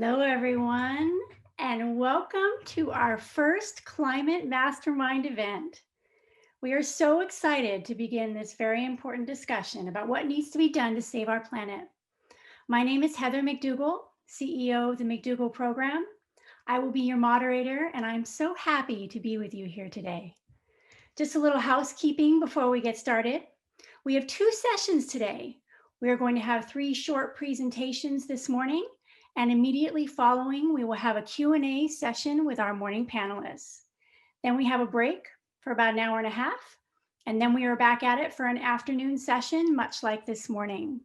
Hello, everyone, and welcome to our first Climate Mastermind event. We are so excited to begin this very important discussion about what needs to be done to save our planet. My name is Heather McDougall, CEO of the McDougall Program. I will be your moderator, and I'm so happy to be with you here today. Just a little housekeeping before we get started. We have 2 sessions today. We are going to have 3 short presentations this morning, and immediately following, we will have a Q&A session with our morning panelists. Then we have a break for about an hour and a half, and then we are back at it for an afternoon session, much like this morning.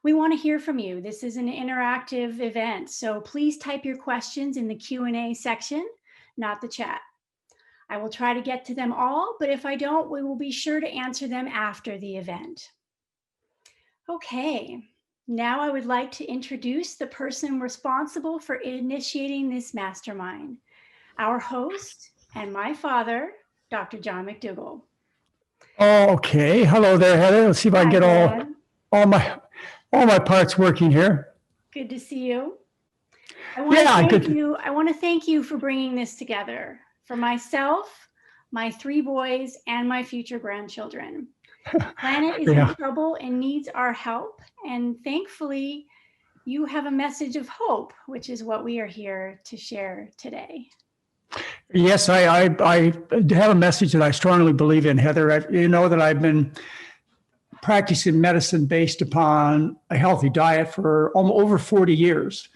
We want to hear from you. This is an interactive event, so please type your questions in the Q&A section, not the chat. I will try to get to them all, but if I don't, we will be sure to answer them after the event. Okay. Now I would like to introduce the person responsible for initiating this mastermind, our host and my father, Dr. John Mcdougall. Okay. Hello there, Heather. Let's see if I can get all my parts working here. Good to see you. I want to thank you for bringing this together for myself, my 3 boys, and my future grandchildren. The planet is in trouble and needs our help. And thankfully, you have a message of hope, which is what we are here to share today. Yes, I have a message that I strongly believe in, Heather. You know that I've been practicing medicine based upon a healthy diet for over 40 years.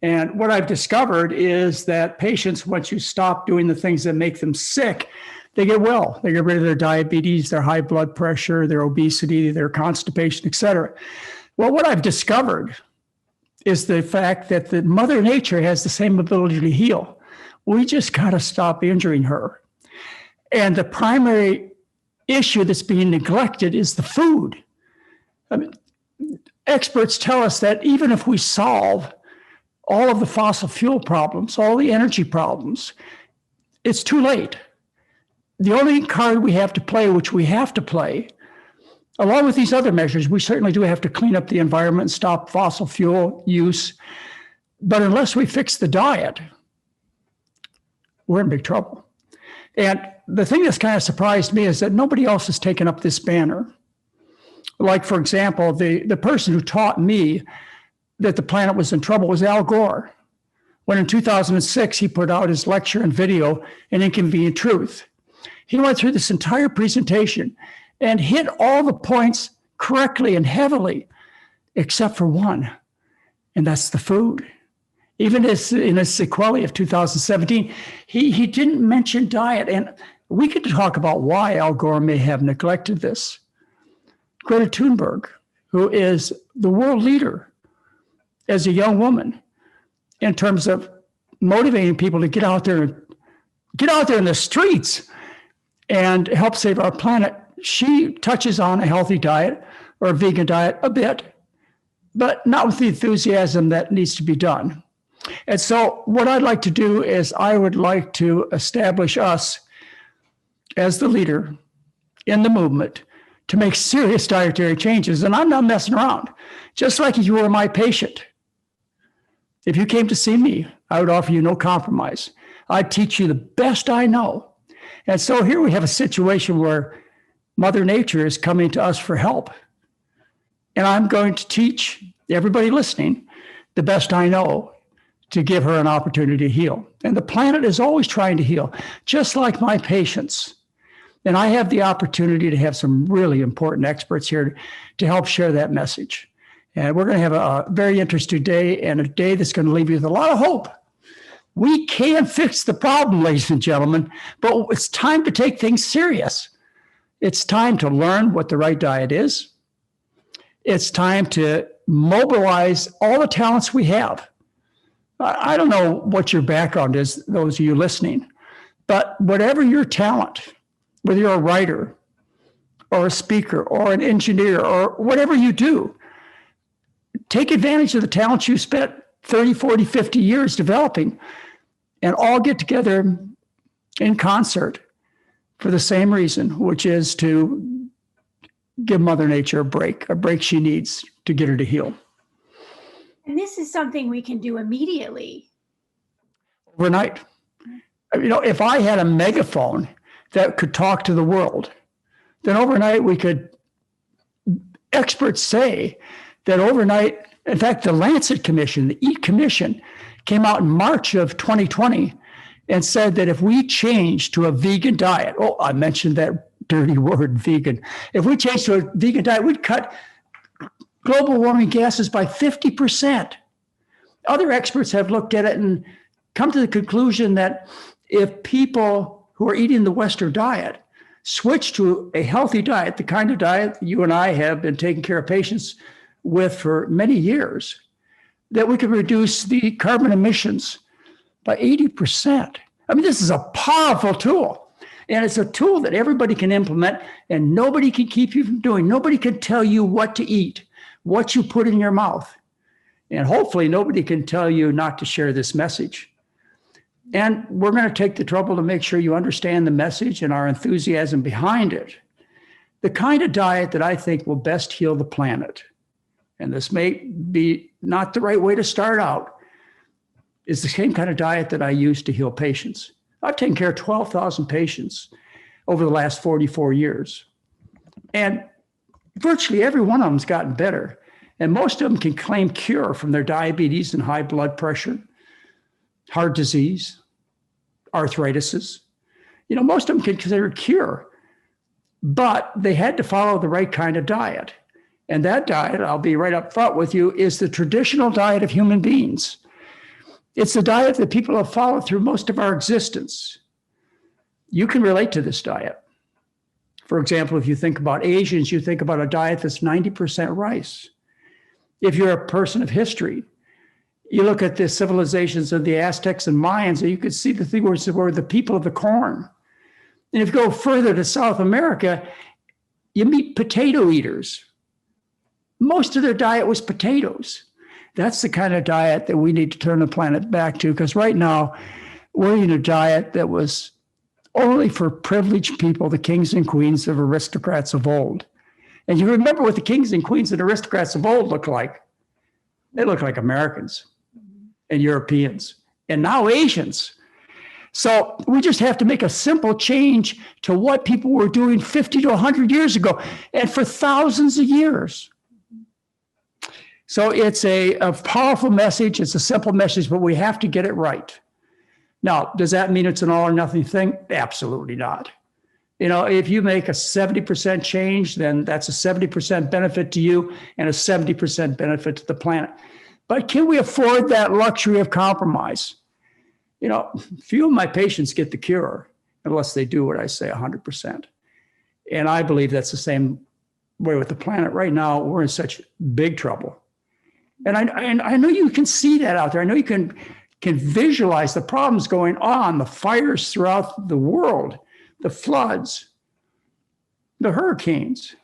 And what I've discovered is that patients, once you stop doing the things that make them sick, they get well. They get rid of their diabetes, their high blood pressure, their obesity, their constipation, et cetera. Well, what I've discovered is the fact that the Mother Nature has the same ability to heal. We just got to stop injuring her. And the primary issue that's being neglected is the food. I mean, experts tell us that even if we solve all of the fossil fuel problems, all the energy problems, it's too late. The only card we have to play, which we have to play, along with these other measures, we certainly do have to clean up the environment and stop fossil fuel use. But unless we fix the diet, we're in big trouble. And the thing that's kind of surprised me is that nobody else has taken up this banner. Like, for example, the person who taught me that the planet was in trouble was Al Gore, when in 2006, he put out his lecture and video, An Inconvenient Truth. He went through this entire presentation and hit all the points correctly and heavily, except for one, and that's the food. Even in his sequelae of 2017, he didn't mention diet. And we could talk about why Al Gore may have neglected this. Greta Tunberg, who is the world leader as a young woman in terms of motivating people to get out there in the streets and help save our planet. She touches on a healthy diet or a vegan diet a bit, but not with the enthusiasm that needs to be done. And so what I'd like to do is I would like to establish us as the leader in the movement to make serious dietary changes. And I'm not messing around. Just like if you were my patient, if you came to see me, I would offer you no compromise. I'd teach you the best I know. And so here we have a situation where Mother Nature is coming to us for help. And I'm going to teach everybody listening the best I know to give her an opportunity to heal. And the planet is always trying to heal, just like my patients. And I have the opportunity to have some really important experts here to help share that message. And we're going to have a very interesting day, and a day that's going to leave you with a lot of hope. We can fix the problem, ladies and gentlemen, but it's time to take things serious. It's time to learn what the right diet is. It's time to mobilize all the talents we have. I don't know what your background is, those of you listening, but whatever your talent, whether you're a writer or a speaker or an engineer or whatever you do, take advantage of the talents you spent 30, 40, 50 years developing, and all get together in concert for the same reason, which is to give Mother Nature a break she needs to get her to heal. And this is something we can do immediately. Overnight. If I had a megaphone that could talk to the world, then overnight experts say that overnight, in fact, the Lancet Commission, the EAT Commission, came out in March of 2020 and said that if we change to a vegan diet, I mentioned that dirty word, vegan. If we change to a vegan diet, we'd cut global warming gases by 50%. Other experts have looked at it and come to the conclusion that if people who are eating the Western diet switch to a healthy diet, the kind of diet you and I have been taking care of patients with for many years, that we can reduce the carbon emissions by 80%. This is a powerful tool. And it's a tool that everybody can implement and nobody can keep you from doing. Nobody can tell you what to eat, what you put in your mouth. And hopefully nobody can tell you not to share this message. And we're going to take the trouble to make sure you understand the message and our enthusiasm behind it. The kind of diet that I think will best heal the planet, and this may be not the right way to start out, is the same kind of diet that I use to heal patients. I've taken care of 12,000 patients over the last 44 years. And virtually every one of them's gotten better. And most of them can claim cure from their diabetes and high blood pressure, heart disease, arthritises. Most of them can consider cure, but they had to follow the right kind of diet. And that diet, I'll be right up front with you, is the traditional diet of human beings. It's the diet that people have followed through most of our existence. You can relate to this diet. For example, if you think about Asians, you think about a diet that's 90% rice. If you're a person of history, you look at the civilizations of the Aztecs and Mayans, and you could see the thing where the people of the corn. And if you go further to South America, you meet potato eaters. Most of their diet was potatoes. That's the kind of diet that we need to turn the planet back to, because right now we're eating a diet that was only for privileged people, the kings and queens of aristocrats of old. And you remember what the kings and queens and aristocrats of old looked like. They looked like Americans and Europeans, and now Asians. So we just have to make a simple change to what people were doing 50 to 100 years ago, and for thousands of years. So it's a powerful message. It's a simple message, but we have to get it right. Now, does that mean it's an all or nothing thing? Absolutely not. If you make a 70% change, then that's a 70% benefit to you and a 70% benefit to the planet. But can we afford that luxury of compromise? Few of my patients get the cure unless they do what I say 100%. And I believe that's the same way with the planet. Right now, we're in such big trouble. And I know you can see that out there. I know you can visualize the problems going on, the fires throughout the world, the floods, the hurricanes,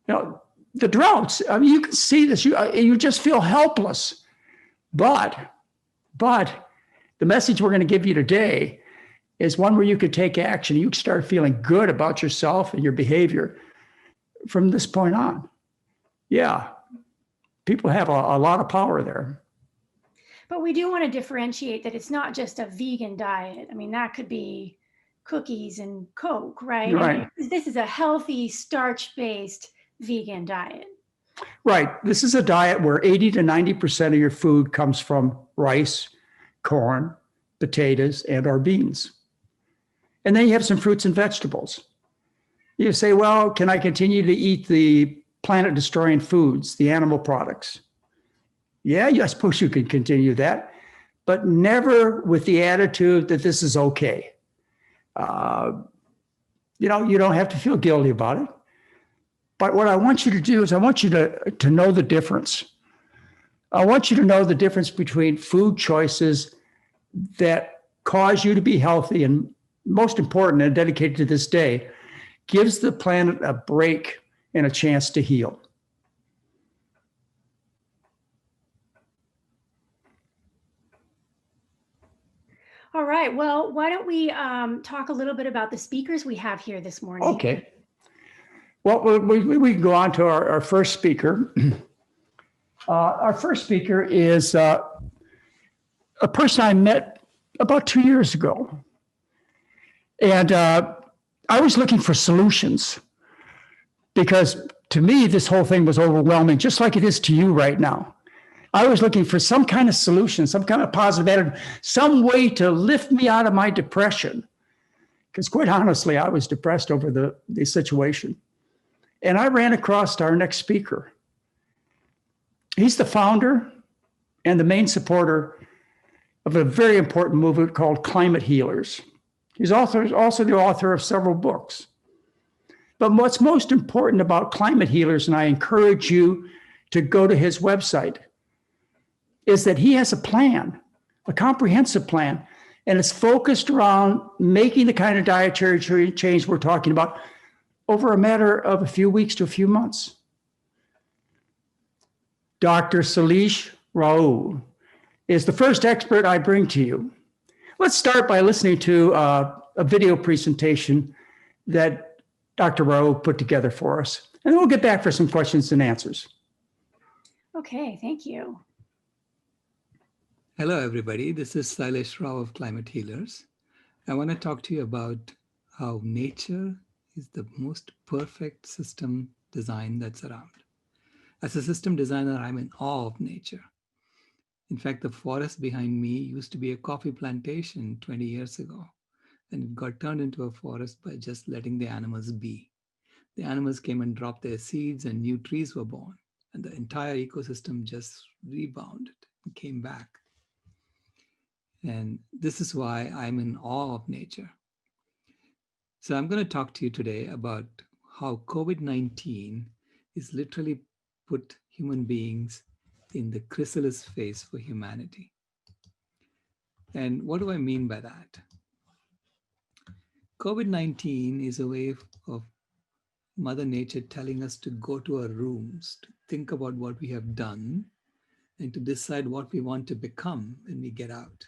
the droughts. You can see this. You just feel helpless. But the message we're going to give you today is one where you could take action. You can start feeling good about yourself and your behavior from this point on. Yeah. People have a lot of power there. But we do want to differentiate that it's not just a vegan diet. That could be cookies and Coke, right? Right. This is a healthy, starch-based vegan diet. Right. This is a diet where 80 to 90% of your food comes from rice, corn, potatoes, and or beans. And then you have some fruits and vegetables. You say, well, can I continue to eat the planet-destroying foods, the animal products? Yeah, I suppose you can continue that, but never with the attitude that this is okay. You don't have to feel guilty about it. But what I want you to do is I want you to know the difference. I want you to know the difference between food choices that cause you to be healthy and, most important and dedicated to this day, gives the planet a break and a chance to heal. All right. Well, why don't we talk a little bit about the speakers we have here this morning? Okay. Well, we can go on to our first speaker. Our first speaker is a person I met about 2 years ago. And I was looking for solutions because to me, this whole thing was overwhelming, just like it is to you right now. I was looking for some kind of solution, some kind of positive attitude, some way to lift me out of my depression. Because quite honestly, I was depressed over the situation. And I ran across our next speaker. He's the founder and the main supporter of a very important movement called Climate Healers. He's also the author of several books. But what's most important about Climate Healers, and I encourage you to go to his website, is that he has a plan, a comprehensive plan, and it's focused around making the kind of dietary change we're talking about over a matter of a few weeks to a few months. Dr. Salesh Raul is the first expert I bring to you. Let's start by listening to a video presentation that Dr. Raul put together for us, and then we'll get back for some questions and answers. Okay, thank you. Hello, everybody. This is Salesh Rao of Climate Healers. I want to talk to you about how nature is the most perfect system design that's around. As a system designer, I'm in awe of nature. In fact, the forest behind me used to be a coffee plantation 20 years ago, and it got turned into a forest by just letting the animals be. The animals came and dropped their seeds and new trees were born, and the entire ecosystem just rebounded and came back. And this is why I'm in awe of nature. So I'm going to talk to you today about how COVID-19 is literally put human beings in the chrysalis phase for humanity. And what do I mean by that? COVID-19 is a way of Mother Nature telling us to go to our rooms, to think about what we have done, and to decide what we want to become when we get out.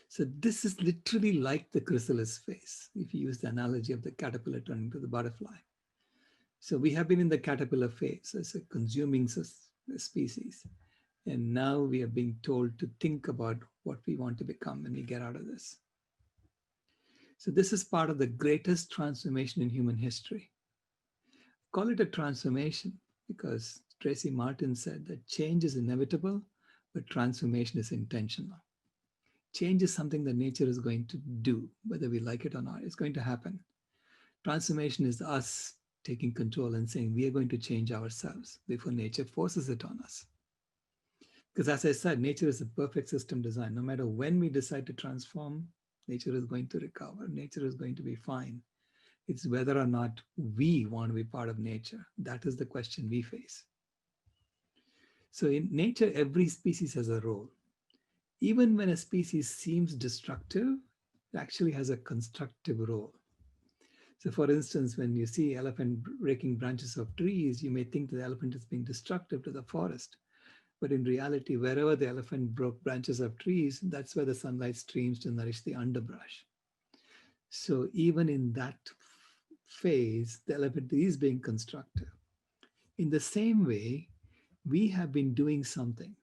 So this is literally like the chrysalis phase, if you use the analogy of the caterpillar turning to the butterfly. So we have been in the caterpillar phase as a consuming species. And now we are being told to think about what we want to become when we get out of this. So this is part of the greatest transformation in human history. Call it a transformation because Tracy Martin said that change is inevitable, but transformation is intentional. Change is something that nature is going to do, whether we like it or not. It's going to happen. Transformation is us taking control and saying we are going to change ourselves before nature forces it on us. Because as I said, nature is a perfect system design. No matter when we decide to transform, nature is going to recover. Nature is going to be fine. It's whether or not we want to be part of nature. That is the question we face. So in nature, every species has a role. Even when a species seems destructive, it actually has a constructive role. So for instance, when you see elephant breaking branches of trees, you may think the elephant is being destructive to the forest. But in reality, wherever the elephant broke branches of trees, that's where the sunlight streams to nourish the underbrush. So even in that phase, the elephant is being constructive. In the same way, we have been doing something.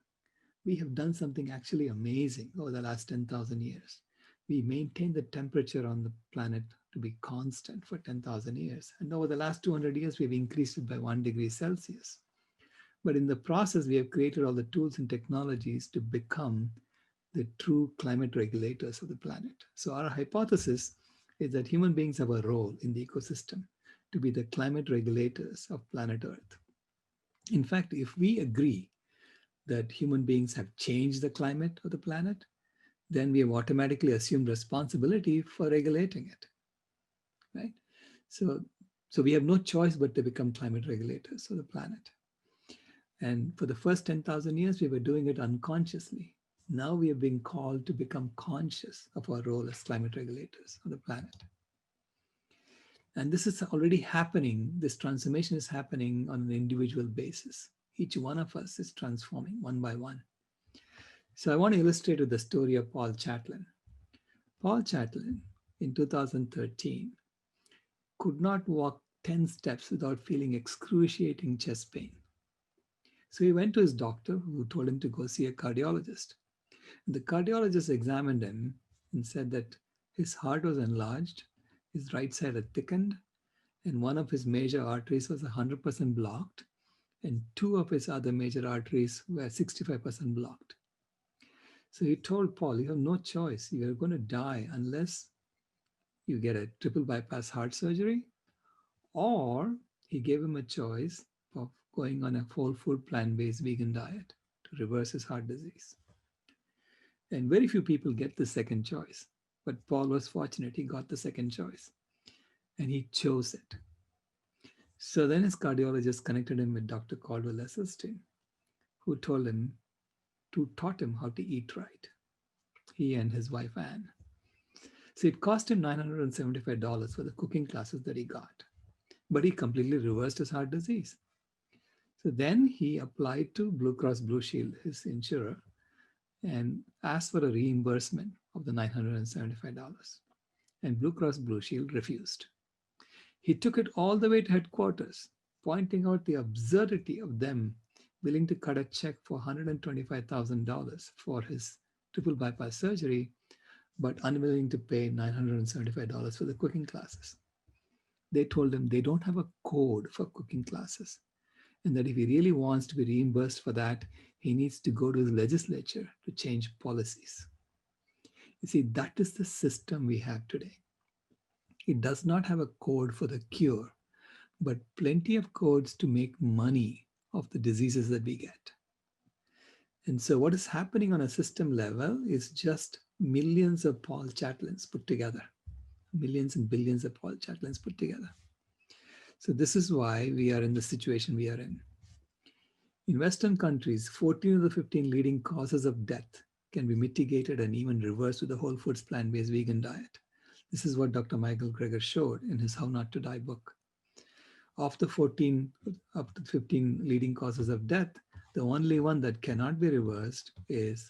We have done something actually amazing over the last 10,000 years. We maintained the temperature on the planet to be constant for 10,000 years. And over the last 200 years, we've increased it by 1 degree Celsius. But in the process, we have created all the tools and technologies to become the true climate regulators of the planet. So our hypothesis is that human beings have a role in the ecosystem to be the climate regulators of planet Earth. In fact, if we agree that human beings have changed the climate of the planet, then we have automatically assumed responsibility for regulating it, right? So we have no choice but to become climate regulators of the planet. And for the first 10,000 years, we were doing it unconsciously. Now we are being called to become conscious of our role as climate regulators of the planet. And this is already happening. This transformation is happening on an individual basis. Each one of us is transforming one by one. So I want to illustrate with the story of Paul Chatlin. Paul Chatlin, in 2013, could not walk 10 steps without feeling excruciating chest pain. So he went to his doctor, who told him to go see a cardiologist. The cardiologist examined him and said that his heart was enlarged, his right side had thickened, and one of his major arteries was 100% blocked, and two of his other major arteries were 65% blocked. So he told Paul, you have no choice. You are going to die unless you get a triple bypass heart surgery, or he gave him a choice of going on a whole food plant-based vegan diet to reverse his heart disease. And very few people get the second choice. But Paul was fortunate. He got the second choice. And he chose it. So then his cardiologist connected him with Dr. Caldwell Esselstyn, who taught him how to eat right. He and his wife, Anne. So it cost him $975 for the cooking classes that he got. But he completely reversed his heart disease. So then he applied to Blue Cross Blue Shield, his insurer, and asked for a reimbursement of the $975. And Blue Cross Blue Shield refused. He took it all the way to headquarters, pointing out the absurdity of them willing to cut a check for $125,000 for his triple bypass surgery, but unwilling to pay $975 for the cooking classes. They told him they don't have a code for cooking classes, and that if he really wants to be reimbursed for that, he needs to go to his legislature to change policies. You see, that is the system we have today. It does not have a code for the cure, but plenty of codes to make money of the diseases that we get. And so what is happening on a system level is just millions of Paul Chatlins put together, millions and billions of Paul Chatlins put together. So this is why we are in the situation we are in. In Western countries, 14 of the 15 leading causes of death can be mitigated and even reversed with a whole foods plant-based vegan diet. This is what Dr. Michael Greger showed in his How Not to Die book. Of the 15 leading causes of death, the only one that cannot be reversed is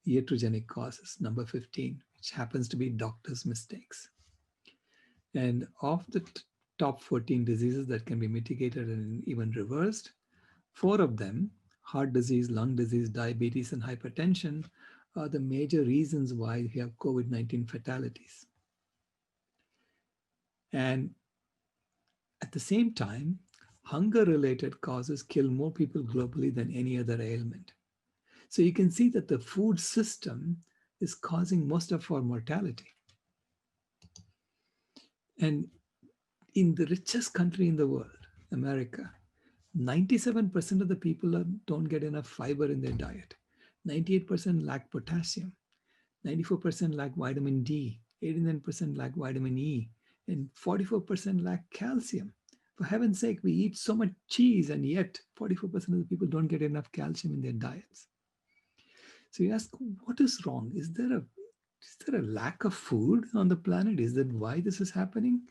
iatrogenic causes, number 15, which happens to be doctors' mistakes. And of the top 14 diseases that can be mitigated and even reversed, 4 of them, heart disease, lung disease, diabetes, and hypertension, are the major reasons why we have COVID-19 fatalities. And at the same time, hunger-related causes kill more people globally than any other ailment. So you can see that the food system is causing most of our mortality. And in the richest country in the world, America, 97% of the people don't get enough fiber in their diet. 98% lack potassium. 94% lack vitamin D. 89% lack vitamin E. And 44% lack calcium. For heaven's sake, we eat so much cheese, and yet 44% of the people don't get enough calcium in their diets. So you ask, what is wrong? Is there a lack of food on the planet? Is that why this is happening?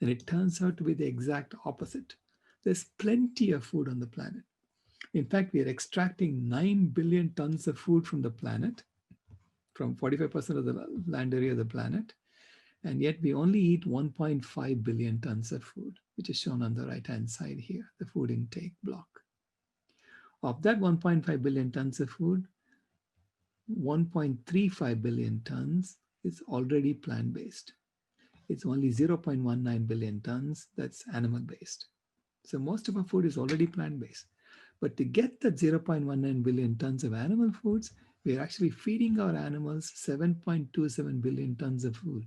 And it turns out to be the exact opposite. There's plenty of food on the planet. In fact, we are extracting 9 billion tons of food from the planet, from 45% of the land area of the planet. And yet we only eat 1.5 billion tons of food, which is shown on the right-hand side here, the food intake block. Of that 1.5 billion tons of food, 1.35 billion tons is already plant-based. It's only 0.19 billion tons that's animal-based. So most of our food is already plant-based. But to get that 0.19 billion tons of animal foods, we're actually feeding our animals 7.27 billion tons of food.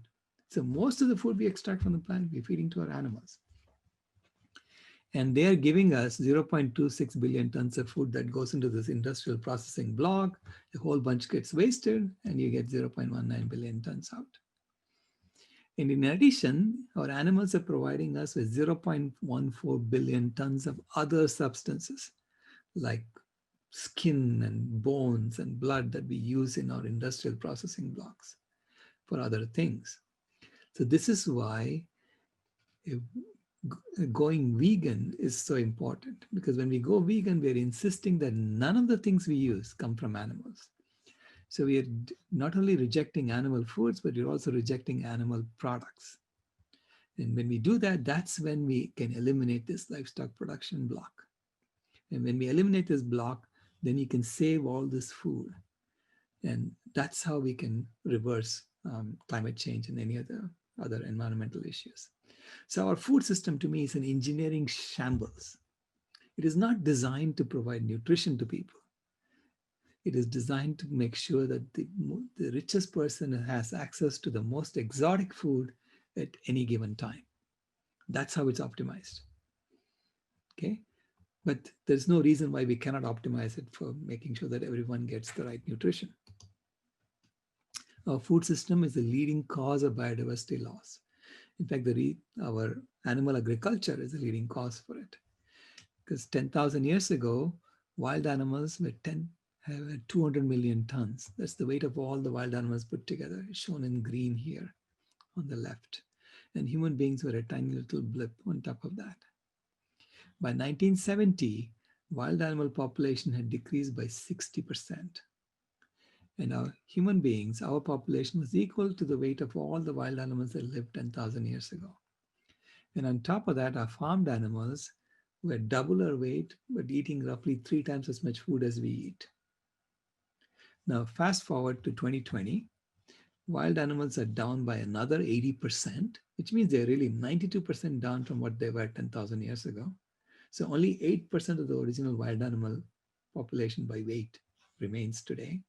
So most of the food we extract from the planet, we're feeding to our animals. And they're giving us 0.26 billion tons of food that goes into this industrial processing block. A whole bunch gets wasted, and you get 0.19 billion tons out. And in addition, our animals are providing us with 0.14 billion tons of other substances, like skin and bones and blood that we use in our industrial processing blocks for other things. So this is why going vegan is so important, because when we go vegan, we're insisting that none of the things we use come from animals. So we are not only rejecting animal foods, but we're also rejecting animal products. And when we do that, that's when we can eliminate this livestock production block. And when we eliminate this block, then you can save all this food. And that's how we can reverse climate change and any other environmental issues. So our food system, to me, is an engineering shambles. It is not designed to provide nutrition to people. It is designed to make sure that the richest person has access to the most exotic food at any given time. That's how it's optimized. Okay? But there's no reason why we cannot optimize it for making sure that everyone gets the right nutrition. Our food system is the leading cause of biodiversity loss. In fact, our animal agriculture is the leading cause for it. Because 10,000 years ago, wild animals were 200 million tons. That's the weight of all the wild animals put together, shown in green here on the left. And human beings were a tiny little blip on top of that. By 1970, wild animal population had decreased by 60%. And our human beings, our population was equal to the weight of all the wild animals that lived 10,000 years ago. And on top of that, our farmed animals were double our weight, but eating roughly 3 times as much food as we eat. Now, fast forward to 2020, wild animals are down by another 80%, which means they're really 92% down from what they were 10,000 years ago. So only 8% of the original wild animal population by weight remains today.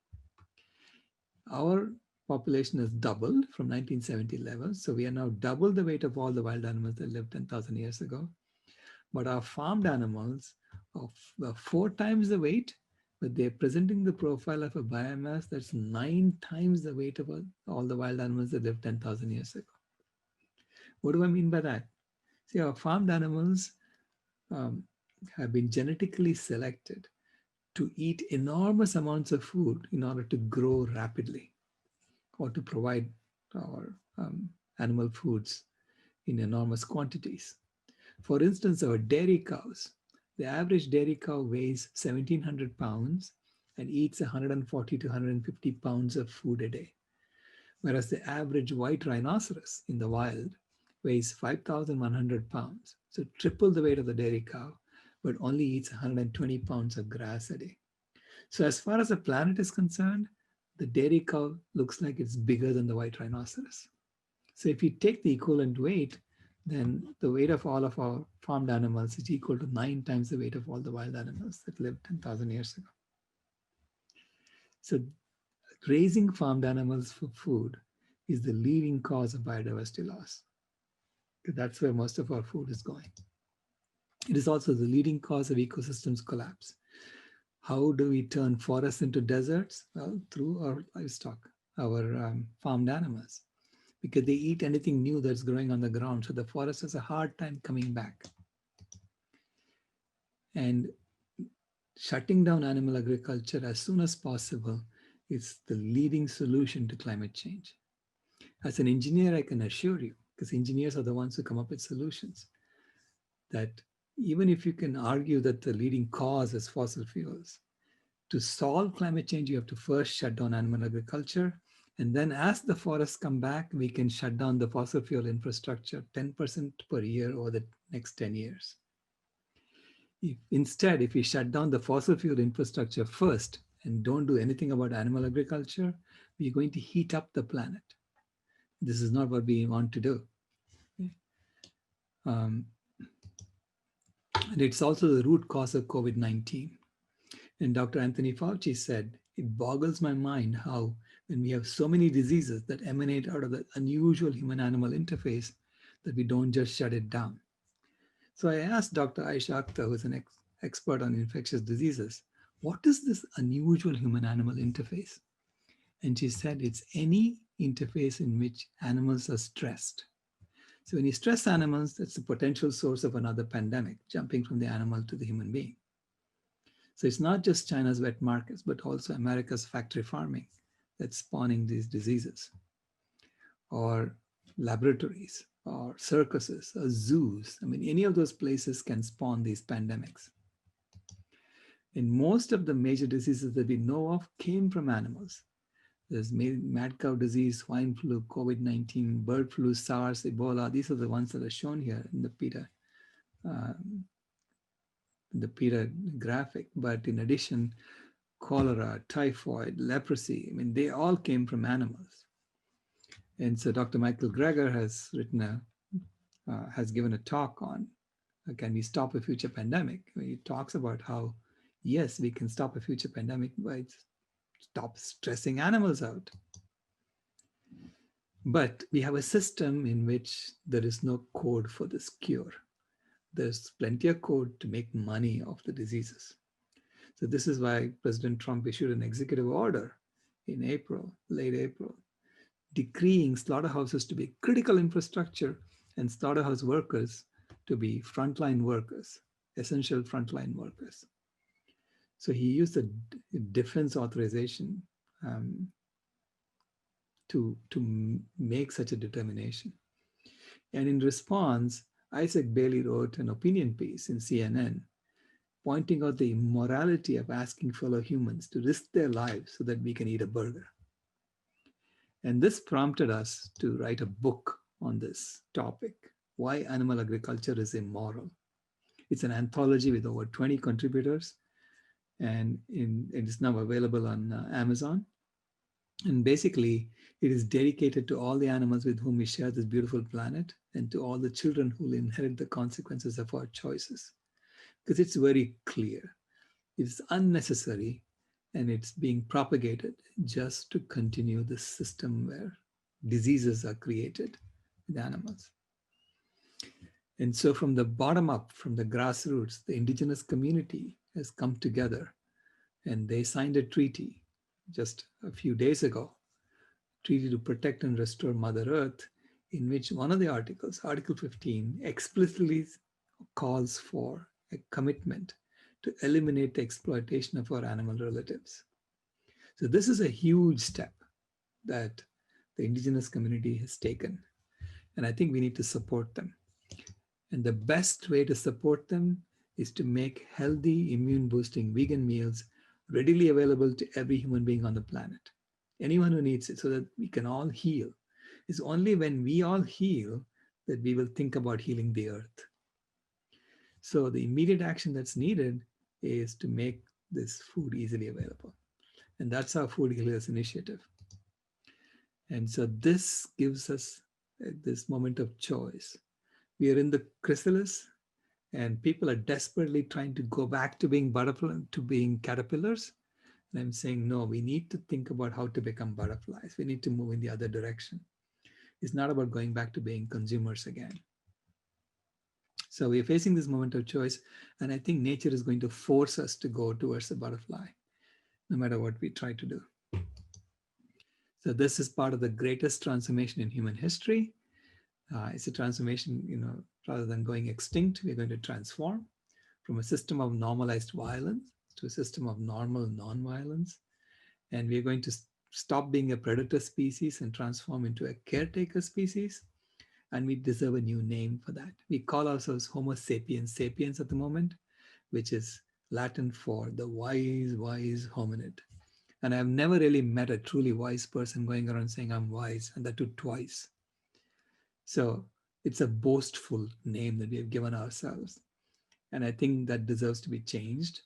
Our population has doubled from 1970 levels. So we are now double the weight of all the wild animals that lived 10,000 years ago. But our farmed animals are 4 times the weight, but they're presenting the profile of a biomass that's 9 times the weight of all the wild animals that lived 10,000 years ago. What do I mean by that? See, our farmed animals have been genetically selected to eat enormous amounts of food in order to grow rapidly or to provide our animal foods in enormous quantities. For instance, our dairy cows, the average dairy cow weighs 1,700 pounds and eats 140 to 150 pounds of food a day, whereas the average white rhinoceros in the wild weighs 5,100 pounds, so triple the weight of the dairy cow, but only eats 120 pounds of grass a day. So as far as the planet is concerned, the dairy cow looks like it's bigger than the white rhinoceros. So if you take the equivalent weight, then the weight of all of our farmed animals is equal to 9 times the weight of all the wild animals that lived 10,000 years ago. So raising farmed animals for food is the leading cause of biodiversity loss. That's where most of our food is going. It is also the leading cause of ecosystems collapse. How do we turn forests into deserts? Well, through our livestock, our farmed animals, because they eat anything new that's growing on the ground. So the forest has a hard time coming back. And shutting down animal agriculture as soon as possible is the leading solution to climate change. As an engineer, I can assure you, because engineers are the ones who come up with solutions, that even if you can argue that the leading cause is fossil fuels, to solve climate change, you have to first shut down animal agriculture. And then as the forests come back, we can shut down the fossil fuel infrastructure 10% per year over the next 10 years. Instead, if we shut down the fossil fuel infrastructure first and don't do anything about animal agriculture, we're going to heat up the planet. This is not what we want to do. And it's also the root cause of COVID-19. And Dr. Anthony Fauci said, it boggles my mind how when we have so many diseases that emanate out of the unusual human-animal interface, that we don't just shut it down. So I asked Dr. Jacques Cousteau, who's an expert on infectious diseases, what is this unusual human-animal interface? And she said, it's any interface in which animals are stressed. So when you stress animals, that's the potential source of another pandemic, jumping from the animal to the human being. So it's not just China's wet markets, but also America's factory farming that's spawning these diseases, or laboratories, or circuses, or zoos. I mean, any of those places can spawn these pandemics. And most of the major diseases that we know of came from animals. There's mad cow disease, swine flu, COVID-19, bird flu, SARS, Ebola. These are the ones that are shown here in the PETA, the PETA graphic. But in addition, cholera, typhoid, leprosy, I mean, they all came from animals. And so Dr. Michael Greger has has given a talk on can we stop a future pandemic? He talks about how, yes, we can stop a future pandemic by stop stressing animals out. But we have a system in which there is no code for this cure. There's plenty of code to make money off the diseases. So this is why President Trump issued an executive order in April, late April, decreeing slaughterhouses to be critical infrastructure and slaughterhouse workers to be frontline workers, essential frontline workers. So he used a defense authorization to make such a determination. And in response, Isaac Bailey wrote an opinion piece in CNN pointing out the immorality of asking fellow humans to risk their lives so that we can eat a burger. And this prompted us to write a book on this topic, Why Animal Agriculture is Immoral. It's an anthology with over 20 contributors, and it is now available on Amazon. And basically, it is dedicated to all the animals with whom we share this beautiful planet and to all the children who will inherit the consequences of our choices. Because it's very clear. It's unnecessary, and it's being propagated just to continue this system where diseases are created with animals. And so from the bottom up, from the grassroots, the indigenous community has come together, and they signed a treaty just a few days ago, treaty to protect and restore Mother Earth, in which one of the articles, Article 15, explicitly calls for a commitment to eliminate the exploitation of our animal relatives. So this is a huge step that the indigenous community has taken. And I think we need to support them. And the best way to support them is to make healthy, immune-boosting vegan meals readily available to every human being on the planet. Anyone who needs it, so that we can all heal. It's only when we all heal that we will think about healing the earth. So the immediate action that's needed is to make this food easily available. And that's our Food Healers Initiative. And so this gives us this moment of choice. We are in the chrysalis, and people are desperately trying to go back to being butterfly, to being caterpillars. And I'm saying, no, we need to think about how to become butterflies. We need to move in the other direction. It's not about going back to being consumers again. So we're facing this moment of choice, and I think nature is going to force us to go towards the butterfly, no matter what we try to do. So this is part of the greatest transformation in human history. It's a transformation, rather than going extinct, we're going to transform from a system of normalized violence to a system of normal non-violence. And we're going to stop being a predator species and transform into a caretaker species. And we deserve a new name for that. We call ourselves Homo sapiens sapiens at the moment, which is Latin for the wise hominid. And I've never really met a truly wise person going around saying I'm wise, and that too twice. So it's a boastful name that we have given ourselves. And I think that deserves to be changed.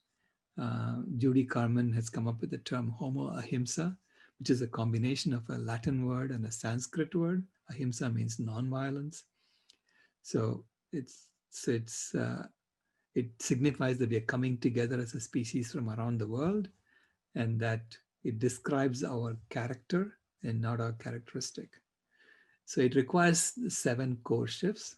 Judy Carmen has come up with the term Homo ahimsa, which is a combination of a Latin word and a Sanskrit word. Ahimsa means non-violence. So it signifies that we are coming together as a species from around the world, and that it describes our character and not our characteristic. So it requires 7 core shifts.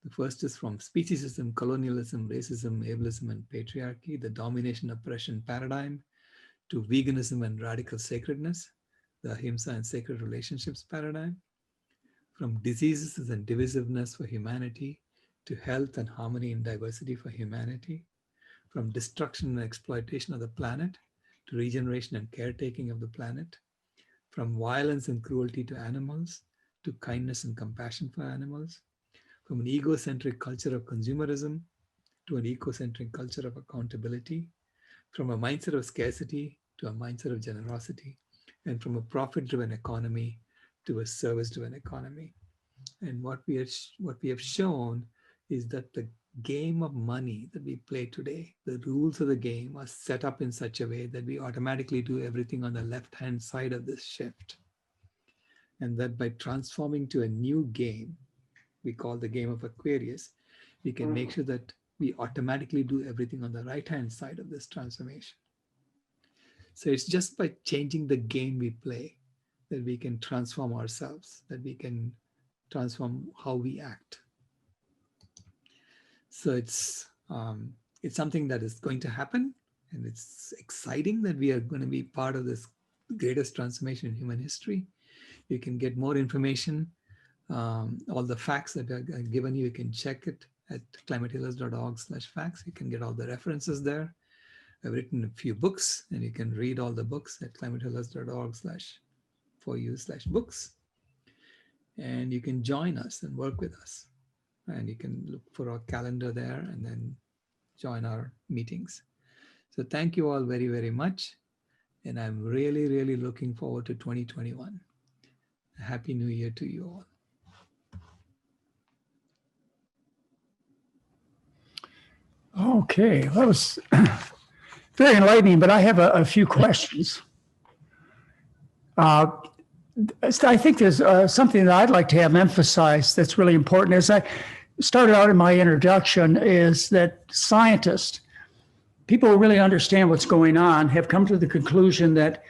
The first is from speciesism, colonialism, racism, ableism, and patriarchy, the domination oppression paradigm, to veganism and radical sacredness, the ahimsa and sacred relationships paradigm, from diseases and divisiveness for humanity to health and harmony and diversity for humanity, from destruction and exploitation of the planet to regeneration and caretaking of the planet, from violence and cruelty to animals to kindness and compassion for animals, from an egocentric culture of consumerism to an ecocentric culture of accountability, from a mindset of scarcity to a mindset of generosity, and from a profit-driven economy to a service-driven economy. And what we have shown is that the game of money that we play today, the rules of the game are set up in such a way that we automatically do everything on the left-hand side of this shift. And that by transforming to a new game, we call the game of Aquarius, we can make sure that we automatically do everything on the right-hand side of this transformation. So it's just by changing the game we play that we can transform ourselves, that we can transform how we act. So it's something that is going to happen, and it's exciting that we are going to be part of this greatest transformation in human history. You can get more information. All the facts that are given you can check it at climatehealers.org/facts. You can get all the references there. I've written a few books, and you can read all the books at climatehealers.org/for-you/books. And you can join us and work with us. And you can look for our calendar there and then join our meetings. So thank you all very, very much. And I'm really, really looking forward to 2021. Happy New Year to you all. Okay, that was very enlightening, but I have a few questions. I think there's something that I'd like to have emphasized that's really important. As I started out in my introduction, is that scientists, people who really understand what's going on, have come to the conclusion that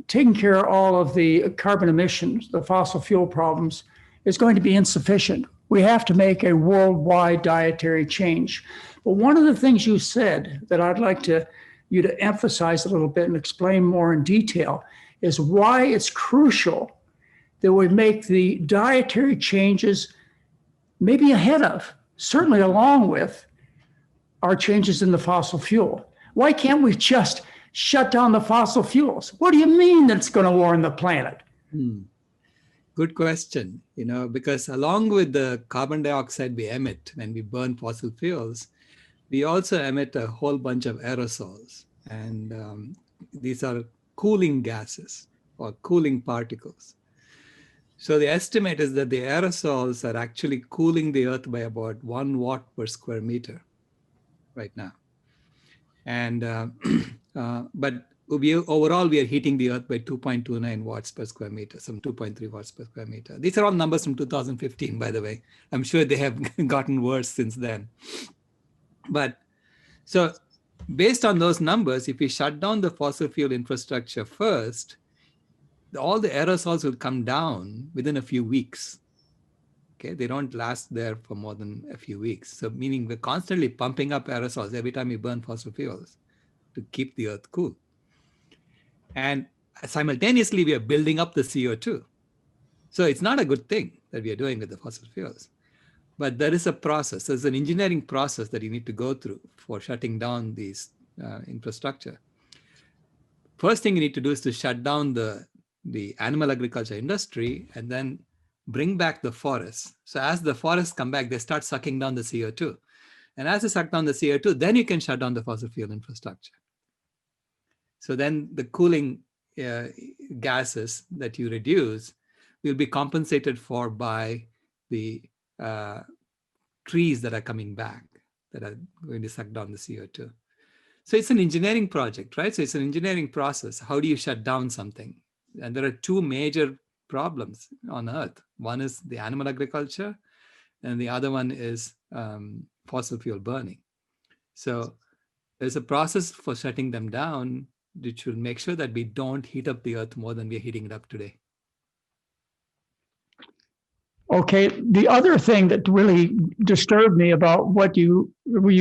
taking care of all of the carbon emissions, the fossil fuel problems, is going to be insufficient. We have to make a worldwide dietary change. But one of the things you said that I'd like you to emphasize a little bit and explain more in detail is why it's crucial that we make the dietary changes maybe ahead of, certainly along with, our changes in the fossil fuel. Why can't we just shut down the fossil fuels? What do you mean that it's going to warm the planet? Good question. Because along with the carbon dioxide we emit when we burn fossil fuels, we also emit a whole bunch of aerosols. And these are cooling gases or cooling particles. So the estimate is that the aerosols are actually cooling the Earth by about 1 watt per square meter right now. And but overall, we are heating the Earth by 2.29 watts per square meter, some 2.3 watts per square meter. These are all numbers from 2015, by the way. I'm sure they have gotten worse since then. But so based on those numbers, if we shut down the fossil fuel infrastructure first, all the aerosols will come down within a few weeks. Okay, they don't last there for more than a few weeks. So meaning we're constantly pumping up aerosols every time we burn fossil fuels to keep the Earth cool. And simultaneously, we are building up the CO2. So it's not a good thing that we are doing with the fossil fuels. But there is a process. There's an engineering process that you need to go through for shutting down these infrastructure. First thing you need to do is to shut down the animal agriculture industry and then bring back the forests. So as the forests come back, they start sucking down the CO2. And as they suck down the CO2, then you can shut down the fossil fuel infrastructure. So then the cooling gases that you reduce will be compensated for by the trees that are coming back, that are going to suck down the CO2. So it's an engineering project, right? So it's an engineering process. How do you shut down something? And there are two major problems on Earth. One is the animal agriculture, and the other one is fossil fuel burning. So there's a process for shutting them down, which will make sure that we don't heat up the Earth more than we're heating it up today. Okay, the other thing that really disturbed me about what you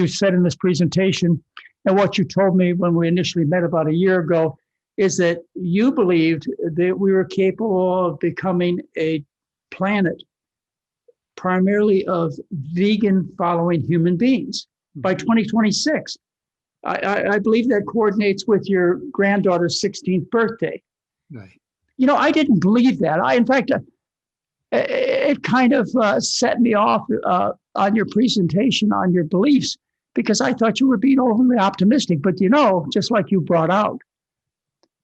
said in this presentation and what you told me when we initially met about a year ago is that you believed that we were capable of becoming a planet primarily of vegan following human beings by 2026. I believe that coordinates with your granddaughter's 16th birthday. Right. I didn't believe that. In fact, it kind of set me off on your presentation on your beliefs because I thought you were being overly optimistic. But just like you brought out,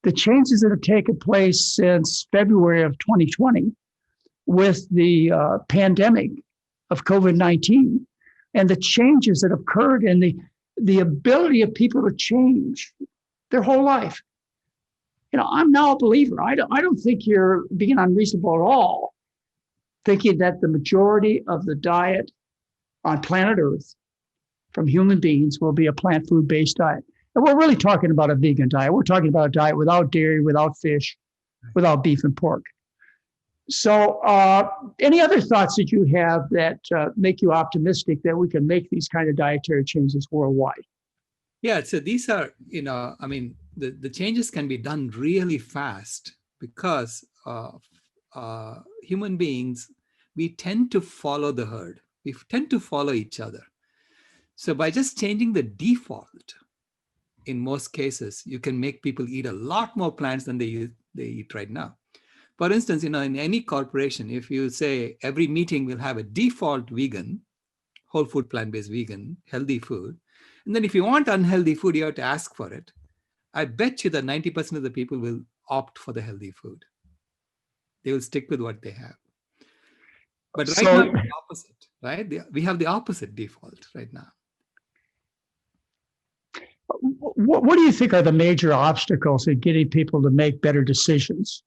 the changes that have taken place since February of 2020 with the pandemic of COVID-19 and the changes that occurred and the ability of people to change their whole life. I'm now a believer. I don't think you're being unreasonable at all, thinking that the majority of the diet on planet Earth from human beings will be a plant food based diet. And we're really talking about a vegan diet. We're talking about a diet without dairy, without fish, without beef and pork. So any other thoughts that you have that make you optimistic that we can make these kind of dietary changes worldwide? Yeah, so these are, the changes can be done really fast because human beings, we tend to follow the herd. We tend to follow each other. So by just changing the default, in most cases, you can make people eat a lot more plants than they eat right now. For instance, in any corporation, if you say every meeting will have a default vegan, whole food, plant-based vegan, healthy food, and then if you want unhealthy food, you have to ask for it. I bet you that 90% of the people will opt for the healthy food. They will stick with what they have. But right now, it's the opposite, right? We have the opposite default right now. What do you think are the major obstacles in getting people to make better decisions?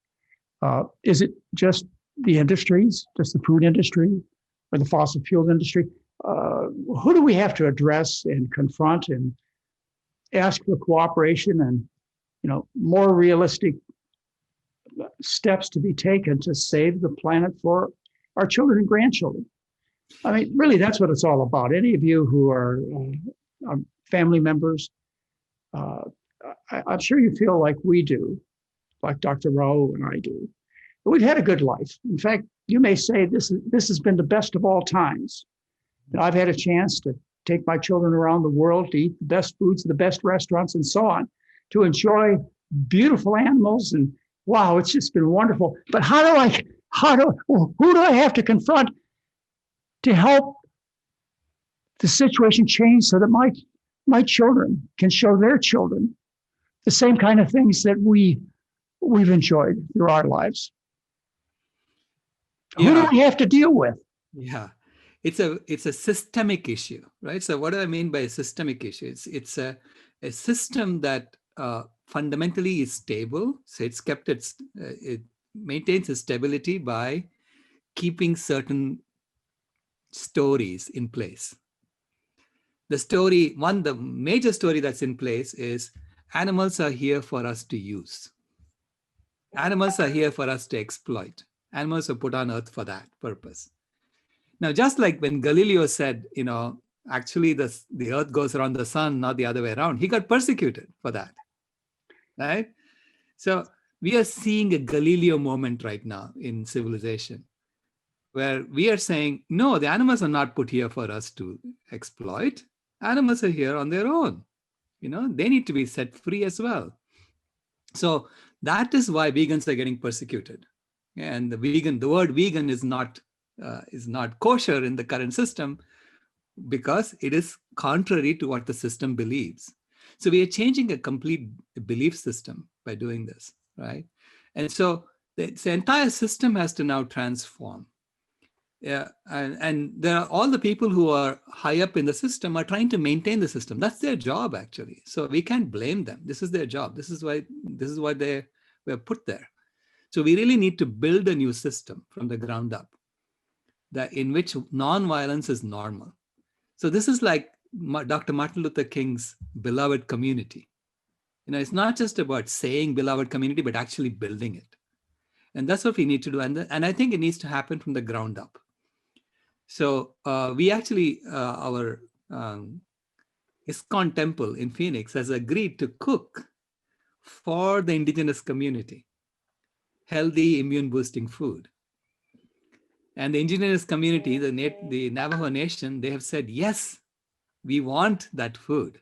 Is it just the industries, just the food industry or the fossil fuel industry? Who do we have to address and confront and ask for cooperation and, more realistic steps to be taken to save the planet for our children and grandchildren? I mean, really, that's what it's all about. Any of you who are family members, I'm sure you feel like we do, like Dr. Rao and I do. But we've had a good life. In fact, you may say this has been the best of all times. I've had a chance to take my children around the world to eat the best foods, the best restaurants, and so on, to enjoy beautiful animals. And wow, it's just been wonderful. But who do I have to confront to help the situation change so that my children can show their children the same kind of things that we've enjoyed through our lives? Yeah. Who do we have to deal with? Yeah, it's a systemic issue, right? So what do I mean by a systemic issue? It's a system that fundamentally is stable. So it maintains its stability by keeping certain stories in place. The major story that's in place is animals are here for us to use. Animals are here for us to exploit. Animals are put on earth for that purpose. Now, just like when Galileo said, actually the earth goes around the sun, not the other way around, he got persecuted for that, right? So we are seeing a Galileo moment right now in civilization, where we are saying, no, the animals are not put here for us to exploit. Animals are here on their own. They need to be set free as well. So that is why vegans are getting persecuted. And the word vegan is not kosher in the current system because it is contrary to what the system believes. So we are changing a complete belief system by doing this, right? And so the entire system has to now transform. Yeah, and there are all the people who are high up in the system are trying to maintain the system. That's their job, actually. So we can't blame them. This is their job. This is why they were put there. So we really need to build a new system from the ground up, in which non-violence is normal. So this is like Dr. Martin Luther King's beloved community. It's not just about saying beloved community, but actually building it. And that's what we need to do. And I think it needs to happen from the ground up. So we actually, our ISKCON temple in Phoenix has agreed to cook for the indigenous community healthy immune boosting food. And the indigenous community, the Navajo Nation, they have said, yes, we want that food.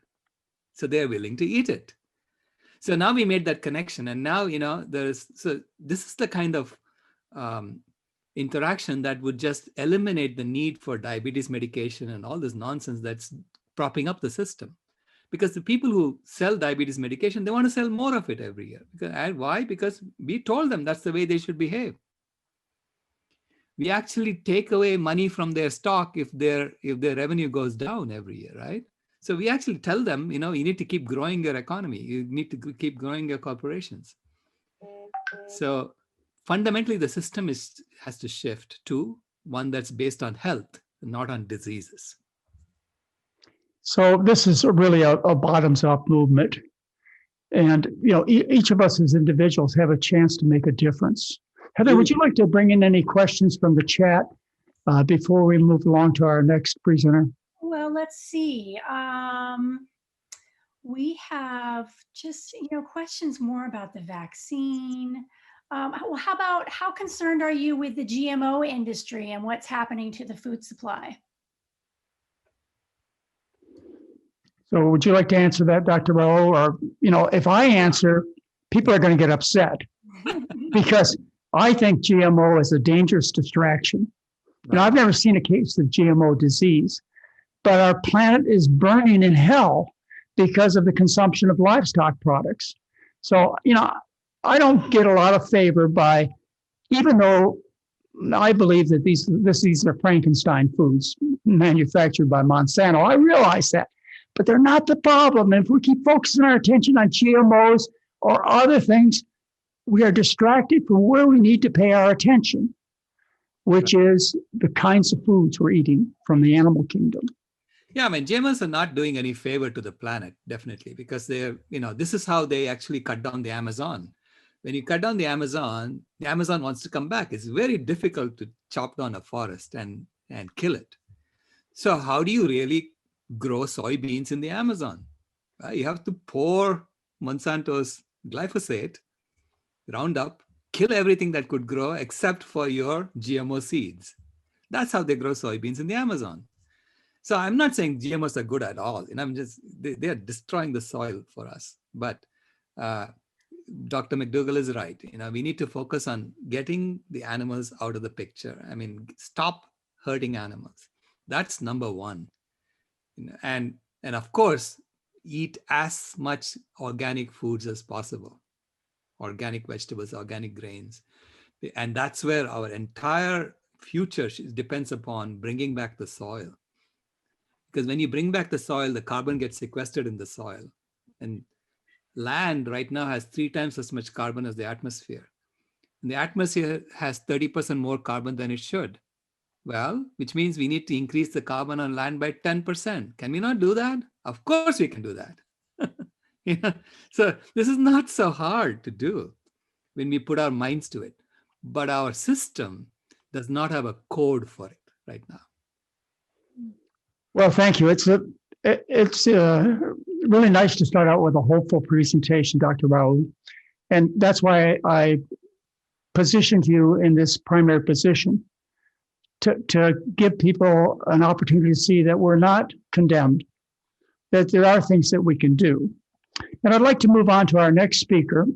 So they're willing to eat it. So now we made that connection. And now, this is the kind of interaction that would just eliminate the need for diabetes medication and all this nonsense that's propping up the system. Because the people who sell diabetes medication, they want to sell more of it every year. Why? Because we told them that's the way they should behave. we actually take away money from their stock if their revenue goes down every year, right? So we actually tell them, you need to keep growing your economy. You need to keep growing your corporations. So fundamentally, the system has to shift to one that's based on health, not on diseases. So this is really a bottoms-up movement. And, each of us as individuals have a chance to make a difference. Heather, would you like to bring in any questions from the chat before we move along to our next presenter? Well, let's see. We have just, questions more about the vaccine. Well, how concerned are you with the GMO industry and what's happening to the food supply? So would you like to answer that, Dr. Rowe? Or, if I answer, people are going to get upset because I think GMO is a dangerous distraction. I've never seen a case of GMO disease, but our planet is burning in hell because of the consumption of livestock products. So, I don't get a lot of favor by, even though I believe that these are Frankenstein foods manufactured by Monsanto. I realize that, but they're not the problem. And if we keep focusing our attention on GMOs or other things, we are distracted from where we need to pay our attention, which is the kinds of foods we're eating from the animal kingdom. Yeah, GMOs are not doing any favor to the planet, definitely, because this is how they actually cut down the Amazon. When you cut down the Amazon wants to come back. It's very difficult to chop down a forest and kill it. So how do you really grow soybeans in the Amazon? You have to pour Monsanto's glyphosate, Roundup, kill everything that could grow except for your GMO seeds. That's how they grow soybeans in the Amazon. So I'm not saying GMOs are good at all. They are destroying the soil for us. But Dr. McDougall is right. We need to focus on getting the animals out of the picture. Stop hurting animals. That's number one. And of course, eat as much organic foods as possible. Organic vegetables, organic grains. And that's where our entire future depends upon bringing back the soil. Because when you bring back the soil, the carbon gets sequestered in the soil. And land right now has 3 times as much carbon as the atmosphere. And the atmosphere has 30% more carbon than it should. Well, which means we need to increase the carbon on land by 10%. Can we not do that? Of course we can do that. So this is not so hard to do when we put our minds to it. But our system does not have a code for it right now. Well, thank you. It's really nice to start out with a hopeful presentation, Dr. Raoul. And that's why I positioned you in this primary position to give people an opportunity to see that we're not condemned, that there are things that we can do. And I'd like to move on to our next speaker.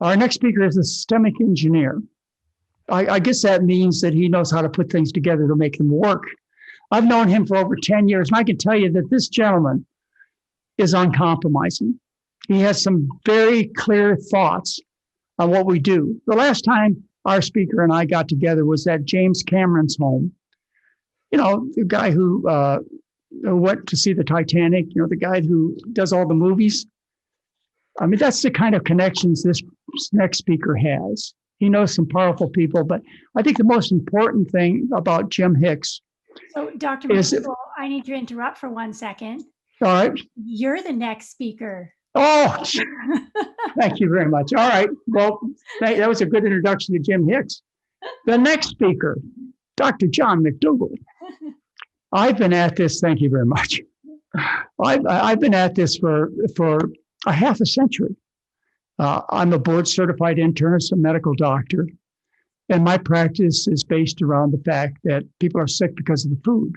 Our next speaker is a systemic engineer. I guess that means that he knows how to put things together to make them work. I've known him for over 10 years, and I can tell you that this gentleman is uncompromising. He has some very clear thoughts on what we do. The last time our speaker and I got together was at James Cameron's home. The guy who went to see the Titanic, the guy who does all the movies. That's the kind of connections this next speaker has. He knows some powerful people, but I think the most important thing about Jim Hicks. So, Dr. McDougall, I need to interrupt for 1 second. All right. You're the next speaker. Oh, thank you very much. All right. Well, that was a good introduction to Jim Hicks. The next speaker, Dr. John Mcdougall. I've been at this, thank you very much. I've been at this for a half a century. I'm a board certified internist, a medical doctor, and my practice is based around the fact that people are sick because of the food.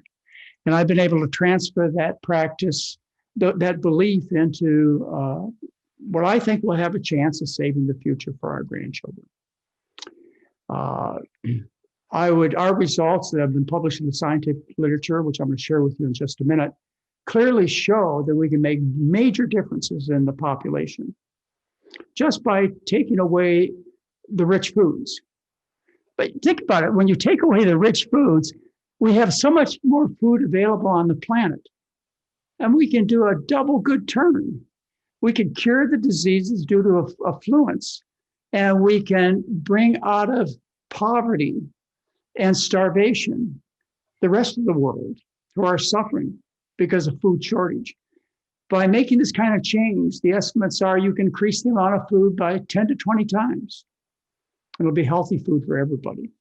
And I've been able to transfer that practice, that belief into what I think will have a chance of saving the future for our grandchildren. Our results that have been published in the scientific literature, which I'm going to share with you in just a minute, clearly show that we can make major differences in the population just by taking away the rich foods. But think about it. When you take away the rich foods, we have so much more food available on the planet. And we can do a double good turn. We can cure the diseases due to affluence, and we can bring out of poverty and starvation the rest of the world who are suffering because of food shortage. By making this kind of change, the estimates are you can increase the amount of food by 10 to 20 times. It'll be healthy food for everybody.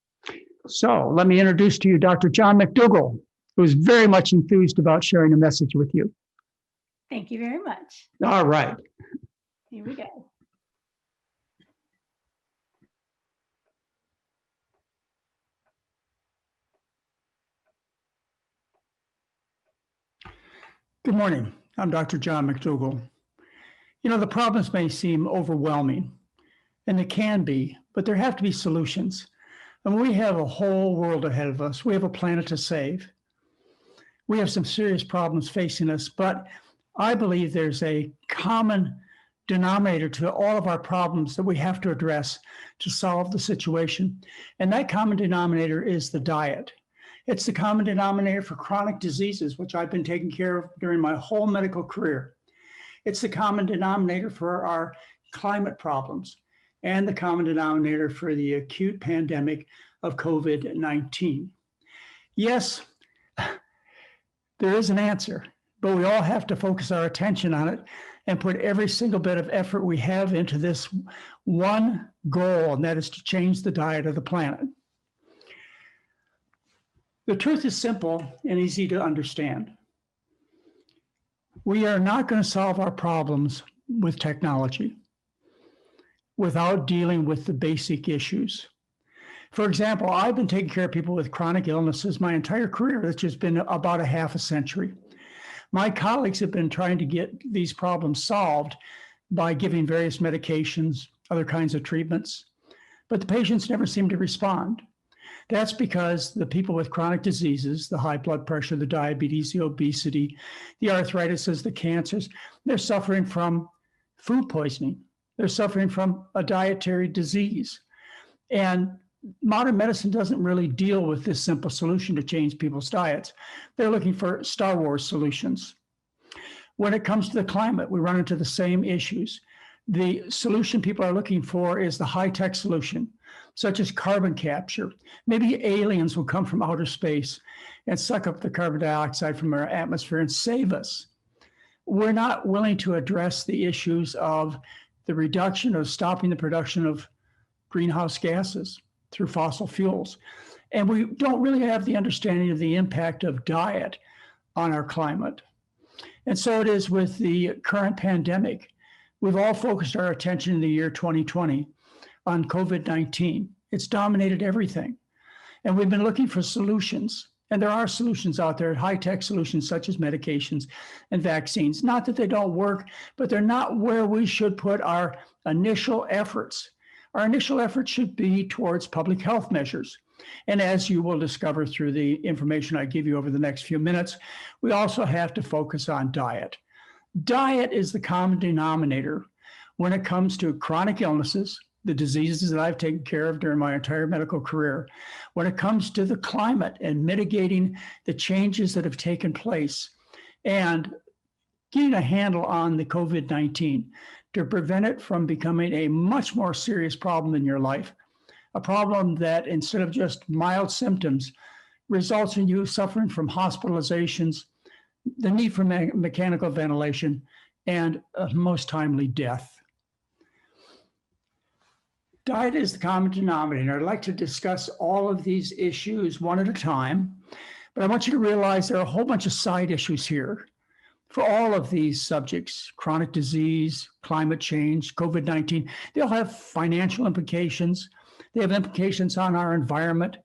So let me introduce to you Dr. John Mcdougall, who's very much enthused about sharing a message with you. Thank you very much. All right. Here we go. Good morning. I'm Dr. John Mcdougall. You know, the problems may seem overwhelming, and they can be, but there have to be solutions. And we have a whole world ahead of us. We have a planet to save. We have some serious problems facing us, but I believe there's a common denominator to all of our problems that we have to address to solve the situation. And that common denominator is the diet. It's the common denominator for chronic diseases, which I've been taking care of during my whole medical career. It's the common denominator for our climate problems and the common denominator for the acute pandemic of COVID-19. Yes, there is an answer, but we all have to focus our attention on it and put every single bit of effort we have into this one goal, and that is to change the diet of the planet. The truth is simple and easy to understand. We are not going to solve our problems with technology without dealing with the basic issues. For example, I've been taking care of people with chronic illnesses my entire career, which has been about a half a century. My colleagues have been trying to get these problems solved by giving various medications, other kinds of treatments, but the patients never seem to respond. That's because the people with chronic diseases, the high blood pressure, the diabetes, the obesity, the arthritises, the cancers, they're suffering from food poisoning. They're suffering from a dietary disease. And modern medicine doesn't really deal with this simple solution to change people's diets. They're looking for Star Wars solutions. When it comes to the climate, we run into the same issues. The solution people are looking for is the high-tech solution, such as carbon capture. Maybe aliens will come from outer space and suck up the carbon dioxide from our atmosphere and save us. We're not willing to address the issues of the reduction or stopping the production of greenhouse gases through fossil fuels. And we don't really have the understanding of the impact of diet on our climate. And so it is with the current pandemic. We've all focused our attention in the year 2020 on COVID-19. It's dominated everything. And we've been looking for solutions. And there are solutions out there, high-tech solutions such as medications and vaccines. Not that they don't work, but they're not where we should put our initial efforts. Our initial efforts should be towards public health measures. And as you will discover through the information I give you over the next few minutes, we also have to focus on diet. Diet is the common denominator when it comes to chronic illnesses, the diseases that I've taken care of during my entire medical career, when it comes to the climate and mitigating the changes that have taken place, and getting a handle on the COVID-19 to prevent it from becoming a much more serious problem in your life, a problem that instead of just mild symptoms results in you suffering from hospitalizations, the need for mechanical ventilation, and most timely death. Diet is the common denominator. I'd like to discuss all of these issues one at a time, but I want you to realize there are a whole bunch of side issues here for all of these subjects: chronic disease, climate change, COVID-19. They'll have financial implications. They have implications on our environment.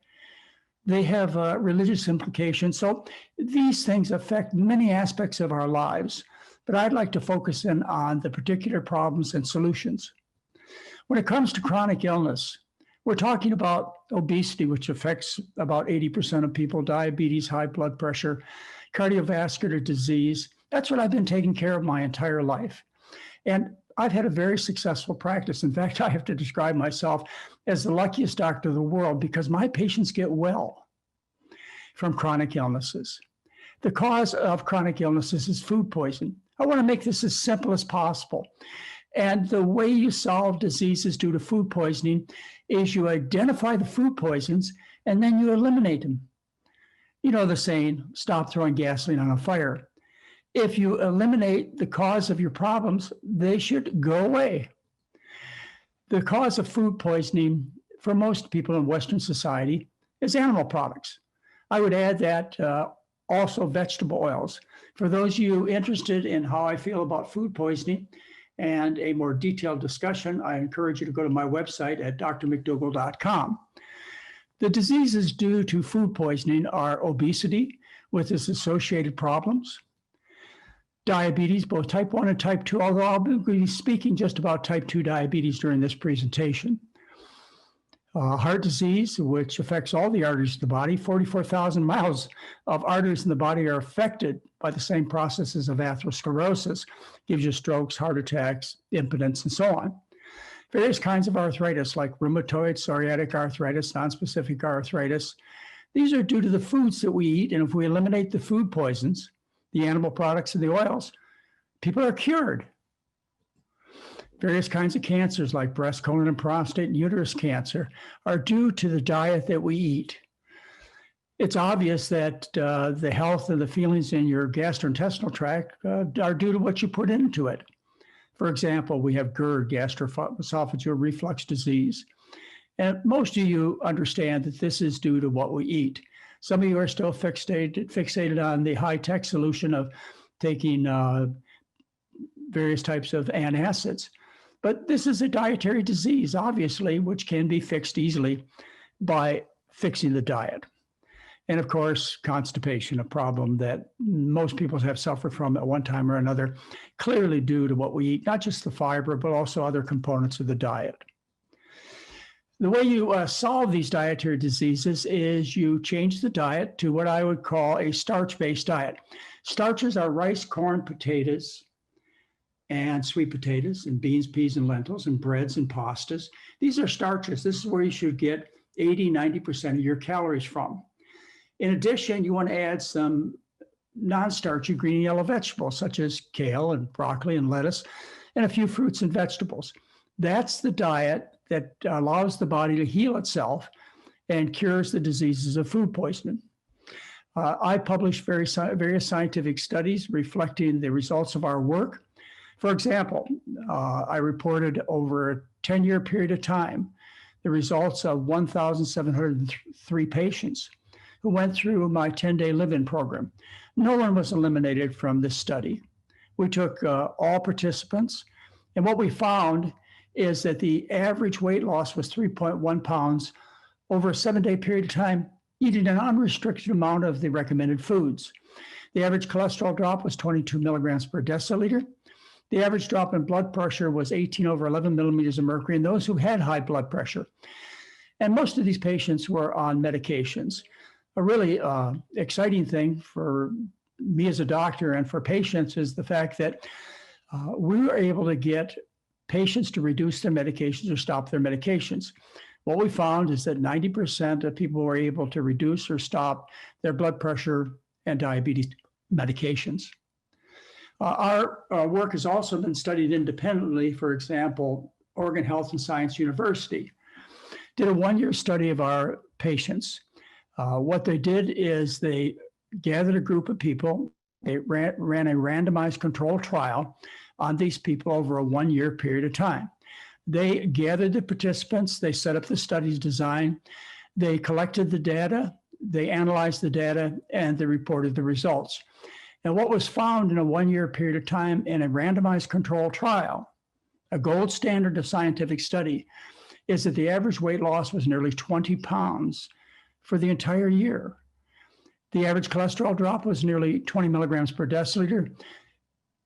They have religious implications. So these things affect many aspects of our lives, but I'd like to focus in on the particular problems and solutions. When it comes to chronic illness, we're talking about obesity, which affects about 80% of people, diabetes, high blood pressure, cardiovascular disease. That's what I've been taking care of my entire life. And I've had a very successful practice. In fact, I have to describe myself as the luckiest doctor in the world because my patients get well from chronic illnesses. The cause of chronic illnesses is food poisoning. I want to make this as simple as possible. And the way you solve diseases due to food poisoning is you identify the food poisons and then you eliminate them. You know the saying, stop throwing gasoline on a fire. If you eliminate the cause of your problems, they should go away. The cause of food poisoning for most people in Western society is animal products. I would add that also vegetable oils. For those of you interested in how I feel about food poisoning and a more detailed discussion, I encourage you to go to my website at drmcdougall.com. The diseases due to food poisoning are obesity with its associated problems, diabetes, both type 1 and type 2, although I'll be speaking just about type 2 diabetes during this presentation. Heart disease, which affects all the arteries of the body. 44,000 miles of arteries in the body are affected by the same processes of atherosclerosis. Gives you strokes, heart attacks, impotence, and so on. Various kinds of arthritis like rheumatoid, psoriatic arthritis, nonspecific arthritis. These are due to the foods that we eat, and if we eliminate the food poisons, the animal products and the oils, people are cured. Various kinds of cancers like breast, colon, and prostate and uterus cancer are due to the diet that we eat. It's obvious that the health and the feelings in your gastrointestinal tract are due to what you put into it. For example, we have GERD, gastroesophageal reflux disease. And most of you understand that this is due to what we eat. Some of you are still fixated on the high-tech solution of taking various types of antacids. But this is a dietary disease, obviously, which can be fixed easily by fixing the diet. And of course, constipation, a problem that most people have suffered from at one time or another, clearly due to what we eat, not just the fiber, but also other components of the diet. The way you solve these dietary diseases is you change the diet to what I would call a starch-based diet. Starches are rice, corn, potatoes, and sweet potatoes, and beans, peas, and lentils, and breads and pastas. These are starches. This is where you should get 80, 90% of your calories from. In addition, you want to add some non-starchy green and yellow vegetables, such as kale and broccoli and lettuce, and a few fruits and vegetables. That's the diet that allows the body to heal itself and cures the diseases of food poisoning. I published various scientific studies reflecting the results of our work. For example, I reported over a 10-year period of time the results of 1,703 patients who went through my 10-day live-in program. No one was eliminated from this study. We took all participants, and what we found is that the average weight loss was 3.1 pounds over a 7-day period of time, eating an unrestricted amount of the recommended foods. The average cholesterol drop was 22 milligrams per deciliter. The average drop in blood pressure was 18 over 11 millimeters of mercury in those who had high blood pressure. And most of these patients were on medications. A really exciting thing for me as a doctor and for patients is the fact that we were able to get patients to reduce their medications or stop their medications. What we found is that 90% of people were able to reduce or stop their blood pressure and diabetes medications. Our work has also been studied independently. For example, Oregon Health and Science University did a 1-year study of our patients. What they did is they gathered a group of people. They ran a randomized controlled trial on these people over a 1-year period of time. They gathered the participants, they set up the study's design, they collected the data, they analyzed the data, and they reported the results. And what was found in a 1-year period of time in a randomized controlled trial, a gold standard of scientific study, is that the average weight loss was nearly 20 pounds for the entire year. The average cholesterol drop was nearly 20 milligrams per deciliter.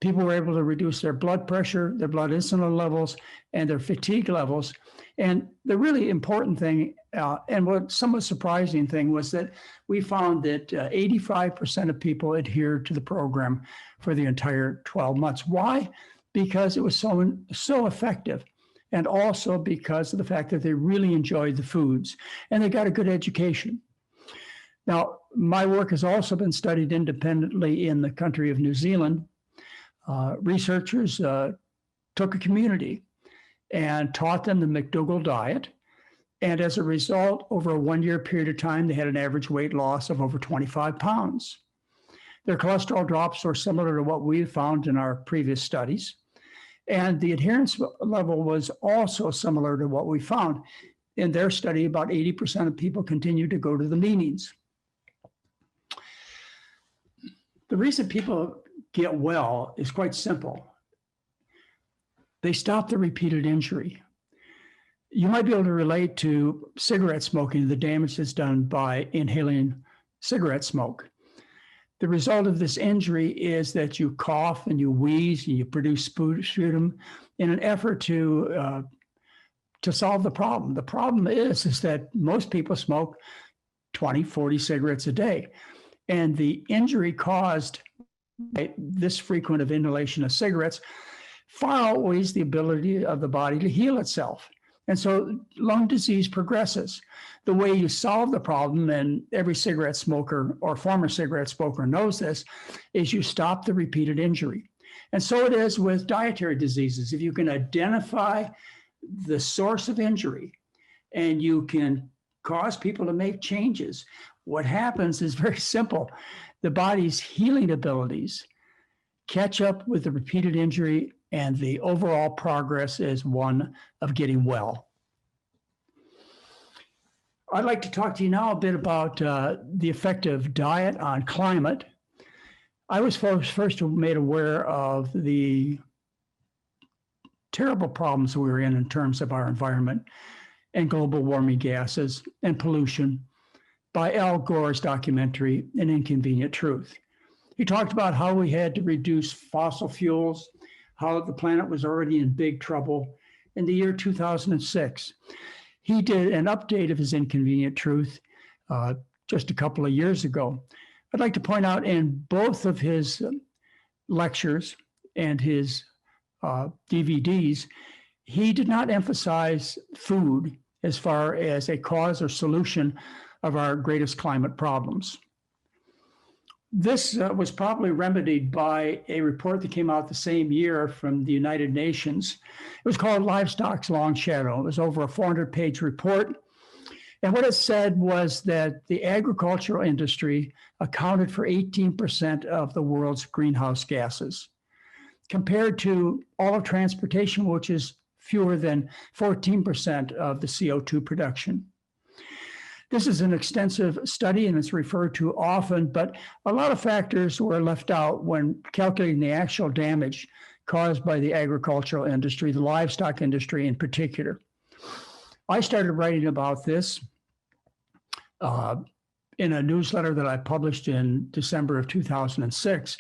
People were able to reduce their blood pressure, their blood insulin levels, and their fatigue levels. And the really important thing, and what somewhat surprising thing, was that we found that 85% of people adhered to the program for the entire 12 months. Why? because it was so effective, and also because of the fact that they really enjoyed the foods and they got a good education. Now, my work has also been studied independently in the country of New Zealand. Researchers took a community and taught them the McDougall diet. And as a result, over a 1-year period of time, they had an average weight loss of over 25 pounds. Their cholesterol drops were similar to what we found in our previous studies. And the adherence level was also similar to what we found. In their study, about 80% of people continued to go to the meetings. The reason people get well is quite simple. They stop the repeated injury. You might be able to relate to cigarette smoking, the damage that's done by inhaling cigarette smoke. The result of this injury is that you cough and you wheeze and you produce sputum in an effort to solve the problem. The problem is that most people smoke 20, 40 cigarettes a day. And the injury caused by this frequent of inhalation of cigarettes far outweighs the ability of the body to heal itself. And so lung disease progresses. The way you solve the problem, and every cigarette smoker or former cigarette smoker knows this, is you stop the repeated injury. And so it is with dietary diseases. If you can identify the source of injury and you can cause people to make changes, what happens is very simple. The body's healing abilities catch up with the repeated injury, and the overall progress is one of getting well. I'd like to talk to you now a bit about the effect of diet on climate. I was first made aware of the terrible problems we were in terms of our environment and global warming gases and pollution by Al Gore's documentary, An Inconvenient Truth. He talked about how we had to reduce fossil fuels, how the planet was already in big trouble in the year 2006. He did an update of his Inconvenient Truth just a couple of years ago. I'd like to point out in both of his lectures and his DVDs, he did not emphasize food as far as a cause or solution of our greatest climate problems. This was probably remedied by a report that came out the same year from the United Nations. It was called Livestock's Long Shadow. It was over a 400-page report. And what it said was that the agricultural industry accounted for 18% of the world's greenhouse gases, compared to all of transportation, which is fewer than 14% of the CO2 production. This is an extensive study and it's referred to often, but a lot of factors were left out when calculating the actual damage caused by the agricultural industry, the livestock industry in particular. I started writing about this in a newsletter that I published in December of 2006.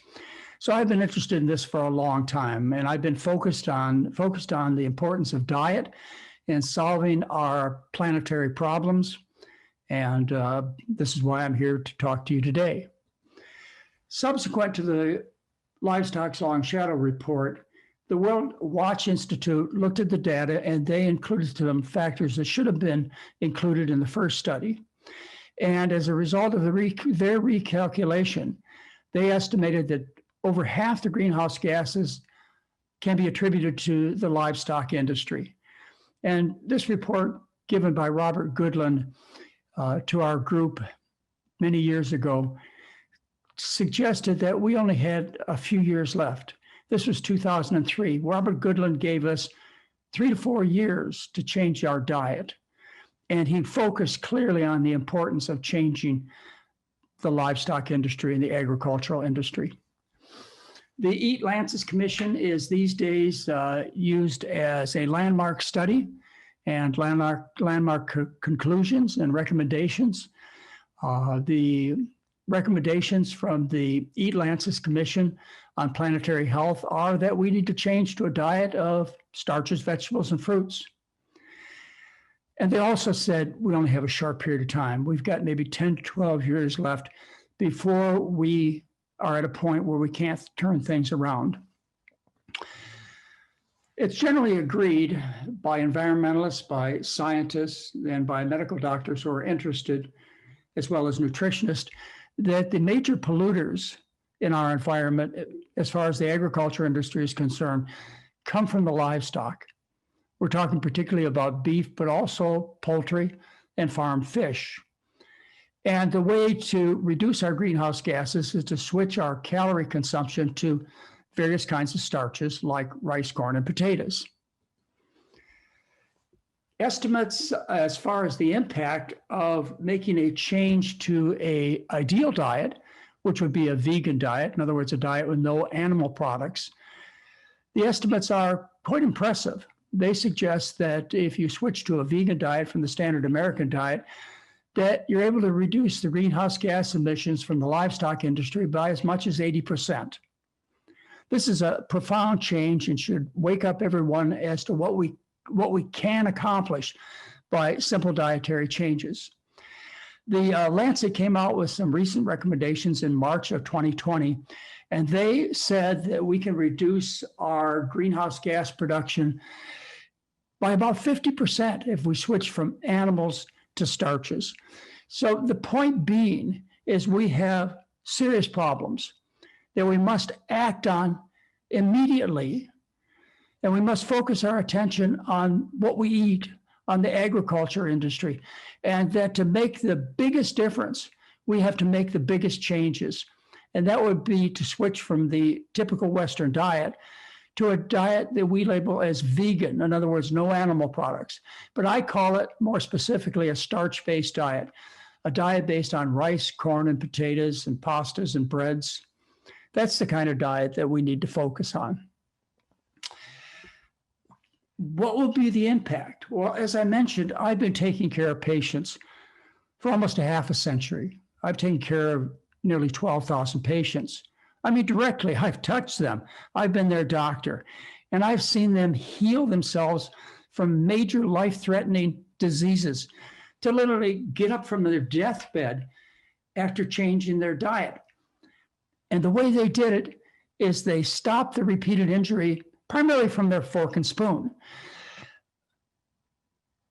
So I've been interested in this for a long time, and I've been focused on the importance of diet and solving our planetary problems. And this is why I'm here to talk to you today. Subsequent to the Livestock's Long Shadow report, the World Watch Institute looked at the data and they included some factors that should have been included in the first study. And as a result of their recalculation, they estimated that over half the greenhouse gases can be attributed to the livestock industry. And this report given by Robert Goodland to our group many years ago suggested that we only had a few years left. This was 2003. Robert Goodland gave us 3 to 4 years to change our diet. And he focused clearly on the importance of changing the livestock industry and the agricultural industry. The Eat Lancet Commission is these days used as a landmark study and landmark conclusions and recommendations. The recommendations from the Eat Lancet Commission on planetary health are that we need to change to a diet of starches, vegetables, and fruits. And they also said we only have a short period of time. We've got maybe 10 to 12 years left before we are at a point where we can't turn things around. It's generally agreed by environmentalists, by scientists, and by medical doctors who are interested, as well as nutritionists, that the major polluters in our environment, as far as the agriculture industry is concerned, come from the livestock. We're talking particularly about beef, but also poultry and farm fish. And the way to reduce our greenhouse gases is to switch our calorie consumption to various kinds of starches like rice, corn, and potatoes. Estimates as far as the impact of making a change to an ideal diet, which would be a vegan diet, in other words, a diet with no animal products, the estimates are quite impressive. They suggest that if you switch to a vegan diet from the standard American diet, that you're able to reduce the greenhouse gas emissions from the livestock industry by as much as 80%. This is a profound change and should wake up everyone as to what we can accomplish by simple dietary changes. The Lancet came out with some recent recommendations in March of 2020, and they said that we can reduce our greenhouse gas production by about 50% if we switch from animals to starches. So the point being is we have serious problems that we must act on immediately, and we must focus our attention on what we eat, on the agriculture industry, and that to make the biggest difference, we have to make the biggest changes. And that would be to switch from the typical Western diet to a diet that we label as vegan, in other words, no animal products. But I call it more specifically a starch-based diet, a diet based on rice, corn, and potatoes, and pastas and breads. That's the kind of diet that we need to focus on. What will be the impact? Well, as I mentioned, I've been taking care of patients for almost a half a century. I've taken care of nearly 12,000 patients. I mean, directly, I've touched them. I've been their doctor, and I've seen them heal themselves from major life-threatening diseases to literally get up from their deathbed after changing their diet. And the way they did it is they stopped the repeated injury primarily from their fork and spoon.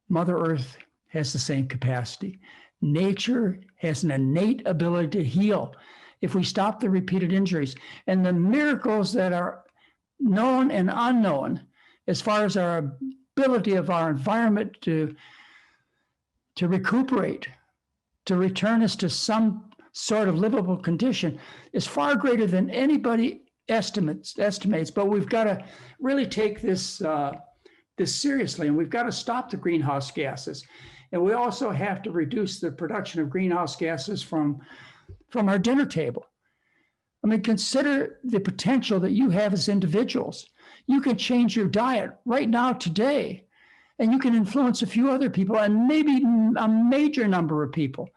Mother Earth has the same capacity. Nature has an innate ability to heal if we stop the repeated injuries. And the miracles that are known and unknown as far as our ability of our environment to recuperate, to return us to some sort of livable condition is far greater than anybody estimates, but we've got to really take this seriously, and we've got to stop the greenhouse gases. And we also have to reduce the production of greenhouse gases from our dinner table. I mean, consider the potential that you have as individuals. You can change your diet right now, today, and you can influence a few other people and maybe a major number of people.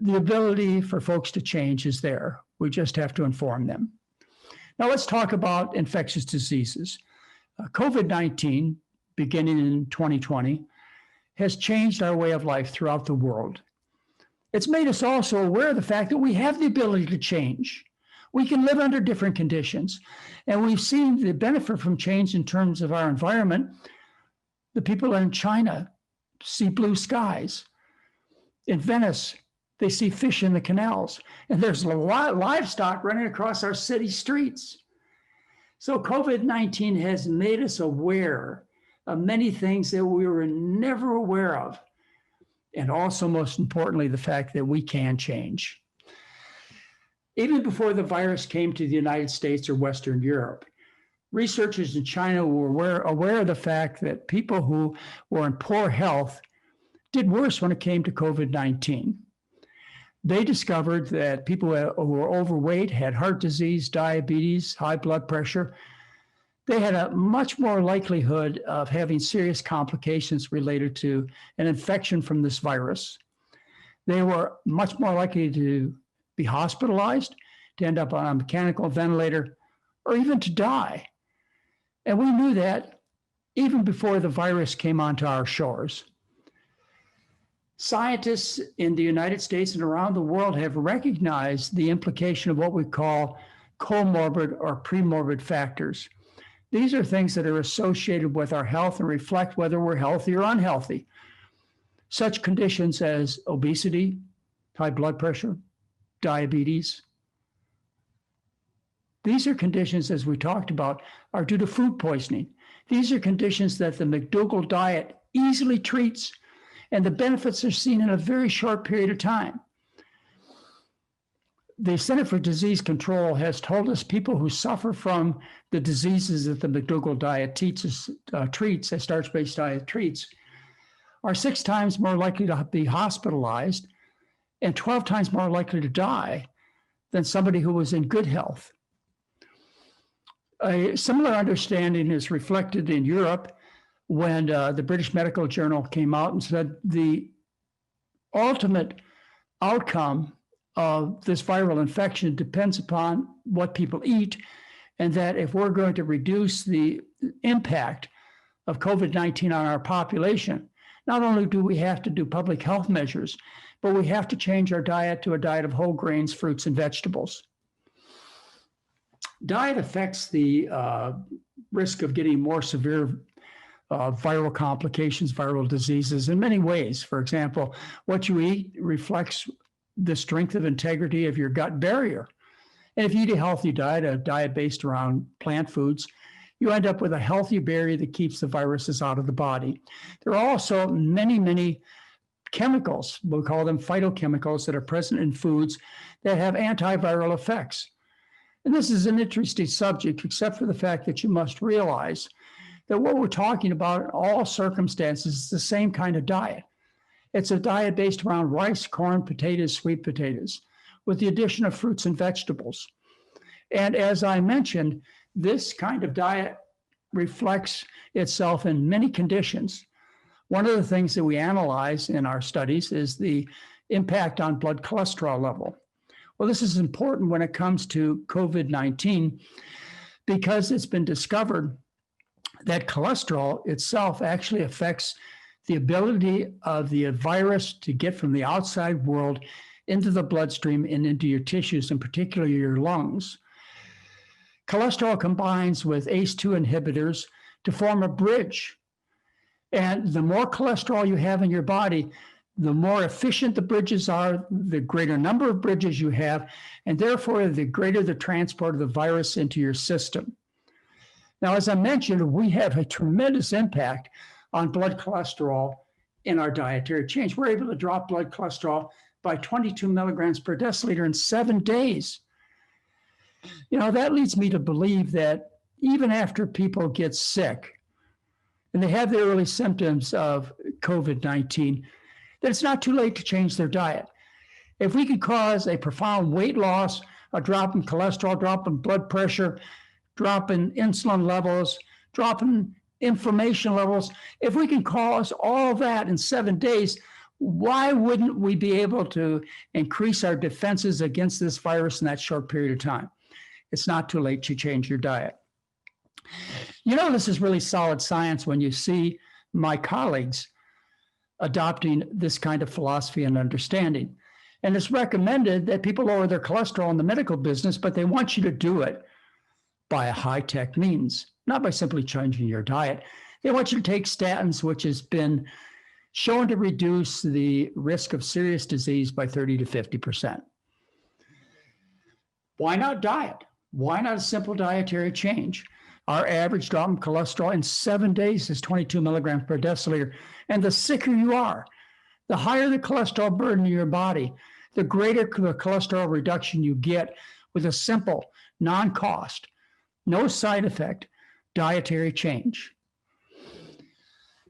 The ability for folks to change is there. We just have to inform them. Now let's talk about infectious diseases. COVID-19, beginning in 2020, has changed our way of life throughout the world. It's made us also aware of the fact that we have the ability to change. We can live under different conditions. And we've seen the benefit from change in terms of our environment. The people in China see blue skies. In Venice, they see fish in the canals. And there's a lot of livestock running across our city streets. So COVID-19 has made us aware of many things that we were never aware of. And also, most importantly, the fact that we can change. Even before the virus came to the United States or Western Europe, researchers in China were aware of the fact that people who were in poor health did worse when it came to COVID-19. They discovered that people who were overweight, had heart disease, diabetes, high blood pressure. They had a much more likelihood of having serious complications related to an infection from this virus. They were much more likely to be hospitalized, to end up on a mechanical ventilator, or even to die. And we knew that even before the virus came onto our shores. Scientists in the United States and around the world have recognized the implication of what we call comorbid or premorbid factors. These are things that are associated with our health and reflect whether we're healthy or unhealthy. Such conditions as obesity, high blood pressure, diabetes. These are conditions, as we talked about, are due to food poisoning. These are conditions that the McDougall diet easily treats, and the benefits are seen in a very short period of time. The Center for Disease Control has told us people who suffer from the diseases that the McDougall diet treats, a starch-based diet treats, are 6 times more likely to be hospitalized and 12 times more likely to die than somebody who was in good health. A similar understanding is reflected in Europe when the British Medical Journal came out and said the ultimate outcome of this viral infection depends upon what people eat, and that if we're going to reduce the impact of COVID-19 on our population, not only do we have to do public health measures, but we have to change our diet to a diet of whole grains, fruits, and vegetables. Diet affects the risk of getting more severe viral complications, viral diseases in many ways. For example, what you eat reflects the strength of integrity of your gut barrier. And if you eat a healthy diet, a diet based around plant foods, you end up with a healthy barrier that keeps the viruses out of the body. There are also many, many chemicals, we'll call them phytochemicals, that are present in foods that have antiviral effects. And this is an interesting subject, except for the fact that you must realize that what we're talking about in all circumstances is the same kind of diet. It's a diet based around rice, corn, potatoes, sweet potatoes, with the addition of fruits and vegetables. And as I mentioned, this kind of diet reflects itself in many conditions. One of the things that we analyze in our studies is the impact on blood cholesterol level. Well, this is important when it comes to COVID-19 because it's been discovered that cholesterol itself actually affects the ability of the virus to get from the outside world into the bloodstream and into your tissues, and particularly your lungs. Cholesterol combines with ACE2 inhibitors to form a bridge. And the more cholesterol you have in your body, the more efficient the bridges are, the greater number of bridges you have, and therefore the greater the transport of the virus into your system. Now, as I mentioned, we have a tremendous impact on blood cholesterol in our dietary change. We're able to drop blood cholesterol by 22 milligrams per deciliter in 7 days. You know, that leads me to believe that even after people get sick and they have the early symptoms of COVID-19, that it's not too late to change their diet. If we could cause a profound weight loss, a drop in cholesterol, drop in blood pressure, drop in insulin levels, drop in inflammation levels, if we can cause all that in 7 days, why wouldn't we be able to increase our defenses against this virus in that short period of time? It's not too late to change your diet. You know, this is really solid science when you see my colleagues adopting this kind of philosophy and understanding. And it's recommended that people lower their cholesterol in the medical business, but they want you to do it by a high-tech means, not by simply changing your diet. They want you to take statins, which has been shown to reduce the risk of serious disease by 30 to 50%. Why not diet? Why not a simple dietary change? Our average drop in cholesterol in 7 days is 22 milligrams per deciliter. And the sicker you are, the higher the cholesterol burden in your body, the greater the cholesterol reduction you get with a simple, non-cost, no side effect dietary change.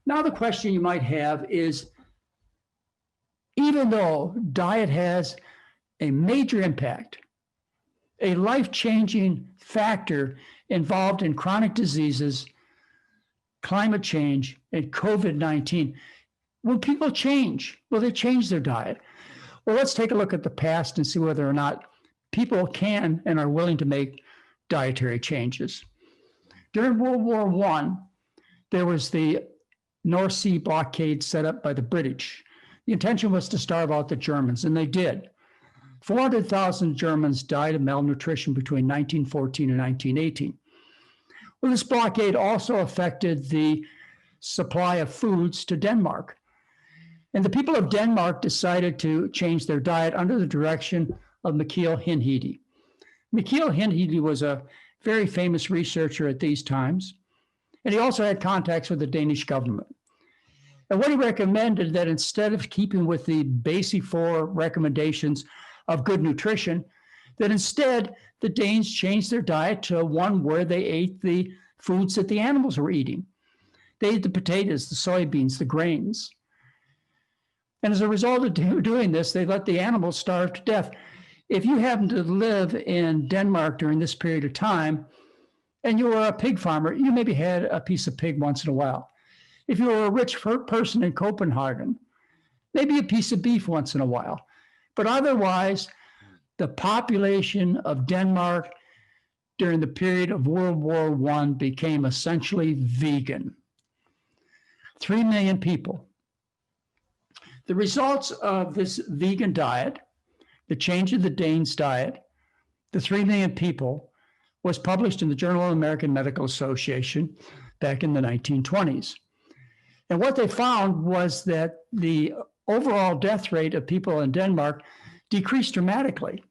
Now, the question you might have is, even though diet has a major impact, a life-changing factor involved in chronic diseases, climate change, and COVID-19, will people change? Will they change their diet? Well, let's take a look at the past and see whether or not people can and are willing to make dietary changes. During World War I, there was the North Sea blockade set up by the British. The intention was to starve out the Germans, and they did. 400,000 Germans died of malnutrition between 1914 and 1918. Well, this blockade also affected the supply of foods to Denmark. And the people of Denmark decided to change their diet under the direction of McKeel Hinhede. McKeel Hinhede was a very famous researcher at these times, and he also had contacts with the Danish government. And what he recommended that instead of keeping with the basic 4 recommendations of good nutrition, that instead the Danes changed their diet to one where they ate the foods that the animals were eating. They ate the potatoes, the soybeans, the grains. And as a result of doing this, they let the animals starve to death. If you happen to live in Denmark during this period of time, and you were a pig farmer, you maybe had a piece of pig once in a while. If you were a rich person in Copenhagen, maybe a piece of beef once in a while. But otherwise, the population of Denmark during the period of World War I became essentially vegan. 3 million people. The results of this vegan diet, the change of the Danes' diet, the 3 million people, was published in the Journal of the American Medical Association back in the 1920s. And what they found was that the overall death rate of people in Denmark decreased dramatically,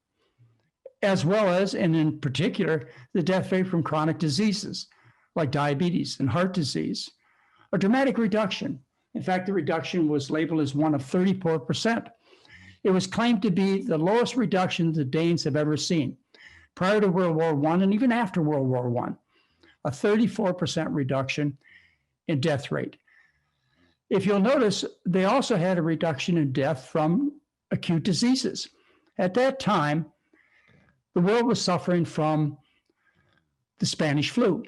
as well as, and in particular, the death rate from chronic diseases like diabetes and heart disease, a dramatic reduction. In fact, the reduction was labeled as one of 34%. It was claimed to be the lowest reduction the Danes have ever seen prior to World War I and even after World War I, a 34% reduction in death rate. If you'll notice, they also had a reduction in death from acute diseases. At that time, the world was suffering from the Spanish flu.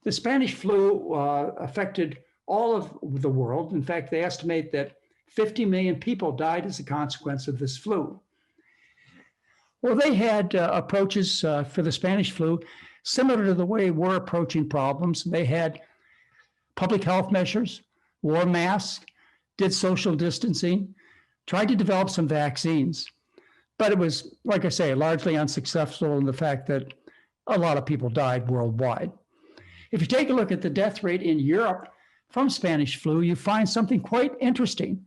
The Spanish flu affected all of the world. In fact, they estimate that 50 million people died as a consequence of this flu. Well, they had approaches for the Spanish flu similar to the way we're approaching problems. They had public health measures, wore masks, did social distancing, tried to develop some vaccines. But it was, like I say, largely unsuccessful in the fact that a lot of people died worldwide. If you take a look at the death rate in Europe from Spanish flu, you find something quite interesting.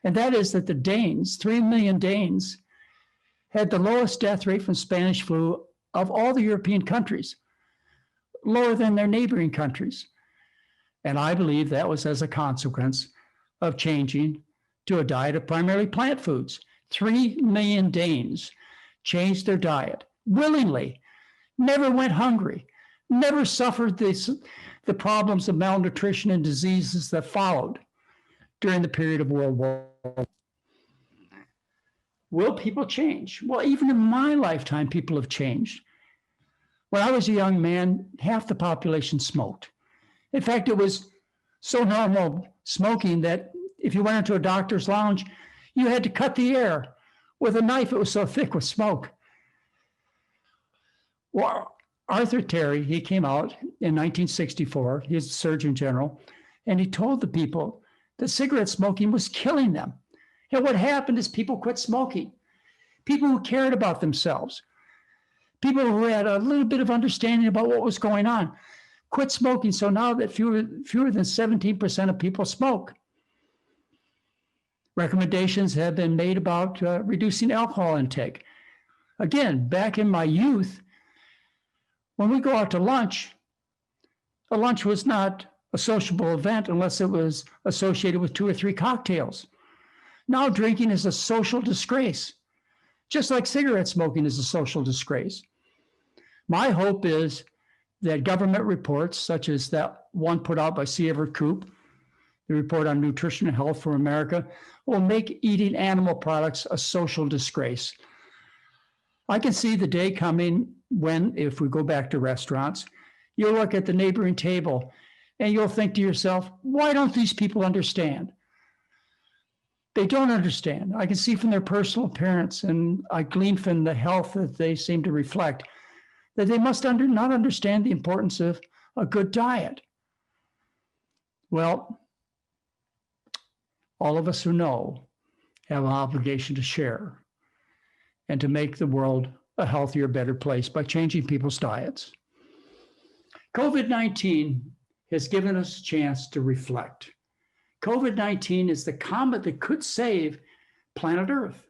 And that is that the Danes, 3 million Danes, had the lowest death rate from Spanish flu of all the European countries, lower than their neighboring countries. And I believe that was as a consequence of changing to a diet of primarily plant foods. 3 million Danes changed their diet willingly, never went hungry, never suffered the problems of malnutrition and diseases that followed during the period of World War I. Will people change? Well, even in my lifetime, people have changed. When I was a young man, half the population smoked. In fact, it was so normal smoking that if you went into a doctor's lounge, you had to cut the air with a knife. It was so thick with smoke. Well, Arthur Terry, he came out in 1964, he's the Surgeon General, and he told the people that cigarette smoking was killing them. And what happened is people quit smoking. People who cared about themselves, people who had a little bit of understanding about what was going on, quit smoking. So now that fewer than 17% of people smoke. Recommendations have been made about reducing alcohol intake. Again, back in my youth, when we go out to lunch, a lunch was not a sociable event unless it was associated with 2 or 3 cocktails. Now drinking is a social disgrace, just like cigarette smoking is a social disgrace. My hope is that government reports, such as that one put out by C. Everett Koop, the report on nutrition and health for America, will make eating animal products a social disgrace. I can see the day coming when, if we go back to restaurants, you'll look at the neighboring table and you'll think to yourself, why don't these people understand? They don't understand. I can see from their personal appearance, and I glean from the health that they seem to reflect, that they must not understand the importance of a good diet. Well, all of us who know have an obligation to share and to make the world a healthier, better place by changing people's diets. COVID-19 has given us a chance to reflect. COVID-19 is the comet that could save planet Earth.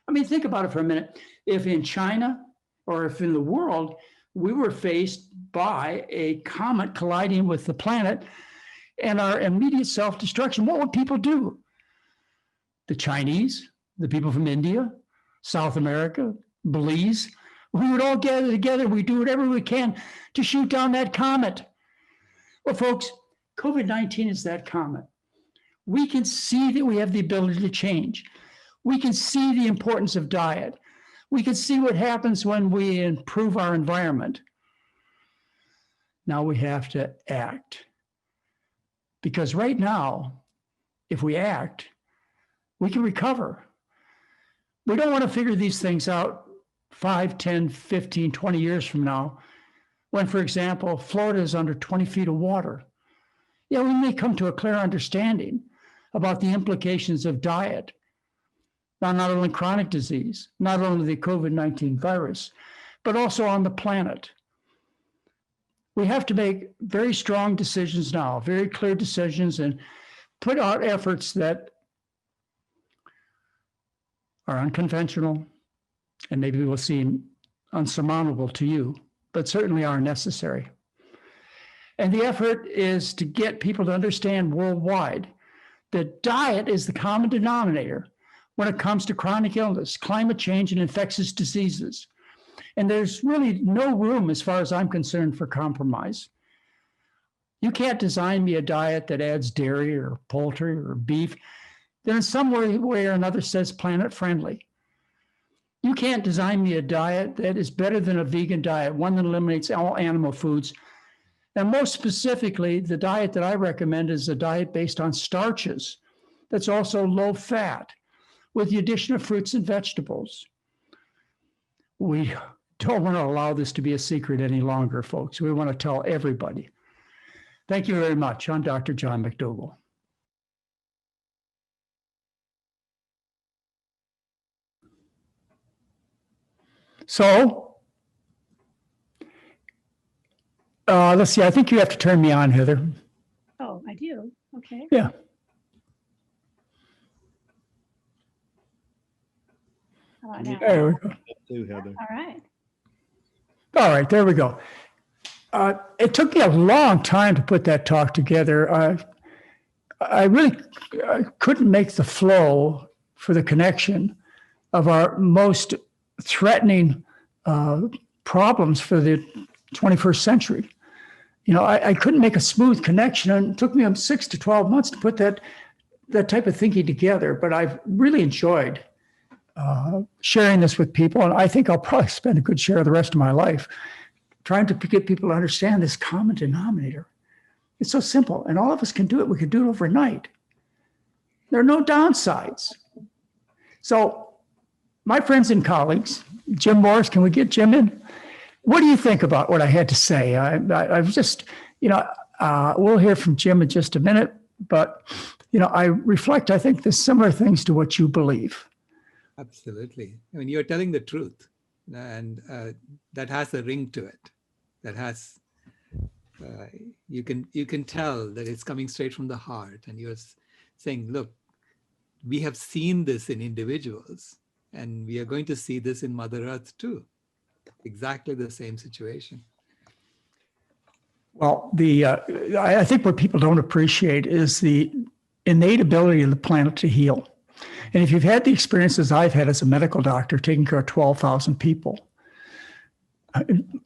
I mean, think about it for a minute. If in China or if in the world, we were faced by a comet colliding with the planet and our immediate self-destruction, what would people do? The Chinese, the people from India, South America, Belize, we would all gather together. We do whatever we can to shoot down that comet. Well, folks, COVID-19 is that comet. We can see that we have the ability to change. We can see the importance of diet. We can see what happens when we improve our environment. Now we have to act. Because right now, if we act, we can recover. We don't want to figure these things out 5, 10, 15, 20 years from now, when, for example, Florida is under 20 feet of water. Yeah, we may come to a clear understanding about the implications of diet, not only chronic disease, not only the COVID-19 virus, but also on the planet. We have to make very strong decisions now, very clear decisions, and put out efforts that are unconventional and maybe will seem unsurmountable to you, but certainly are necessary. And the effort is to get people to understand worldwide that diet is the common denominator when it comes to chronic illness, climate change, and infectious diseases. And there's really no room, as far as I'm concerned, for compromise. You can't design me a diet that adds dairy or poultry or beef that in some way or another says planet friendly. You can't design me a diet that is better than a vegan diet, one that eliminates all animal foods. And most specifically, the diet that I recommend is a diet based on starches that's also low fat, with the addition of fruits and vegetables. We don't want to allow this to be a secret any longer, folks. We want to tell everybody. Thank you very much. I'm Dr. John Mcdougall. So, let's see, I think you have to turn me on, Heather. Oh, I do. Okay. Yeah. How about now? There we go. Too, Heather. All right. All right, there we go. It took me a long time to put that talk together. I really couldn't make the flow for the connection of our most threatening problems for the 21st century. You know, I couldn't make a smooth connection, and it took me 6 to 12 months to put that type of thinking together. But I've really enjoyed sharing this with people, and I think I'll probably spend a good share of the rest of my life trying to get people to understand this common denominator. It's so simple, and all of us can do it. We can do it overnight. There are no downsides. So, my friends and colleagues, Jim Morris, can we get Jim in? What do you think about what I had to say? I've just, we'll hear from Jim in just a minute, but, I reflect, I think, there's similar things to what you believe. Absolutely. I mean, you're telling the truth, and that has a ring to it. That has, you can tell that it's coming straight from the heart. And you're saying, look, we have seen this in individuals, and we are going to see this in Mother Earth too. Exactly the same situation. Well, I think what people don't appreciate is the innate ability of the planet to heal. And if you've had the experiences I've had as a medical doctor, taking care of 12,000 people,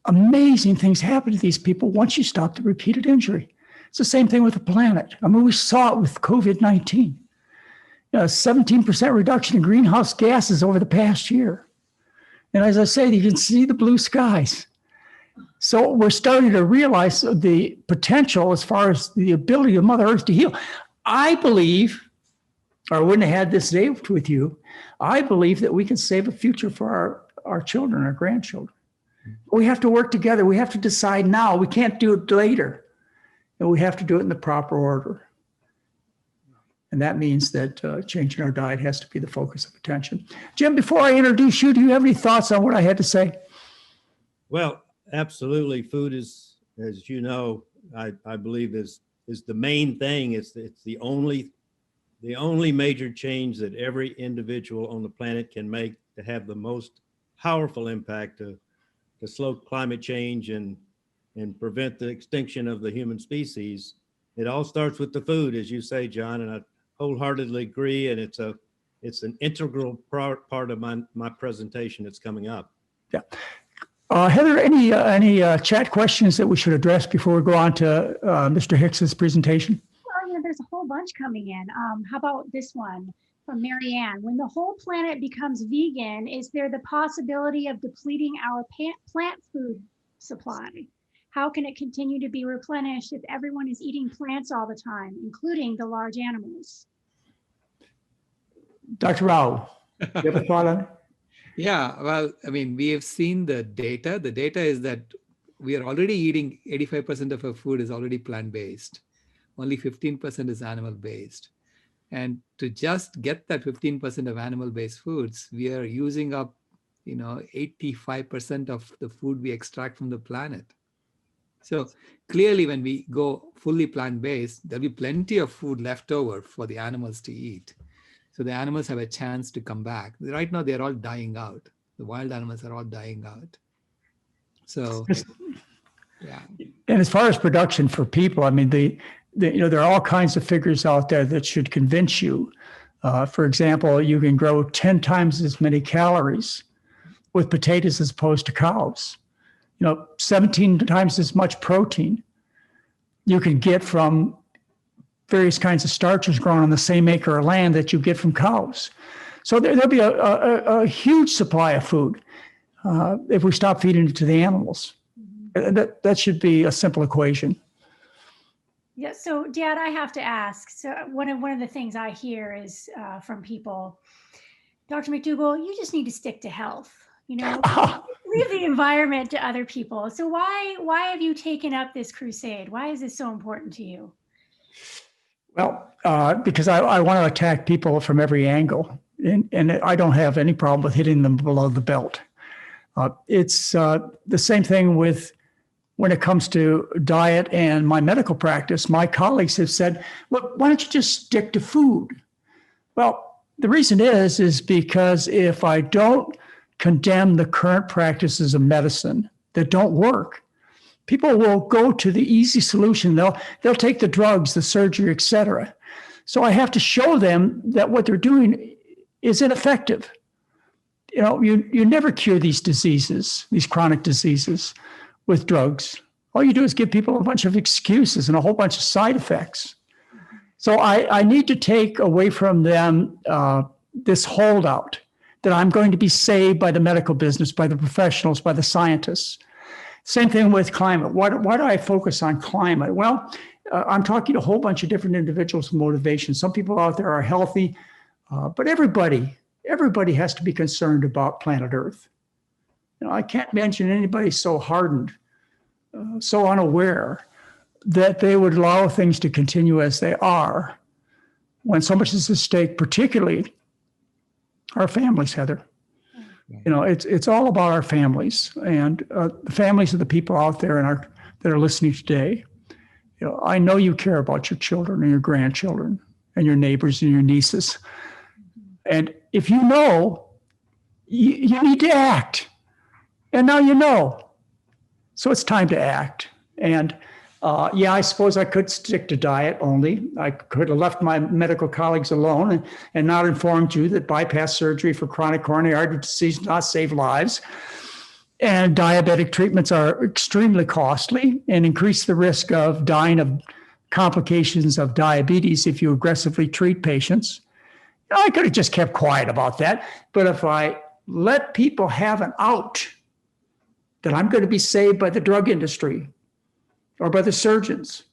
amazing things happen to these people once you stop the repeated injury. It's the same thing with the planet. I mean, we saw it with COVID-19. 17% reduction in greenhouse gases over the past year. And as I say, you can see the blue skies. So we're starting to realize the potential as far as the ability of Mother Earth to heal. I believe, or I wouldn't have had this day with you, I believe that we can save a future for our children, our grandchildren. We have to work together. We have to decide now. We can't do it later. And we have to do it in the proper order. And that means that changing our diet has to be the focus of attention. Jim, before I introduce you, do you have any thoughts on what I had to say? Well, absolutely. Food is as you know, I believe is the main thing. It's the only major change that every individual on the planet can make to have the most powerful impact to slow climate change and prevent the extinction of the human species. It all starts with the food, as you say, John, and I wholeheartedly agree. And it's an integral part of my presentation that's coming up. Yeah. Heather, any chat questions that we should address before we go on to Mr. Hicks's presentation? Well, there's a whole bunch coming in. How about this one from Marianne? When the whole planet becomes vegan, is there the possibility of depleting our plant food supply? How can it continue to be replenished if everyone is eating plants all the time, including the large animals? Dr. Rao, do you have a thought on it? Yeah, well, I mean, we have seen the data. The data is that we are already eating 85% of our food is already plant-based. Only 15% is animal-based. And to just get that 15% of animal-based foods, we are using up, 85% of the food we extract from the planet. So clearly, when we go fully plant-based, there'll be plenty of food left over for the animals to eat. So the animals have a chance to come back. Right now, they're all dying out. The wild animals are all dying out. So, yeah. And as far as production for people, I mean, there are all kinds of figures out there that should convince you. For example, you can grow 10 times as many calories with potatoes as opposed to cows. 17 times as much protein you can get from various kinds of starches grown on the same acre of land that you get from cows. So there'll be a huge supply of food if we stop feeding it to the animals. That should be a simple equation. Yeah. So, Dad, I have to ask. So one of the things I hear is from people, Dr. McDougall, you just need to stick to health. Leave the environment to other people. So why have you taken up this crusade? Why is this so important to you? Well, because I want to attack people from every angle, and I don't have any problem with hitting them below the belt. It's the same thing with when it comes to diet and my medical practice. My colleagues have said, "Look, why don't you just stick to food?" Well, the reason is because if I don't condemn the current practices of medicine that don't work, people will go to the easy solution. They'll take the drugs, the surgery, et cetera. So I have to show them that what they're doing is ineffective. You never cure these diseases, these chronic diseases, with drugs. All you do is give people a bunch of excuses and a whole bunch of side effects. So I need to take away from them this holdout that I'm going to be saved by the medical business, by the professionals, by the scientists. Same thing with climate. Why do I focus on climate? Well, I'm talking to a whole bunch of different individuals with motivation. Some people out there are healthy, but everybody has to be concerned about planet Earth. I can't mention anybody so hardened, so unaware that they would allow things to continue as they are when so much is at stake, particularly our families, Heather. It's all about our families and the families of the people out there that are listening today. I know you care about your children and your grandchildren and your neighbors and your nieces. And if you know, you need to act. And now you know. So it's time to act. And I suppose I could stick to diet only. I could have left my medical colleagues alone and not informed you that bypass surgery for chronic coronary artery disease does not save lives. And diabetic treatments are extremely costly and increase the risk of dying of complications of diabetes if you aggressively treat patients. I could have just kept quiet about that. But if I let people have an out that I'm going to be saved by the drug industry or by the surgeons,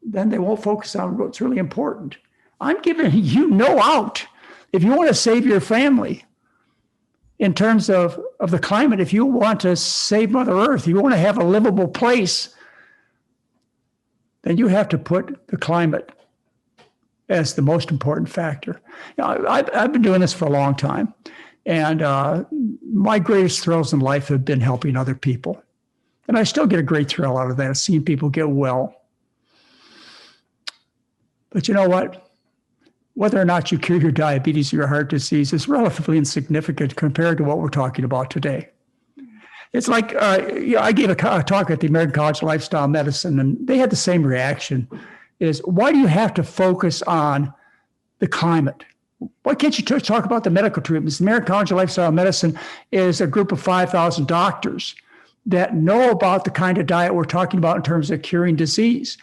then they won't focus on what's really important. I'm giving you no out. If you want to save your family in terms of the climate, if you want to save Mother Earth, you want to have a livable place, then you have to put the climate as the most important factor. I've been doing this for a long time, and my greatest thrills in life have been helping other people. And I still get a great thrill out of that, seeing people get well. But you know what? Whether or not you cure your diabetes or your heart disease is relatively insignificant compared to what we're talking about today. It's like, I gave a talk at the American College of Lifestyle Medicine, and they had the same reaction, is why do you have to focus on the climate? Why can't you talk about the medical treatments? The American College of Lifestyle Medicine is a group of 5,000 doctors that know about the kind of diet we're talking about in terms of curing disease.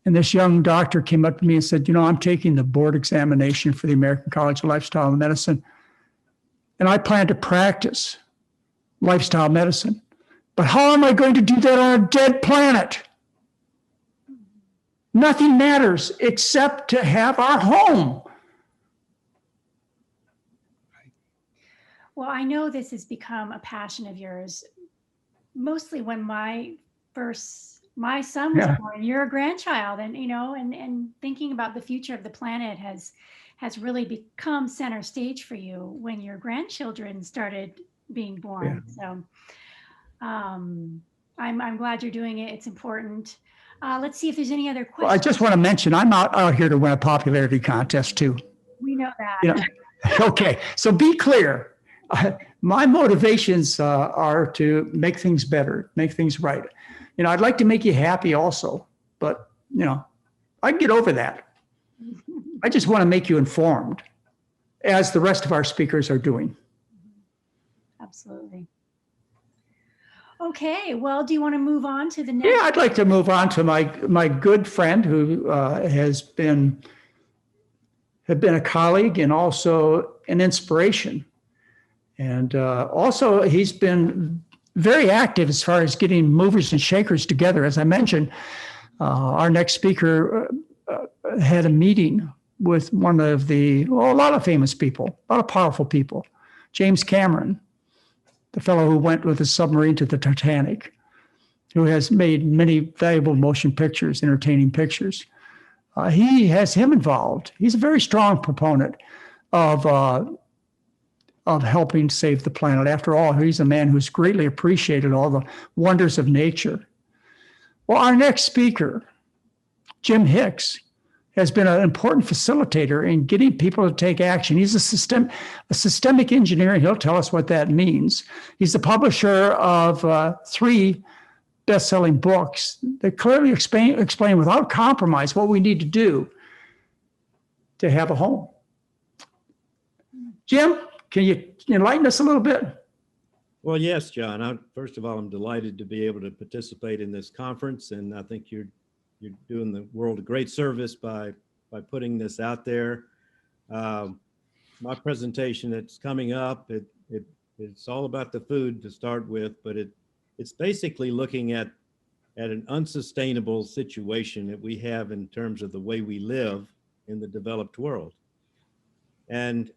And this young doctor came up to me and said, I'm taking the board examination for the American College of Lifestyle Medicine, and I plan to practice lifestyle medicine. But how am I going to do that on a dead planet? Nothing matters except to have our home. Well, I know this has become a passion of yours, mostly when my son was born. You're a grandchild, and and thinking about the future of the planet has really become center stage for you when your grandchildren started being born. So I'm glad you're doing it. It's important. Let's see if there's any other questions. Well, I just want to mention, I'm out here to win a popularity contest too. We know that. Okay, so be clear. My motivations are to make things better, make things right. I'd like to make you happy also, but I can get over that. I just want to make you informed, as the rest of our speakers are doing. Absolutely. Okay, well, do you want to move on to the next? Yeah, I'd like to move on to my good friend who has been a colleague and also an inspiration. And also he's been very active as far as getting movers and shakers together. As I mentioned, our next speaker had a meeting with a lot of famous people, a lot of powerful people. James Cameron, the fellow who went with the submarine to the Titanic, who has made many valuable motion pictures, entertaining pictures. He has him involved. He's a very strong proponent of helping save the planet. After all, he's a man who's greatly appreciated all the wonders of nature. Well, our next speaker, Jim Hicks, has been an important facilitator in getting people to take action. He's a systemic engineer, and he'll tell us what that means. He's the publisher of 3 best-selling books that clearly explain without compromise what we need to do to have a home. Jim, can you enlighten us a little bit? Well, yes, John. First of all, I'm delighted to be able to participate in this conference, and I think you're doing the world a great service by putting this out there. My presentation that's coming up, it's all about the food to start with, but it's basically looking at an unsustainable situation that we have in terms of the way we live in the developed world. And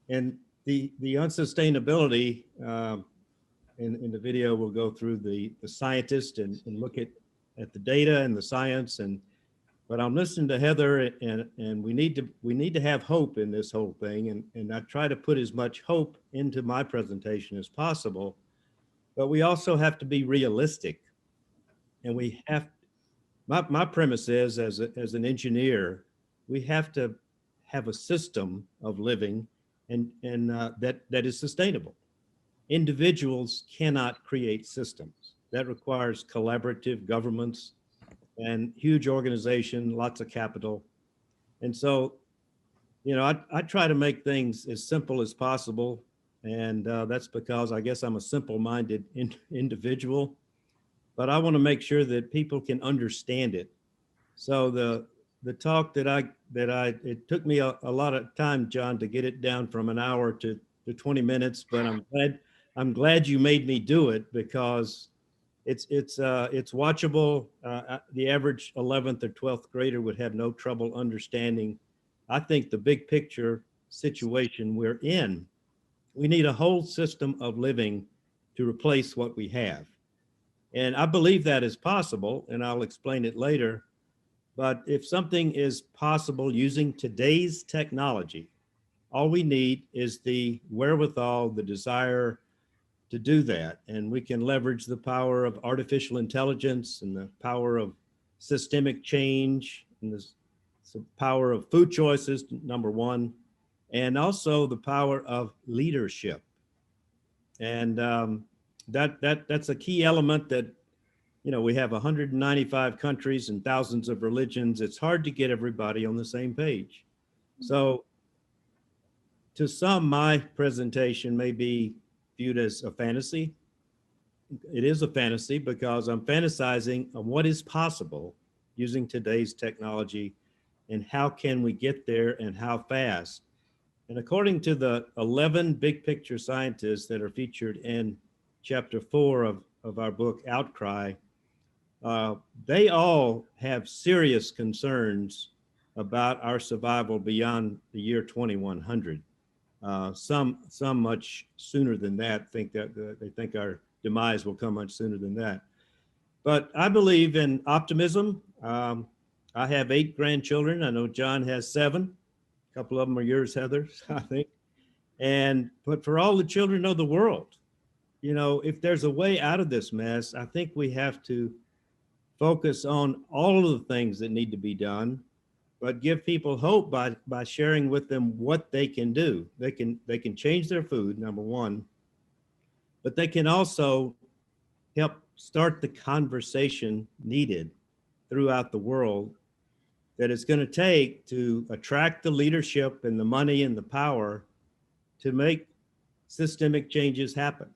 the unsustainability, in the video, we'll go through the scientists and look at the data and the science, but I'm listening to Heather, and we need to have hope in this whole thing, and I try to put as much hope into my presentation as possible, but we also have to be realistic, and we have. My premise is, as an engineer, we have to have a system of living and that is sustainable. Individuals cannot create systems. That requires collaborative governments and huge organization, lots of capital. And so, I try to make things as simple as possible. And that's because I guess I'm a simple-minded individual, but I want to make sure that people can understand it. So the talk it took me a lot of time, John, to get it down from an hour to 20 minutes, but I'm glad you made me do it, because it's watchable. The average 11th or 12th grader would have no trouble understanding. I think the big picture situation we're in, we need a whole system of living to replace what we have. And I believe that is possible, and I'll explain it later. But if something is possible using today's technology, all we need is the wherewithal, the desire, to do that. And we can leverage the power of artificial intelligence and the power of systemic change and the power of food choices, number one, and also the power of leadership. And that's a key element that, you know, we have 195 countries and thousands of religions. It's hard to get everybody on the same page. So to some, my presentation may be viewed as a fantasy. It is a fantasy because I'm fantasizing on what is possible using today's technology and how can we get there and how fast. And according to the 11 big picture scientists that are featured in chapter 4 of our book, Outcry, they all have serious concerns about our survival beyond the year 2100. Some much sooner than that. They think our demise will come much sooner than that. But I believe in optimism. I have 8 grandchildren. I know John has 7. A couple of them are yours, Heather, I think. But for all the children of the world, you know, if there's a way out of this mess, I think we have to focus on all of the things that need to be done, but give people hope by sharing with them what they can do. They can change their food, number one, but they can also help start the conversation needed throughout the world that it's going to take to attract the leadership and the money and the power to make systemic changes happen.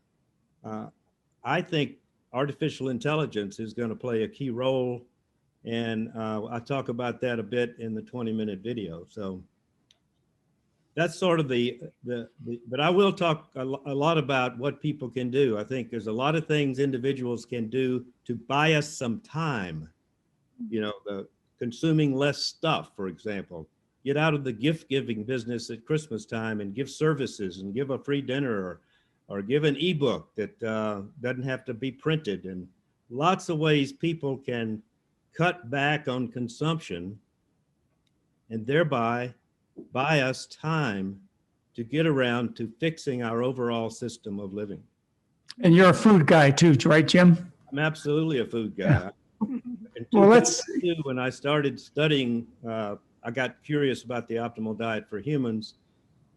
I think artificial intelligence is going to play a key role, and I talk about that a bit in the 20-minute video. So that's sort of but I will talk a lot about what people can do. I think there's a lot of things individuals can do to buy us some time. You know, the consuming less stuff, for example. Get out of the gift-giving business at Christmas time and give services and give a free dinner or give an ebook that doesn't have to be printed. And lots of ways people can cut back on consumption and thereby buy us time to get around to fixing our overall system of living. And you're a food guy too, right, Jim? I'm absolutely a food guy. Yeah. In Well, 2002, when I started studying, I got curious about the optimal diet for humans.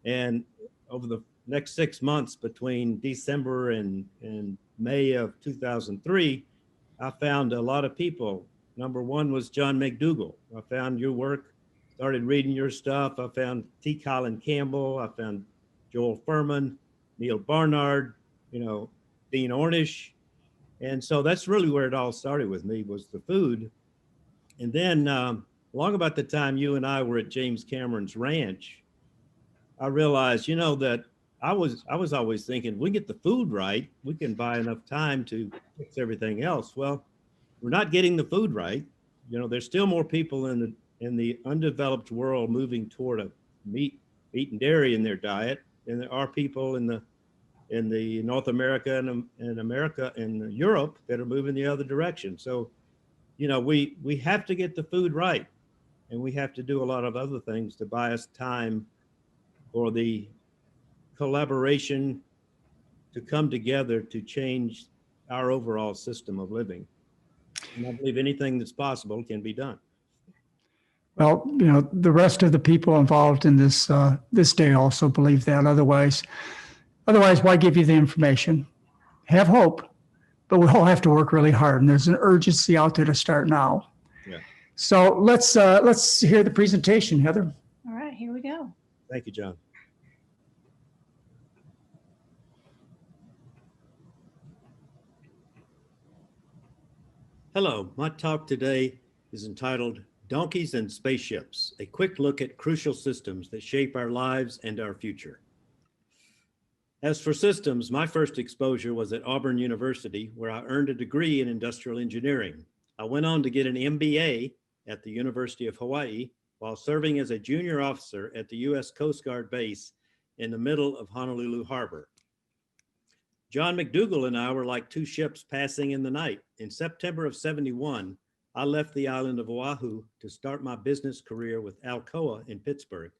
And over the next 6 months between December and May of 2003, I found a lot of people. Number one was John Mcdougall. I found your work, started reading your stuff. I found T. Colin Campbell. I found Joel Furman, Neil Barnard, you know, Dean Ornish. And so that's really where it all started with me, was the food. And then long about the time you and I were at James Cameron's ranch, I realized, you know, that I was always thinking, we get the food right, we can buy enough time to fix everything else. Well, we're not getting the food right. You know, there's still more people in the undeveloped world moving toward a meat and dairy in their diet, and there are people in the North America and America and Europe that are moving the other direction. So, you know, we have to get the food right, and we have to do a lot of other things to buy us time for the collaboration to come together to change our overall system of living. And I believe anything that's possible can be done. Well, you know, the rest of the people involved in this day also believe that. Otherwise, why give you the information? Have hope, but we all have to work really hard, and there's an urgency out there to start now. Yeah. So let's hear the presentation, Heather. All right, here we go. Thank you, John. Hello, my talk today is entitled Donkeys and Spaceships, a quick look at crucial systems that shape our lives and our future. As for systems, my first exposure was at Auburn University, where I earned a degree in industrial engineering. I went on to get an MBA at the University of Hawaii while serving as a junior officer at the U.S. Coast Guard base in the middle of Honolulu Harbor. John Mcdougall and I were like two ships passing in the night. In September of '71, I left the island of Oahu to start my business career with Alcoa in Pittsburgh,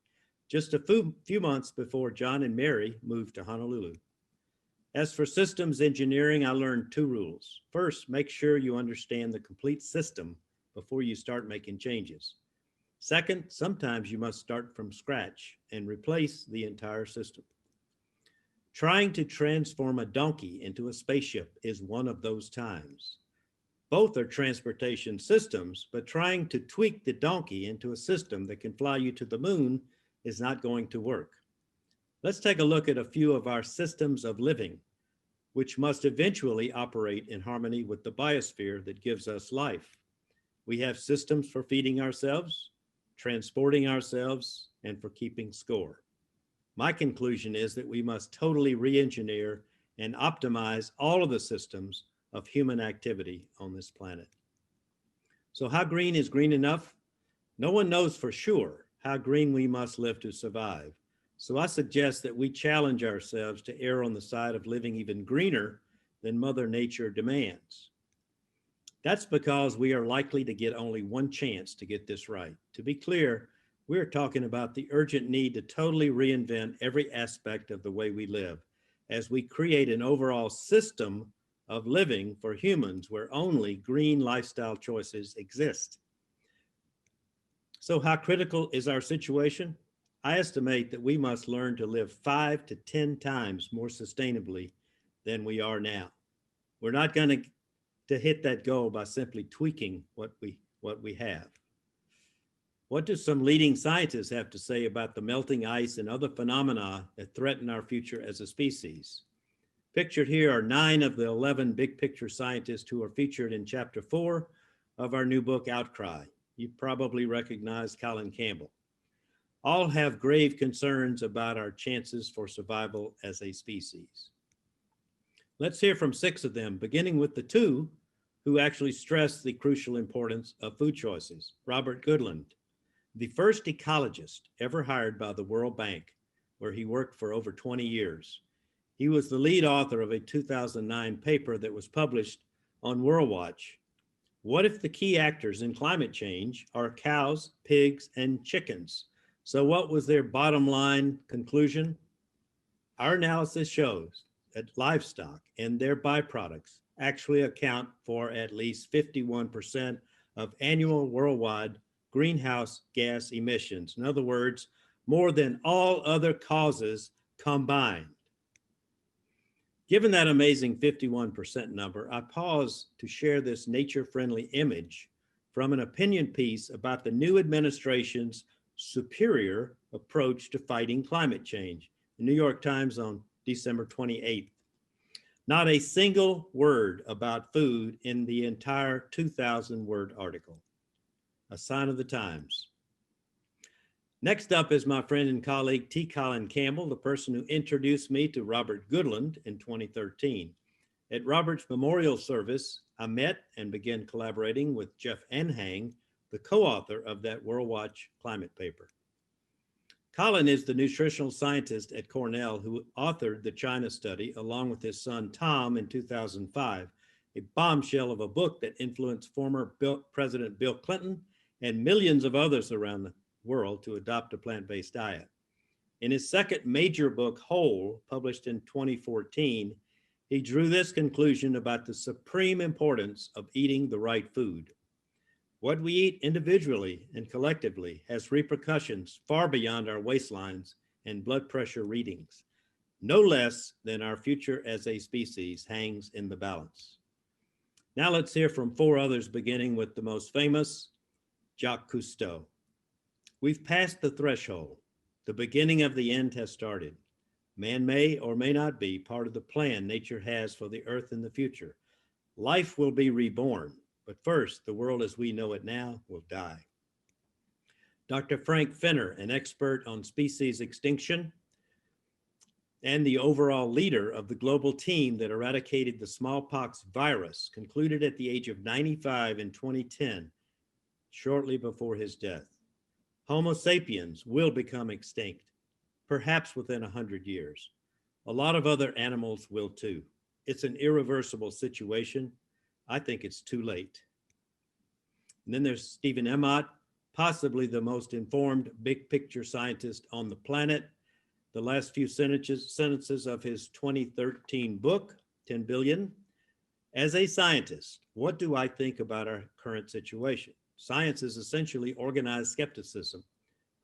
just a few months before John and Mary moved to Honolulu. As for systems engineering, I learned 2 rules. First, make sure you understand the complete system before you start making changes. Second, sometimes you must start from scratch and replace the entire system. Trying to transform a donkey into a spaceship is one of those times. Both are transportation systems, but trying to tweak the donkey into a system that can fly you to the moon is not going to work. Let's take a look at a few of our systems of living, which must eventually operate in harmony with the biosphere that gives us life. We have systems for feeding ourselves, transporting ourselves, and for keeping score. My conclusion is that we must totally re-engineer and optimize all of the systems of human activity on this planet. So how green is green enough? No one knows for sure how green we must live to survive. So I suggest that we challenge ourselves to err on the side of living even greener than Mother Nature demands. That's because we are likely to get only one chance to get this right. To be clear, we're talking about the urgent need to totally reinvent every aspect of the way we live as we create an overall system of living for humans where only green lifestyle choices exist. So how critical is our situation? I estimate that we must learn to live 5 to 10 times more sustainably than we are now. We're not going to hit that goal by simply tweaking what we have. What do some leading scientists have to say about the melting ice and other phenomena that threaten our future as a species? Pictured here are 9 of the 11 big picture scientists who are featured in chapter 4 of our new book, Outcry. You probably recognize Colin Campbell. All have grave concerns about our chances for survival as a species. Let's hear from 6 of them, beginning with the 2 who actually stress the crucial importance of food choices. Robert Goodland, the first ecologist ever hired by the World Bank, where he worked for over 20 years. He was the lead author of a 2009 paper that was published on World Watch. What if the key actors in climate change are cows, pigs, and chickens? So what was their bottom line conclusion? Our analysis shows that livestock and their byproducts actually account for at least 51% of annual worldwide greenhouse gas emissions. In other words, more than all other causes combined. Given that amazing 51% number, I pause to share this nature-friendly image from an opinion piece about the new administration's superior approach to fighting climate change. The New York Times on December 28th. Not a single word about food in the entire 2,000-word article. A sign of the times. Next up is my friend and colleague T. Colin Campbell, the person who introduced me to Robert Goodland in 2013. At Robert's memorial service, I met and began collaborating with Jeff Enhang, the co-author of that World Watch climate paper. Colin is the nutritional scientist at Cornell who authored the China study along with his son Tom in 2005, a bombshell of a book that influenced former President Bill Clinton and millions of others around the world to adopt a plant-based diet. In his second major book, Whole, published in 2014, he drew this conclusion about the supreme importance of eating the right food. What we eat individually and collectively has repercussions far beyond our waistlines and blood pressure readings. No less than our future as a species hangs in the balance. Now let's hear from 4 others, beginning with the most famous, Jacques Cousteau. We've passed the threshold. The beginning of the end has started. Man may or may not be part of the plan nature has for the earth in the future. Life will be reborn, but first, the world as we know it now will die. Dr. Frank Fenner, an expert on species extinction and the overall leader of the global team that eradicated the smallpox virus, concluded at the age of 95 in 2010, shortly before his death. Homo sapiens will become extinct, perhaps within 100 years. A lot of other animals will too. It's an irreversible situation. I think it's too late. And then there's Stephen Emmott, possibly the most informed big picture scientist on the planet, the last few sentences of his 2013 book, 10 Billion. As a scientist, what do I think about our current situation? Science is essentially organized skepticism.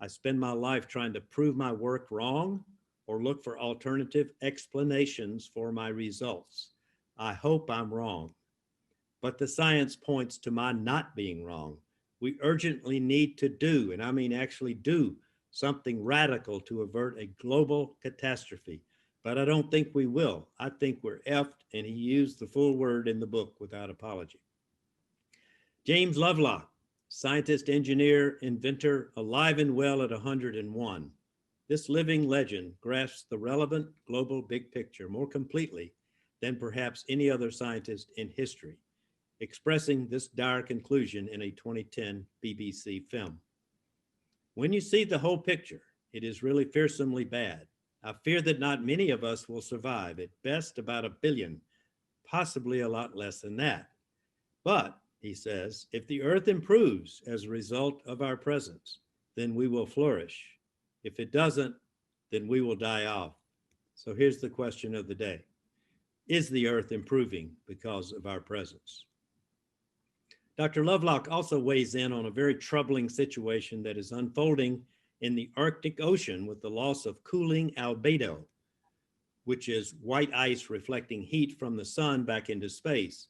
I spend my life trying to prove my work wrong or look for alternative explanations for my results. I hope I'm wrong, but the science points to my not being wrong. We urgently need to do, and I mean actually do, something radical to avert a global catastrophe. But I don't think we will. I think we're effed, and he used the full word in the book without apology. James Lovelock, scientist, engineer, inventor, alive and well at 101. This living legend grasps the relevant global big picture more completely than perhaps any other scientist in history, expressing this dire conclusion in a 2010 BBC film. When you see the whole picture, it is really fearsomely bad. I fear that not many of us will survive, at best about 1 billion, possibly a lot less than that. But, he says, if the earth improves as a result of our presence, then we will flourish. If it doesn't, then we will die off. So here's the question of the day. Is the earth improving because of our presence? Dr. Lovelock also weighs in on a very troubling situation that is unfolding in the Arctic Ocean with the loss of cooling albedo, which is white ice reflecting heat from the sun back into space.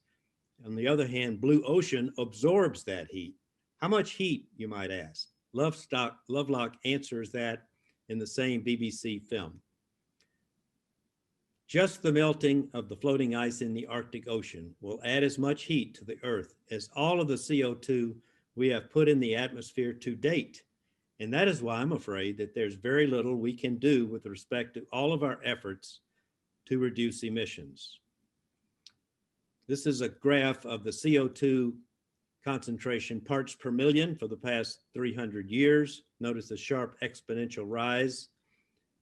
On the other hand, blue ocean absorbs that heat. How much heat, you might ask? Lovelock answers that in the same BBC film. Just the melting of the floating ice in the Arctic Ocean will add as much heat to the Earth as all of the CO2 we have put in the atmosphere to date. And that is why I'm afraid that there's very little we can do with respect to all of our efforts to reduce emissions. This is a graph of the CO2 concentration parts per million for the past 300 years. Notice the sharp exponential rise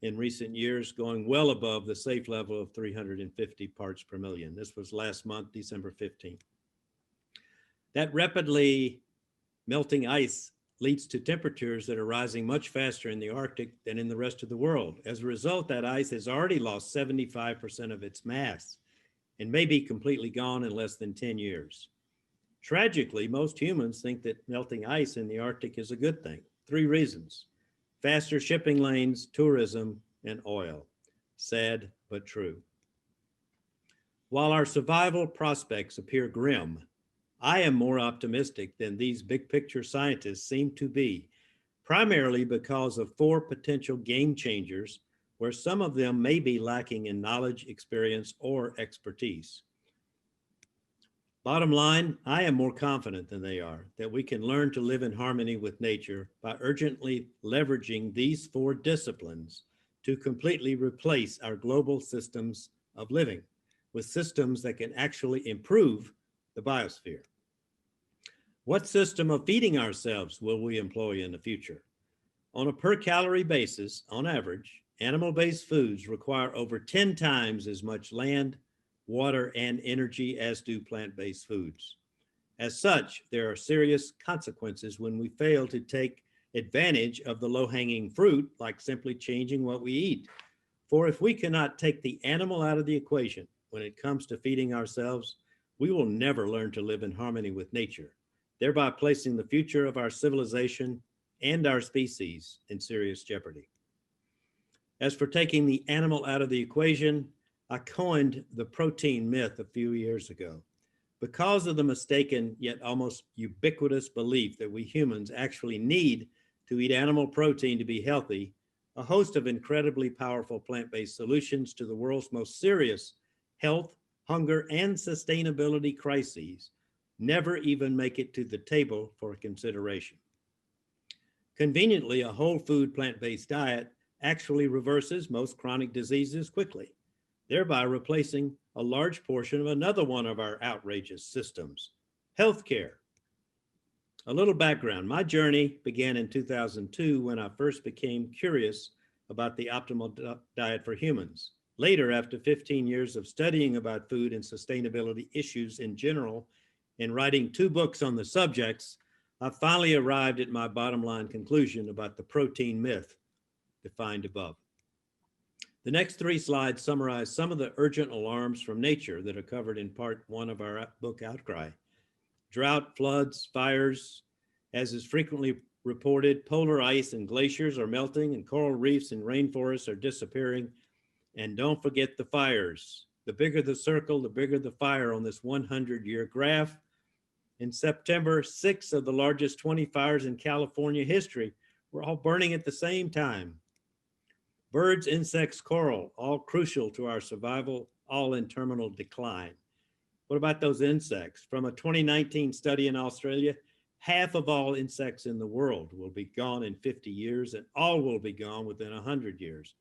in recent years, going well above the safe level of 350 parts per million. This was last month, December 15th. That rapidly melting ice leads to temperatures that are rising much faster in the Arctic than in the rest of the world. As a result, that ice has already lost 75% of its mass and may be completely gone in less than 10 years. Tragically, most humans think that melting ice in the Arctic is a good thing. 3 reasons: faster shipping lanes, tourism, and oil. Sad, but true. While our survival prospects appear grim, I am more optimistic than these big picture scientists seem to be, primarily because of 4 potential game changers where some of them may be lacking in knowledge, experience, or expertise. Bottom line, I am more confident than they are that we can learn to live in harmony with nature by urgently leveraging these 4 disciplines to completely replace our global systems of living with systems that can actually improve the biosphere. What system of feeding ourselves will we employ in the future? On a per calorie basis, on average, animal-based foods require over 10 times as much land, water, and energy as do plant-based foods. As such, there are serious consequences when we fail to take advantage of the low-hanging fruit, like simply changing what we eat. For if we cannot take the animal out of the equation when it comes to feeding ourselves, we will never learn to live in harmony with nature, thereby placing the future of our civilization and our species in serious jeopardy. As for taking the animal out of the equation, I coined the protein myth a few years ago. Because of the mistaken yet almost ubiquitous belief that we humans actually need to eat animal protein to be healthy, a host of incredibly powerful plant-based solutions to the world's most serious health, hunger, and sustainability crises never even make it to the table for consideration. Conveniently, a whole food plant-based diet actually reverses most chronic diseases quickly, thereby replacing a large portion of another one of our outrageous systems, healthcare. A little background: my journey began in 2002 when I first became curious about the optimal diet for humans. Later, after 15 years of studying about food and sustainability issues in general and writing 2 books on the subjects, I finally arrived at my bottom line conclusion about the protein myth defined above. The next 3 slides summarize some of the urgent alarms from nature that are covered in part 1 of our book Outcry. Drought, floods, fires, as is frequently reported, polar ice and glaciers are melting, and coral reefs and rainforests are disappearing. And don't forget the fires. The bigger the circle, the bigger the fire on this 100-year graph. In September, 6 of the largest 20 fires in California history were all burning at the same time. Birds, insects, coral, all crucial to our survival, all in terminal decline. What about those insects? From a 2019 study in Australia, half of all insects in the world will be gone in 50 years, and all will be gone within 100 years.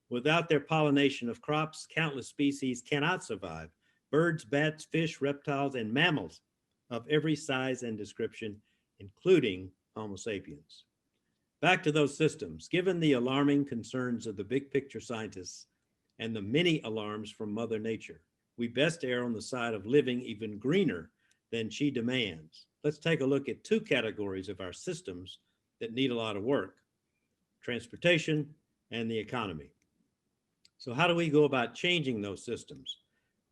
Without their pollination of crops, countless species cannot survive. Birds, bats, fish, reptiles, and mammals of every size and description, including Homo sapiens. Back to those systems. Given the alarming concerns of the big picture scientists and the many alarms from Mother Nature, we best err on the side of living even greener than she demands. Let's take a look at 2 categories of our systems that need a lot of work: transportation and the economy. So how do we go about changing those systems?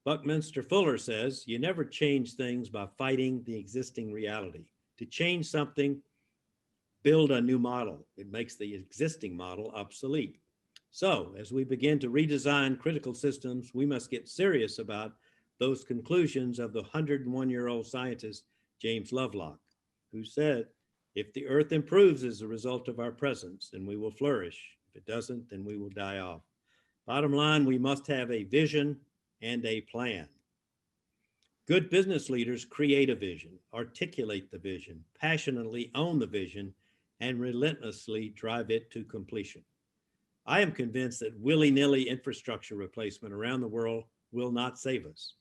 Buckminster Fuller says, you never change things by fighting the existing reality. To change something, build a new model. It makes the existing model obsolete. So as we begin to redesign critical systems, we must get serious about those conclusions of the 101-year-old scientist, James Lovelock, who said, if the earth improves as a result of our presence, then we will flourish. If it doesn't, then we will die off. Bottom line, we must have a vision and a plan. Good business leaders create a vision, articulate the vision, passionately own the vision, and relentlessly drive it to completion. I am convinced that willy-nilly infrastructure replacement around the world will not save us.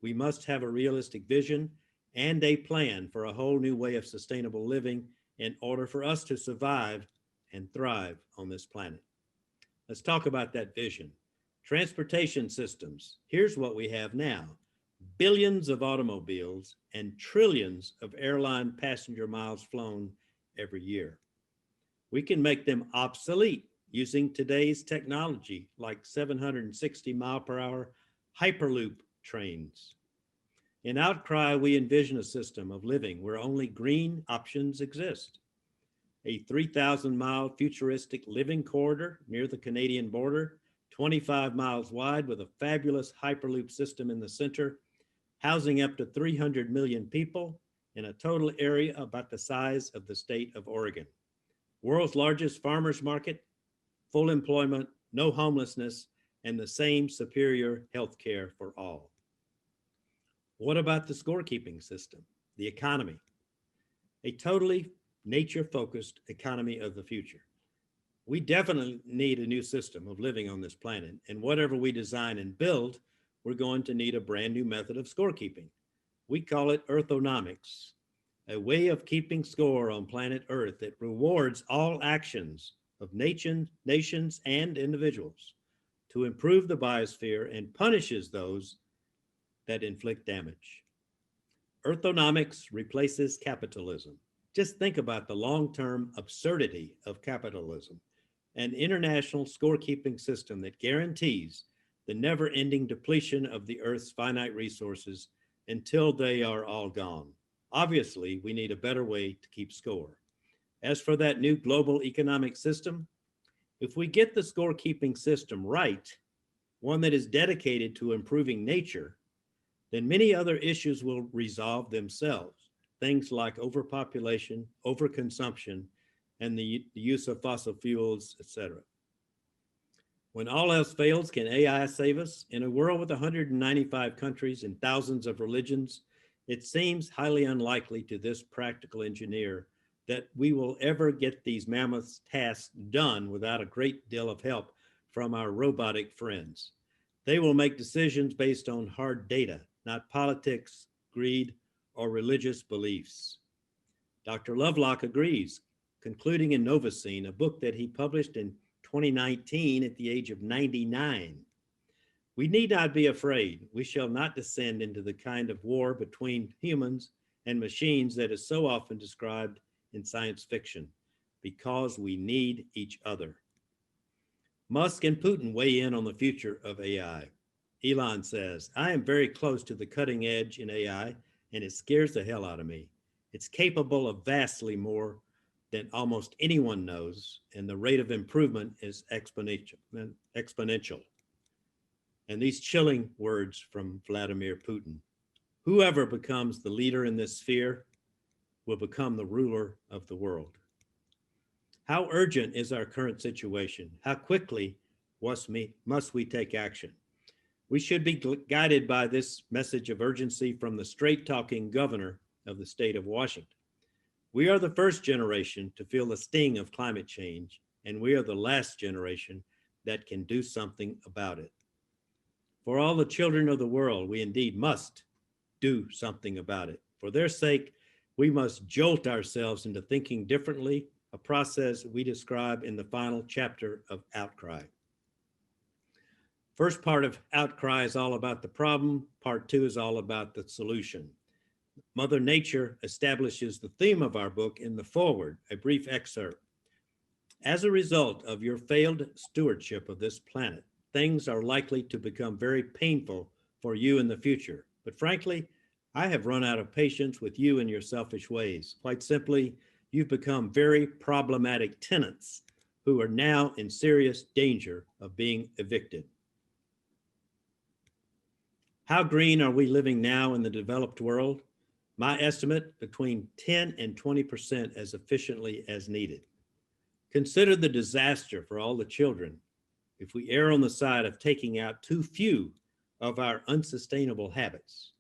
We must have a realistic vision and a plan for a whole new way of sustainable living in order for us to survive and thrive on this planet. Let's talk about that vision. Transportation systems. Here's what we have now: billions of automobiles and trillions of airline passenger miles flown every year. We can make them obsolete using today's technology, like 760-mile-per-hour Hyperloop trains. In Outcry, we envision a system of living where only green options exist. A 3,000-mile futuristic living corridor near the Canadian border, 25 miles wide, with a fabulous Hyperloop system in the center, housing up to 300 million people in a total area about the size of the state of Oregon. World's largest farmers market, full employment, no homelessness, and the same superior health care for all. What about the scorekeeping system, the economy? A totally nature-focused economy of the future. We definitely need a new system of living on this planet, and whatever we design and build, we're going to need a brand new method of scorekeeping. We call it Earthonomics, a way of keeping score on planet Earth that rewards all actions of nations and individuals to improve the biosphere and punishes those that inflict damage. Earthonomics replaces capitalism. Just think about the long-term absurdity of capitalism, an international scorekeeping system that guarantees the never-ending depletion of the Earth's finite resources until they are all gone. Obviously, we need a better way to keep score. As for that new global economic system, if we get the scorekeeping system right, one that is dedicated to improving nature, then many other issues will resolve themselves. Things like overpopulation, overconsumption, and the use of fossil fuels, etc. When all else fails, can AI save us? In a world with 195 countries and thousands of religions, it seems highly unlikely to this practical engineer that we will ever get these mammoth tasks done without a great deal of help from our robotic friends. They will make decisions based on hard data, not politics, greed, or religious beliefs. Dr. Lovelock agrees, concluding in Novacine, a book that he published in 2019 at the age of 99. We need not be afraid. We shall not descend into the kind of war between humans and machines that is so often described in science fiction, because we need each other. Musk and Putin weigh in on the future of AI. Elon says, I am very close to the cutting edge in AI, and it scares the hell out of me. It's capable of vastly more than almost anyone knows, and the rate of improvement is exponential. And these chilling words from Vladimir Putin. Whoever becomes the leader in this sphere will become the ruler of the world. How urgent is our current situation? How quickly must we take action? We should be guided by this message of urgency from the straight-talking governor of the state of Washington. We are the first generation to feel the sting of climate change, and we are the last generation that can do something about it. For all the children of the world, we indeed must do something about it. For their sake, we must jolt ourselves into thinking differently, a process we describe in the final chapter of Outcry. First part of Outcry is all about the problem. Part 2 is all about the solution. Mother Nature establishes the theme of our book in the foreword, a brief excerpt. As a result of your failed stewardship of this planet, things are likely to become very painful for you in the future. But frankly, I have run out of patience with you and your selfish ways. Quite simply, you've become very problematic tenants who are now in serious danger of being evicted. How green are we living now in the developed world? My estimate, between 10 and 20% as efficiently as needed. Consider the disaster for all the children if we err on the side of taking out too few of our unsustainable habits.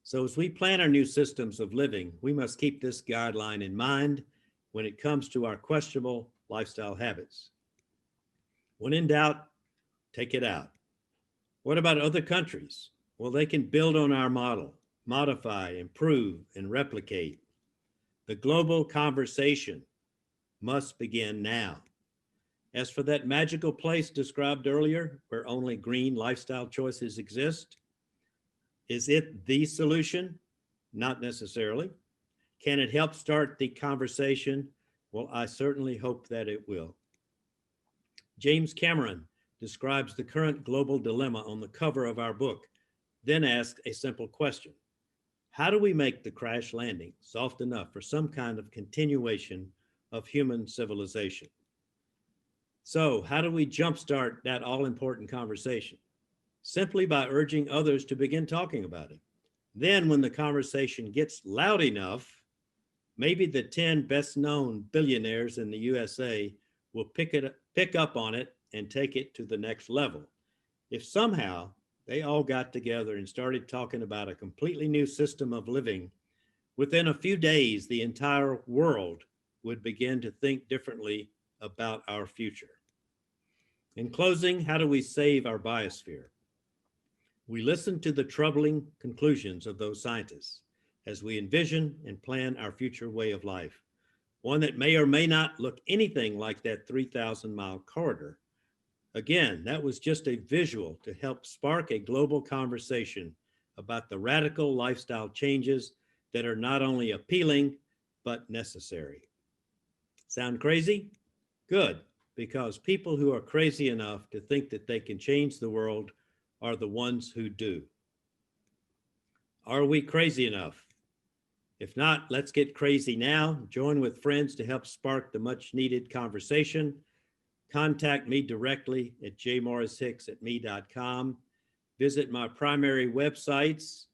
So as we plan our new systems of living, we must keep this guideline in mind when it comes to our questionable lifestyle habits. When in doubt, take it out. What about other countries? Well, they can build on our model, modify, improve, and replicate. The global conversation must begin now. As for that magical place described earlier, where only green lifestyle choices exist, is it the solution? Not necessarily. Can it help start the conversation? Well, I certainly hope that it will. James Cameron describes the current global dilemma on the cover of our book, then asks a simple question. How do we make the crash landing soft enough for some kind of continuation of human civilization? So how do we jumpstart that all-important conversation? Simply by urging others to begin talking about it. Then when the conversation gets loud enough, maybe the 10 best-known billionaires in the USA will pick up on it and take it to the next level. If somehow they all got together and started talking about a completely new system of living, within a few days, the entire world would begin to think differently about our future. In closing, how do we save our biosphere? We listen to the troubling conclusions of those scientists as we envision and plan our future way of life, one that may or may not look anything like that 3,000-mile corridor. Again, that was just a visual to help spark a global conversation about the radical lifestyle changes that are not only appealing, but necessary. Sound crazy? Good, because people who are crazy enough to think that they can change the world are the ones who do. Are we crazy enough? If not, let's get crazy now. Join with friends to help spark the much needed conversation. Contact me directly at jmorrishicks@me.com. Visit my primary websites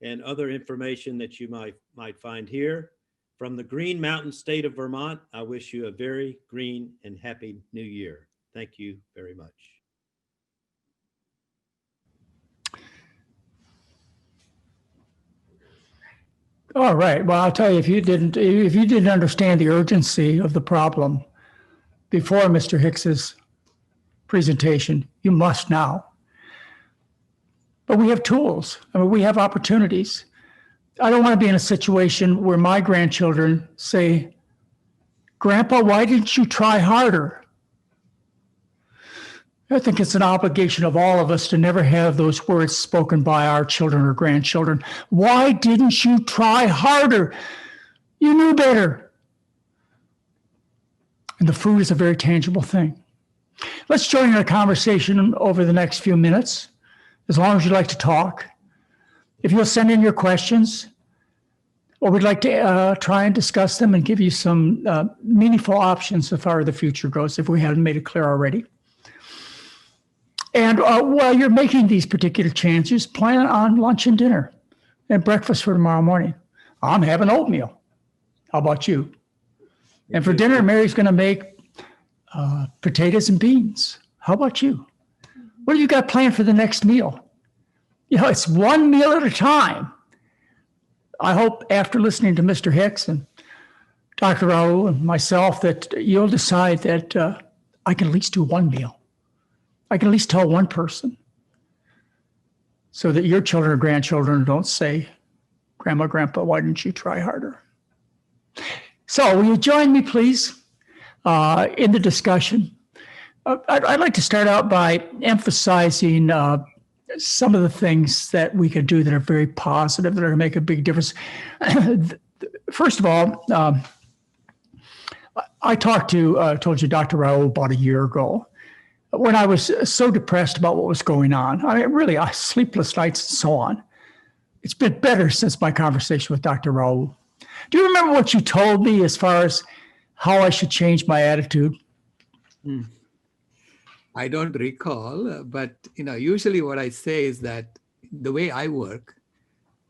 and other information that you might find here. From the Green Mountain State of Vermont, I wish you a very green and happy new year. Thank you very much. All right. Well, I'll tell you, if you didn't understand the urgency of the problem before Mr. Hicks's presentation, you must now. But we have tools. I mean, we have opportunities. I don't want to be in a situation where my grandchildren say, Grandpa, why didn't you try harder? I think it's an obligation of all of us to never have those words spoken by our children or grandchildren. Why didn't you try harder? You knew better. And the food is a very tangible thing. Let's join our conversation over the next few minutes, as long as you'd like to talk. If you'll send in your questions, or we'd like to try and discuss them and give you some meaningful options so far as the future goes, if we haven't made it clear already. And while you're making these particular changes, plan on lunch and dinner and breakfast for tomorrow morning. I'm having oatmeal. How about you? And for dinner, Mary's going to make potatoes and beans. How about you? What have you got planned for the next meal? You know, it's one meal at a time. I hope after listening to Mr. Hicks and Dr. Raoul and myself that you'll decide that I can at least do one meal. I can at least tell one person so that your children or grandchildren don't say, Grandma, Grandpa, why didn't you try harder? So will you join me, please, in the discussion? I'd like to start out by emphasizing some of the things that we could do that are very positive, that are going to make a big difference. First of all, I told you Dr. Raoul about a year ago when I was so depressed about what was going on. I mean, really, sleepless nights and so on. It's been better since my conversation with Dr. Raoul. Do you remember what you told me as far as how I should change my attitude? I don't recall, but usually what I say is that the way I work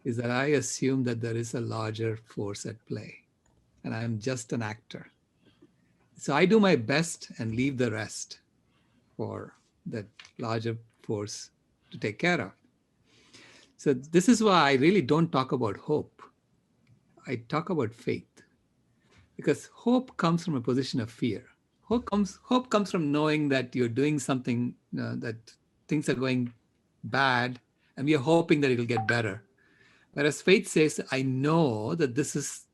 is that I assume that there is a larger force at play, and I'm just an actor. So I do my best and leave the rest for that larger force to take care of. So this is why I really don't talk about hope. I talk about faith, because hope comes from a position of fear. Hope comes from knowing that you're doing something, that things are going bad, and we are hoping that it'll get better. Whereas faith says, I know that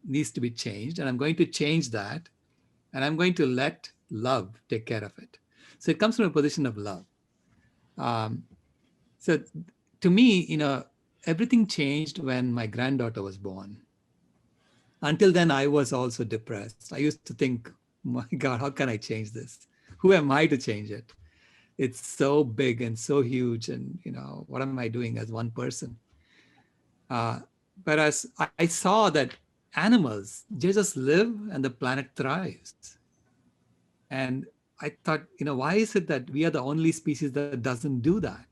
needs to be changed, and I'm going to change that, and I'm going to let love take care of it. So it comes from a position of love. So to me, everything changed when my granddaughter was born. Until then, I was also depressed. I used to think, my God, how can I change this? Who am I to change it? It's so big and so huge. And, what am I doing as one person? Whereas I saw that animals, they just live and the planet thrives. And I thought, why is it that we are the only species that doesn't do that?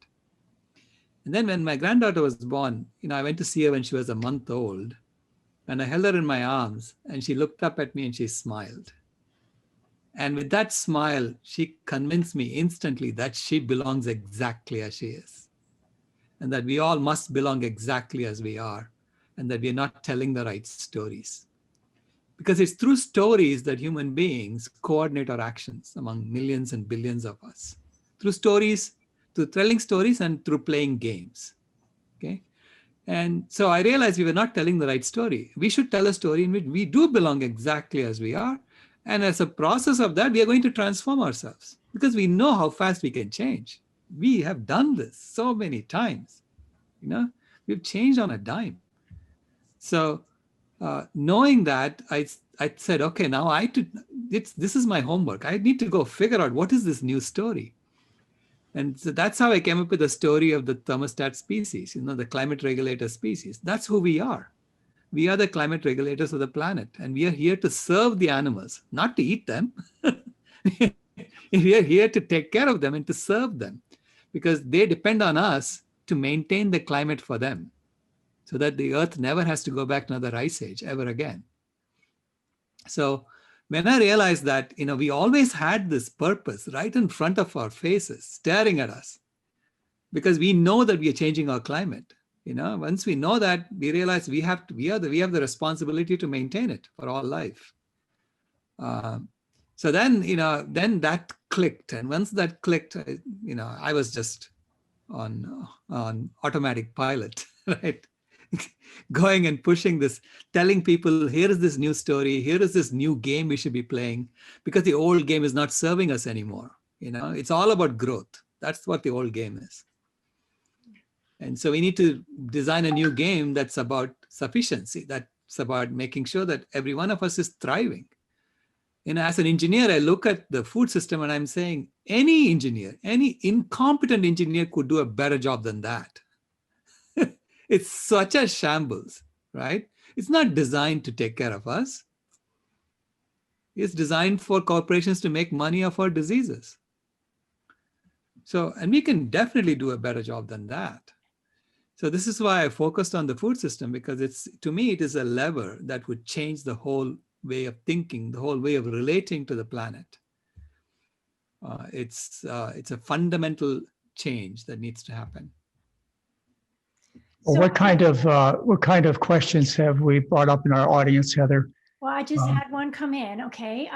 And then when my granddaughter was born, I went to see her when she was a month old. And I held her in my arms, and she looked up at me and she smiled. And with that smile, she convinced me instantly that she belongs exactly as she is. And that we all must belong exactly as we are. And that we are not telling the right stories. Because it's through stories that human beings coordinate our actions among millions and billions of us. Through stories, through telling stories, and through playing games. Okay? And so I realized we were not telling the right story. We should tell a story in which we do belong exactly as we are. And as a process of that, we are going to transform ourselves because we know how fast we can change. We have done this so many times. We've changed on a dime. So knowing that, I said, okay, now this is my homework. I need to go figure out what is this new story. And so that's how I came up with the story of the thermostat species, the climate regulator species. That's who we are. We are the climate regulators of the planet, and we are here to serve the animals, not to eat them. We are here to take care of them and to serve them because they depend on us to maintain the climate for them so that the earth never has to go back to another ice age ever again. So when I realized that, we always had this purpose right in front of our faces, staring at us, because we know that we are changing our climate. Once we know that, we realize we have the responsibility to maintain it for all life. So then that clicked, and once that clicked, I was just on automatic pilot, right? Going and pushing this, telling people, here is this new story, here is this new game we should be playing, because the old game is not serving us anymore. It's all about growth. That's what the old game is. And so we need to design a new game that's about sufficiency, that's about making sure that every one of us is thriving. As an engineer, I look at the food system and I'm saying, Any engineer, any incompetent engineer could do a better job than that. It's such a shambles, right? It's not designed to take care of us. It's designed for corporations to make money off our diseases. So, and we can definitely do a better job than that. So this is why I focused on the food system, because it's, to me, it is a lever that would change the whole way of thinking, the whole way of relating to the planet. It's a fundamental change that needs to happen. Well, So- what kind of questions have we brought up in our audience, Heather? Well, I just had one come in. Okay.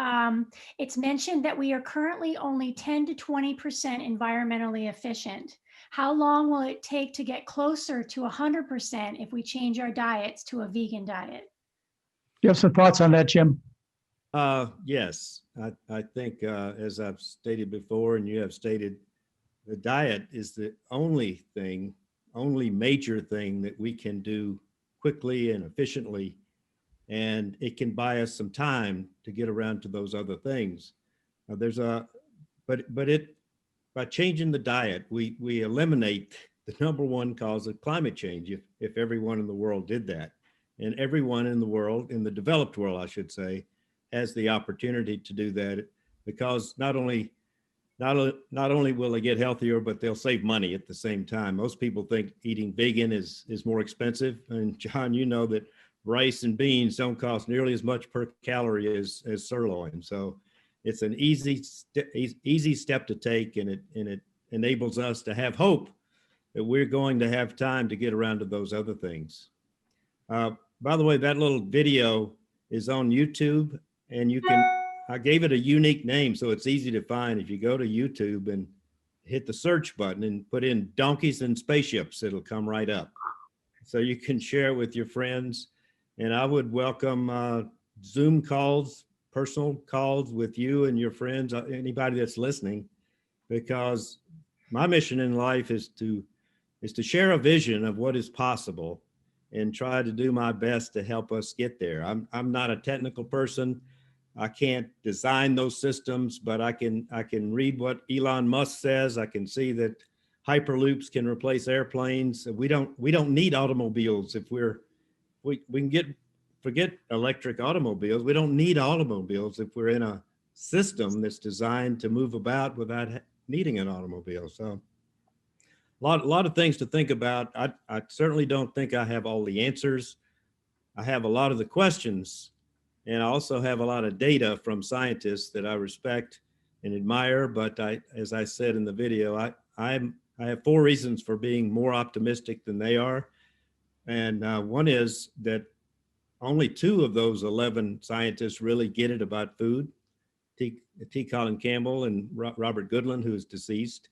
It's mentioned that we are currently only 10 to 20% environmentally efficient. How long will it take to get closer to 100% if we change our diets to a vegan diet? You have some thoughts on that, Jim? Yes, I think as I've stated before, and you have stated, the diet is the only major thing that we can do quickly and efficiently. And it can buy us some time to get around to those other things. By changing the diet, we eliminate the number one cause of climate change if everyone in the world did that. And everyone in the world, in the developed world, I should say, has the opportunity to do that, because not only will they get healthier, but they'll save money at the same time. Most people think eating vegan is more expensive. And John, you know that rice and beans don't cost nearly as much per calorie as sirloin. So it's an easy step to take, and it enables us to have hope that we're going to have time to get around to those other things. By the way, that little video is on YouTube, and I gave it a unique name, so it's easy to find. If you go to YouTube and hit the search button and put in donkeys and spaceships, it'll come right up. So you can share with your friends. And I would welcome Zoom calls, personal calls with you and your friends, anybody that's listening, because my mission in life is to share a vision of what is possible and try to do my best to help us get there. I'm not a technical person. I can't design those systems, but I can read what Elon Musk says. I can see that hyperloops can replace airplanes. We don't need automobiles if we can forget electric automobiles. We don't need automobiles if we're in a system that's designed to move about without needing an automobile. So a lot of things to think about. I certainly don't think I have all the answers. I have a lot of the questions, and I also have a lot of data from scientists that I respect and admire. But as I said in the video, I have 4 reasons for being more optimistic than they are. And one is that only 2 of those 11 scientists really get it about food, T. Colin Campbell and Robert Goodland, who is deceased.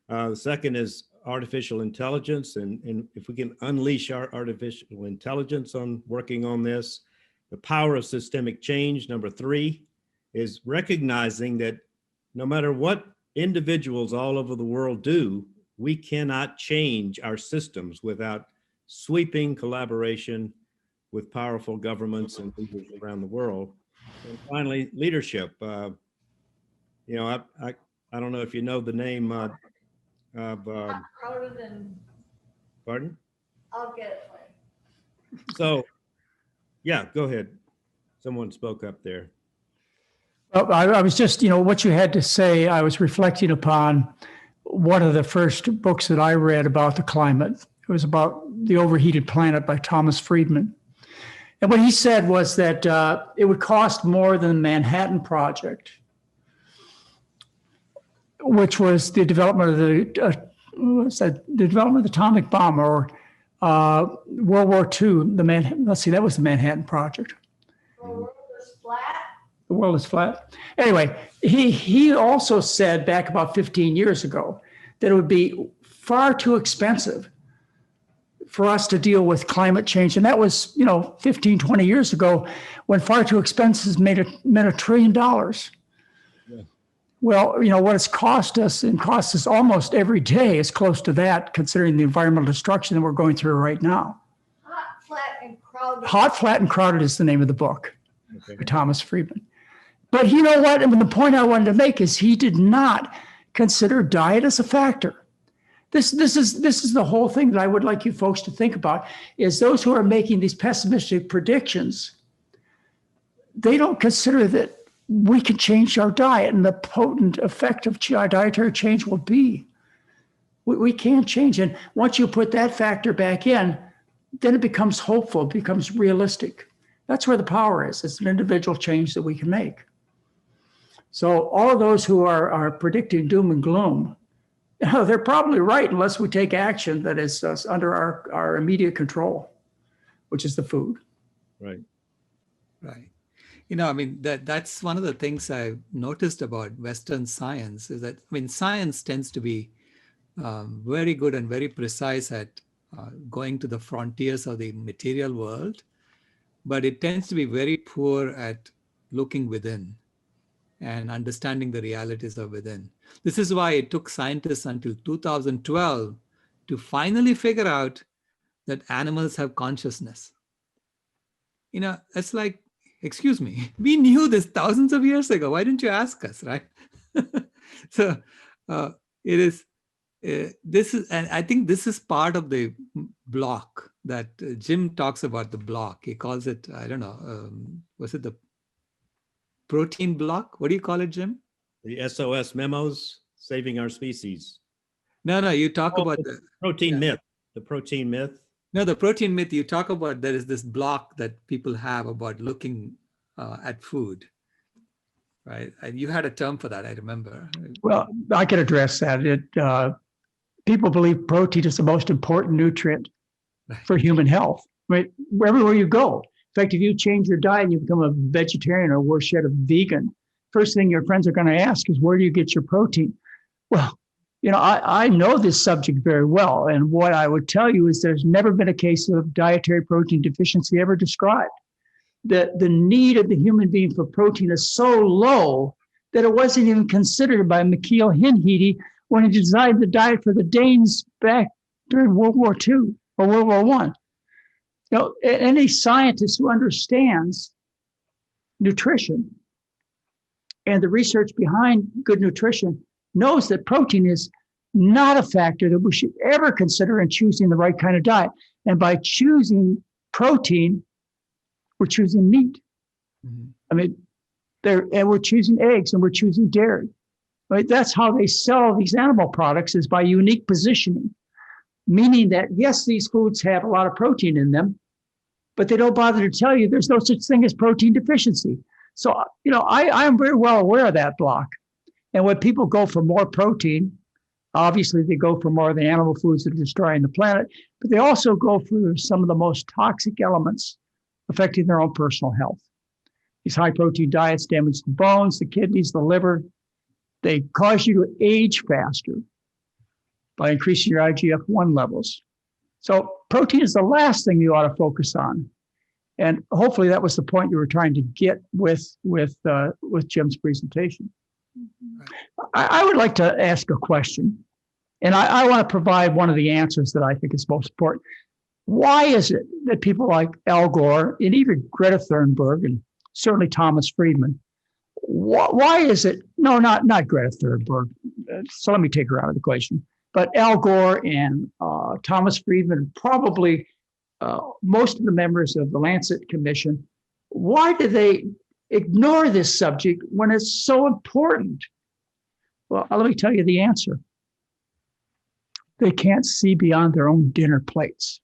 The second is artificial intelligence. And if we can unleash our artificial intelligence on working on this, the power of systemic change. Number 3 is recognizing that no matter what individuals all over the world do, we cannot change our systems without sweeping collaboration with powerful governments and leaders around the world. And finally, leadership. I don't know if you know the name of pardon? I'll get it for you. So, yeah, go ahead. Someone spoke up there. Well, I was just, what you had to say, I was reflecting upon one of the first books that I read about the climate. It was about The Overheated Planet by Thomas Friedman. And what he said was that it would cost more than the Manhattan Project, which was the development of the development of the atomic bomb, or World War II. That was the Manhattan Project. The world is flat. The world is flat. Anyway, he also said back about 15 years ago that it would be far too expensive for us to deal with climate change. And that was, 15, 20 years ago, when far too expensive meant $1 trillion. Yeah. Well, what it's cost us, and costs us almost every day, is close to that, considering the environmental destruction that we're going through right now. Hot, flat, and crowded. Hot, Flat, and Crowded is the name of the book Okay. by Thomas Friedman. But you know what? I mean, the point I wanted to make is he did not consider diet as a factor. This is the whole thing that I would like you folks to think about, is those who are making these pessimistic predictions, they don't consider that we can change our diet and the potent effect of dietary change will be. We can change. And once you put that factor back in, then it becomes hopeful, it becomes realistic. That's where the power is. It's an individual change that we can make. So all of those who are predicting doom and gloom, they're probably right unless we take action that is under our immediate control, which is the food. Right. Right. You know, I mean, that's one of the things I've noticed about Western science is that, I mean, science tends to be very good and very precise at going to the frontiers of the material world, but it tends to be very poor at looking within and understanding the realities of within. This is why it took scientists until 2012 to finally figure out that animals have consciousness. You know, it's like, excuse me, we knew this thousands of years ago. Why didn't you ask us, right? So it is, this is, and I think this is part of the block that Jim talks about, the block. He calls it, I don't know, was it the protein block? What do you call it, Jim? The SOS memos, saving our species. No, you talk about the protein myth. The protein myth. No, the protein myth, you talk about, there is this block that people have about looking at food, right? And you had a term for that, I remember. Well, I can address that. People believe protein is the most important nutrient for human health, right? Everywhere you go. In fact, if you change your diet and you become a vegetarian or worse yet, a vegan, first thing your friends are going to ask is, where do you get your protein? Well, you know, I know this subject very well. And what I would tell you is there's never been a case of dietary protein deficiency ever described. The need of the human being for protein is so low that it wasn't even considered by Mikhail Hinhidi when he designed the diet for the Danes back during World War II or World War I. You know, any scientist who understands nutrition and the research behind good nutrition knows that protein is not a factor that we should ever consider in choosing the right kind of diet. And by choosing protein, we're choosing meat. Mm-hmm. I mean, and we're choosing eggs and we're choosing dairy. Right? That's how they sell these animal products, is by unique positioning, meaning that, yes, these foods have a lot of protein in them, but they don't bother to tell you there's no such thing as protein deficiency. So, you know, I am very well aware of that block. And when people go for more protein, obviously they go for more of the animal foods that are destroying the planet, but they also go for some of the most toxic elements affecting their own personal health. These high protein diets damage the bones, the kidneys, the liver. They cause you to age faster by increasing your IGF-1 levels. So protein is the last thing you ought to focus on. And hopefully that was the point you were trying to get with Jim's presentation. I would like to ask a question, and I want to provide one of the answers that I think is most important. Why is it that people like Al Gore and even Greta Thunberg and certainly Thomas Friedman, why is it, no, not Greta Thunberg, so let me take her out of the equation, but Al Gore and Thomas Friedman, probably most of the members of the Lancet Commission, why do they ignore this subject when it's so important? Well, let me tell you the answer. They can't see beyond their own dinner plates.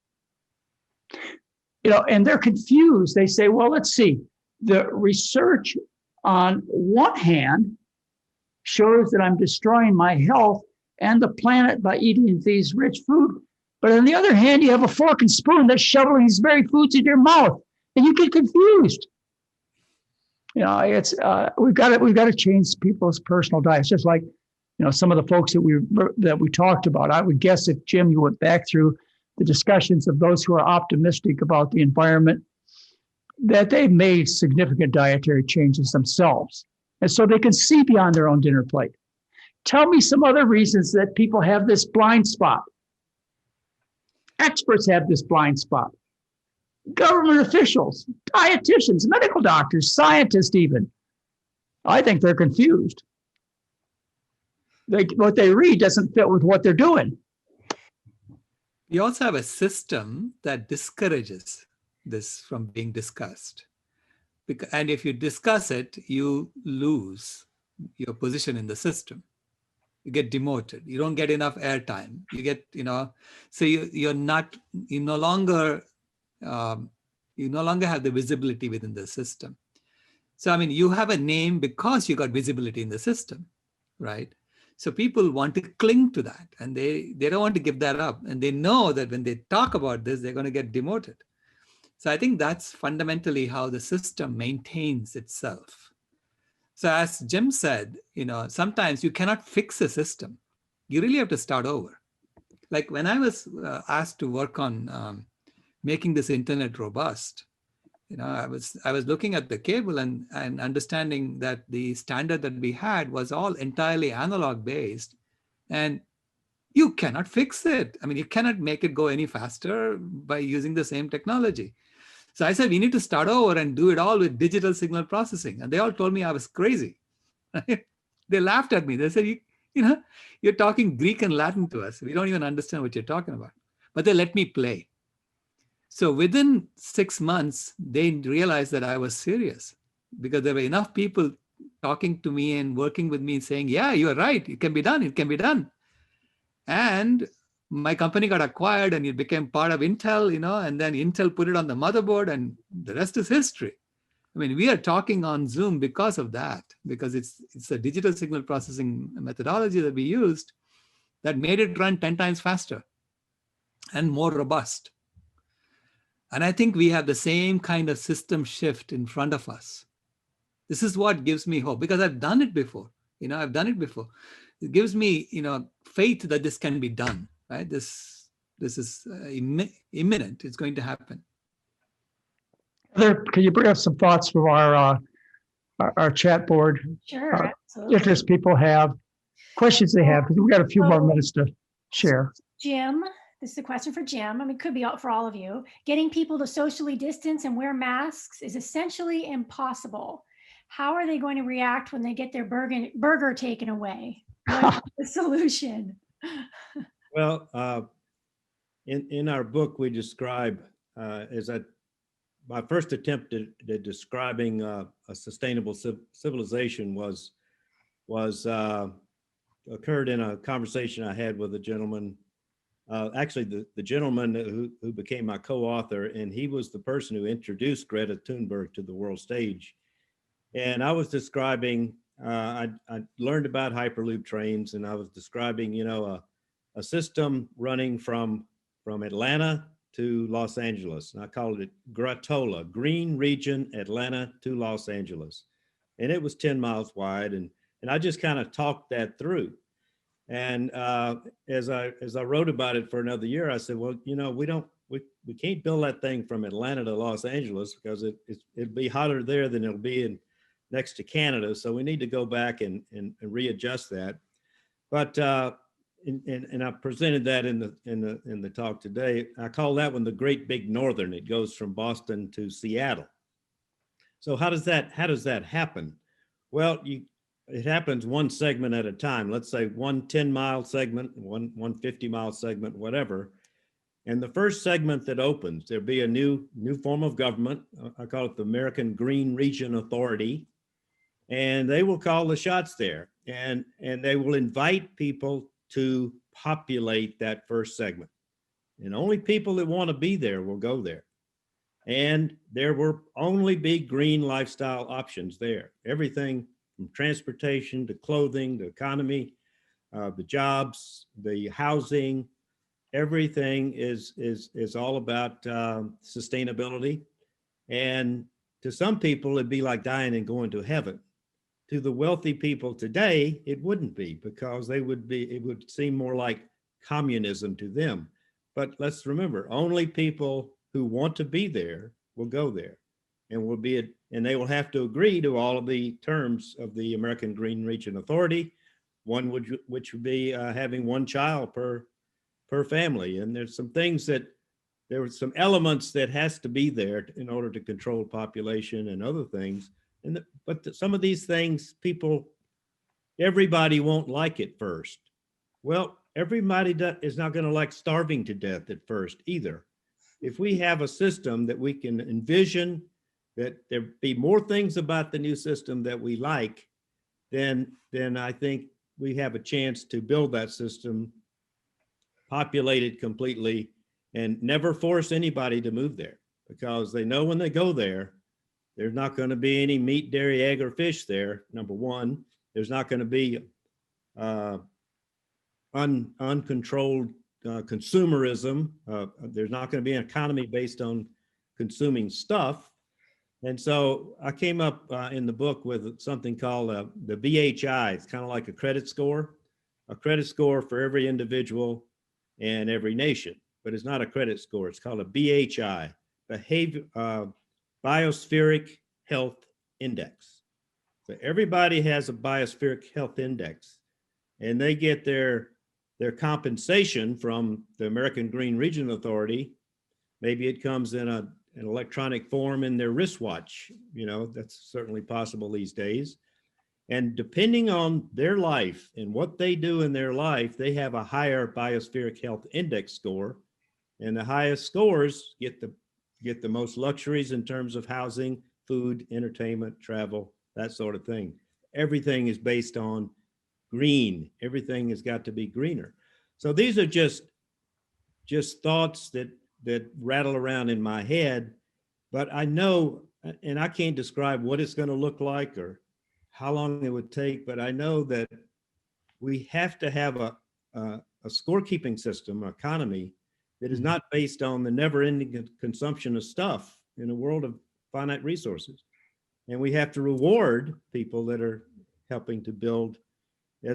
You know, and they're confused. They say, well, let's see. The research on one hand shows that I'm destroying my health and the planet by eating these rich food. But on the other hand, you have a fork and spoon that's shoveling these very foods in your mouth, and you get confused. You know, it's we've got to change people's personal diets, just like, you know, some of the folks that we talked about. I would guess if, Jim, you went back through the discussions of those who are optimistic about the environment, that they've made significant dietary changes themselves, and so they can see beyond their own dinner plate. Tell me some other reasons that people have this blind spot. Experts have this blind spot. Government officials, dietitians, medical doctors, scientists even. I think they're confused. what they read doesn't fit with what they're doing. We also have a system that discourages this from being discussed. And if you discuss it, you lose your position in the system. You get demoted. You don't get enough airtime. You get, so you no longer have the visibility within the system. So, I mean, you have a name because you got visibility in the system, right? So people want to cling to that, and they don't want to give that up. And they know that when they talk about this, they're going to get demoted. So I think that's fundamentally how the system maintains itself. So as Jim said, sometimes you cannot fix a system. You really have to start over. Like when I was asked to work on making this internet robust, I was looking at the cable and understanding that the standard that we had was all entirely analog based, and you cannot fix it. I mean, you cannot make it go any faster by using the same technology. So I said, we need to start over and do it all with digital signal processing. And they all told me I was crazy. They laughed at me. They said, you're talking Greek and Latin to us. We don't even understand what you're talking about. But they let me play. So within 6 months, they realized that I was serious, because there were enough people talking to me and working with me saying, yeah, you're right. It can be done. It can be done. And my company got acquired and it became part of Intel, and then Intel put it on the motherboard, and the rest is history. I mean, we are talking on Zoom because of that, because it's a digital signal processing methodology that we used that made it run 10 times faster and more robust. And I think we have the same kind of system shift in front of us. This is what gives me hope, because I've done it before. It gives me, faith that this can be done, right? This is imminent. It's going to happen. Heather, can you bring up some thoughts from our chat board? Sure, absolutely. If there's people have questions they have, because we've got a few more minutes to share. Jim, this is a question for Jim. I mean, it could be for all of you. Getting people to socially distance and wear masks is essentially impossible. How are they going to react when they get their burger taken away? What's the solution? Well, in our book, we describe my first attempt at describing a sustainable civilization occurred in a conversation I had with a gentleman. Actually, the gentleman who became my co-author, and he was the person who introduced Greta Tunberg to the world stage. And I was describing, I learned about Hyperloop trains, and I was describing, a system running from Atlanta to Los Angeles. And I called it Gratola, Green Region, Atlanta to Los Angeles. And it was 10 miles wide. And I just kind of talked that through. And as I wrote about it for another year, I said, well, we can't build that thing from Atlanta to Los Angeles, because it'd be hotter there than it'll be next to Canada. So we need to go back and readjust that. But and I presented that in the talk today. I call that one the Great Big Northern. It goes from Boston to Seattle. So how does that happen? Well, it happens one segment at a time. Let's say one 10-mile segment, one 50-mile segment, whatever. And the first segment that opens, there'll be a new form of government. I call it the American Green Region Authority. And they will call the shots there. And they will invite people to populate that first segment. And only people that want to be there will go there. And there will only be green lifestyle options there. Everything from transportation to clothing, the economy, the jobs, the housing, everything is all about sustainability. And to some people, it'd be like dying and going to heaven. To the wealthy people today, it wouldn't be, because it would seem more like communism to them. But let's remember, only people who want to be there will go there, and they will have to agree to all of the terms of the American Green Region Authority, which would be having one child per family. And there's some things there were some elements that has to be there in order to control population and other things. But some of these things, people, everybody won't like it first. Well, everybody is not going to like starving to death at first either. If we have a system that we can envision that there be more things about the new system that we like, then I think we have a chance to build that system, populate it completely, and never force anybody to move there, because they know when they go there, there's not going to be any meat, dairy, egg, or fish there, number one. There's not going to be uncontrolled consumerism. There's not going to be an economy based on consuming stuff. And so I came up in the book with something called the VHI. It's kind of like a credit score for every individual and every nation, but it's not a credit score. It's called a BHI, Biospheric Health Index. So everybody has a biospheric health index, and they get their compensation from the American Green Region Authority. Maybe it comes in an electronic form in their wristwatch. You know, that's certainly possible these days. And depending on their life and what they do in their life, they have a higher biospheric health index score. And the highest scores get the most luxuries in terms of housing, food, entertainment, travel, that sort of thing. Everything is based on green. Everything has got to be greener. So these are just thoughts that rattle around in my head, but I know, and I can't describe what it's going to look like or how long it would take, but I know that we have to have a scorekeeping system, economy, that is not based on the never-ending consumption of stuff in a world of finite resources. And we have to reward people that are helping to build. I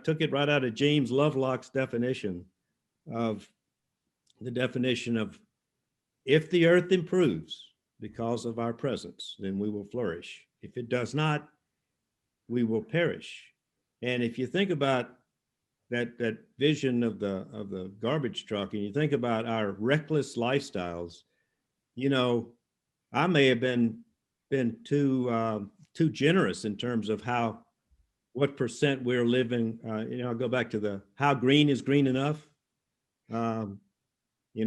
took it right out of James Lovelock's definition of if the earth improves because of our presence, then we will flourish. If it does not, we will perish. And if you think about that vision of the garbage truck, and you think about our reckless lifestyles, you know, I may have been too generous in terms of what percent we're living. I'll go back to how green is green enough. And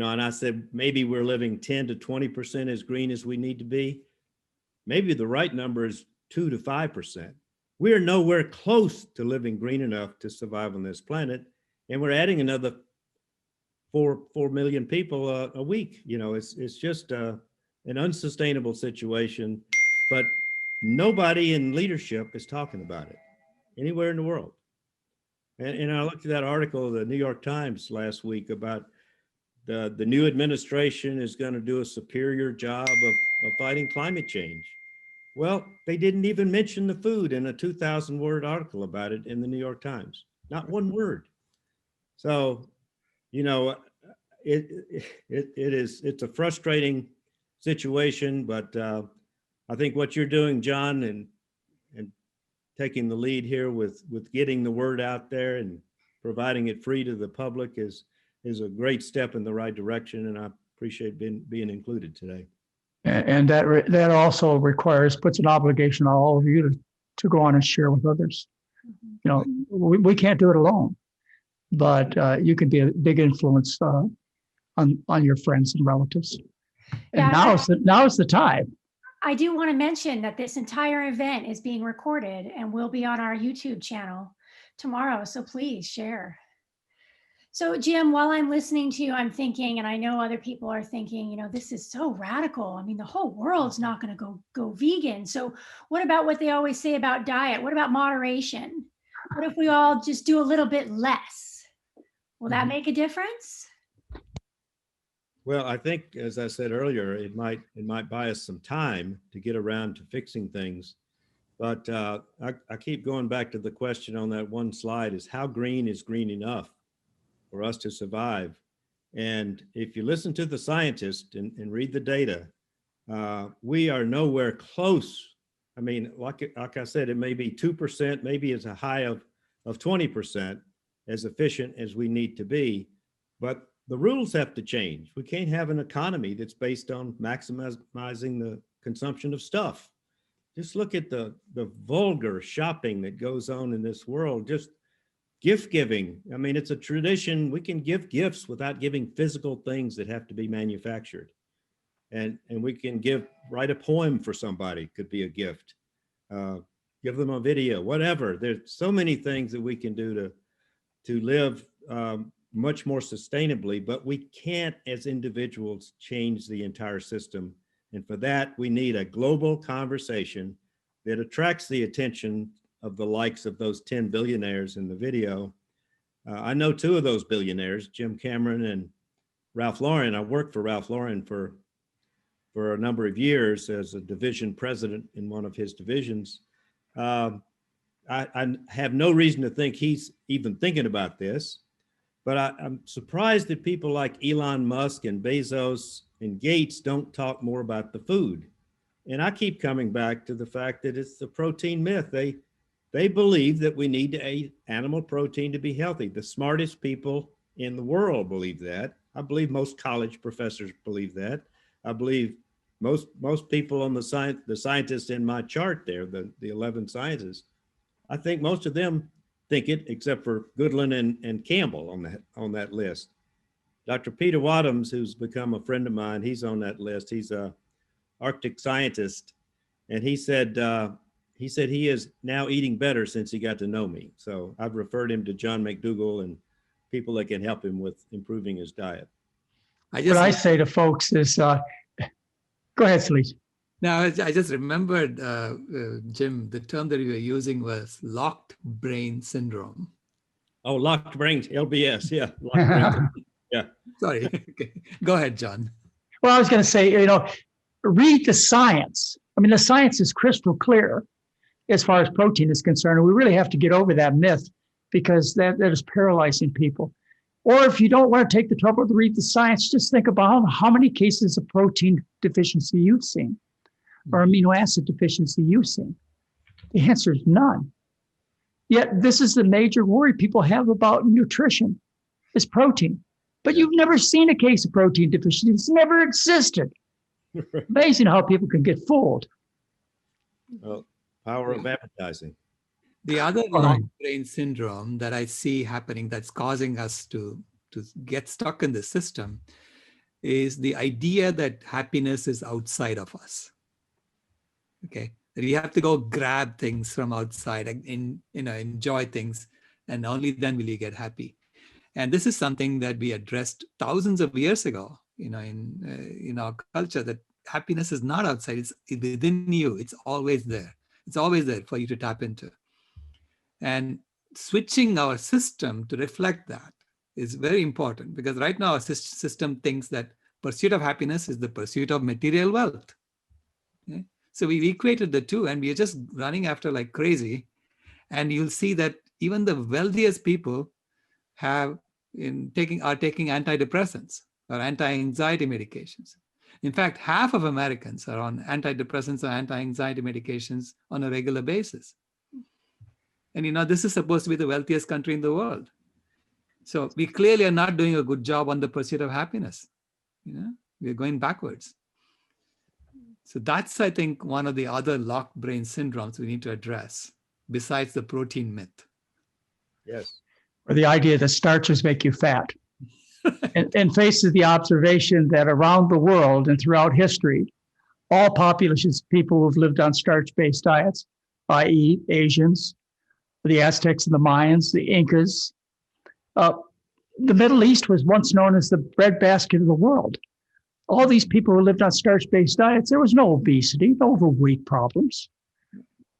I said, maybe we're living 10 to 20% as green as we need to be. Maybe the right number is 2 to 5%. We are nowhere close to living green enough to survive on this planet. And we're adding another 4 million people a week. It's just an unsustainable situation, but nobody in leadership is talking about it anywhere in the world. And I looked at that article of the New York Times last week about the new administration is going to do a superior job of fighting climate change. Well, they didn't even mention the food in a 2,000-word article about it in the New York Times. Not one word. So, it's a frustrating situation, but I think what you're doing, John, and taking the lead here with getting the word out there and providing it free to the public is a great step in the right direction, and I appreciate being included today. And that also puts an obligation on all of you to go on and share with others. We can't do it alone, but you can be a big influence on your friends and relatives. And now is the time. I do want to mention that this entire event is being recorded and will be on our YouTube channel tomorrow. So please share. So Jim, while I'm listening to you, I'm thinking, and I know other people are thinking, this is so radical. I mean, the whole world's not going to go vegan. So what about what they always say about diet? What about moderation? What if we all just do a little bit less? Will that make a difference? Well, I think, as I said earlier, it might buy us some time to get around to fixing things. But I keep going back to the question on that one slide: is how green is green enough for us to survive? And if you listen to the scientists and read the data, we are nowhere close. I mean, like I said, it may be 2%, maybe it's a high of 20%, as efficient as we need to be. But the rules have to change. We can't have an economy that's based on maximizing the consumption of stuff. Just look at the vulgar shopping that goes on in this world. Just gift giving. I mean, it's a tradition. We can give gifts without giving physical things that have to be manufactured. And we can write a poem for somebody, could be a gift. Give them a video, whatever. There's so many things that we can do to live much more sustainably, but we can't as individuals change the entire system. And for that, we need a global conversation that attracts the attention of the likes of those 10 billionaires in the video. I know two of those billionaires, Jim Cameron and Ralph Lauren. I worked for Ralph Lauren for a number of years as a division president in one of his divisions. I have no reason to think he's even thinking about this, but I'm surprised that people like Elon Musk and Bezos and Gates don't talk more about the food. And I keep coming back to the fact that it's the protein myth. They believe that we need to eat animal protein to be healthy. The smartest people in the world believe that. I believe most college professors believe that. I believe most people on the scientists in my chart there, the 11 scientists, I think most of them think it, except for Goodland and Campbell on that list. Dr. Peter Wadhams, who's become a friend of mine, he's on that list. He's a Arctic scientist, and he said he is now eating better since he got to know me. So I've referred him to John Mcdougall and people that can help him with improving his diet. What I say to folks is, go ahead, Celeste. Now, I just remembered, Jim, the term that you were using was locked brain syndrome. Oh, locked brain, LBS, yeah. Locked brain. Yeah. Sorry. Okay. Go ahead, John. Well, I was going to say, read the science. I mean, the science is crystal clear as far as protein is concerned. And we really have to get over that myth because that is paralyzing people. Or if you don't want to take the trouble to read the science, just think about how many cases of protein deficiency you've seen or amino acid deficiency you've seen. The answer is none. Yet this is the major worry people have about nutrition is protein. But you've never seen a case of protein deficiency. It's never existed. Amazing how people can get fooled. Well, power of advertising. The other long brain syndrome that I see happening that's causing us to get stuck in the system is the idea that happiness is outside of us. Okay, that you have to go grab things from outside and enjoy things, and only then will you get happy. And this is something that we addressed thousands of years ago, in our culture, that happiness is not outside, it's within you. It's always there. It's always there for you to tap into. And switching our system to reflect that is very important, because right now our system thinks that pursuit of happiness is the pursuit of material wealth. Okay? So we equated the two and we are just running after like crazy. And you'll see that even the wealthiest people are taking antidepressants or anti-anxiety medications. In fact, half of Americans are on antidepressants or anti-anxiety medications on a regular basis. And this is supposed to be the wealthiest country in the world. So we clearly are not doing a good job on the pursuit of happiness. We're going backwards. So that's, I think, one of the other locked brain syndromes we need to address, besides the protein myth. Yes. Or the idea that starches make you fat. and faces the observation that around the world and throughout history, all populations of people who've lived on starch-based diets, i.e. Asians, the Aztecs and the Mayans, the Incas, the Middle East was once known as the breadbasket of the world. All these people who lived on starch-based diets, there was no obesity, no overweight problems.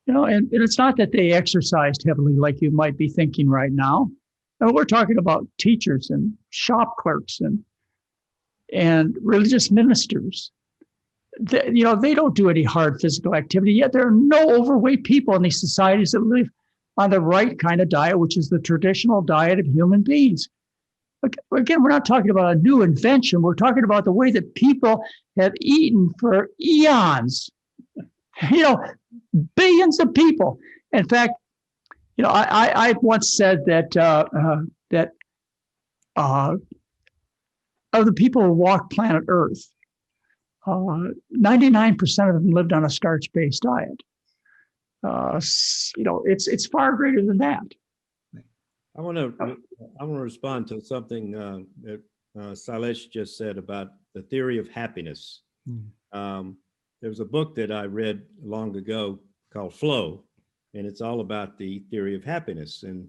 And it's not that they exercised heavily like you might be thinking right now. And we're talking about teachers and shop clerks and religious ministers. They don't do any hard physical activity, yet there are no overweight people in these societies that live on the right kind of diet, which is the traditional diet of human beings. Again, we're not talking about a new invention. We're talking about the way that people have eaten for eons. Billions of people. In fact, I once said that of the people who walked planet Earth, 99% of them lived on a starch-based diet. It's far greater than that. I want to respond to something that Sailesh just said about the theory of happiness. There was a book that I read long ago called Flow, and it's all about the theory of happiness. And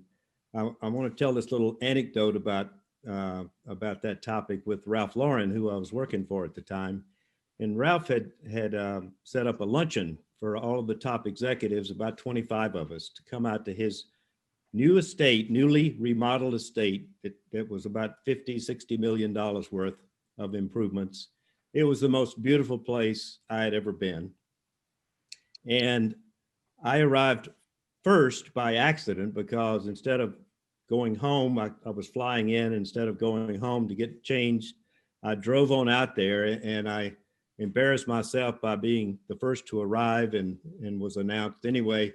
I want to tell this little anecdote about that topic with Ralph Lauren, who I was working for at the time. And Ralph had set up a luncheon for all of the top executives, about 25 of us, to come out to his new estate, newly remodeled estate that was about $50-60 million worth of improvements. It was the most beautiful place I had ever been. And I arrived first by accident, because instead of going home, I was flying in. Instead of going home to get changed, I drove on out there, and I embarrassed myself by being the first to arrive and was announced. Anyway,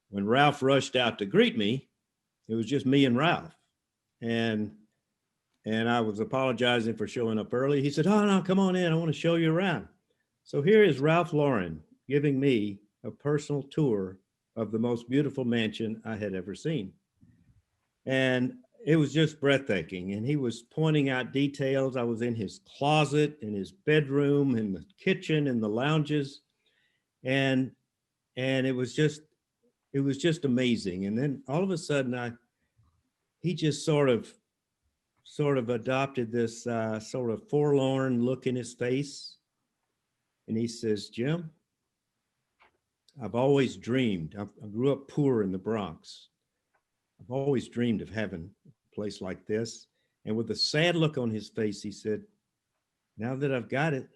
when Ralph rushed out to greet me, it was just me and Ralph. And I was apologizing for showing up early. He said, "Oh, no, come on in. I want to show you around." So here is Ralph Lauren giving me a personal tour of the most beautiful mansion I had ever seen. And it was just breathtaking. And he was pointing out details. I was in his closet, in his bedroom, in the kitchen, in the lounges. And it was just amazing. And then all of a sudden, he just sort of adopted this sort of forlorn look in his face. And he says, "Jim, I've always dreamed. I grew up poor in the Bronx. I've always dreamed of having a place like this." And with a sad look on his face, he said, "Now that I've got it,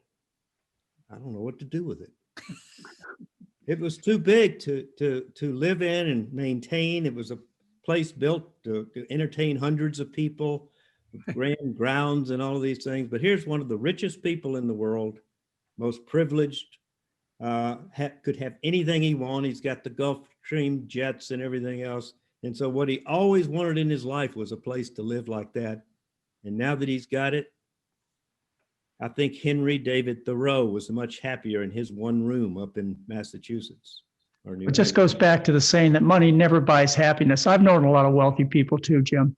I don't know what to do with it." It was too big to live in and maintain. It was a place built to entertain hundreds of people, grand grounds and all of these things. But here's one of the richest people in the world, most privileged, could have anything he wanted. He's got the Gulfstream jets and everything else. And so what he always wanted in his life was a place to live like that. And now that he's got it, I think Henry David Thoreau was much happier in his one room up in Massachusetts. It just goes back to the saying that money never buys happiness. I've known a lot of wealthy people too, Jim.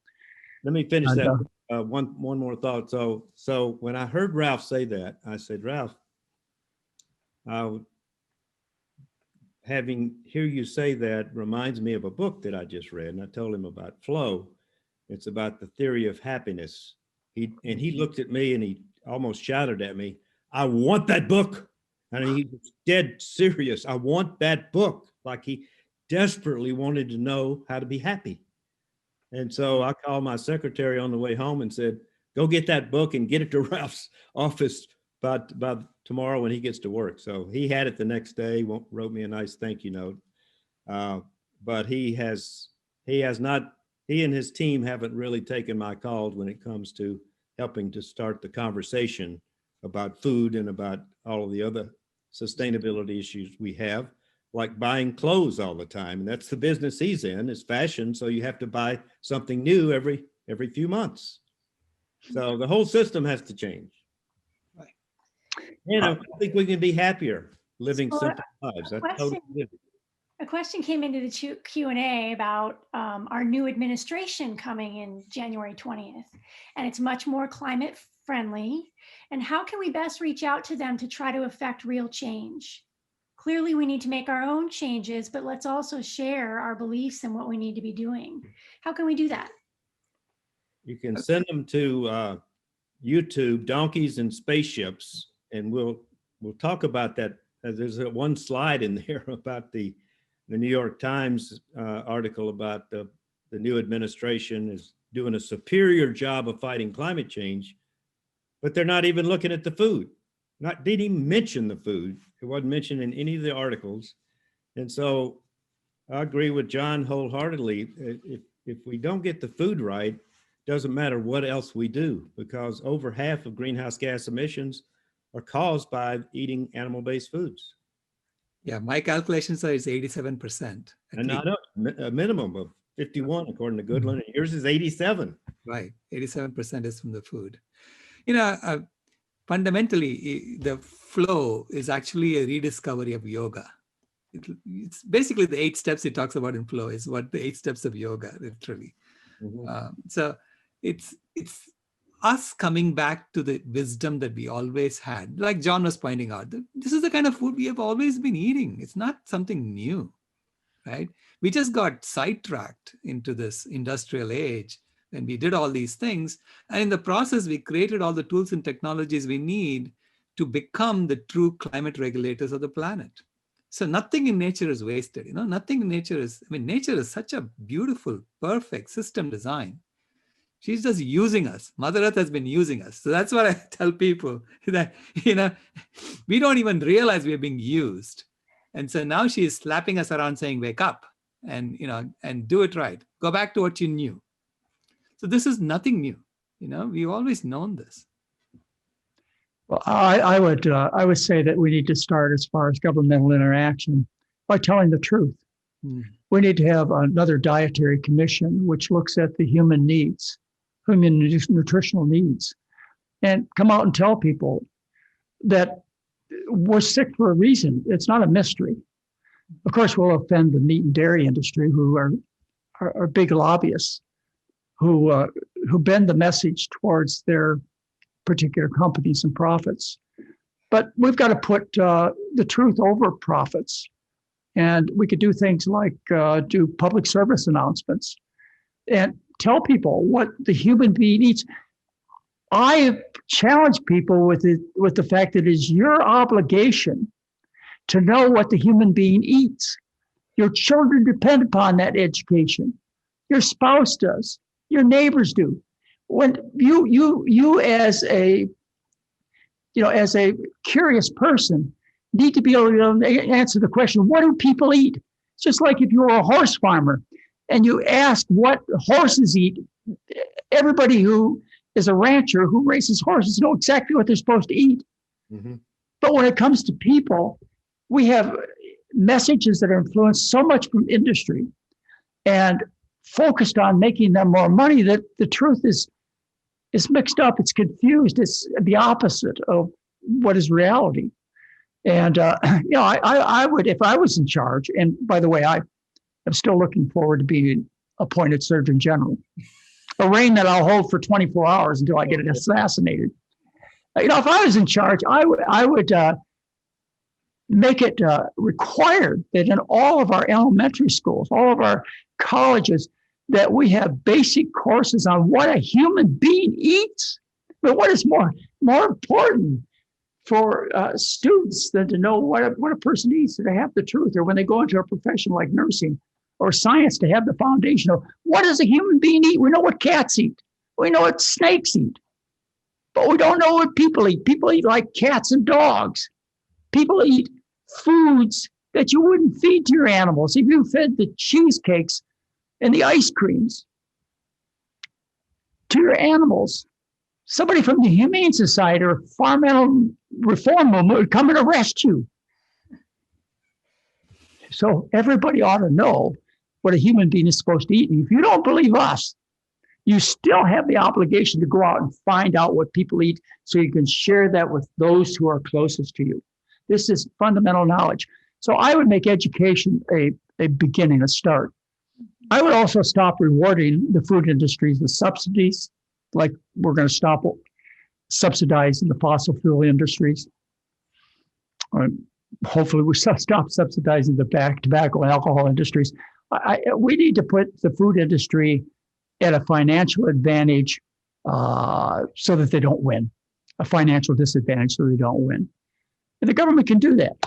Let me finish that. One more thought. So when I heard Ralph say that, I said, "Ralph, hear you say that reminds me of a book that I just read." And I told him about Flow. It's about the theory of happiness. He looked at me and he almost shouted at me, "I want that book." And he was dead serious. "I want that book." Like he desperately wanted to know how to be happy. And so I called my secretary on the way home and said, "Go get that book and get it to Ralph's office by tomorrow when he gets to work." So he had it the next day, wrote me a nice thank you note. But he and his team haven't really taken my calls when it comes to helping to start the conversation about food and about all of the other sustainability issues we have, like buying clothes all the time. And that's the business he's in, is fashion. So you have to buy something new every few months. So the whole system has to change. Right. I think we can be happier living simple lives. That's totally different. A question came into the Q&A about our new administration coming in January 20th, and it's much more climate friendly. And how can we best reach out to them to try to affect real change? Clearly, we need to make our own changes, but let's also share our beliefs and what we need to be doing. How can we do that? You can send them to YouTube, Donkeys and Spaceships, and we'll talk about that. There's one slide in there about the New York Times article about the new administration is doing a superior job of fighting climate change, but they're not even looking at the food. Didn't even mention the food. It wasn't mentioned in any of the articles. And so I agree with John wholeheartedly. If we don't get the food right, doesn't matter what else we do, because over half of greenhouse gas emissions are caused by eating animal-based foods. Yeah, my calculations are it's 87%. And not a minimum of 51, according to Goodland. And yours is 87. Right, 87% is from the food. Fundamentally, the flow is actually a rediscovery of yoga. It's basically the 8 steps he talks about in flow is what the 8 steps of yoga, literally. So it's us coming back to the wisdom that we always had. Like John was pointing out, this is the kind of food we have always been eating. It's not something new, right? We just got sidetracked into this industrial age and we did all these things. And in the process, we created all the tools and technologies we need to become the true climate regulators of the planet. So nothing in nature is wasted. Nothing in nature is, nature is such a beautiful, perfect system design. She's just using us. Mother Earth has been using us. So that's what I tell people, that, we don't even realize we're being used. And so now she's slapping us around saying, wake up and, and do it right. Go back to what you knew. So this is nothing new. We've always known this. Well, I would say that we need to start as far as governmental interaction by telling the truth. We need to have another dietary commission which looks at the human needs, human nutritional needs, and come out and tell people that we're sick for a reason. It's not a mystery. Of course, we'll offend the meat and dairy industry, who are big lobbyists, who bend the message towards their particular companies and profits. But we've got to put the truth over profits. And we could do things like do public service announcements and tell people what the human being eats. I challenge people with the fact that it is your obligation to know what the human being eats. Your children depend upon that education. Your spouse does. Your neighbors do. When you as a curious person need to be able to answer the question, what do people eat? It's just like if you were a horse farmer and you ask what horses eat, everybody who is a rancher who raises horses know exactly what they're supposed to eat. But when it comes to people, we have messages that are influenced so much from industry and focused on making them more money that the truth is mixed up. It's confused. It's the opposite of what is reality. And, I would, if I was in charge, and by the way, I'm still looking forward to being appointed Surgeon General, a reign that I'll hold for 24 hours until I get assassinated. If I was in charge, I would make it required that in all of our elementary schools, all of our colleges, that we have basic courses on what a human being eats. But what is more important for students than to know what a person eats, to have the truth, or when they go into a profession like nursing or science, to have the foundation of what does a human being eat? We know what cats eat. We know what snakes eat. But we don't know what people eat. People eat like cats and dogs. People eat foods that you wouldn't feed to your animals. If you fed the cheesecakes and the ice creams to your animals, somebody from the Humane Society or Farm Animal Reform Movement would come and arrest you. So everybody ought to know what a human being is supposed to eat. And if you don't believe us, you still have the obligation to go out and find out what people eat so you can share that with those who are closest to you. This is fundamental knowledge. So I would make education a beginning, a start. I would also stop rewarding the food industries with subsidies, like we're going to stop subsidizing the fossil fuel industries. Hopefully we stop subsidizing the tobacco and alcohol industries. We need to put the food industry at a financial advantage so that they don't win, a financial disadvantage so they don't win. And the government can do that.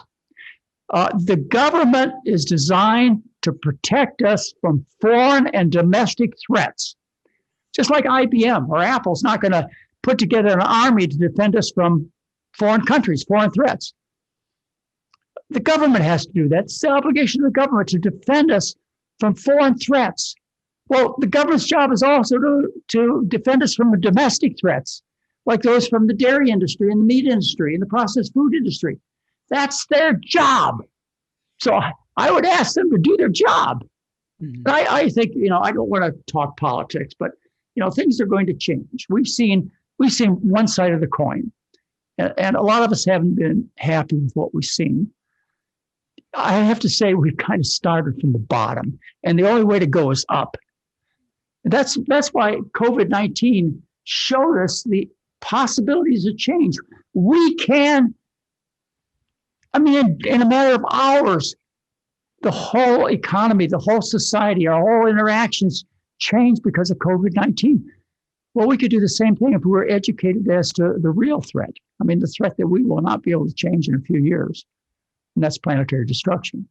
The government is designed to protect us from foreign and domestic threats. Just like IBM or Apple's not going to put together an army to defend us from foreign countries, foreign threats. The government has to do that. It's the obligation of the government to defend us from foreign threats. Well, the government's job is also to defend us from the domestic threats, like those from the dairy industry and the meat industry and the processed food industry. That's their job. So I would ask them to do their job. I think, I don't want to talk politics, but, things are going to change. We've seen one side of the coin, and a lot of us haven't been happy with what we've seen. I have to say we've kind of started from the bottom, and the only way to go is up. That's why COVID-19 showed us the possibilities of change. We can, I mean, in a matter of hours, the whole economy, the whole society, our whole interactions changed because of COVID-19. Well, we could do the same thing if we were educated as to the real threat. I mean, the threat that we will not be able to change in a few years, and that's planetary destruction.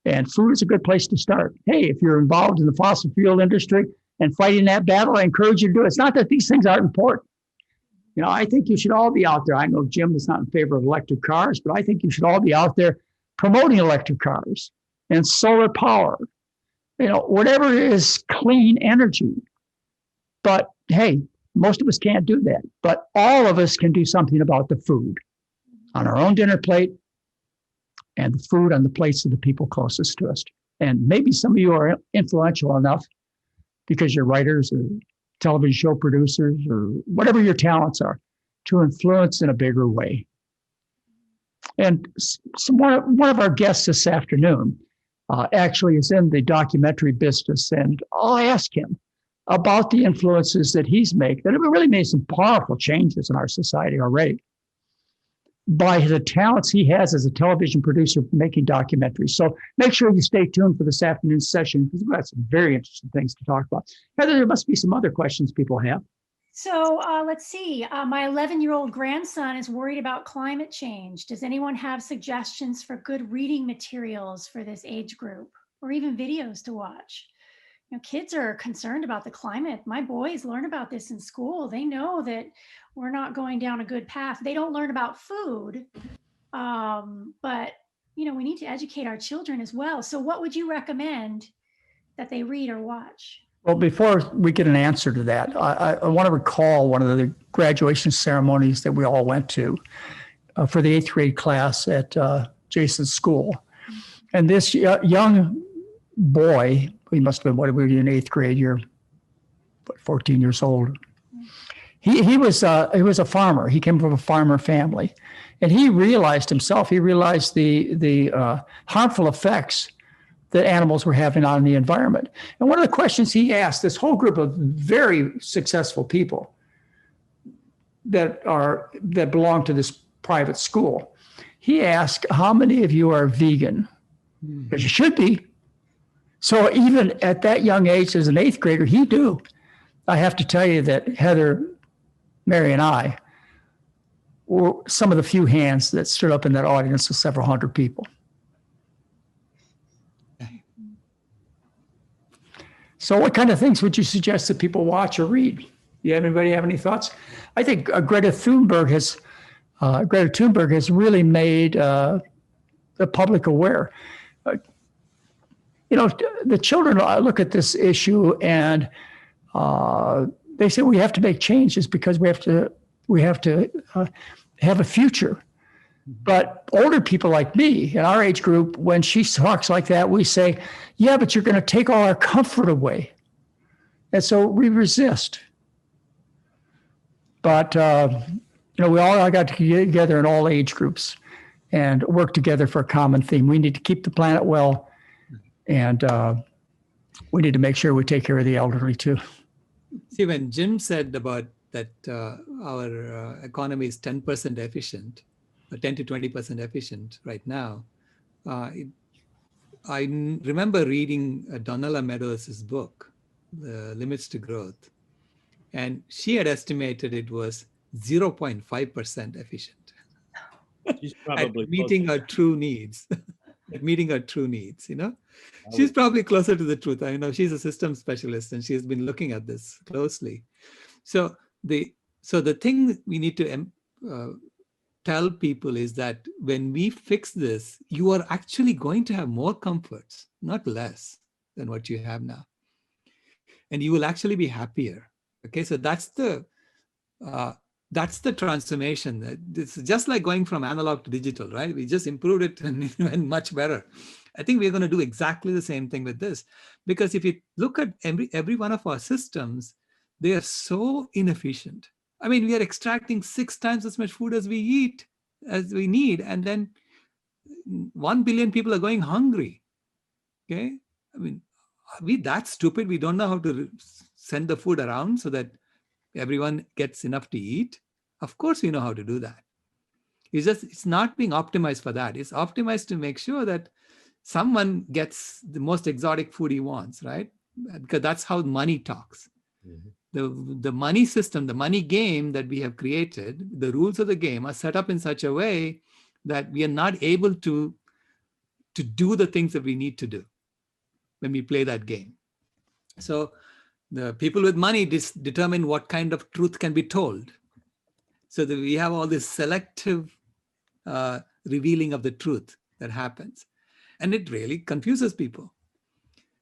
And food is a good place to start. Hey, if you're involved in the fossil fuel industry and fighting that battle, I encourage you to do it. It's not that these things aren't important. You know, I think you should all be out there. I know Jim is not in favor of electric cars, but I think you should all be out there promoting electric cars and solar power, you know, whatever is clean energy. But hey, most of us can't do that. But all of us can do something about the food on our own dinner plate and the food on the plates of the people closest to us. And maybe some of you are influential enough because you're writers or television show producers or whatever your talents are to influence in a bigger way. And one of our guests this afternoon actually is in the documentary business, and I'll ask him about the influences that he's made that have really made some powerful changes in our society already by the talents he has as a television producer making documentaries. So make sure you stay tuned for this afternoon's session because we've got some very interesting things to talk about. Heather, there must be some other questions people have. So let's see. My 11-year-old grandson is worried about climate change. Does anyone have suggestions for good reading materials for this age group or even videos to watch? You know, kids are concerned about the climate. My boys learn about this in school. They know that we're not going down a good path. They don't learn about food, but you know, we need to educate our children as well. So what would you recommend that they read or watch? Well, before we get an answer to that, I want to recall one of the graduation ceremonies that we all went to for the 8th grade class at Jason's school. And this young boy, he must have been, what, we were in 8th grade, you're 14 years old. He was a farmer. He came from a farmer family. And he realized the harmful effects that animals were having on the environment. And one of the questions he asked this whole group of very successful people that belong to this private school, he asked, how many of you are vegan? Because you should be. So even at that young age, as an 8th grader, he knew. I have to tell you that Heather, Mary, and I were some of the few hands that stood up in that audience of several hundred people. So what kind of things would you suggest that people watch or read? Anybody have any thoughts? I think Greta Tunberg has really made the public aware. You know, the children look at this issue and they say we have to make changes because we have to have a future. But older people like me in our age group, when she talks like that, we say, yeah, but you're going to take all our comfort away. And so we resist. But, you know, we all got to get together in all age groups and work together for a common theme. We need to keep the planet well, and we need to make sure we take care of the elderly too. See, when Jim said about that our economy is 10% efficient, 10 to 20% efficient right now. I remember reading Donella Meadows' book, The Limits to Growth, and she had estimated it was 0.5% efficient. She's probably at meeting our true needs. At meeting our true needs, you know? She's probably closer to the truth. I know she's a systems specialist and she's been looking at this closely. So the thing we need to tell people is that when we fix this, you are actually going to have more comforts, not less than what you have now. And you will actually be happier. Okay, so that's the transformation. It's just like going from analog to digital, right? We just improved it and went much better. I think we're going to do exactly the same thing with this. Because if you look at every one of our systems, they are so inefficient. I mean, we are extracting 6 times as much food as we need, and then 1 billion people are going hungry. Okay. I mean, are we that stupid? We don't know how to send the food around so that everyone gets enough to eat. Of course, we know how to do that. It's not being optimized for that. It's optimized to make sure that someone gets the most exotic food he wants, right? Because that's how money talks. The money system, the money game that we have created, the rules of the game are set up in such a way that we are not able to do the things that we need to do when we play that game. So the people with money determine what kind of truth can be told. So that we have all this selective revealing of the truth that happens. And it really confuses people.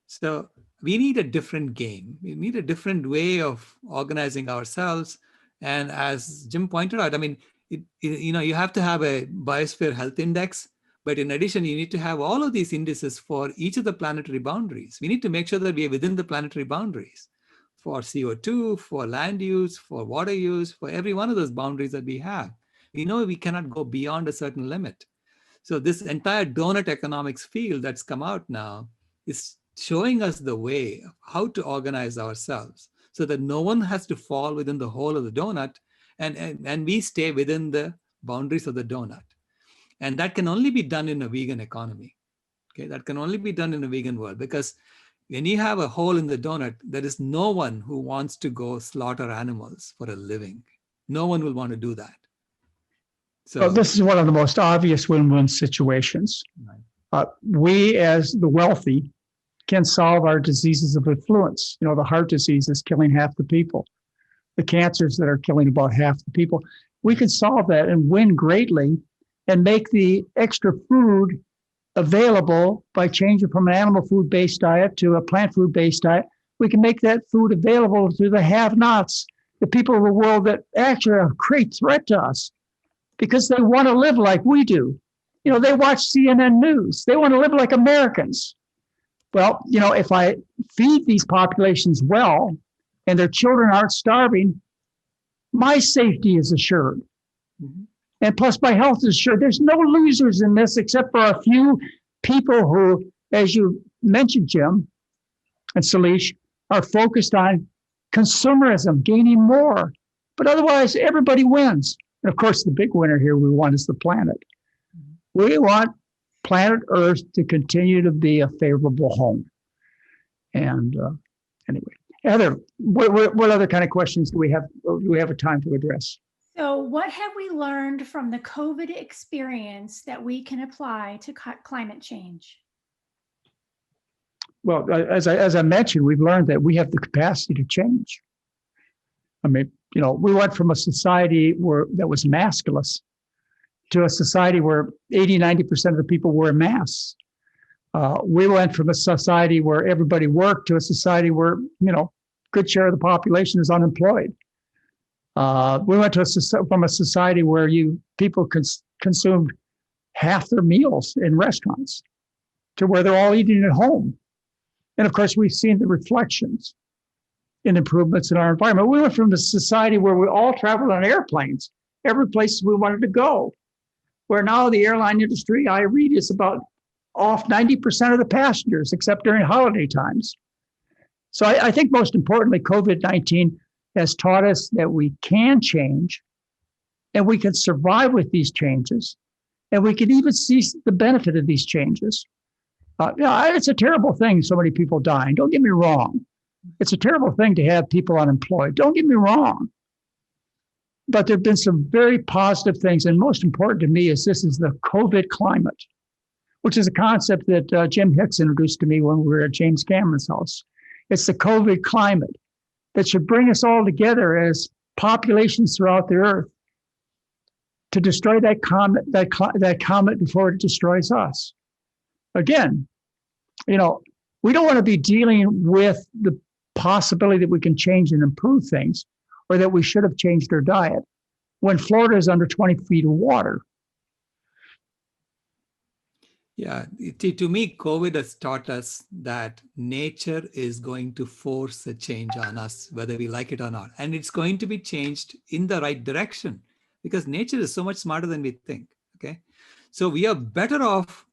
So we need a different game. We need a different way of organizing ourselves. And as Jim pointed out, I mean, you have to have a biosphere health index, but in addition, you need to have all of these indices for each of the planetary boundaries. We need to make sure that we are within the planetary boundaries for CO2, for land use, for water use, for every one of those boundaries that we have. We know we cannot go beyond a certain limit. So this entire donut economics field that's come out now is showing us the way of how to organize ourselves so that no one has to fall within the hole of the donut and we stay within the boundaries of the donut. And that can only be done in a vegan economy. Okay, that can only be done in a vegan world, because when you have a hole in the donut, there is no one who wants to go slaughter animals for a living. No one will want to do that. So this is one of the most obvious win-win situations. We, as the wealthy, can solve our diseases of influence. You know, the heart disease is killing half the people. The cancers that are killing about half the people. We can solve that and win greatly and make the extra food available by changing from an animal food-based diet to a plant food-based diet. We can make that food available to the have-nots, the people of the world that actually are a great threat to us because they want to live like we do. You know, they watch CNN News. They want to live like Americans. Well, you know, if I feed these populations well and their children aren't starving, my safety is assured. Mm-hmm. And plus my health is assured. There's no losers in this except for a few people who, as you mentioned, Jim and Salish, are focused on consumerism, gaining more. But otherwise, everybody wins. And of course, the big winner here we want is the planet. We want planet Earth to continue to be a favorable home. And anyway, Heather, what other kind of questions do we have a time to address? So what have we learned from the COVID experience that we can apply to climate change? Well, as I mentioned, we've learned that we have the capacity to change. I mean, you know, we went from a society that was maskless to a society where 80-90% of the people wore masks. We went from a society where everybody worked to a society where, you know, good share of the population is unemployed. We went from a society where people consumed half their meals in restaurants to where they're all eating at home. And of course, we've seen the reflections in improvements in our environment. We went from a society where we all traveled on airplanes, every place we wanted to go, where now the airline industry, I read, is about off 90% of the passengers, except during holiday times. So I think most importantly, COVID-19 has taught us that we can change and we can survive with these changes and we can even see the benefit of these changes. It's a terrible thing, so many people dying. Don't get me wrong. It's a terrible thing to have people unemployed. Don't get me wrong. But there have been some very positive things. And most important to me is this is the COVID climate, which is a concept that Jim Hicks introduced to me when we were at James Cameron's house. It's the COVID climate that should bring us all together as populations throughout the earth to destroy that comet before it destroys us. Again, you know, we don't want to be dealing with the possibility that we can change and improve things or that we should have changed our diet when Florida is under 20 feet of water. Yeah, to me, COVID has taught us that nature is going to force a change on us, whether we like it or not. And it's going to be changed in the right direction because nature is so much smarter than we think, okay? So we are better off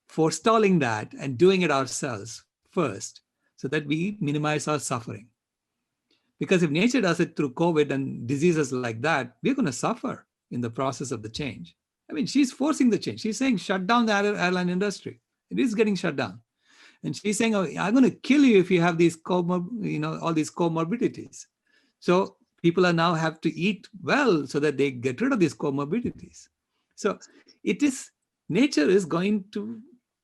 forestalling that and doing it ourselves first so that we minimize our suffering. Because if nature does it through COVID and diseases like that, we're going to suffer in the process of the change. I mean, she's forcing the change. She's saying, shut down the airline industry. It is getting shut down. And she's saying, oh, I'm going to kill you if you have these all these comorbidities. So people are now have to eat well so that they get rid of these comorbidities. So nature is going to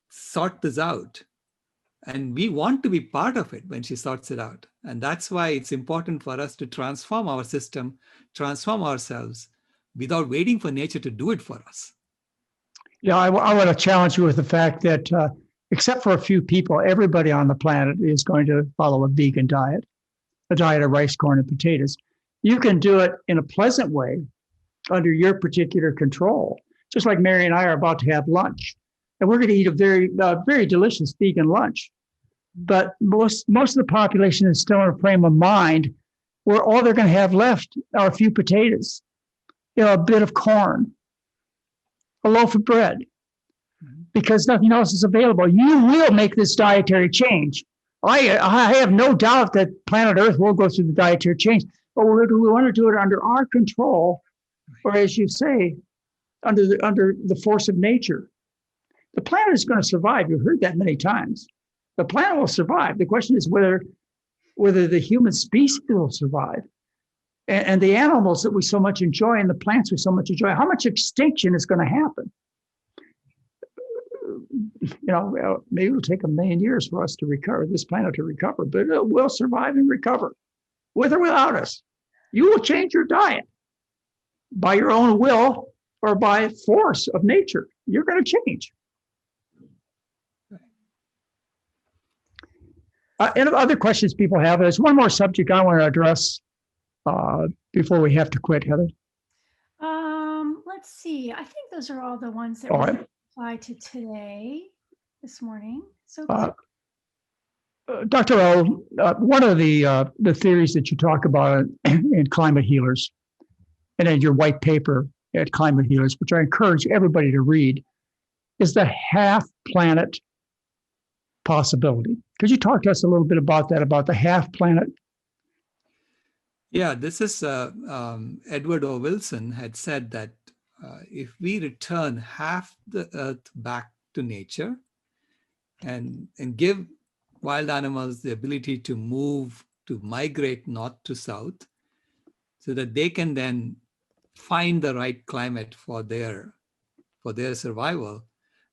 sort this out. And we want to be part of it when she sorts it out. And that's why it's important for us to transform our system, transform ourselves without waiting for nature to do it for us. Yeah, I want to challenge you with the fact that except for a few people, everybody on the planet is going to follow a vegan diet, a diet of rice, corn, and potatoes. You can do it in a pleasant way under your particular control. Just like Mary and I are about to have lunch. And we're going to eat a very delicious vegan lunch. But most of the population is still in a frame of mind where all they're going to have left are a few potatoes, a bit of corn, a loaf of bread, because nothing else is available. You will make this dietary change. I have no doubt that planet Earth will go through the dietary change, but we want to do it under our control, or as you say, under the force of nature. The planet is going to survive. You've heard that many times. The planet will survive. The question is whether the human species will survive. And the animals that we so much enjoy and the plants we so much enjoy, how much extinction is going to happen? Maybe it'll take 1 million years for us to recover, this planet to recover, but it will survive and recover, with or without us. You will change your diet by your own will or by force of nature. You're going to change. And other questions people have, there's one more subject I want to address before we have to quit, Heather. Let's see. I think those are all the ones that All we right. apply to today, this morning. So, Dr. O, one of the theories that you talk about in Climate Healers and in your white paper at Climate Healers, which I encourage everybody to read, is the half planet possibility. Could you talk to us a little bit about that, about the half planet? Yeah, this is Edward O. Wilson had said that if we return half the earth back to nature and give wild animals the ability to move, to migrate north to south, so that they can then find the right climate for their survival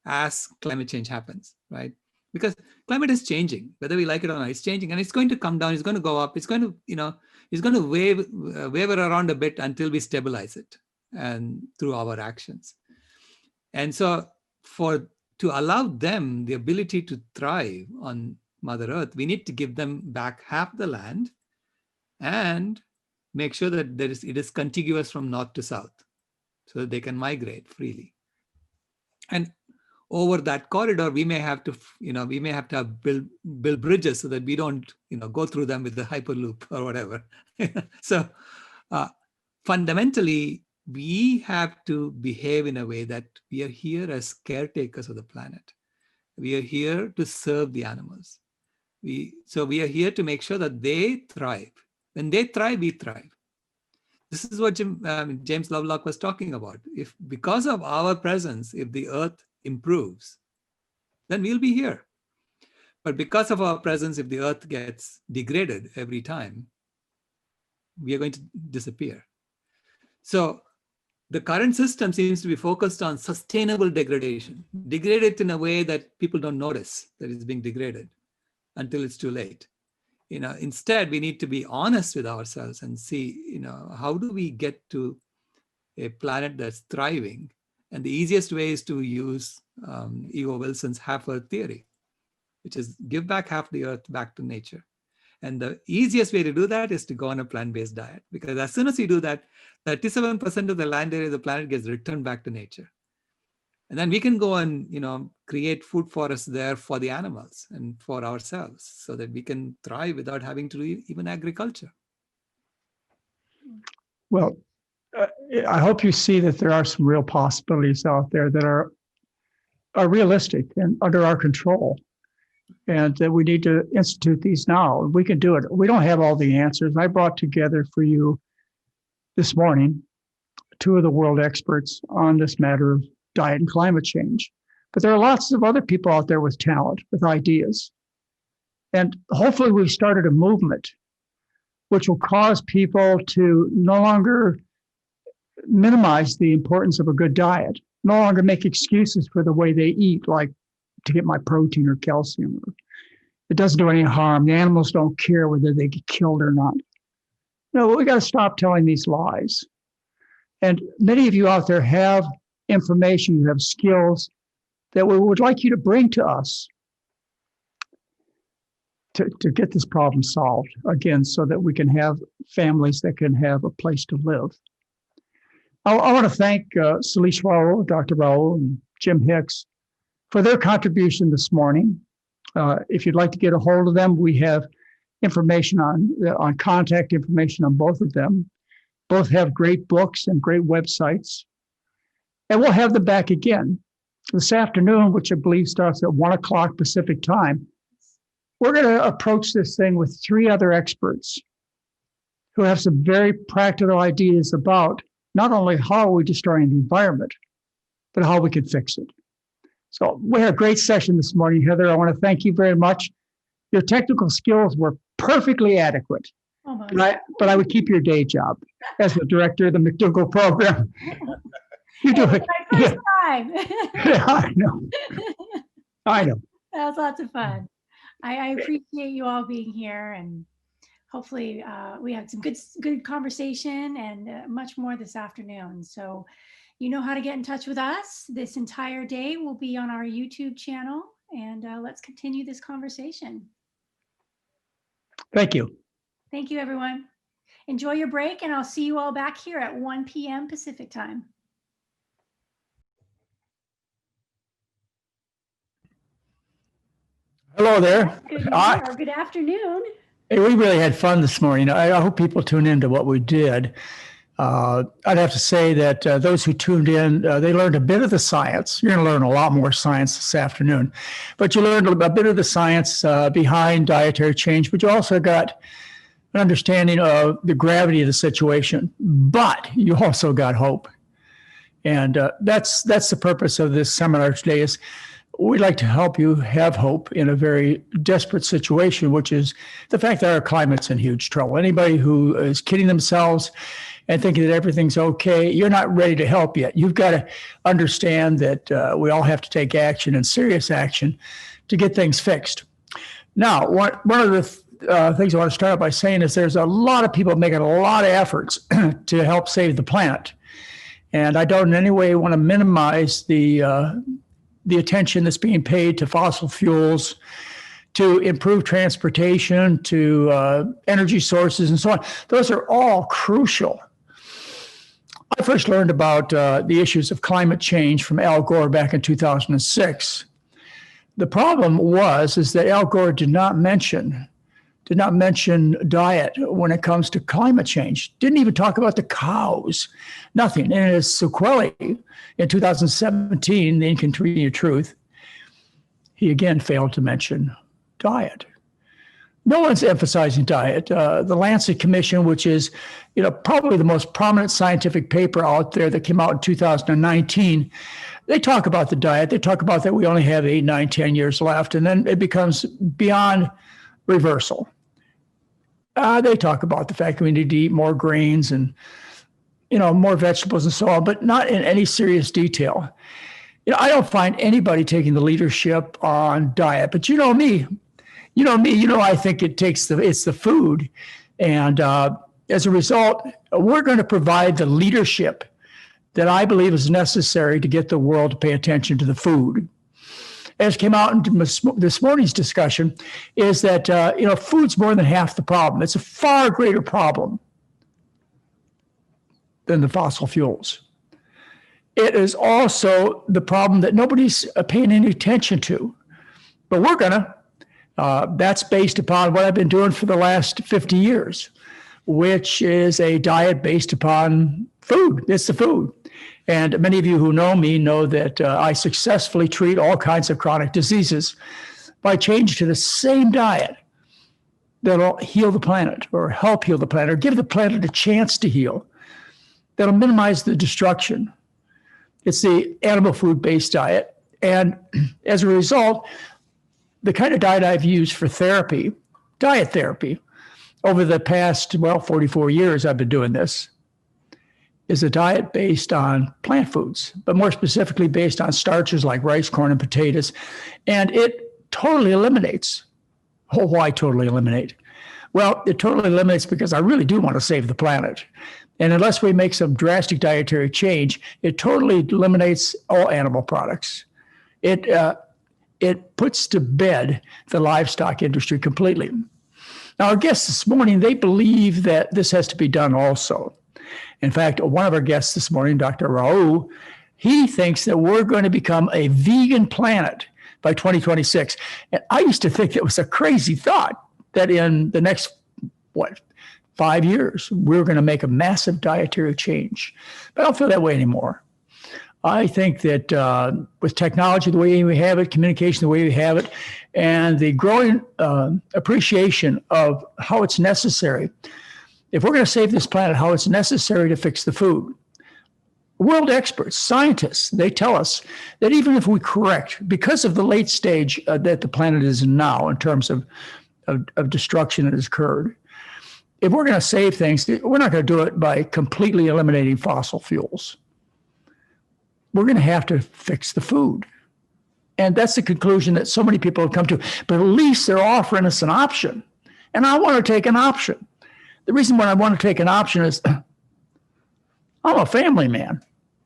as climate change happens, right? Because climate is changing, whether we like it or not, it's changing, and it's going to come down, it's going to go up, it's going to waver around a bit until we stabilize it and through our actions. And so to allow them the ability to thrive on Mother Earth, we need to give them back half the land and make sure that it is contiguous from north to south so that they can migrate freely. And over that corridor, we may have to build bridges so that we don't, go through them with the Hyperloop or whatever. So fundamentally, we have to behave in a way that we are here as caretakers of the planet. We are here to serve the animals. So we are here to make sure that they thrive. When they thrive, we thrive. This is what James Lovelock was talking about. If because of our presence, if the earth improves, then we'll be here. But because of our presence, if the earth gets degraded every time, we are going to disappear. So the current system seems to be focused on sustainable degradation, degraded in a way that people don't notice that it's being degraded until it's too late. Instead, we need to be honest with ourselves and see, how do we get to a planet that's thriving? And the easiest way is to use E.O. Wilson's half-earth theory, which is give back half the earth back to nature. And the easiest way to do that is to go on a plant-based diet, because as soon as you do that, 37% of the land area of the planet gets returned back to nature. And then we can go and, create food forests there for the animals and for ourselves so that we can thrive without having to do even agriculture. Well, I hope you see that there are some real possibilities out there that are realistic and under our control, and that we need to institute these now. We can do it. We don't have all the answers. I brought together for you this morning 2 of the world experts on this matter of diet and climate change. But there are lots of other people out there with talent, with ideas. And hopefully we've started a movement which will cause people to no longer minimize the importance of a good diet, no longer make excuses for the way they eat, like to get my protein or calcium. It doesn't do any harm. The animals don't care whether they get killed or not. No, we got to stop telling these lies. And many of you out there have information, you have skills that we would like you to bring to us to get this problem solved again, so that we can have families that can have a place to live. I want to thank Salish Raoul, Dr. Raoul, and Jim Hicks for their contribution this morning. If you'd like to get a hold of them, we have information on contact information on both of them. Both have great books and great websites. And we'll have them back again this afternoon, which I believe starts at 1 o'clock Pacific time. We're going to approach this thing with 3 other experts who have some very practical ideas about not only how we're destroying the environment, but how we can fix it. So we had a great session this morning, Heather. I want to thank you very much. Your technical skills were perfectly adequate, but I would keep your day job as the director of the McDougall Program. You do it. My first time. Yeah, I know. I know. That was lots of fun. I appreciate you all being here, and hopefully we had some good conversation and much more this afternoon. So you know how to get in touch with us. This entire day will be on our YouTube channel, and let's continue this conversation. Thank you. Thank you, everyone. Enjoy your break, and I'll see you all back here at 1 p.m. Pacific time. Hello there. Good afternoon. Hey, we really had fun this morning. I hope people tune into what we did. I'd have to say that those who tuned in, they learned a bit of the science. You're going to learn a lot more science this afternoon. But you learned a bit of the science behind dietary change, but you also got an understanding of the gravity of the situation. But you also got hope. And that's the purpose of this seminar today. Is we'd like to help you have hope in a very desperate situation, which is the fact that our climate's in huge trouble. Anybody who is kidding themselves and thinking that everything's okay, you're not ready to help yet. You've got to understand that we all have to take action, and serious action, to get things fixed. Now, one of the things I want to start out by saying is there's a lot of people making a lot of efforts to help save the planet. And I don't in any way want to minimize the attention that's being paid to fossil fuels, to improve transportation, to energy sources, and so on. Those are all crucial. I first learned about the issues of climate change from Al Gore back in 2006. The problem is that Al Gore did not mention diet when it comes to climate change. Didn't even talk about the cows. Nothing. And in his sequelae in 2017, The Inconvenient Truth, he again failed to mention diet. No one's emphasizing diet. The Lancet Commission, which is, probably the most prominent scientific paper out there that came out in 2019, they talk about the diet. They talk about that we only have 8, 9, 10 years left, and then it becomes beyond reversal. They talk about the fact that we need to eat more grains and, more vegetables and so on, but not in any serious detail. I don't find anybody taking the leadership on diet, but you know me, I think it's the food. And as a result, we're going to provide the leadership that I believe is necessary to get the world to pay attention to the food. As came out in this morning's discussion, is that, food's more than half the problem. It's a far greater problem than the fossil fuels. It is also the problem that nobody's paying any attention to. But we're gonna. That's based upon what I've been doing for the last 50 years, which is a diet based upon Food. It's the food. And many of you who know me know that I successfully treat all kinds of chronic diseases by changing to the same diet that'll heal the planet or help heal the planet or give the planet a chance to heal, that'll minimize the destruction. It's the animal food-based diet. And as a result, the kind of diet I've used for therapy, diet therapy, over the past, 44 years I've been doing this, is a diet based on plant foods, but more specifically based on starches like rice, corn, and potatoes. And it totally eliminates. Oh, why totally eliminate? Well, it totally eliminates because I really do want to save the planet. And unless we make some drastic dietary change, it totally eliminates all animal products. It puts to bed the livestock industry completely. Now, our guests this morning, they believe that this has to be done also. In fact, one of our guests this morning, Dr. Raoult, he thinks that we're going to become a vegan planet by 2026. And I used to think that was a crazy thought, that in the next, 5 years, we're going to make a massive dietary change. But I don't feel that way anymore. I think that with technology the way we have it, communication the way we have it, and the growing appreciation of how it's necessary, if we're going to save this planet, how it's necessary to fix the food. World experts, scientists, they tell us that even if we correct, because of the late stage that the planet is in now in terms of destruction that has occurred, if we're going to save things, we're not going to do it by completely eliminating fossil fuels. We're going to have to fix the food. And that's the conclusion that so many people have come to. But at least they're offering us an option. And I want to take an option. The reason why I want to take an option is I'm a family man.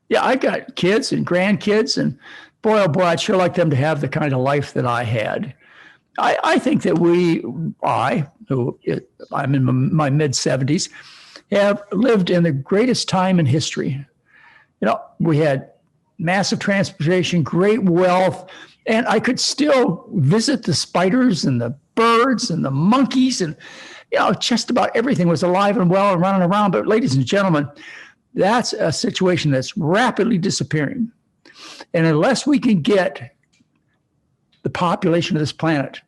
Yeah, I got kids and grandkids, and boy, oh boy, I'd sure like them to have the kind of life that I had. I think that I'm in my mid-70s, have lived in the greatest time in history. We had massive transportation, great wealth, and I could still visit the spiders and the birds and the monkeys, and just about everything was alive and well and running around. But ladies and gentlemen, that's a situation that's rapidly disappearing. And unless we can get the population of this planet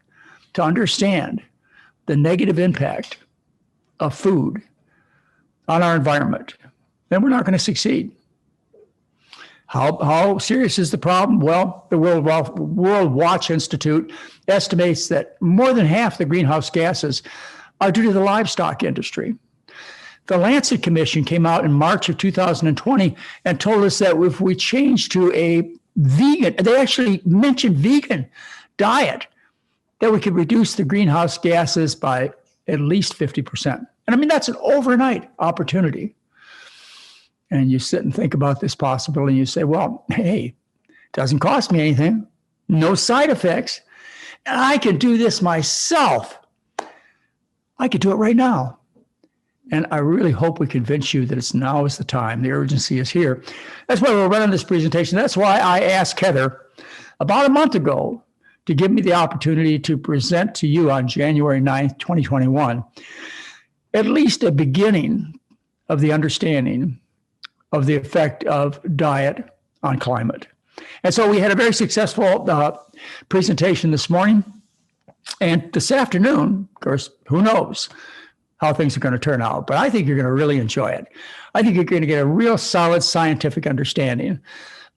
to understand the negative impact of food on our environment, then we're not going to succeed. How serious is the problem? Well, the World Watch Institute estimates that more than half the greenhouse gases are due to the livestock industry. The Lancet Commission came out in March of 2020 and told us that if we change to a vegan, they actually mentioned vegan diet, that we could reduce the greenhouse gases by at least 50%. And I mean, that's an overnight opportunity. And you sit and think about this possibility and you say, well, hey, it doesn't cost me anything, no side effects, and I can do this myself. I could do it right now. And I really hope we convince you that now is the time. The urgency is here. That's why we're running this presentation. That's why I asked Heather about a month ago to give me the opportunity to present to you on January 9th, 2021, at least a beginning of the understanding of the effect of diet on climate. And so we had a very successful presentation this morning. And this afternoon, of course, who knows how things are going to turn out, but I think you're going to really enjoy it. I think you're going to get a real solid scientific understanding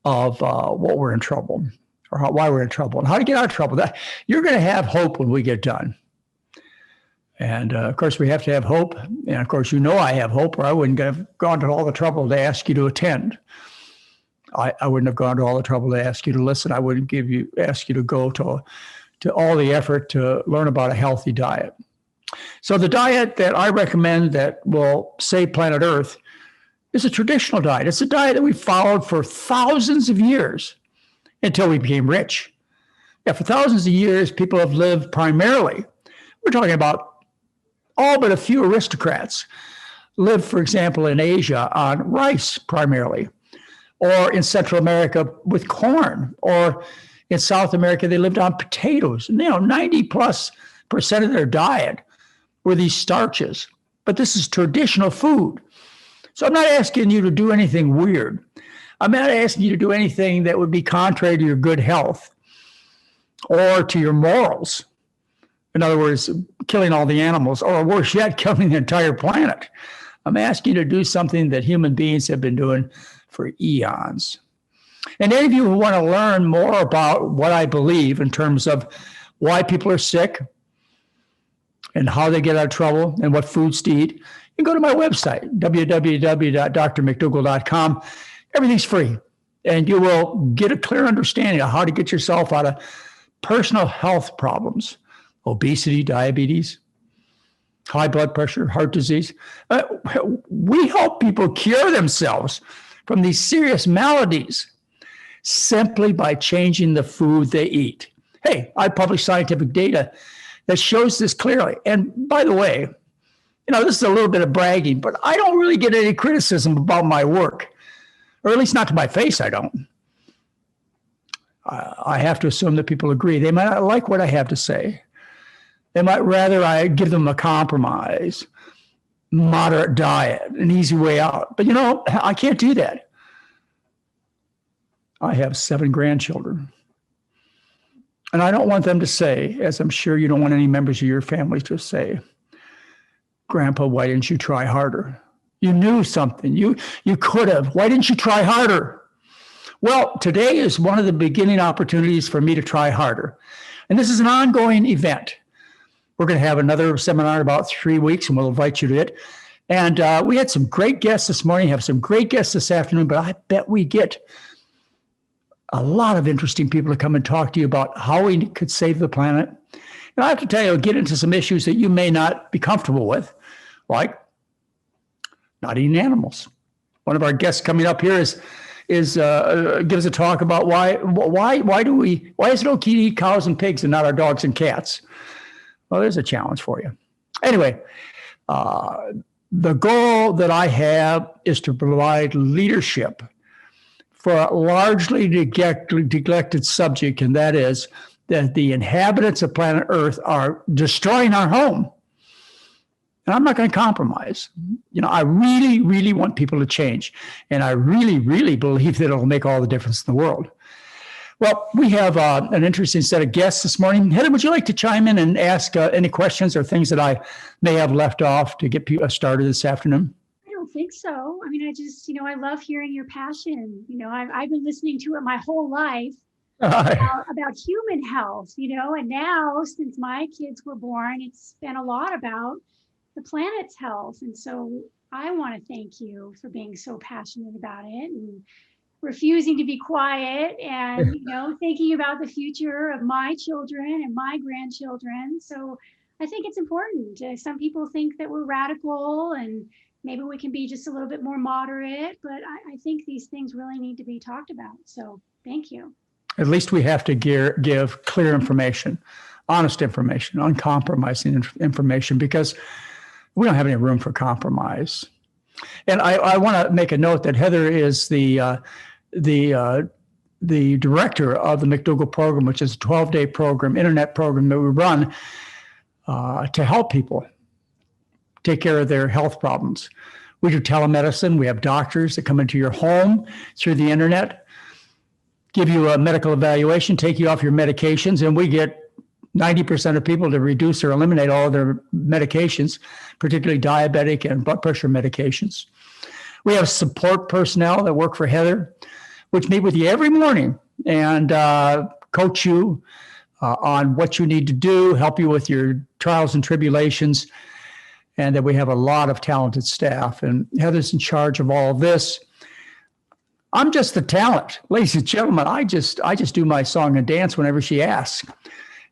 of what we're in trouble, or why we're in trouble, and how to get out of trouble. You're going to have hope when we get done. And of course, we have to have hope. And of course, I have hope, or I wouldn't have gone to all the trouble to ask you to attend. I wouldn't have gone to all the trouble to ask you to listen. I wouldn't ask you to go to all the effort to learn about a healthy diet. So the diet that I recommend that will save planet Earth is a traditional diet. It's a diet that we followed for thousands of years until we became rich. Yeah, for thousands of years, people have lived primarily, we're talking about all but a few aristocrats live, for example, in Asia on rice primarily, or in Central America with corn, or in South America, they lived on potatoes. 90+% of their diet were these starches. But this is traditional food. So I'm not asking you to do anything weird. I'm not asking you to do anything that would be contrary to your good health or to your morals. In other words, killing all the animals, or worse yet, killing the entire planet. I'm asking you to do something that human beings have been doing for eons. And any of you who want to learn more about what I believe in terms of why people are sick and how they get out of trouble and what foods to eat, you can go to my website, www.drmcdougall.com. Everything's free. And you will get a clear understanding of how to get yourself out of personal health problems, obesity, diabetes, high blood pressure, heart disease. We help people cure themselves from these serious maladies simply by changing the food they eat. Hey, I publish scientific data that shows this clearly. And by the way, this is a little bit of bragging, but I don't really get any criticism about my work, or at least not to my face, I don't. I have to assume that people agree. They might not like what I have to say. They might rather I give them a compromise, moderate diet, an easy way out. But I can't do that. I have 7 grandchildren. And I don't want them to say, as I'm sure you don't want any members of your family to say, Grandpa, why didn't you try harder? You knew something. You could have. Why didn't you try harder? Well, today is one of the beginning opportunities for me to try harder. And this is an ongoing event. We're going to have another seminar in about 3 weeks, and we'll invite you to it. And we had some great guests this morning, have some great guests this afternoon, but I bet we get a lot of interesting people to come and talk to you about how we could save the planet. And I have to tell you, I'll get into some issues that you may not be comfortable with, like not eating animals. One of our guests coming up here gives a talk about why is it okay to eat cows and pigs and not our dogs and cats? Well, there's a challenge for you. Anyway, the goal that I have is to provide leadership for a largely neglected subject, and that is that the inhabitants of planet Earth are destroying our home. And I'm not going to compromise. I really, really want people to change. And I really, really believe that it'll make all the difference in the world. Well, we have an interesting set of guests this morning. Heather, would you like to chime in and ask any questions or things that I may have left off to get people started this afternoon? I don't think so. I mean, I just, I love hearing your passion. I've been listening to it my whole life about human health, and now since my kids were born, it's been a lot about the planet's health. And so I want to thank you for being so passionate about it and refusing to be quiet and, thinking about the future of my children and my grandchildren. So I think it's important. Some people think that we're radical and maybe we can be just a little bit more moderate, but I think these things really need to be talked about. So thank you. At least we have to give clear information, honest information, uncompromising information, because we don't have any room for compromise. And I want to make a note that Heather is the director of the McDougall Program, which is a 12-day program, internet program that we run to help people take care of their health problems. We do telemedicine. We have doctors that come into your home through the internet, give you a medical evaluation, take you off your medications, and we get 90% of people to reduce or eliminate all of their medications, particularly diabetic and blood pressure medications. We have support personnel that work for Heather, which meet with you every morning and coach you on what you need to do, help you with your trials and tribulations, and that we have a lot of talented staff. And Heather's in charge of all of this. I'm just the talent. Ladies and gentlemen, I just do my song and dance whenever she asks.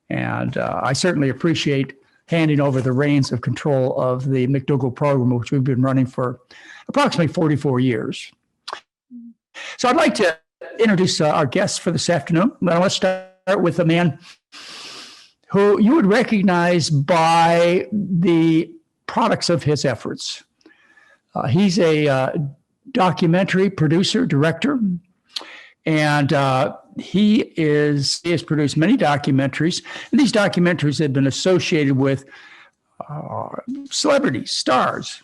And I certainly appreciate handing over the reins of control of the McDougall Program, which we've been running for approximately 44 years. So I'd like to introduce our guests for this afternoon. I want to start with a man who you would recognize by the products of his efforts. He's a documentary producer, director, and he has produced many documentaries. And these documentaries have been associated with celebrities, stars.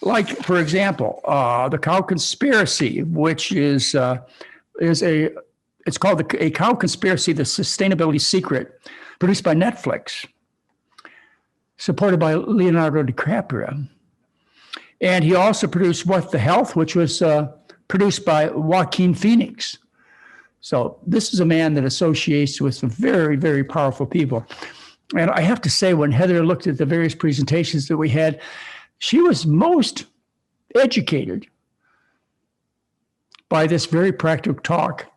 Like, for example, the cow conspiracy, which is it's called A Cow Conspiracy, the Sustainability Secret, produced by Netflix, supported by Leonardo DiCaprio. And he also produced What the Health, which was produced by Joaquin Phoenix. So this is a man that associates with some very, very powerful people. And I have to say, when Heather looked at the various presentations that we had, she was most educated by this very practical talk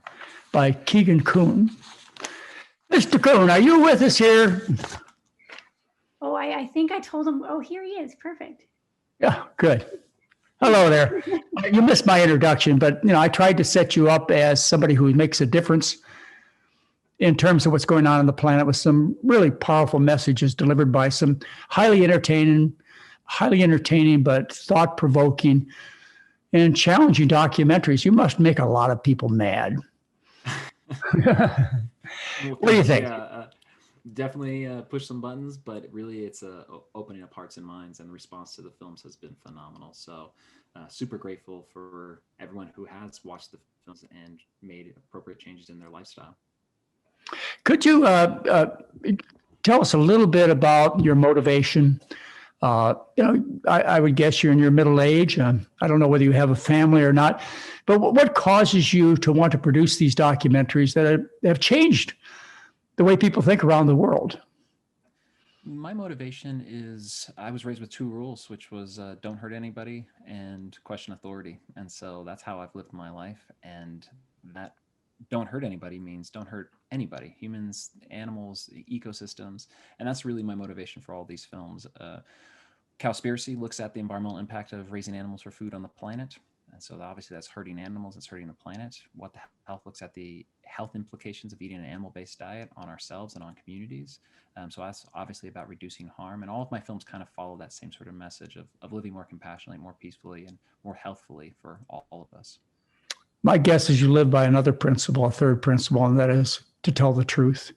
by Keegan Kuhn. Mr. Kuhn, are you with us here? Oh, I think I told him. Oh, here he is. Perfect. Yeah, good. Hello there. You missed my introduction, but I tried to set you up as somebody who makes a difference in terms of what's going on the planet, with some really powerful messages delivered by some highly entertaining but thought-provoking and challenging documentaries. You must make a lot of people mad. What do you think? Yeah, definitely push some buttons, but really it's opening up hearts and minds, and the response to the films has been phenomenal. So super grateful for everyone who has watched the films and made appropriate changes in their lifestyle. Could you tell us a little bit about your motivation? I would guess you're in your middle age. I don't know whether you have a family or not, but what causes you to want to produce these documentaries that have changed the way people think around the world? My motivation is I was raised with two rules, which was don't hurt anybody and question authority. And so that's how I've lived my life. And that don't hurt anybody means don't hurt anybody, humans, animals, ecosystems. And that's really my motivation for all these films. Cowspiracy looks at the environmental impact of raising animals for food on the planet. And so obviously that's hurting animals, it's hurting the planet. What the Health looks at the health implications of eating an animal-based diet on ourselves and on communities. So that's obviously about reducing harm. And all of my films kind of follow that same sort of message of living more compassionately, more peacefully, and more healthfully for all of us. My guess is you live by another principle, a third principle, and that is to tell the truth.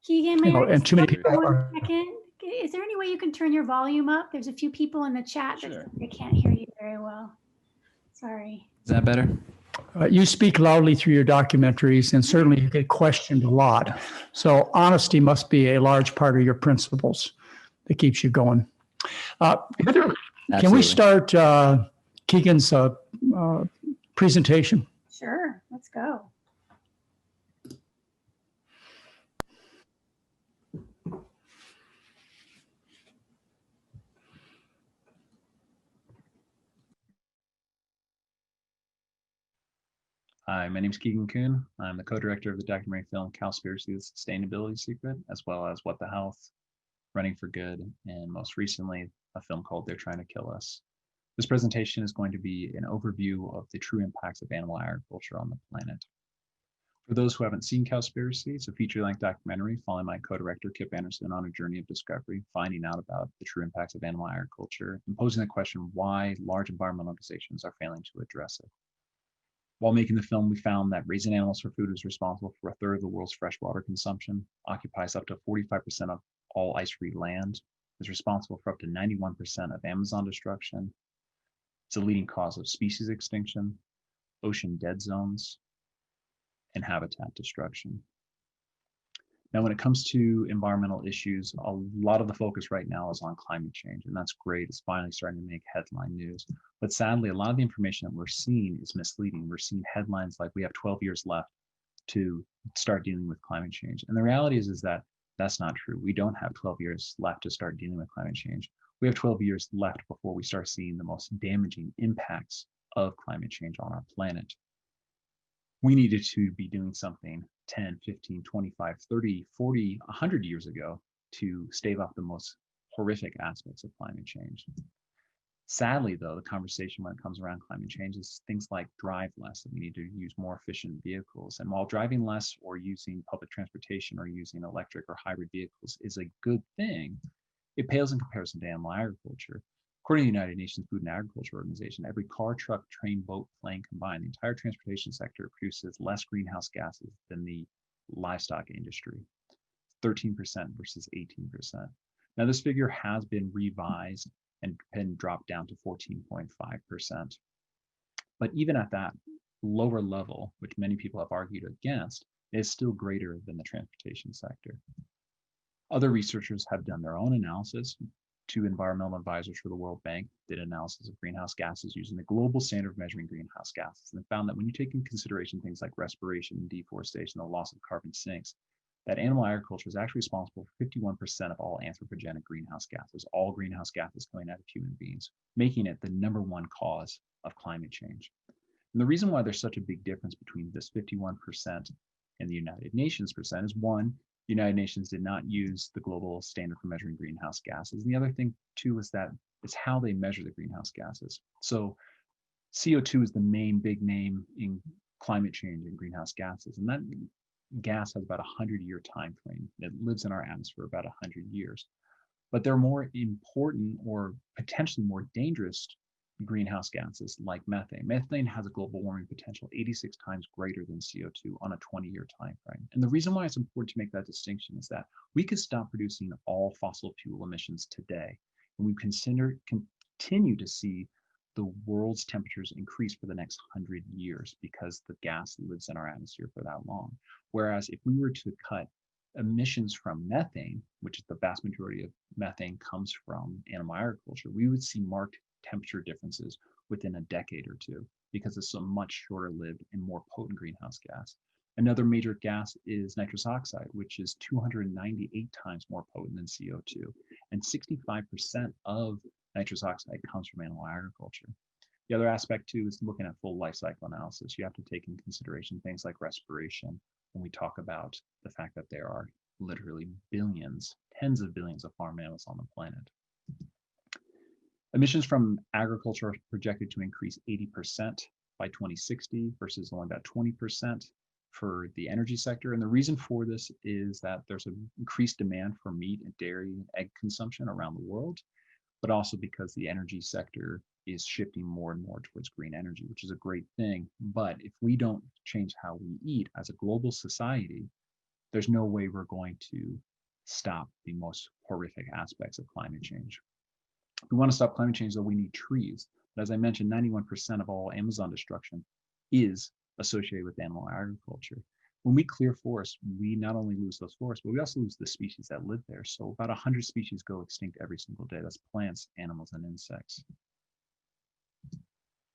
Keegan, may I and too many people one are. second? Is there any way you can turn your volume up? There's a few people in the chat that Sure. they can't hear you very well. Sorry. Is that better? You speak loudly through your documentaries, and certainly you get questioned a lot. So honesty must be a large part of your principles that keeps you going. Heather, can we start Keegan's presentation? Sure, let's go. Hi, my name is Keegan Kuhn. I'm the co-director of the documentary film Cowspiracy, the Sustainability Secret, as well as What the Health, Running for Good, and most recently, a film called They're Trying to Kill Us. This presentation is going to be an overview of the true impacts of animal agriculture on the planet. For those who haven't seen Cowspiracy, it's a feature-length documentary following my co-director Kip Anderson on a journey of discovery, finding out about the true impacts of animal agriculture, and posing the question why large environmental organizations are failing to address it. While making the film, we found that raising animals for food is responsible for a third of the world's freshwater consumption, occupies up to 45% of all ice-free land, is responsible for up to 91% of Amazon destruction. It's a leading cause of species extinction, ocean dead zones, and habitat destruction. Now, when it comes to environmental issues, a lot of the focus right now is on climate change, and that's great. It's finally starting to make headline news. But sadly, a lot of the information that we're seeing is misleading. We're seeing headlines like we have 12 years left to start dealing with climate change. And the reality is that that's not true. We don't have 12 years left to start dealing with climate change. We have 12 years left before we start seeing the most damaging impacts of climate change on our planet. We needed to be doing something 10, 15, 25, 30, 40, 100 years ago to stave off the most horrific aspects of climate change. Sadly, though, the conversation when it comes around climate change is things like drive less, that we need to use more efficient vehicles. And while driving less or using public transportation or using electric or hybrid vehicles is a good thing, it pales in comparison to animal agriculture. According to the United Nations Food and Agriculture Organization, every car, truck, train, boat, plane combined, the entire transportation sector produces less greenhouse gases than the livestock industry, 13% versus 18%. Now, this figure has been revised and dropped down to 14.5%. But even at that lower level, which many people have argued against, it is still greater than the transportation sector. Other researchers have done their own analysis. Two environmental advisors for the World Bank did analysis of greenhouse gases using the global standard of measuring greenhouse gases, and found that when you take into consideration things like respiration, deforestation, the loss of carbon sinks, that animal agriculture is actually responsible for 51% of all anthropogenic greenhouse gases, all greenhouse gases coming out of human beings, making it the #1 cause of climate change. And the reason why there's such a big difference between this 51% and the United Nations percent is, one, the United Nations did not use the global standard for measuring greenhouse gases. And the other thing too is that it's how they measure the greenhouse gases. So CO2 is the main big name in climate change and greenhouse gases. And that gas has about a 100-year time frame. It lives in our atmosphere about 100 years. But there are more important or potentially more dangerous greenhouse gases like methane. Methane has a global warming potential 86 times greater than CO2 on a 20-year time frame. And the reason why it's important to make that distinction is that we could stop producing all fossil fuel emissions today, and we continue to see the world's temperatures increase for the next 100 years because the gas lives in our atmosphere for that long. Whereas if we were to cut emissions from methane, which is the vast majority of methane comes from animal agriculture, we would see marked temperature differences within a decade or two because it's a much shorter lived and more potent greenhouse gas. Another major gas is nitrous oxide, which is 298 times more potent than CO2. And 65% of nitrous oxide comes from animal agriculture. The other aspect too is looking at full life cycle analysis. You have to take into consideration things like respiration when we talk about the fact that there are literally billions, tens of billions of farm mammals on the planet. Emissions from agriculture are projected to increase 80% by 2060 versus only about 20% for the energy sector. And the reason for this is that there's an increased demand for meat and dairy and egg consumption around the world, but also because the energy sector is shifting more and more towards green energy, which is a great thing. But if we don't change how we eat as a global society, there's no way we're going to stop the most horrific aspects of climate change. If we want to stop climate change, though, we need trees. But as I mentioned, 91% of all Amazon destruction is associated with animal agriculture. When we clear forests, we not only lose those forests, but we also lose the species that live there. So about 100 species go extinct every single day. That's plants, animals, and insects.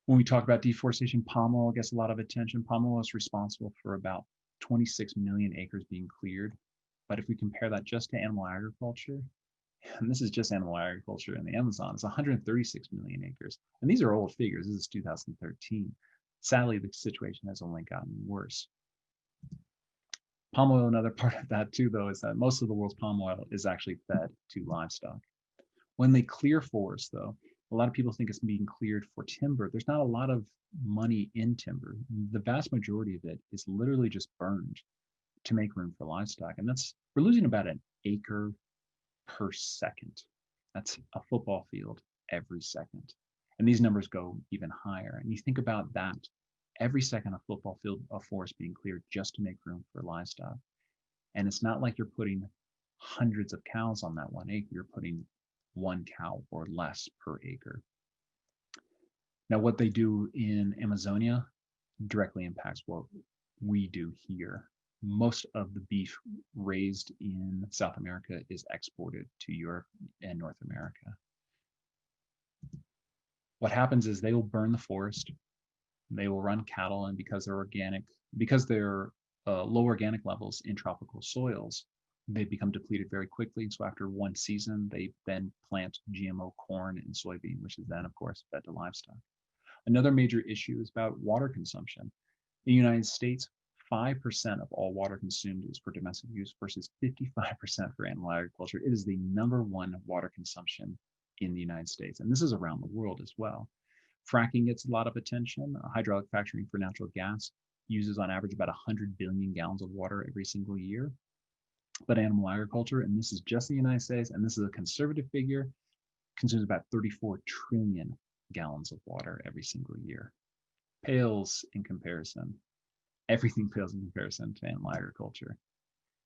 When we talk about deforestation, palm oil gets a lot of attention. Palm oil is responsible for about 26 million acres being cleared. But if we compare that just to animal agriculture, and this is just animal agriculture in the Amazon, it's 136 million acres. And these are old figures. This is 2013. Sadly, the situation has only gotten worse. Palm oil, another part of that too, though, is that most of the world's palm oil is actually fed to livestock. When they clear forests, though, a lot of people think it's being cleared for timber. There's not a lot of money in timber. The vast majority of it is literally just burned to make room for livestock. And we're losing about an acre per second. That's a football field every second. And these numbers go even higher. And you think about that, every second a football field of forest being cleared just to make room for livestock. And it's not like you're putting hundreds of cows on that 1 acre. You're putting 1 cow or less per acre. Now, what they do in Amazonia directly impacts what we do here. Most of the beef raised in South America is exported to Europe and North America. What happens is they will burn the forest, they will run cattle, and because they're organic, because they're low organic levels in tropical soils, they become depleted very quickly. So after 1 season, they then plant GMO corn and soybean, which is then, of course, fed to livestock. Another major issue is about water consumption. In the United States, 5% of all water consumed is for domestic use versus 55% for animal agriculture. It is the #1 water consumption in the United States. And this is around the world as well. Fracking gets a lot of attention. Hydraulic fracturing for natural gas uses on average about 100 billion gallons of water every single year. But animal agriculture, and this is just the United States, and this is a conservative figure, consumes about 34 trillion gallons of water every single year. Pales in comparison. Everything pales in comparison to animal agriculture.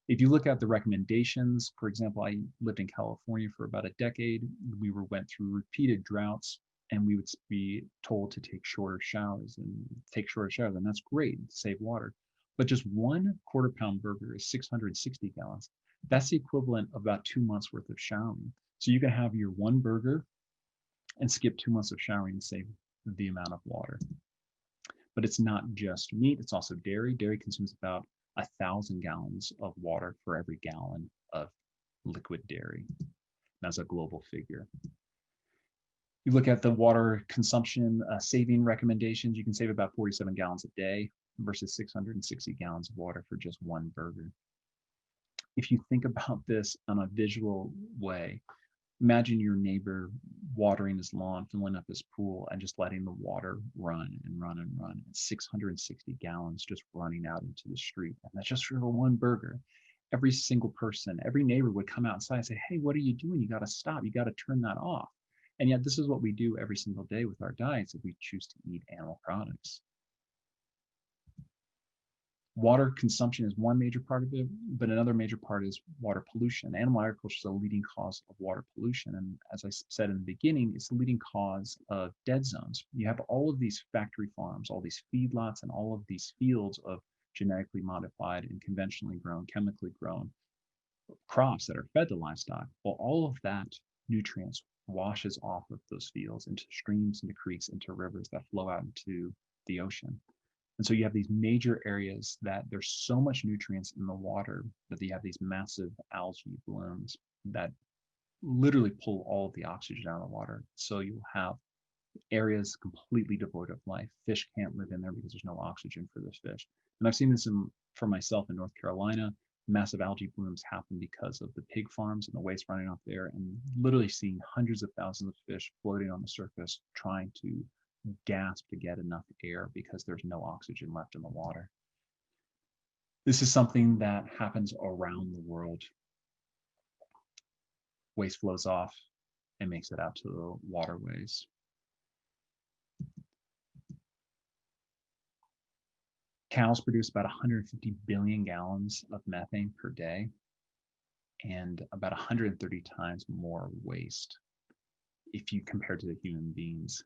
If you look at the recommendations, for example, I lived in California for about a decade. We went through repeated droughts, and we would be told to take shorter showers, and that's great to save water. But just 1/4 pound burger is 660 gallons. That's the equivalent of about 2 months worth of showering. So you can have your one burger and skip 2 months of showering to save the amount of water. But it's not just meat, it's also dairy. Dairy consumes about 1,000 gallons of water for every gallon of liquid dairy. That's a global figure. You look at the water consumption saving recommendations, you can save about 47 gallons a day versus 660 gallons of water for just one burger. If you think about this on a visual way, imagine your neighbor watering his lawn, filling up his pool, and just letting the water run and run and run. And 660 gallons just running out into the street. And that's just for one burger. Every single person, every neighbor would come outside and say, hey, what are you doing? You got to stop. You got to turn that off. And yet this is what we do every single day with our diets if we choose to eat animal products. Water consumption is one major part of it, but another major part is water pollution. Animal agriculture is a leading cause of water pollution. And as I said in the beginning, it's the leading cause of dead zones. You have all of these factory farms, all these feedlots, and all of these fields of genetically modified and conventionally grown, chemically grown crops that are fed to livestock. Well, all of that nutrients washes off of those fields into streams, into creeks, into rivers that flow out into the ocean. And so you have these major areas that there's so much nutrients in the water that you have these massive algae blooms that literally pull all of the oxygen out of the water. So you have areas completely devoid of life. Fish can't live in there because there's no oxygen for the fish. And I've seen this for myself in North Carolina. Massive algae blooms happen because of the pig farms and the waste running off there, and literally seeing hundreds of thousands of fish floating on the surface trying to gasp to get enough air because there's no oxygen left in the water. This is something that happens around the world. Waste flows off and makes it out to the waterways. Cows produce about 150 billion gallons of methane per day and about 130 times more waste if you compare to the human beings.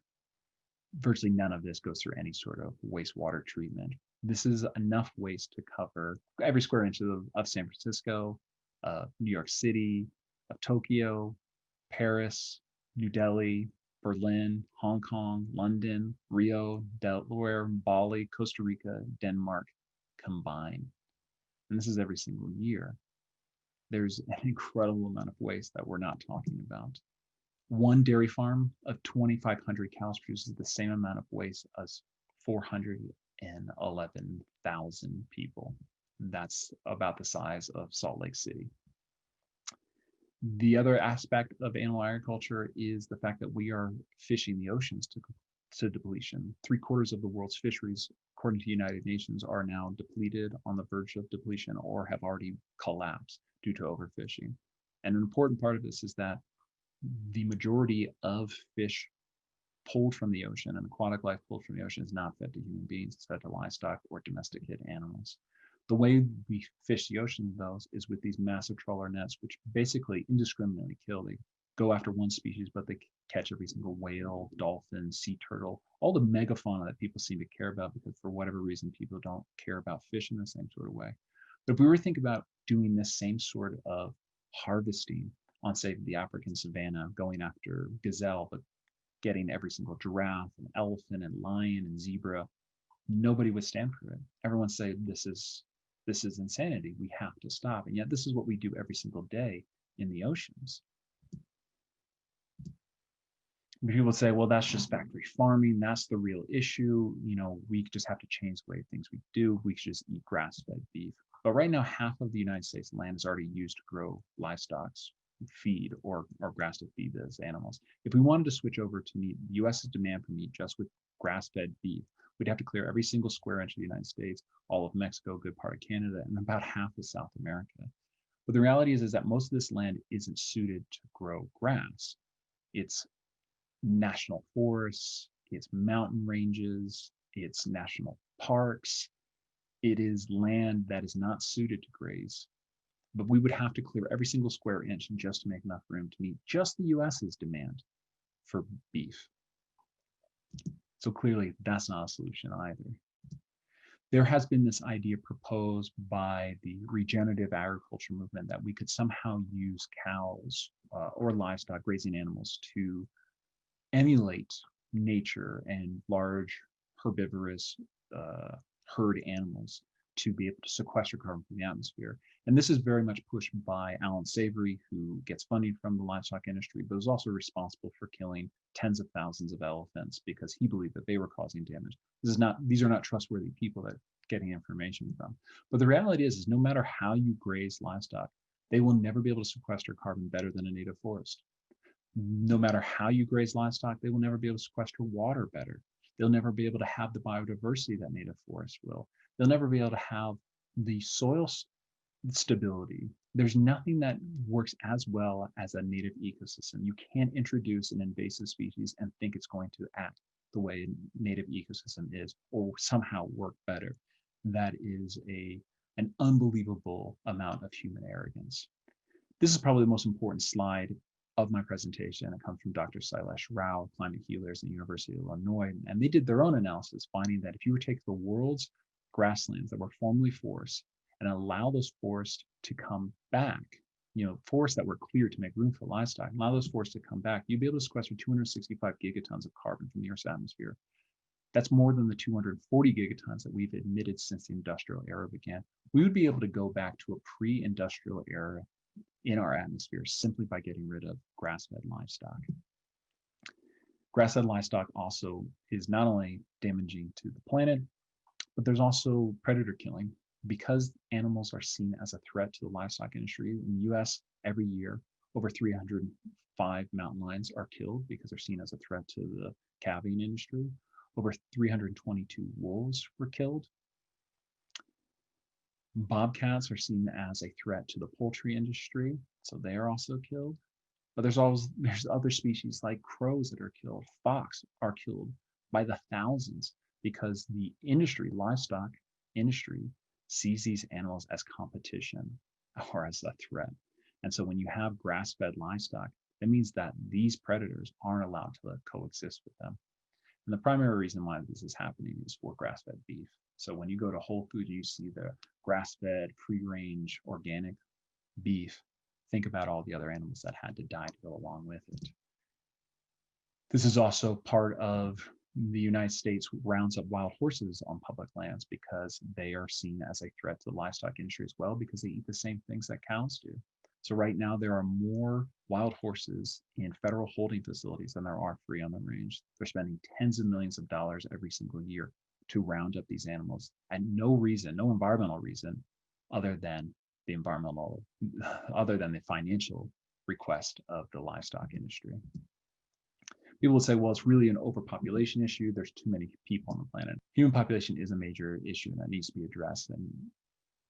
Virtually none of this goes through any sort of wastewater treatment. This is enough waste to cover every square inch of San Francisco, New York City, of Tokyo, Paris, New Delhi, Berlin, Hong Kong, London, Rio, Delaware, Bali, Costa Rica, Denmark combined. And this is every single year. There's an incredible amount of waste that we're not talking about. One dairy farm of 2,500 cows produces the same amount of waste as 411,000 people. That's about the size of Salt Lake City. The other aspect of animal agriculture is the fact that we are fishing the oceans to depletion. 3/4 of the world's fisheries, according to the United Nations, are now depleted, on the verge of depletion, or have already collapsed due to overfishing. And an important part of this is that the majority of fish pulled from the ocean and aquatic life pulled from the ocean is not fed to human beings, it's fed to livestock or domesticated animals. The way we fish the ocean, though, is with these massive trawler nets, which basically indiscriminately kill. They go after one species, but they catch every single whale, dolphin, sea turtle, all the megafauna that people seem to care about because for whatever reason, people don't care about fish in the same sort of way. But if we were to think about doing this same sort of harvesting on, say, the African savanna, going after gazelle, but getting every single giraffe and elephant and lion and zebra, nobody would stand for it. Everyone say this is insanity. We have to stop. And yet this is what we do every single day in the oceans. People say, well, that's just factory farming. That's the real issue. You know, we just have to change the way things we do. We should just eat grass-fed beef. But right now, half of the United States land is already used to grow livestock feed or grass to feed those animals. If we wanted to switch over to meat, the US's demand for meat just with grass-fed beef, we'd have to clear every single square inch of the United States, all of Mexico, good part of Canada, and about half of South America. But the reality is that most of this land isn't suited to grow grass. It's national forests, it's mountain ranges, it's national parks. It is land that is not suited to graze but we would have to clear every single square inch just to make enough room to meet just the US's demand for beef. So clearly that's not a solution either. There has been this idea proposed by the regenerative agriculture movement that we could somehow use cows or livestock, grazing animals, to emulate nature and large herbivorous herd animals to be able to sequester carbon from the atmosphere. And this is very much pushed by Alan Savory, who gets funding from the livestock industry, but is also responsible for killing tens of thousands of elephants because he believed that they were causing damage. These are not trustworthy people that getting information from. But the reality is no matter how you graze livestock, they will never be able to sequester carbon better than a native forest. No matter how you graze livestock, they will never be able to sequester water better. They'll never be able to have the biodiversity that native forests will. They'll never be able to have the soil stability. There's nothing that works as well as a native ecosystem. You can't introduce an invasive species and think it's going to act the way a native ecosystem is or somehow work better. That is an unbelievable amount of human arrogance. This is probably the most important slide of my presentation. It comes from Dr. Sailesh Rao, climate healers at the University of Illinois, and they did their own analysis, finding that if you would take the world's grasslands that were formerly forests and allow those forests to come back, forests that were cleared to make room for livestock, allow those forests to come back, you'd be able to sequester 265 gigatons of carbon from the Earth's atmosphere. That's more than the 240 gigatons that we've emitted since the industrial era began. We would be able to go back to a pre-industrial era in our atmosphere simply by getting rid of grass-fed livestock. Grass-fed livestock also is not only damaging to the planet, but there's also predator killing. Because animals are seen as a threat to the livestock industry in the US, every year, over 305 mountain lions are killed because they're seen as a threat to the calving industry. Over 322 wolves were killed. Bobcats are seen as a threat to the poultry industry, so they are also killed. But there's other species like crows that are killed. Fox are killed by the thousands because the livestock industry, sees these animals as competition or as a threat. And so when you have grass-fed livestock, that means that these predators aren't allowed to coexist with them. And the primary reason why this is happening is for grass-fed beef. So when you go to Whole Foods, you see the grass-fed, free-range, organic beef. Think about all the other animals that had to die to go along with it. This is also part of the United States rounds up wild horses on public lands because they are seen as a threat to the livestock industry as well because they eat the same things that cows do. So right now there are more wild horses in federal holding facilities than there are free on the range. They're spending tens of millions of dollars every single year to round up these animals and no environmental reason other than the financial request of the livestock industry. People will say, well, it's really an overpopulation issue. There's too many people on the planet. Human population is a major issue that needs to be addressed. And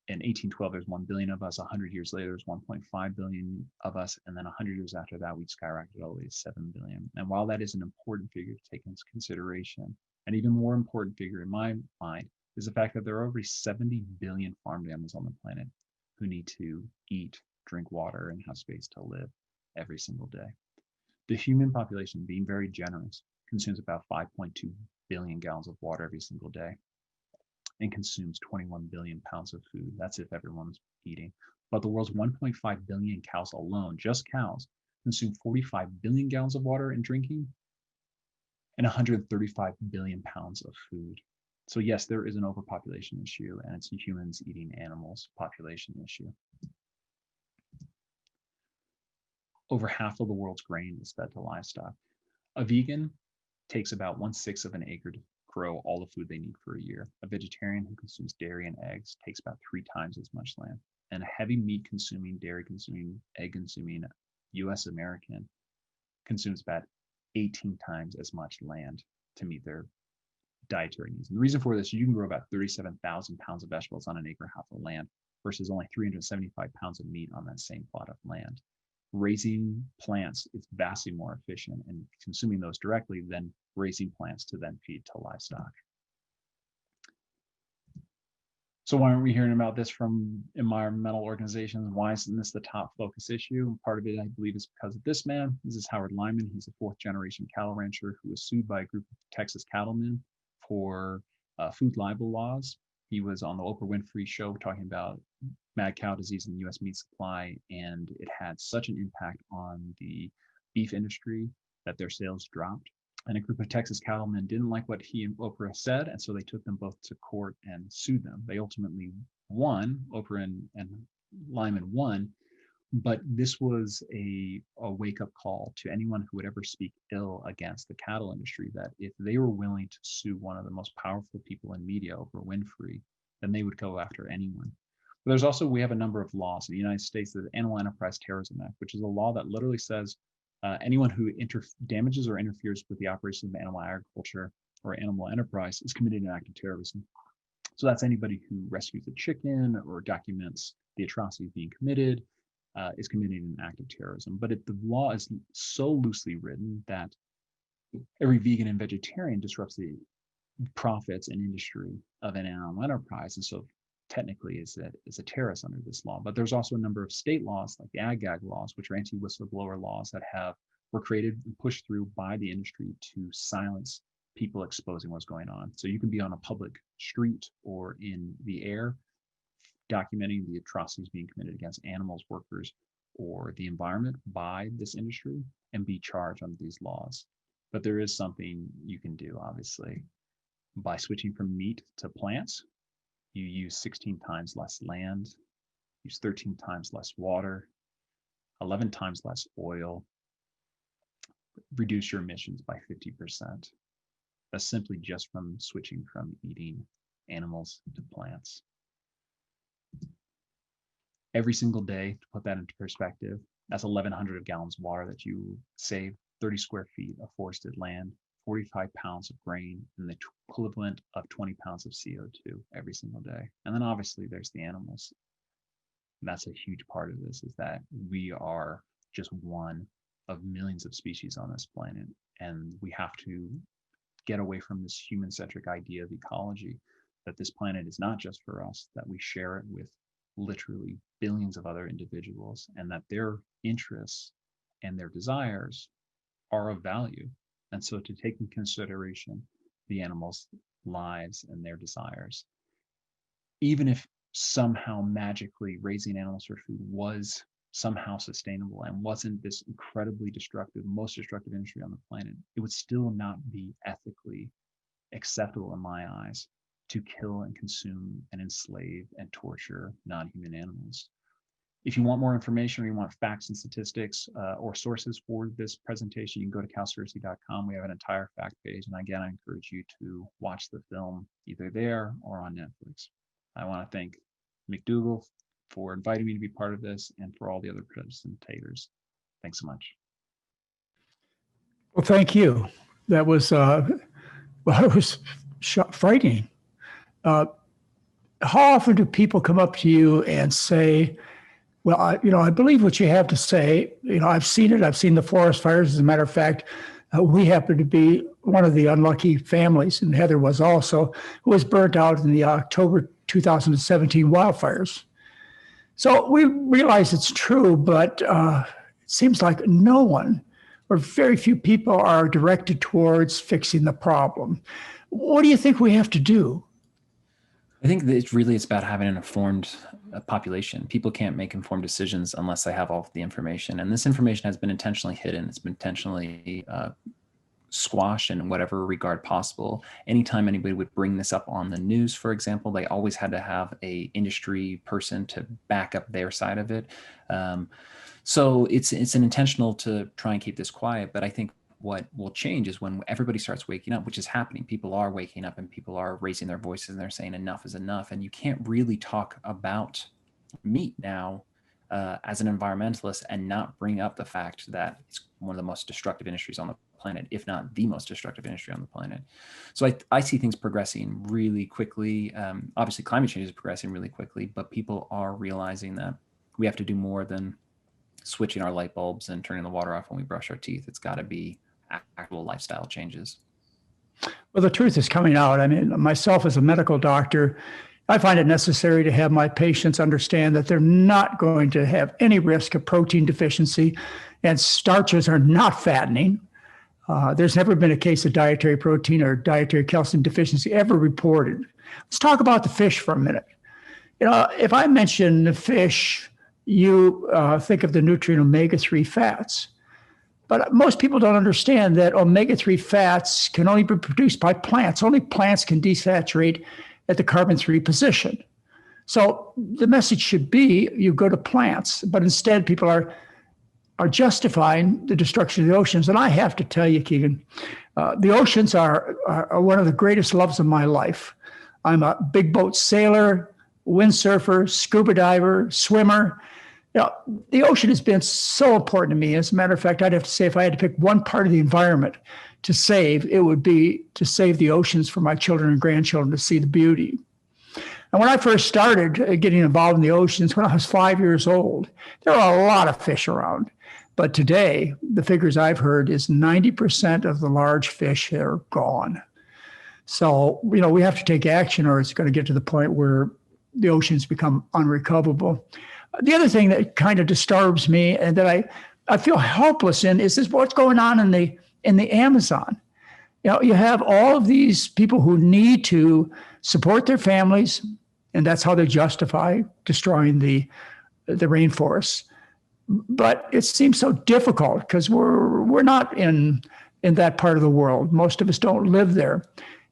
in 1812, there's 1 billion of us. 100 years later, there's 1.5 billion of us. And then 100 years after that, we skyrocketed all the way to 7 billion. And while that is an important figure to take into consideration, an even more important figure in my mind is the fact that there are over 70 billion farmed animals on the planet who need to eat, drink water, and have space to live every single day. The human population, being very generous, consumes about 5.2 billion gallons of water every single day and consumes 21 billion pounds of food. That's if everyone's eating. But the world's 1.5 billion cows alone, just cows, consume 45 billion gallons of water and drinking and 135 billion pounds of food. So yes, there is an overpopulation issue and it's a humans eating animals population issue. Over half of the world's grain is fed to livestock. A vegan takes about 1/6 of an acre to grow all the food they need for a year. A vegetarian who consumes dairy and eggs takes about 3 times as much land. And a heavy meat consuming, dairy consuming, egg consuming US American consumes about 18 times as much land to meet their dietary needs. And the reason for this, you can grow about 37,000 pounds of vegetables on an acre half of land versus only 375 pounds of meat on that same plot of land. Raising plants is vastly more efficient and consuming those directly than raising plants to then feed to livestock. So why aren't we hearing about this from environmental organizations? Why isn't this the top focus issue? Part of it, I believe, is because of this man. This is Howard Lyman. He's a fourth-generation cattle rancher who was sued by a group of Texas cattlemen for food libel laws. He was on the Oprah Winfrey show talking about mad cow disease in the U.S. meat supply, and it had such an impact on the beef industry that their sales dropped. And a group of Texas cattlemen didn't like what he and Oprah said, and so they took them both to court and sued them. They ultimately won. Oprah and Lyman won, but this was a wake-up call to anyone who would ever speak ill against the cattle industry, that if they were willing to sue one of the most powerful people in media, Oprah Winfrey, then they would go after anyone. But there's also, we have a number of laws in the United States, the Animal Enterprise Terrorism Act, which is a law that literally says anyone who damages or interferes with the operation of animal agriculture or animal enterprise is committing an act of terrorism. So that's anybody who rescues a chicken or documents the atrocities being committed is committing an act of terrorism. But if the law is so loosely written that every vegan and vegetarian disrupts the profits and industry of an animal enterprise, and so technically is a terrorist under this law. But there's also a number of state laws, like the ag-gag laws, which are anti-whistleblower laws that were created and pushed through by the industry to silence people exposing what's going on. So you can be on a public street or in the air documenting the atrocities being committed against animals, workers, or the environment by this industry and be charged under these laws. But there is something you can do, obviously. By switching from meat to plants, you use 16 times less land, use 13 times less water, 11 times less oil, reduce your emissions by 50%. That's simply just from switching from eating animals to plants. Every single day, to put that into perspective, that's 1,100 gallons of water that you save, 30 square feet of forested land, 45 pounds of grain, and the equivalent of 20 pounds of CO2 every single day. And then obviously there's the animals. And that's a huge part of this, is that we are just one of millions of species on this planet. And we have to get away from this human-centric idea of ecology, that this planet is not just for us, that we share it with literally billions of other individuals, and that their interests and their desires are of value. And so to take in consideration the animals' lives and their desires, even if somehow magically raising animals for food was somehow sustainable and wasn't this incredibly destructive, most destructive industry on the planet, it would still not be ethically acceptable in my eyes to kill and consume and enslave and torture non-human animals. If you want more information or you want facts and statistics or sources for this presentation, you can go to cowspiracy.com. We have an entire fact page. And again, I encourage you to watch the film either there or on Netflix. I want to thank McDougall for inviting me to be part of this and for all the other presentators. Thanks so much. Well, thank you. That was, it was frightening. How often do people come up to you and say, well, I believe what you have to say. I've seen it. I've seen the forest fires. As a matter of fact, we happen to be one of the unlucky families, and Heather was also, who was burnt out in the October 2017 wildfires. So we realize it's true, but it seems like no one or very few people are directed towards fixing the problem. What do you think we have to do? I think that it's about having an informed population. People can't make informed decisions unless they have all of the information. And this information has been intentionally hidden. It's been intentionally squashed in whatever regard possible. Anytime anybody would bring this up on the news, for example, they always had to have a industry person to back up their side of it. So it's an intentional to try and keep this quiet. But I think what will change is when everybody starts waking up, which is happening. People are waking up and people are raising their voices and they're saying enough is enough. And you can't really talk about meat now as an environmentalist and not bring up the fact that it's one of the most destructive industries on the planet, if not the most destructive industry on the planet. So I see things progressing really quickly. Obviously, climate change is progressing really quickly, but people are realizing that we have to do more than switching our light bulbs and turning the water off when we brush our teeth. It's got to be actual lifestyle changes. Well, the truth is coming out. I mean, myself as a medical doctor, I find it necessary to have my patients understand that they're not going to have any risk of protein deficiency, and starches are not fattening. There's never been a case of dietary protein or dietary calcium deficiency ever reported. Let's talk about the fish for a minute. If I mention the fish, you think of the nutrient omega-3 fats. But most people don't understand that omega-3 fats can only be produced by plants. Only plants can desaturate at the carbon-3 position. So the message should be you go to plants, but instead people are justifying the destruction of the oceans. And I have to tell you, Keegan, the oceans are one of the greatest loves of my life. I'm a big boat sailor, windsurfer, scuba diver, swimmer. The ocean has been so important to me. As a matter of fact, I'd have to say if I had to pick one part of the environment to save, it would be to save the oceans for my children and grandchildren to see the beauty. And when I first started getting involved in the oceans, when I was 5 years old, there were a lot of fish around. But today, the figures I've heard is 90% of the large fish are gone. So, we have to take action or it's going to get to the point where the oceans become unrecoverable. The other thing that kind of disturbs me and that I feel helpless in is what's going on in the Amazon. You have all of these people who need to support their families, and that's how they justify destroying the rainforests. But it seems so difficult because we're not in that part of the world. Most of us don't live there,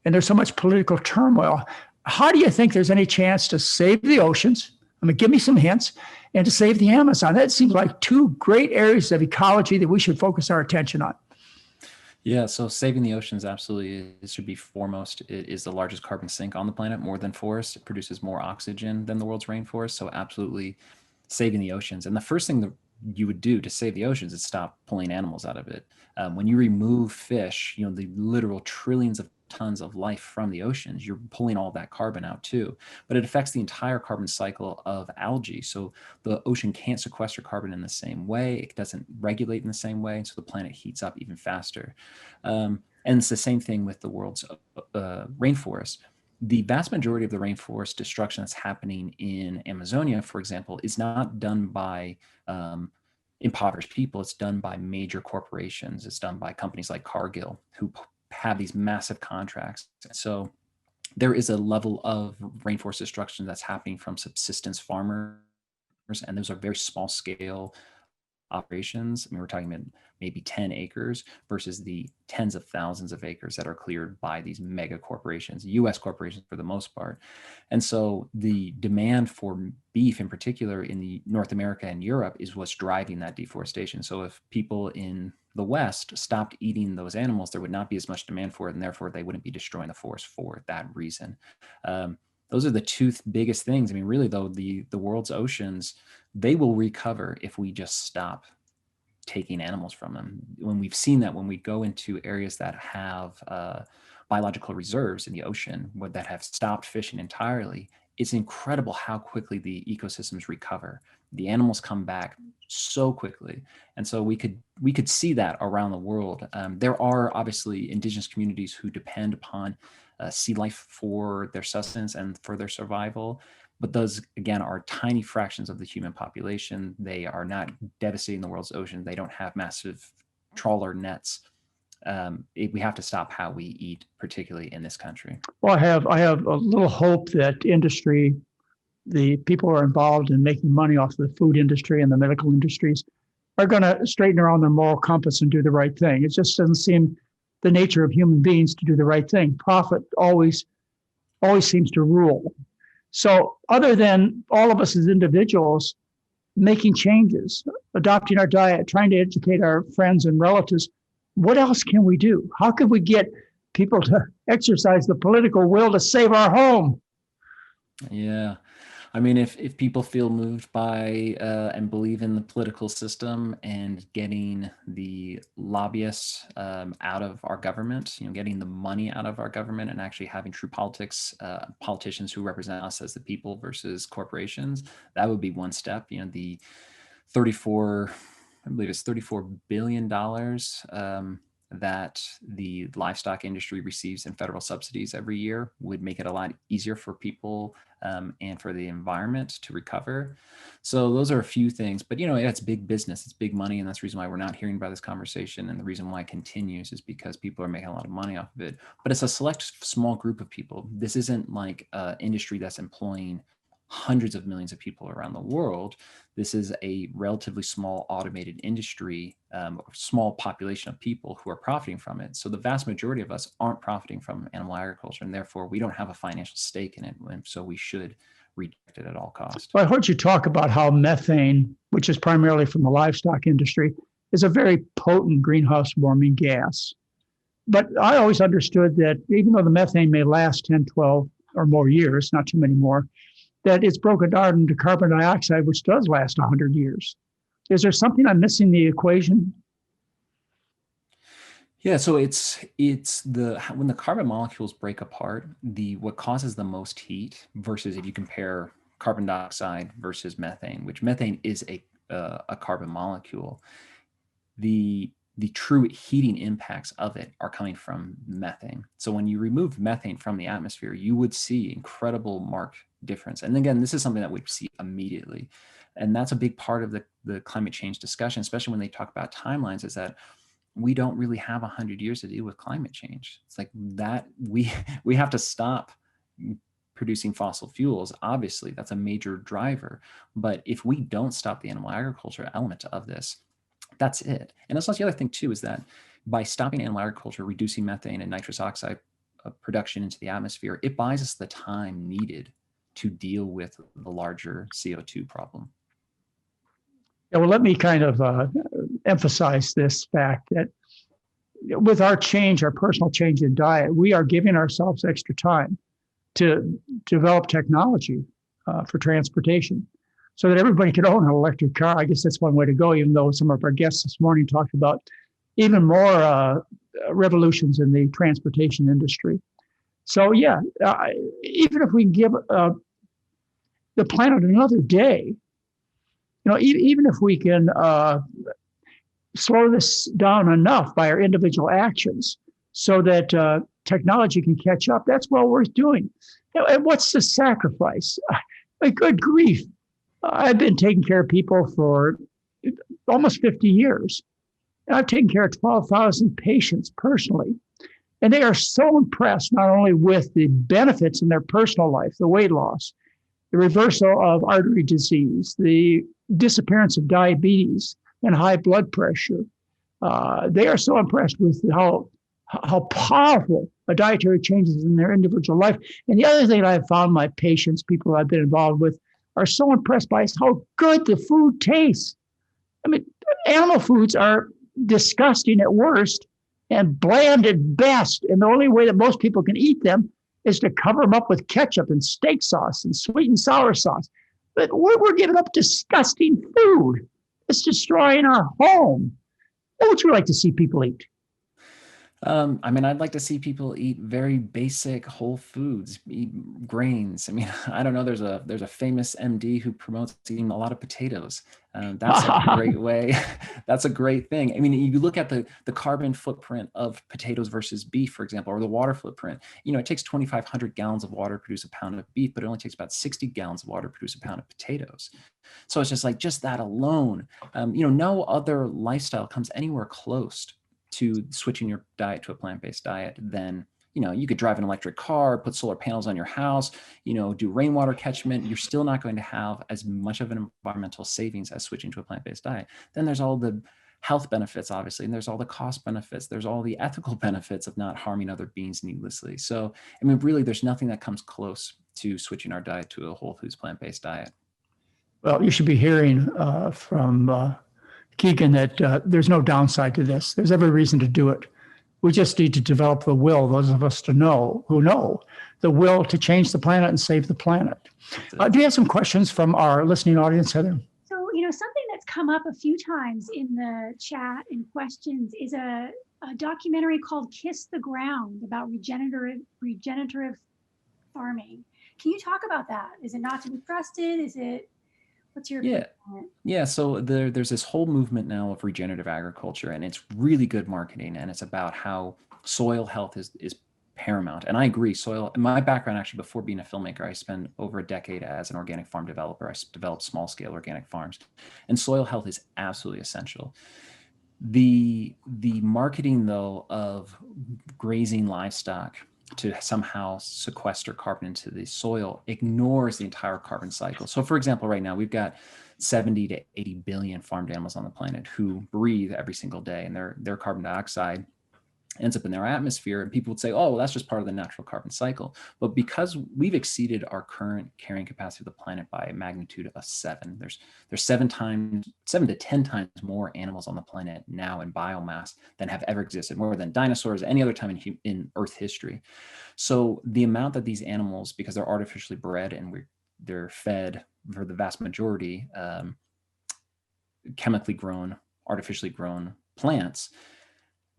and there's so much political turmoil. How do you think there's any chance to save the oceans? Give me some hints, and to save the Amazon. That seems like two great areas of ecology that we should focus our attention on. Yeah, so saving the oceans absolutely should be foremost. It is the largest carbon sink on the planet, more than forests. It produces more oxygen than the world's rainforest. So absolutely saving the oceans. And the first thing that you would do to save the oceans is stop pulling animals out of it. When you remove fish, the literal trillions of tons of life from the oceans, you're pulling all that carbon out too. But it affects the entire carbon cycle of algae. So the ocean can't sequester carbon in the same way. It doesn't regulate in the same way. And so the planet heats up even faster. And it's the same thing with the world's rainforest. The vast majority of the rainforest destruction that's happening in Amazonia, for example, is not done by impoverished people. It's done by major corporations. It's done by companies like Cargill, who have these massive contracts. So there is a level of rainforest destruction that's happening from subsistence farmers, and those are very small scale operations. We're talking about maybe 10 acres versus the tens of thousands of acres that are cleared by these mega corporations, US corporations for the most part. And so the demand for beef in particular in the North America and Europe is what's driving that deforestation. So if people in the West stopped eating those animals, there would not be as much demand for it, and therefore they wouldn't be destroying the forest for that reason. Those are the two biggest things. Really though, the world's oceans, they will recover if we just stop taking animals from them. When we've seen that, when we go into areas that have biological reserves in the ocean, that have stopped fishing entirely, it's incredible how quickly the ecosystems recover. The animals come back so quickly. And so we could see that around the world. There are obviously indigenous communities who depend upon sea life for their sustenance and for their survival. But those, again, are tiny fractions of the human population. They are not devastating the world's ocean. They don't have massive trawler nets. We have to stop how we eat, particularly in this country. Well, I have a little hope that industry, the people who are involved in making money off the food industry and the medical industries, are going to straighten around their moral compass and do the right thing. It just doesn't seem the nature of human beings to do the right thing. Profit always seems to rule. So other than all of us as individuals making changes, adopting our diet, trying to educate our friends and relatives, what else can we do? How can we get people to exercise the political will to save our home? Yeah. If people feel moved by and believe in the political system and getting the lobbyists out of our government, getting the money out of our government and actually having true politicians who represent us as the people versus corporations, that would be one step. The $34 billion that the livestock industry receives in federal subsidies every year would make it a lot easier for people and for the environment to recover. So those are a few things, but it's big business, it's big money, and that's the reason why we're not hearing about this conversation. And the reason why it continues is because people are making a lot of money off of it, but it's a select small group of people. This isn't like an industry that's employing hundreds of millions of people around the world. This is a relatively small automated industry, small population of people who are profiting from it. So the vast majority of us aren't profiting from animal agriculture, and therefore we don't have a financial stake in it. And so we should reject it at all costs. Well, I heard you talk about how methane, which is primarily from the livestock industry, is a very potent greenhouse warming gas. But I always understood that even though the methane may last 10, 12 or more years, not too many more, that it's broken down into carbon dioxide, which does last 100 years. Is there something I'm missing in the equation? Yeah, so it's when the carbon molecules break apart, what causes the most heat versus if you compare carbon dioxide versus methane, which methane is a carbon molecule, the true heating impacts of it are coming from methane. So when you remove methane from the atmosphere, you would see incredible marked difference. And again, this is something that we see immediately. And that's a big part of the climate change discussion, especially when they talk about timelines, is that we don't really have 100 years to deal with climate change. It's like that we have to stop producing fossil fuels. Obviously, that's a major driver. But if we don't stop the animal agriculture element of this, that's it. And that's the other thing too, is that by stopping animal agriculture, reducing methane and nitrous oxide production into the atmosphere, it buys us the time needed to deal with the larger CO2 problem. Yeah, well, let me kind of emphasize this fact that with our change, our personal change in diet, we are giving ourselves extra time to develop technology for transportation so that everybody can own an electric car. I guess that's one way to go, even though some of our guests this morning talked about even more revolutions in the transportation industry. So yeah, even if we give the planet another day, even if we can slow this down enough by our individual actions so that technology can catch up, that's well worth doing. And what's the sacrifice? Good grief. I've been taking care of people for almost 50 years. And I've taken care of 12,000 patients personally. And they are so impressed not only with the benefits in their personal life, the weight loss, the reversal of artery disease, the disappearance of diabetes and high blood pressure. They are so impressed with how powerful a dietary change is in their individual life. And the other thing I've found, my patients, people I've been involved with, are so impressed by is how good the food tastes. I mean, animal foods are disgusting at worst and bland at best. And the only way that most people can eat them is to cover them up with ketchup and steak sauce and sweet and sour sauce. But we're giving up disgusting food. It's destroying our home. What would you like to see people eat? I mean, I'd like to see people eat very basic whole foods, eat grains. I mean, I don't know. There's a famous MD who promotes eating a lot of potatoes. That's a great way. That's a great thing. I mean, you look at the carbon footprint of potatoes versus beef, for example, or the water footprint. It takes 2,500 gallons of water to produce a pound of beef, but it only takes about 60 gallons of water to produce a pound of potatoes. So it's just that alone. No other lifestyle comes anywhere close to switching your diet to a plant-based diet. Then you could drive an electric car, put solar panels on your house, do rainwater catchment. You're still not going to have as much of an environmental savings as switching to a plant-based diet. Then there's all the health benefits, obviously, and there's all the cost benefits. There's all the ethical benefits of not harming other beings needlessly. So, I mean, really, there's nothing that comes close to switching our diet to a whole foods plant-based diet. Well, you should be hearing from Keegan that there's no downside to this. There's every reason to do it. We just need to develop the will, those of us who know the will to change the planet and save the planet. Do you have some questions from our listening audience, Heather? So, something that's come up a few times in the chat and questions is a documentary called Kiss the Ground about regenerative farming. Can you talk about that? Is it not to be trusted? What's your Yeah. opinion on it? Yeah, so there's this whole movement now of regenerative agriculture, and it's really good marketing, and it's about how soil health is paramount. And I agree, soil, my background actually, before being a filmmaker, I spent over a decade as an organic farm developer. I developed small scale organic farms, and soil health is absolutely essential. The marketing though of grazing livestock to somehow sequester carbon into the soil ignores the entire carbon cycle. So for example, right now we've got 70 to 80 billion farmed animals on the planet who breathe every single day, and their carbon dioxide ends up in their atmosphere. And people would say, oh, well, that's just part of the natural carbon cycle. But because we've exceeded our current carrying capacity of the planet by a magnitude of 7, there's 7 to 10 times more animals on the planet now in biomass than have ever existed, more than dinosaurs, any other time in Earth history. So the amount that these animals, because they're artificially bred and they're fed for the vast majority, chemically grown, artificially grown plants,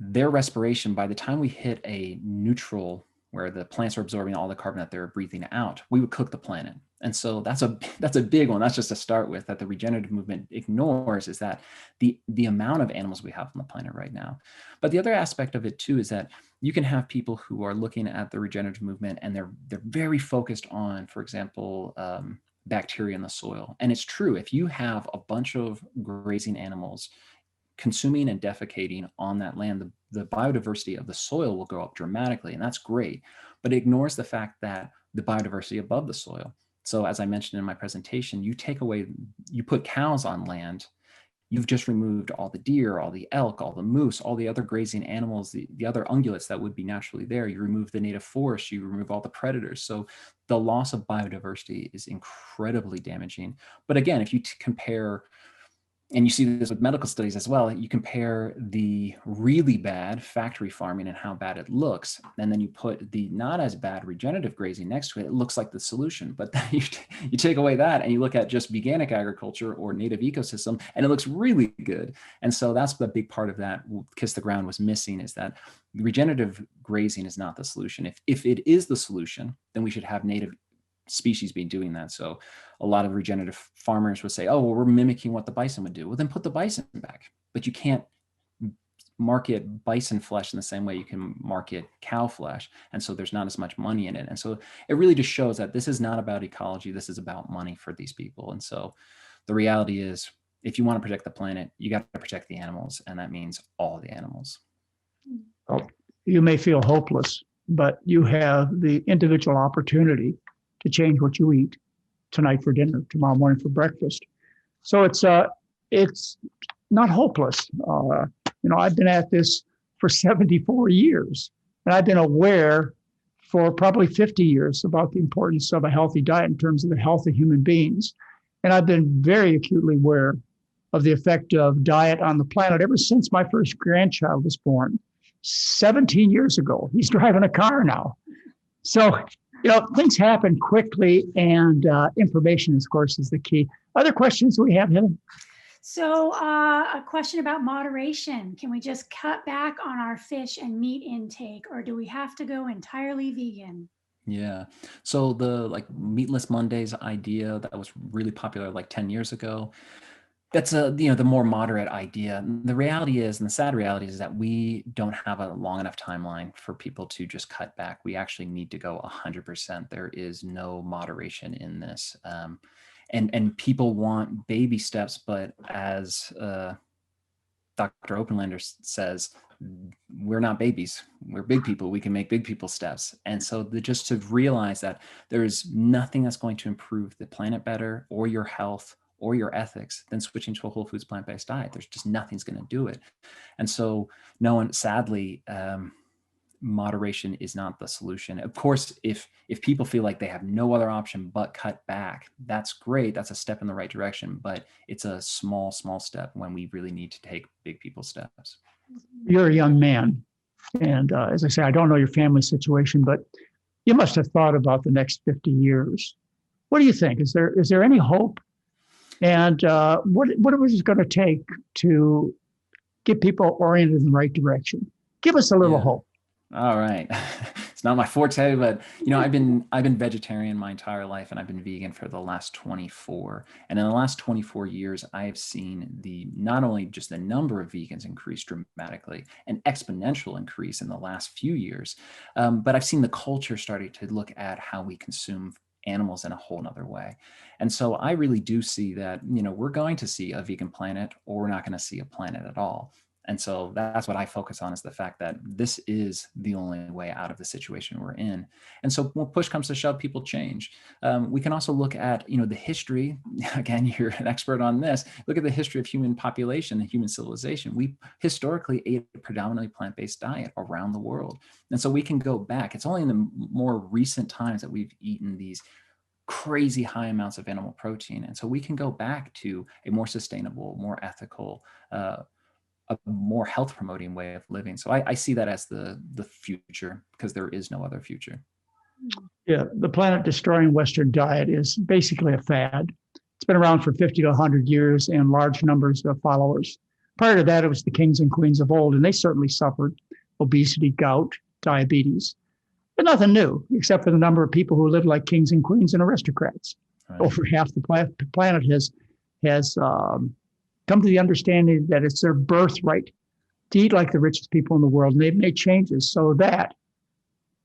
their respiration, by the time we hit a neutral where the plants are absorbing all the carbon that they're breathing out, we would cook the planet. And so that's a big one. That's just to start with, that the regenerative movement ignores, is that the amount of animals we have on the planet right now. But the other aspect of it too is that you can have people who are looking at the regenerative movement and they're very focused on, for example, bacteria in the soil. And it's true, if you have a bunch of grazing animals consuming and defecating on that land, the biodiversity of the soil will go up dramatically, and that's great. But it ignores the fact that the biodiversity above the soil. So as I mentioned in my presentation, you put cows on land, you've just removed all the deer, all the elk, all the moose, all the other grazing animals, the other ungulates that would be naturally there. You remove the native forest, you remove all the predators. So the loss of biodiversity is incredibly damaging. But again, if you compare, and you see this with medical studies as well, you compare the really bad factory farming and how bad it looks, and then you put the not as bad regenerative grazing next to it, it looks like the solution. But then you take away that and you look at just veganic agriculture or native ecosystem, and it looks really good. And so that's the big part of that Kiss the Ground was missing, is that regenerative grazing is not the solution. If it is the solution, then we should have native species be doing that. So a lot of regenerative farmers would say, oh, well, we're mimicking what the bison would do. Well, then put the bison back. But you can't market bison flesh in the same way you can market cow flesh. And so there's not as much money in it. And so it really just shows that this is not about ecology. This is about money for these people. And so the reality is, if you want to protect the planet, you got to protect the animals. And that means all the animals. Well, you may feel hopeless, but you have the individual opportunity to change what you eat tonight for dinner, tomorrow morning for breakfast. So it's not hopeless. I've been at this for 74 years, and I've been aware for probably 50 years about the importance of a healthy diet in terms of the health of human beings. And I've been very acutely aware of the effect of diet on the planet ever since my first grandchild was born 17 years ago. He's driving a car now. So things happen quickly, and information, of course, is the key. Other questions we have, Heather? So a question about moderation. Can we just cut back on our fish and meat intake, or do we have to go entirely vegan? Yeah. So the Meatless Mondays idea that was really popular 10 years ago, that's the more moderate idea. The reality is, and the sad reality is, that we don't have a long enough timeline for people to just cut back. We actually need to go 100%. There is no moderation in this. And people want baby steps, but as Dr. Openlander says, we're not babies. We're big people. We can make big people steps. And so just to realize that there's nothing that's going to improve the planet better, or your health, or your ethics, than switching to a whole foods plant-based diet. There's just nothing's going to do it. And so sadly, moderation is not the solution. Of course, if people feel like they have no other option but cut back, that's great. That's a step in the right direction, but it's a small step when we really need to take big people steps. You're a young man. And as I say, I don't know your family situation, but you must have thought about the next 50 years. What do you think? Is there any hope? And what is it going to take to get people oriented in the right direction? Give us a little hope. All right. it's not my forte, but I've been vegetarian my entire life, and I've been vegan for the last 24. And in the last 24 years, I have seen not only just the number of vegans increase dramatically, an exponential increase in the last few years, but I've seen the culture starting to look at how we consume animals in a whole nother way. And so I really do see that, we're going to see a vegan planet, or we're not going to see a planet at all. And so that's what I focus on, is the fact that this is the only way out of the situation we're in. And so when push comes to shove, people change. We can also look at, the history. Again, you're an expert on this. Look at the history of human population and human civilization. We historically ate a predominantly plant-based diet around the world. And so we can go back. It's only in the more recent times that we've eaten these crazy high amounts of animal protein. And so we can go back to a more sustainable, more ethical, a more health promoting way of living. So I see that as the future, because there is no other future. Yeah, the planet destroying Western diet is basically a fad. It's been around for 50 to 100 years and large numbers of followers. Prior to that, it was the kings and queens of old, and they certainly suffered obesity, gout, diabetes. But nothing new, except for the number of people who live like kings and queens and aristocrats. Right. Over half the planet has come to the understanding that it's their birthright to eat like the richest people in the world. And they've made changes so that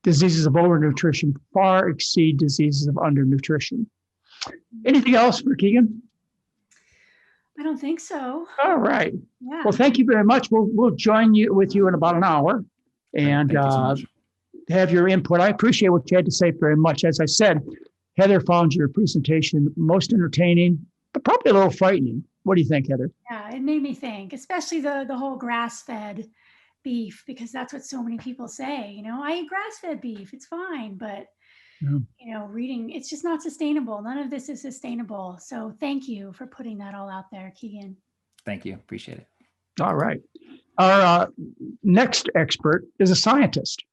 diseases of overnutrition far exceed diseases of undernutrition. Anything else for Keegan? I don't think so. All right. Yeah. Well, thank you very much. We'll join with you in about an hour and have your input. I appreciate what you had to say very much. As I said, Heather found your presentation most entertaining, but probably a little frightening. What do you think, Heather? Yeah, it made me think, especially the whole grass-fed beef, because that's what so many people say. I eat grass-fed beef, it's fine, but reading, it's just not sustainable. None of this is sustainable. So thank you for putting that all out there, Keegan. Thank you, appreciate it. All right. Our next expert is a scientist,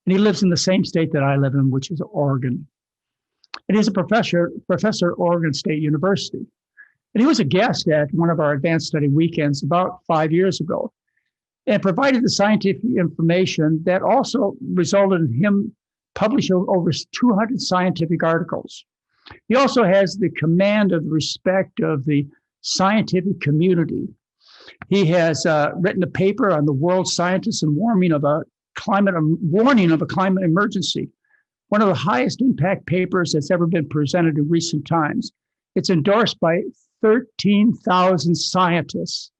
and he lives in the same state that I live in, which is Oregon. And he's a professor at Oregon State University. And he was a guest at one of our advanced study weekends about 5 years ago, and provided the scientific information that also resulted in him publishing over 200 scientific articles. He also has the command of the respect of the scientific community. He has written a paper on the world scientists and warning of a climate emergency, one of the highest impact papers that's ever been presented in recent times. It's endorsed by 13,000 scientists.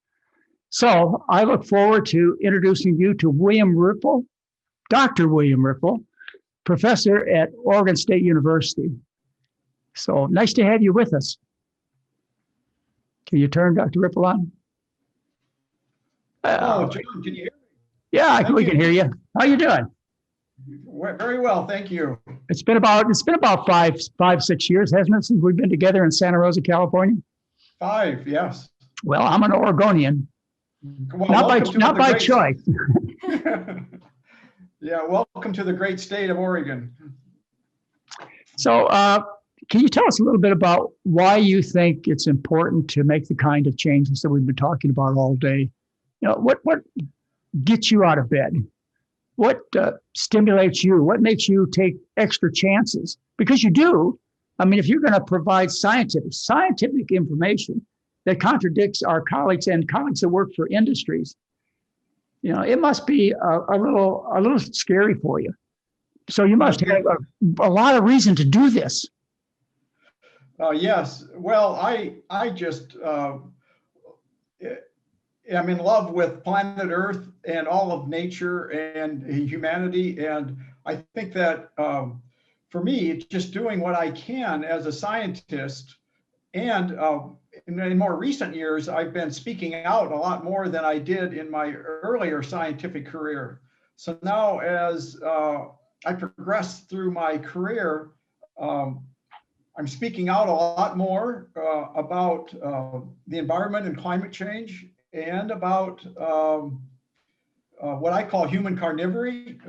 So I look forward to introducing you to William Ripple, Dr. William Ripple, professor at Oregon State University. So nice to have you with us. Can you turn Dr. Ripple on? John, can you hear me? Yeah, we can hear you. How you doing? Very well, thank you. It's been about 5-6 years, hasn't it, since we've been together in Santa Rosa, California? 5, yes. Well, I'm an Oregonian. Well, not by choice. Yeah, welcome to the great state of Oregon. So can you tell us a little bit about why you think it's important to make the kind of changes that we've been talking about all day? What gets you out of bed? What stimulates you? What makes you take extra chances? Because you do. I mean, if you're going to provide scientific information that contradicts our colleagues and colleagues that work for industries, it must be a little scary for you. So you must have a lot of reason to do this. Yes. Well, I just am in love with planet Earth and all of nature and humanity. And I think that for me, it's just doing what I can as a scientist. And in more recent years, I've been speaking out a lot more than I did in my earlier scientific career. So now as I progress through my career, I'm speaking out a lot more about the environment and climate change, and about what I call human carnivory.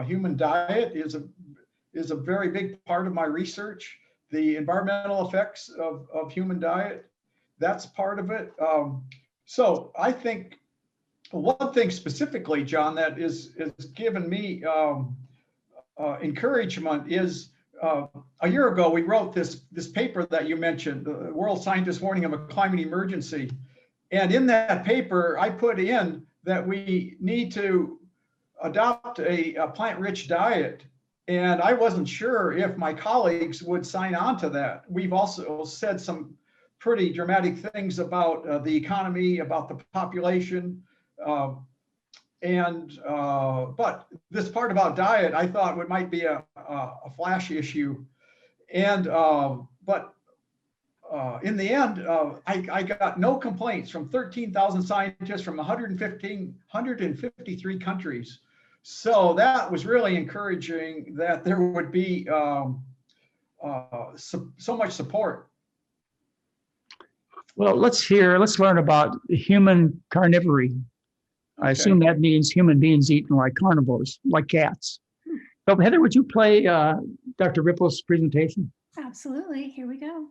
Human diet is a very big part of my research. The environmental effects of human diet, that's part of it. So I think one thing specifically, John, that is given me encouragement is a year ago, we wrote this paper that you mentioned, the World Scientists Warning of a Climate Emergency. And in that paper, I put in that we need to adopt a plant-rich diet. And I wasn't sure if my colleagues would sign on to that. We've also said some pretty dramatic things about the economy, about the population. But this part about diet, I thought it might be a flash issue. And, in the end, I got no complaints from 13,000 scientists from 153 countries. So that was really encouraging that there would be so much support. Well, let's learn about human carnivory. I assume that means human beings eating like carnivores, like cats. So Heather, would you play Dr. Ripple's presentation? Absolutely. Here we go.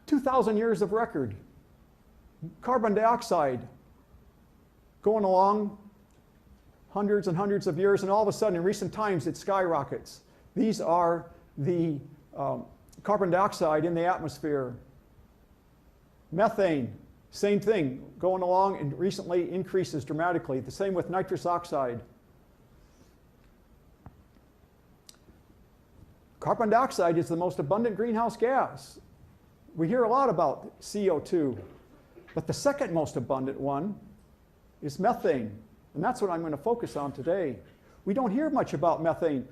2,000 years of record. Carbon dioxide going along hundreds and hundreds of years, and all of a sudden in recent times it skyrockets. These are the carbon dioxide in the atmosphere. Methane, same thing, going along and recently increases dramatically. The same with nitrous oxide. Carbon dioxide is the most abundant greenhouse gas. We hear a lot about CO2, but the second most abundant one is methane, and that's what I'm going to focus on today. We don't hear much about methane,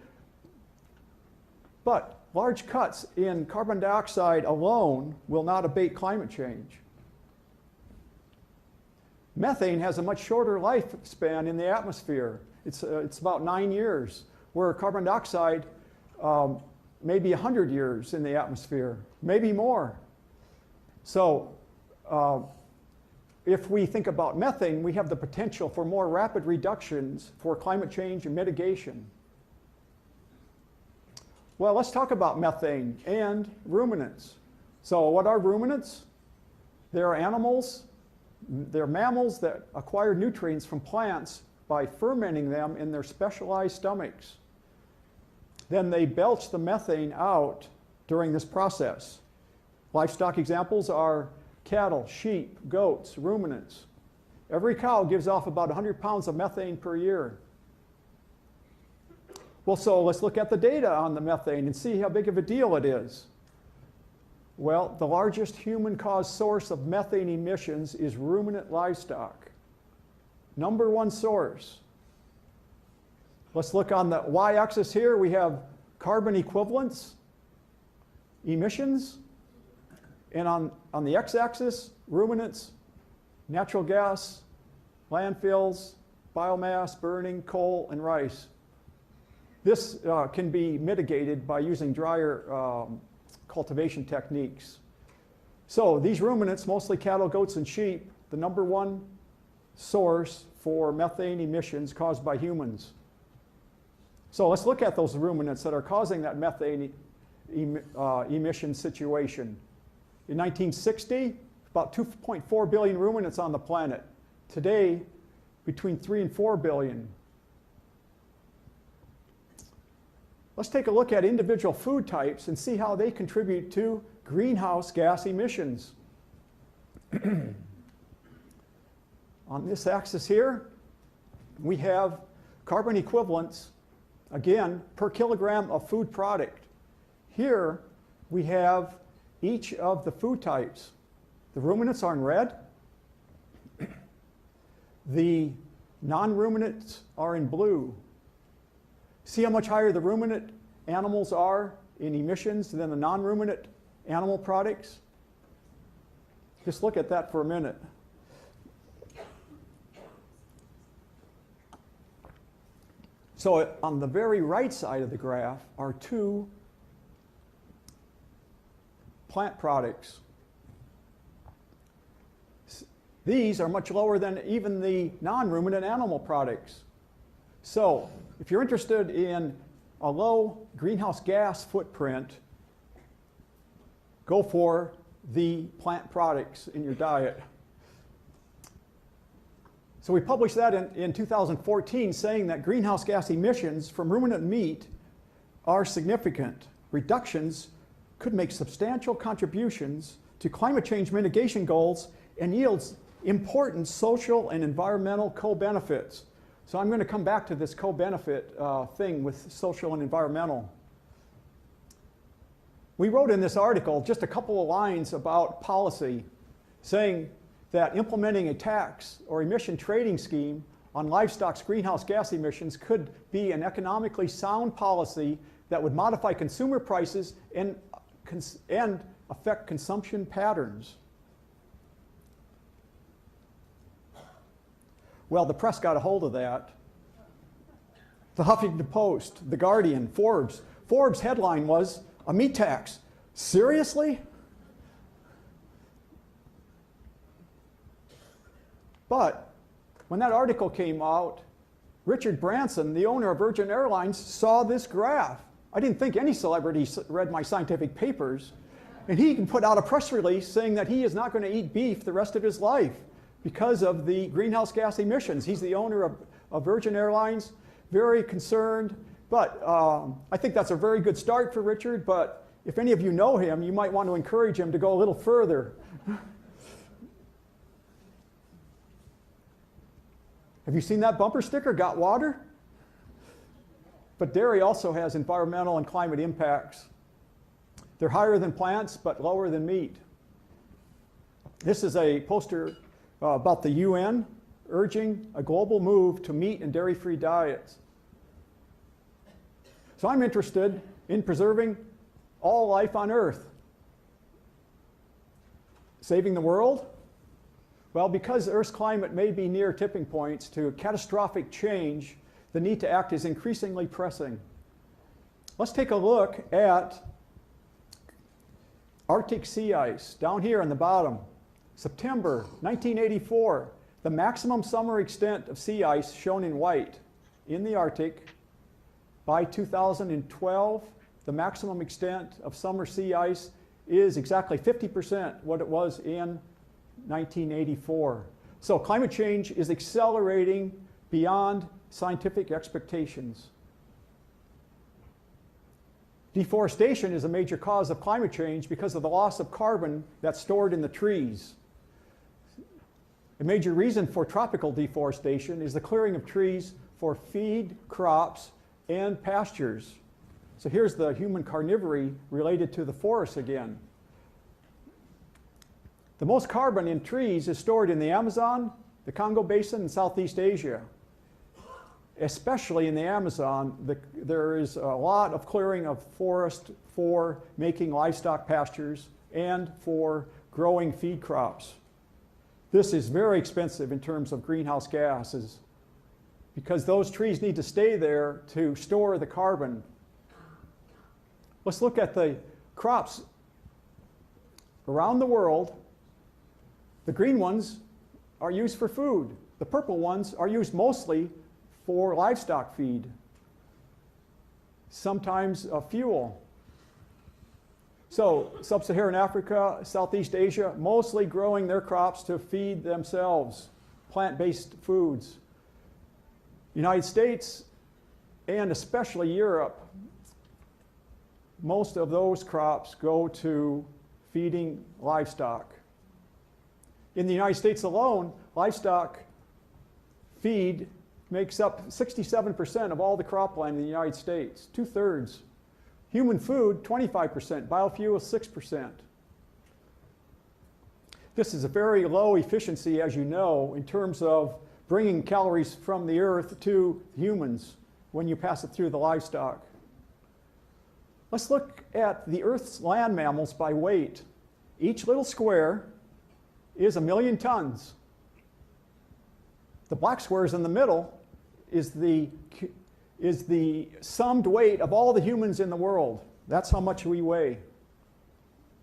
but large cuts in carbon dioxide alone will not abate climate change. Methane has a much shorter lifespan in the atmosphere. It's about 9 years, where carbon dioxide maybe 100 years in the atmosphere, maybe more. So if we think about methane, we have the potential for more rapid reductions for climate change and mitigation. Well, let's talk about methane and ruminants. So what are ruminants? They're animals, they're mammals that acquire nutrients from plants by fermenting them in their specialized stomachs. Then they belch the methane out during this process. Livestock examples are cattle, sheep, goats, ruminants. Every cow gives off about 100 pounds of methane per year. Well, so let's look at the data on the methane and see how big of a deal it is. Well, the largest human-caused source of methane emissions is ruminant livestock. Number one source. Let's look on the y-axis here. We have carbon equivalents, emissions. And on the x-axis, ruminants, natural gas, landfills, biomass, burning, coal, and rice. This can be mitigated by using drier cultivation techniques. So these ruminants, mostly cattle, goats, and sheep, the number one source for methane emissions caused by humans. So let's look at those ruminants that are causing that methane emission situation. In 1960, about 2.4 billion ruminants on the planet. Today, between 3 and 4 billion. Let's take a look at individual food types and see how they contribute to greenhouse gas emissions. On this axis here, we have carbon equivalents, again, per kilogram of food product. Here, we have each of the food types. The ruminants are in red. The non-ruminants are in blue. See how much higher the ruminant animals are in emissions than the non-ruminant animal products? Just look at that for a minute. So on the very right side of the graph are two plant products. These are much lower than even the non-ruminant animal products. So if you're interested in a low greenhouse gas footprint, go for the plant products in your diet. So we published that in 2014, saying that greenhouse gas emissions from ruminant meat are significant. Reductions could make substantial contributions to climate change mitigation goals and yields important social and environmental co-benefits. So I'm going to come back to this co-benefit thing with social and environmental. We wrote in this article just a couple of lines about policy, saying that implementing a tax or emission trading scheme on livestock's greenhouse gas emissions could be an economically sound policy that would modify consumer prices and affect consumption patterns. Well, the press got a hold of that. The Huffington Post, The Guardian, Forbes. Forbes' headline was, "A meat tax. Seriously?" But when that article came out, Richard Branson, the owner of Virgin Airlines, saw this graph. I didn't think any celebrity read my scientific papers. And he put out a press release saying that he is not going to eat beef the rest of his life because of the greenhouse gas emissions. He's the owner of Virgin Airlines, very concerned. But I think that's a very good start for Richard. But if any of you know him, you might want to encourage him to go a little further. Have you seen that bumper sticker, "Got water"? But dairy also has environmental and climate impacts. They're higher than plants, but lower than meat. This is a poster about the UN urging a global move to meat and dairy-free diets. So I'm interested in preserving all life on Earth. Saving the world? Well, because Earth's climate may be near tipping points to catastrophic change, the need to act is increasingly pressing. Let's take a look at Arctic sea ice down here on the bottom. September 1984, the maximum summer extent of sea ice shown in white in the Arctic. By 2012, the maximum extent of summer sea ice is exactly 50% what it was in 1984. So climate change is accelerating beyond scientific expectations. Deforestation is a major cause of climate change because of the loss of carbon that's stored in the trees. A major reason for tropical deforestation is the clearing of trees for feed crops and pastures. So here's the human carnivory related to the forests again. The most carbon in trees is stored in the Amazon, the Congo Basin, and Southeast Asia. Especially in the Amazon, there is a lot of clearing of forest for making livestock pastures and for growing feed crops. This is very expensive in terms of greenhouse gases because those trees need to stay there to store the carbon. Let's look at the crops around the world. The green ones are used for food. The purple ones are used mostly for livestock feed, sometimes fuel. So sub-Saharan Africa, Southeast Asia, mostly growing their crops to feed themselves, plant-based foods. United States and especially Europe, most of those crops go to feeding livestock. In the United States alone, livestock feed makes up 67% of all the cropland in the United States, 2/3. Human food, 25%, biofuel, 6%. This is a very low efficiency, as you know, in terms of bringing calories from the earth to humans when you pass it through the livestock. Let's look at the Earth's land mammals by weight. Each little square is 1 million tons. The black squares in the middle is the summed weight of all the humans in the world. That's how much we weigh.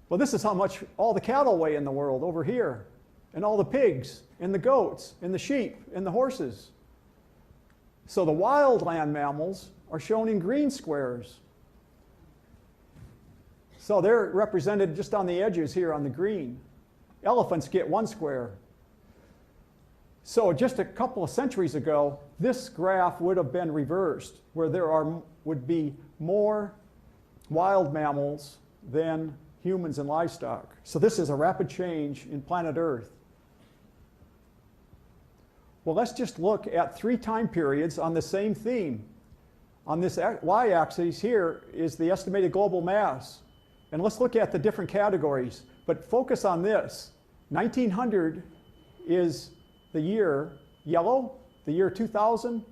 Well, this is how much all the cattle weigh in the world over here, and all the pigs, and the goats, and the sheep, and the horses. So the wild land mammals are shown in green squares. So they're represented just on the edges here on the green. Elephants get 1 square. So just a couple of centuries ago, this graph would have been reversed, where there would be more wild mammals than humans and livestock. So this is a rapid change in planet Earth. Well, let's just look at 3 time periods on the same theme. On this y-axis here is the estimated global mass. And let's look at the different categories, but focus on this. 1900 is the year yellow, the year 2000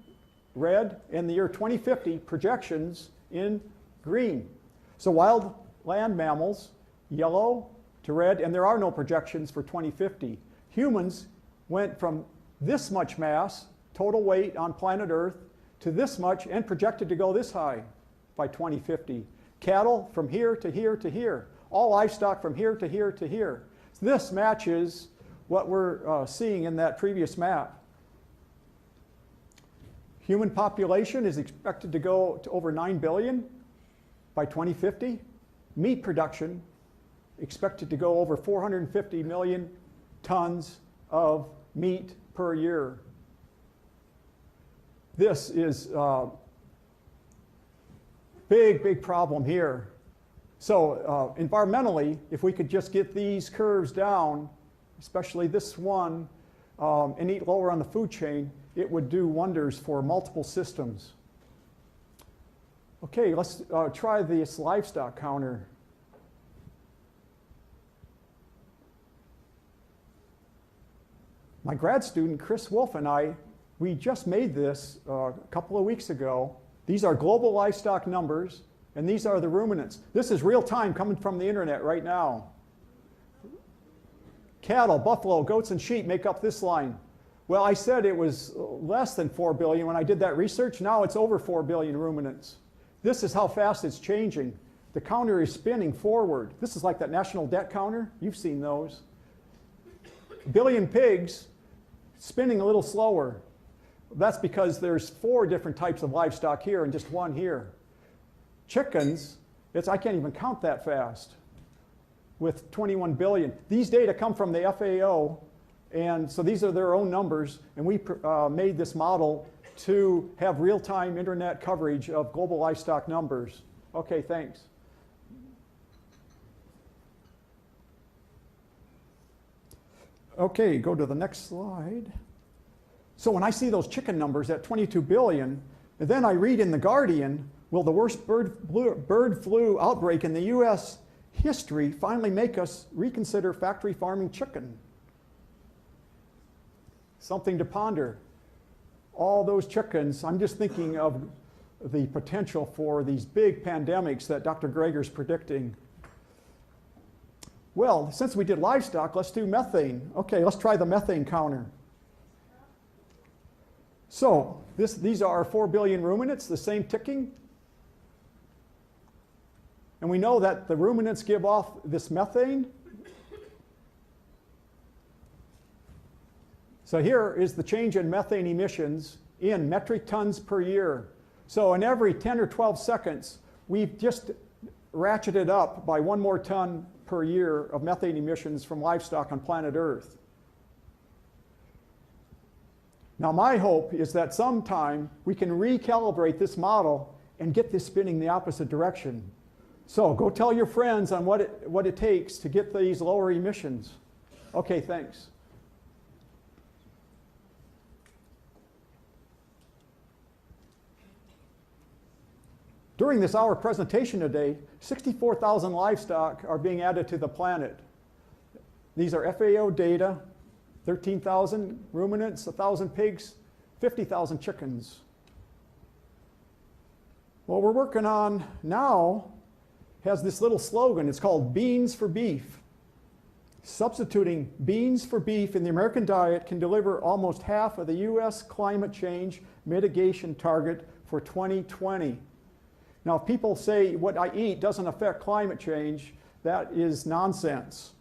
red, and the year 2050 projections in green. So wild land mammals, yellow to red, and there are no projections for 2050. Humans went from this much mass, total weight on planet Earth, to this much and projected to go this high by 2050. Cattle from here to here to here. All livestock from here to here to here. So this matches what we're seeing in that previous map. Human population is expected to go to over 9 billion by 2050. Meat production expected to go over 450 million tons of meat per year. This is a big problem here. So environmentally, if we could just get these curves down, especially this one, and eat lower on the food chain, it would do wonders for multiple systems. Okay, let's try this livestock counter. My grad student, Chris Wolf, and I, we just made this a couple of weeks ago. These are global livestock numbers, and these are the ruminants. This is real time coming from the internet right now. Cattle, buffalo, goats, and sheep make up this line. Well, I said it was less than 4 billion when I did that research. Now it's over 4 billion ruminants. This is how fast it's changing. The counter is spinning forward. This is like that national debt counter. You've seen those. A billion pigs, spinning a little slower. That's because there's 4 different types of livestock here and just 1 here. Chickens, I can't even count that fast with 21 billion. These data come from the FAO, and so these are their own numbers, and we made this model to have real-time internet coverage of global livestock numbers. Okay, thanks. Okay, go to the next slide. So when I see those chicken numbers at 22 billion, and then I read in The Guardian, will the worst bird flu outbreak in the US history finally make us reconsider factory farming chicken? Something to ponder. All those chickens, I'm just thinking of the potential for these big pandemics that Dr. Greger's predicting. Well, since we did livestock, let's do methane. Okay, let's try the methane counter. So these are our 4 billion ruminants, the same ticking. And we know that the ruminants give off this methane. So here is the change in methane emissions in metric tons per year. So in every 10 or 12 seconds, we've just ratcheted up by 1 more ton per year of methane emissions from livestock on planet Earth. Now my hope is that sometime we can recalibrate this model and get this spinning the opposite direction. So go tell your friends on what it takes to get these lower emissions. Okay, thanks. During this hour presentation today, 64,000 livestock are being added to the planet. These are FAO data, 13,000 ruminants, 1,000 pigs, 50,000 chickens. What we're working on now has this little slogan. It's called Beans for Beef. Substituting beans for beef in the American diet can deliver almost half of the US climate change mitigation target for 2020. Now, if people say what I eat doesn't affect climate change, that is nonsense.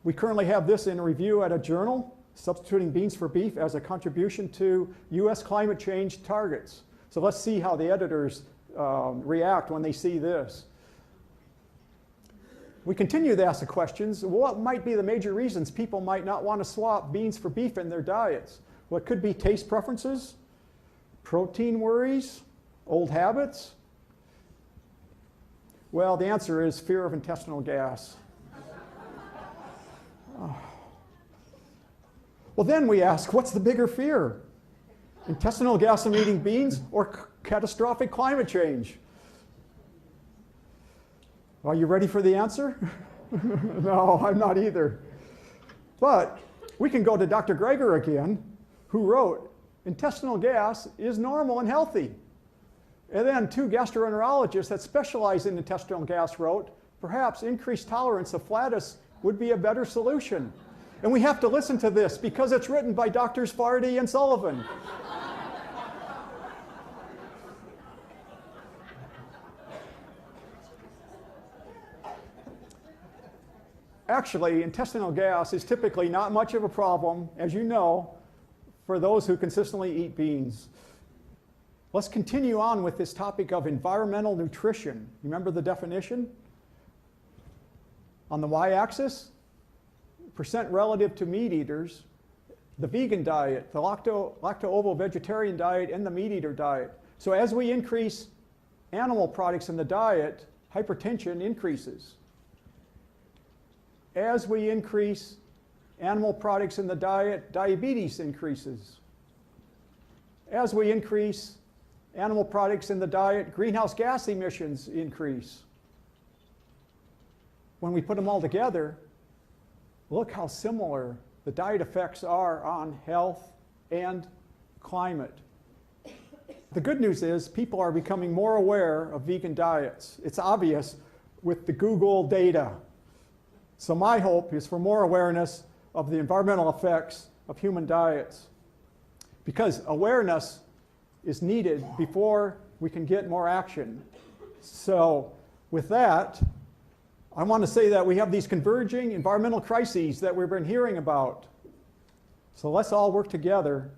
We currently have this in review at a journal, Substituting Beans for Beef as a Contribution to US Climate Change Targets. So let's see how the editors react when they see this. We continue to ask the questions, what might be the major reasons people might not want to swap beans for beef in their diets? Well, it could be taste preferences, protein worries, old habits. Well, the answer is fear of intestinal gas. Well, then we ask, what's the bigger fear? Intestinal gas from eating beans or catastrophic climate change? Are you ready for the answer? No, I'm not either. But we can go to Dr. Greger again, who wrote, intestinal gas is normal and healthy. And then 2 gastroenterologists that specialize in intestinal gas wrote, perhaps increased tolerance of flatus would be a better solution. And we have to listen to this because it's written by Drs. Fardy and Sullivan. Actually, intestinal gas is typically not much of a problem, as you know, for those who consistently eat beans. Let's continue on with this topic of environmental nutrition. Remember the definition? On the y-axis, percent relative to meat eaters, the vegan diet, the lacto-ovo vegetarian diet, and the meat eater diet. So as we increase animal products in the diet, hypertension increases. As we increase animal products in the diet, diabetes increases. As we increase animal products in the diet, greenhouse gas emissions increase. When we put them all together, look how similar the diet effects are on health and climate. The good news is people are becoming more aware of vegan diets. It's obvious with the Google data. So my hope is for more awareness of the environmental effects of human diets, because awareness is needed before we can get more action. So with that, I want to say that we have these converging environmental crises that we've been hearing about. So let's all work together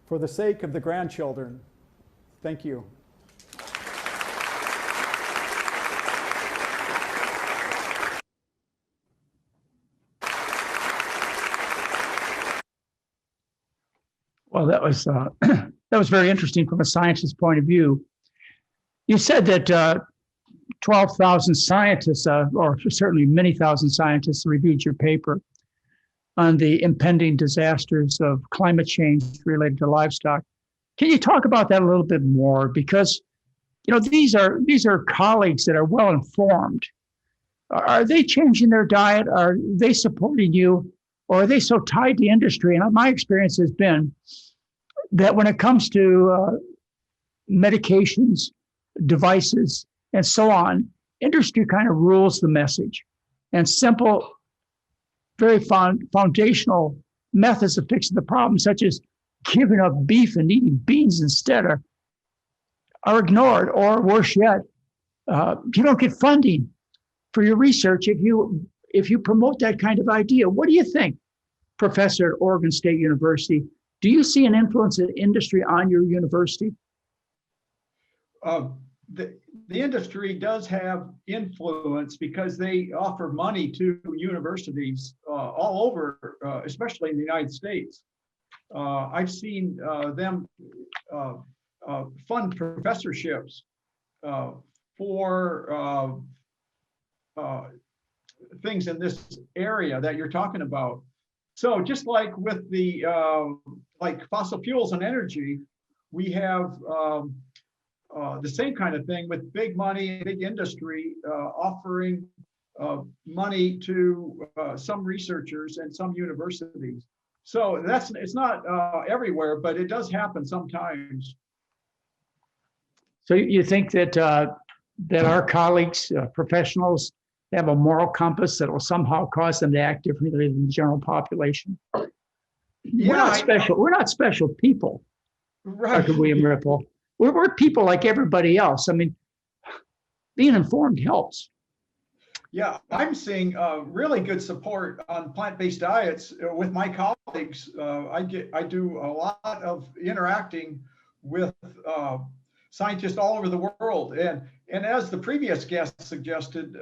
for the sake of the grandchildren. Thank you. Well, that was very interesting from a scientist's point of view. You said that 12,000 scientists, or certainly many thousand scientists, reviewed your paper on the impending disasters of climate change related to livestock. Can you talk about that a little bit more? Because these are colleagues that are well informed. Are they changing their diet? Are they supporting you? Or are they so tied to industry? And my experience has been that when it comes to medications, devices, and so on, industry kind of rules the message. And simple, very foundational methods of fixing the problem, such as giving up beef and eating beans instead, are ignored. Or worse yet, you don't get funding for your research if you promote that kind of idea. What do you think, Professor at Oregon State University? Do you see an influence of industry on your university? The industry does have influence because they offer money to universities all over, especially in the United States. I've seen them fund professorships for things in this area that you're talking about. So just like with the like fossil fuels and energy, we have the same kind of thing with big money, big industry offering money to some researchers and some universities. So it's not everywhere, but it does happen sometimes. So you think that that our colleagues, professionals, have a moral compass that will somehow cause them to act differently than the general population? Yeah, We're not special people, right. Dr. William Ripple. We're people like everybody else. I mean, being informed helps. Yeah, I'm seeing really good support on plant-based diets with my colleagues. I do a lot of interacting with scientists all over the world, and as the previous guest suggested,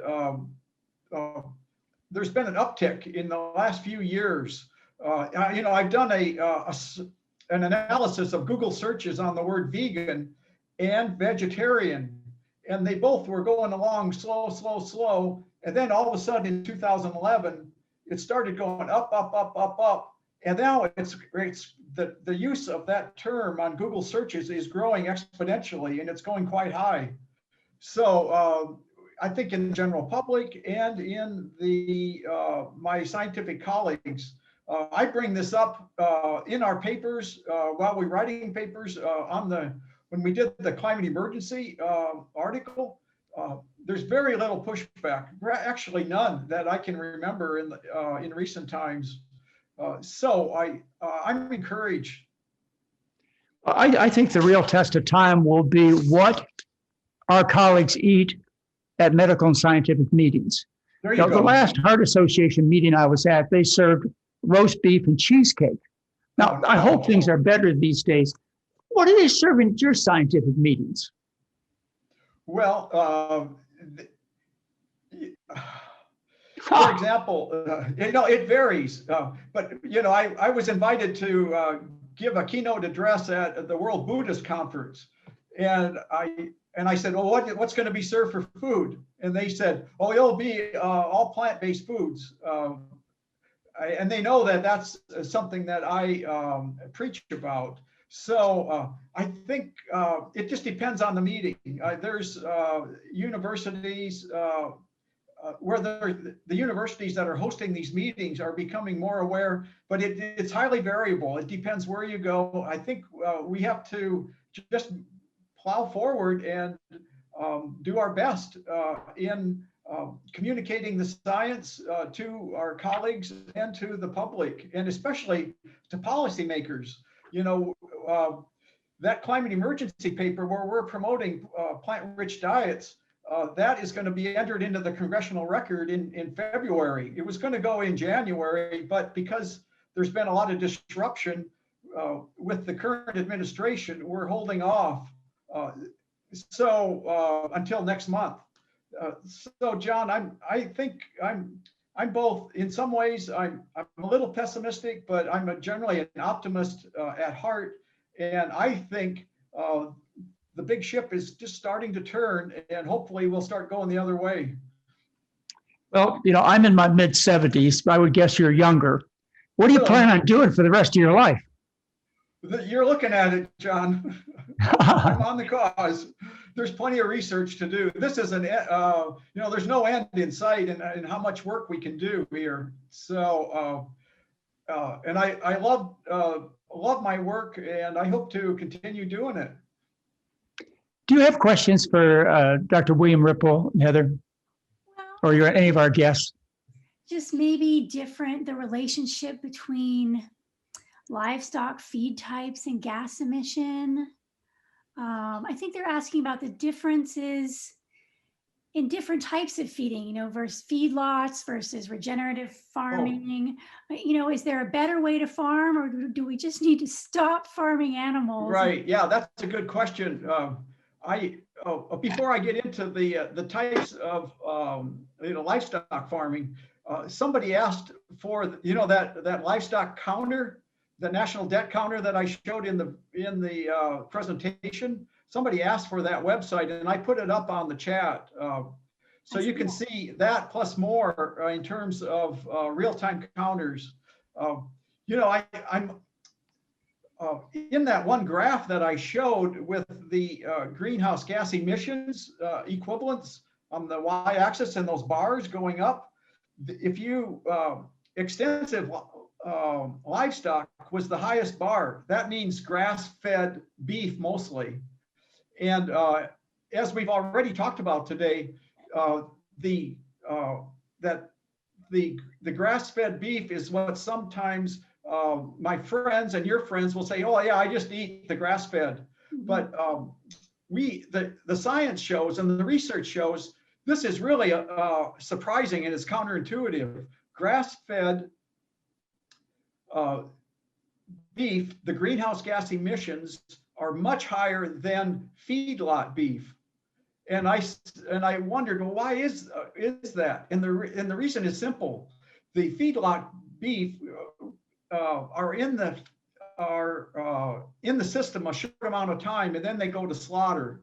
there's been an uptick in the last few years. I've done an analysis of Google searches on the word vegan and vegetarian, and they both were going along slow, slow, slow. And then all of a sudden in 2011, it started going up, up, up, up, up. And now it's the use of that term on Google searches is growing exponentially, and it's going quite high. So I think in the general public and in my scientific colleagues, I bring this up in our papers while we're writing papers when we did the climate emergency article. There's very little pushback, actually none that I can remember in recent times. So I'm encouraged. I think the real test of time will be what our colleagues eat at medical and scientific meetings. There you go. The last Heart Association meeting I was at, they served roast beef and cheesecake. Now, I hope things are better these days. What are they serving at your scientific meetings? Well, for example, it varies. But I was invited to give a keynote address at the World Buddhist Conference, and I said, well, what's going to be served for food? And they said, oh, it'll be all plant-based foods. And they know that that's something that I preach about. So I think it just depends on the meeting. There's universities where the universities that are hosting these meetings are becoming more aware, but it's highly variable. It depends where you go. I think we have to just plow forward and do our best in communicating the science to our colleagues and to the public, and especially to policymakers. That climate emergency paper where we're promoting plant-rich diets, that is going to be entered into the congressional record in February. It was going to go in January, but because there's been a lot of disruption with the current administration, we're holding off. So until next month. So John, I think I'm both. In some ways, I'm a little pessimistic, but I'm generally an optimist at heart. And I think the big ship is just starting to turn, and hopefully we'll start going the other way. Well, I'm in my mid-70s. I would guess you're younger. What do you plan on doing for the rest of your life? You're looking at it, John. I'm on the cause. There's plenty of research to do. This isn't, there's no end in sight in how much work we can do here. So, and I love my work, and I hope to continue doing it. Do you have questions for Dr. William Ripple, Heather, or any of our guests? Just maybe the relationship between livestock feed types and gas emission. I think they're asking about the differences in different types of feeding, versus feedlots versus regenerative farming. Is there a better way to farm, or do we just need to stop farming animals? Right. Yeah, that's a good question. Before I get into the types of livestock farming, somebody asked for that livestock counter, the national debt counter that I showed in the presentation. Somebody asked for that website, and I put it up on the chat, so you can see that plus more in terms of real-time counters. I'm in that one graph that I showed with the greenhouse gas emissions equivalents on the y-axis and those bars going up. If you extensive livestock was the highest bar. That means grass-fed beef mostly. And as we've already talked about today, the grass-fed beef is what sometimes my friends and your friends will say, oh yeah, I just eat the grass-fed. But the science shows and the research shows this is really surprising, and it's counterintuitive. Grass-fed beef, the greenhouse gas emissions are much higher than feedlot beef. And I wondered, well, why is that? And the reason is simple. The feedlot beef are in the system a short amount of time, and then they go to slaughter.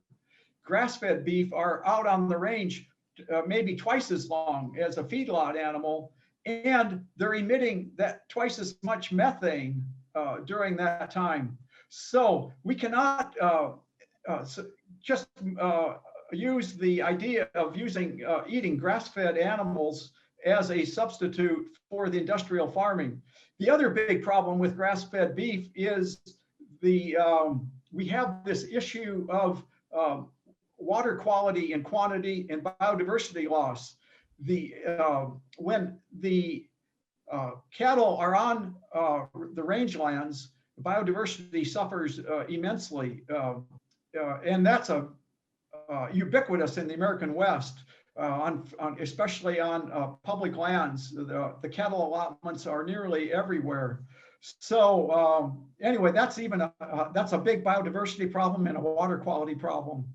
Grass-fed beef are out on the range maybe twice as long as a feedlot animal, and they're emitting that twice as much methane during that time. So we cannot just use the idea of eating grass-fed animals as a substitute for the industrial farming. The other big problem with grass-fed beef is we have this issue of water quality and quantity and biodiversity loss. When the cattle are on the rangelands, biodiversity suffers immensely, and that's ubiquitous in the American West. Especially on public lands, the cattle allotments are nearly everywhere. So anyway, that's a big biodiversity problem and a water quality problem.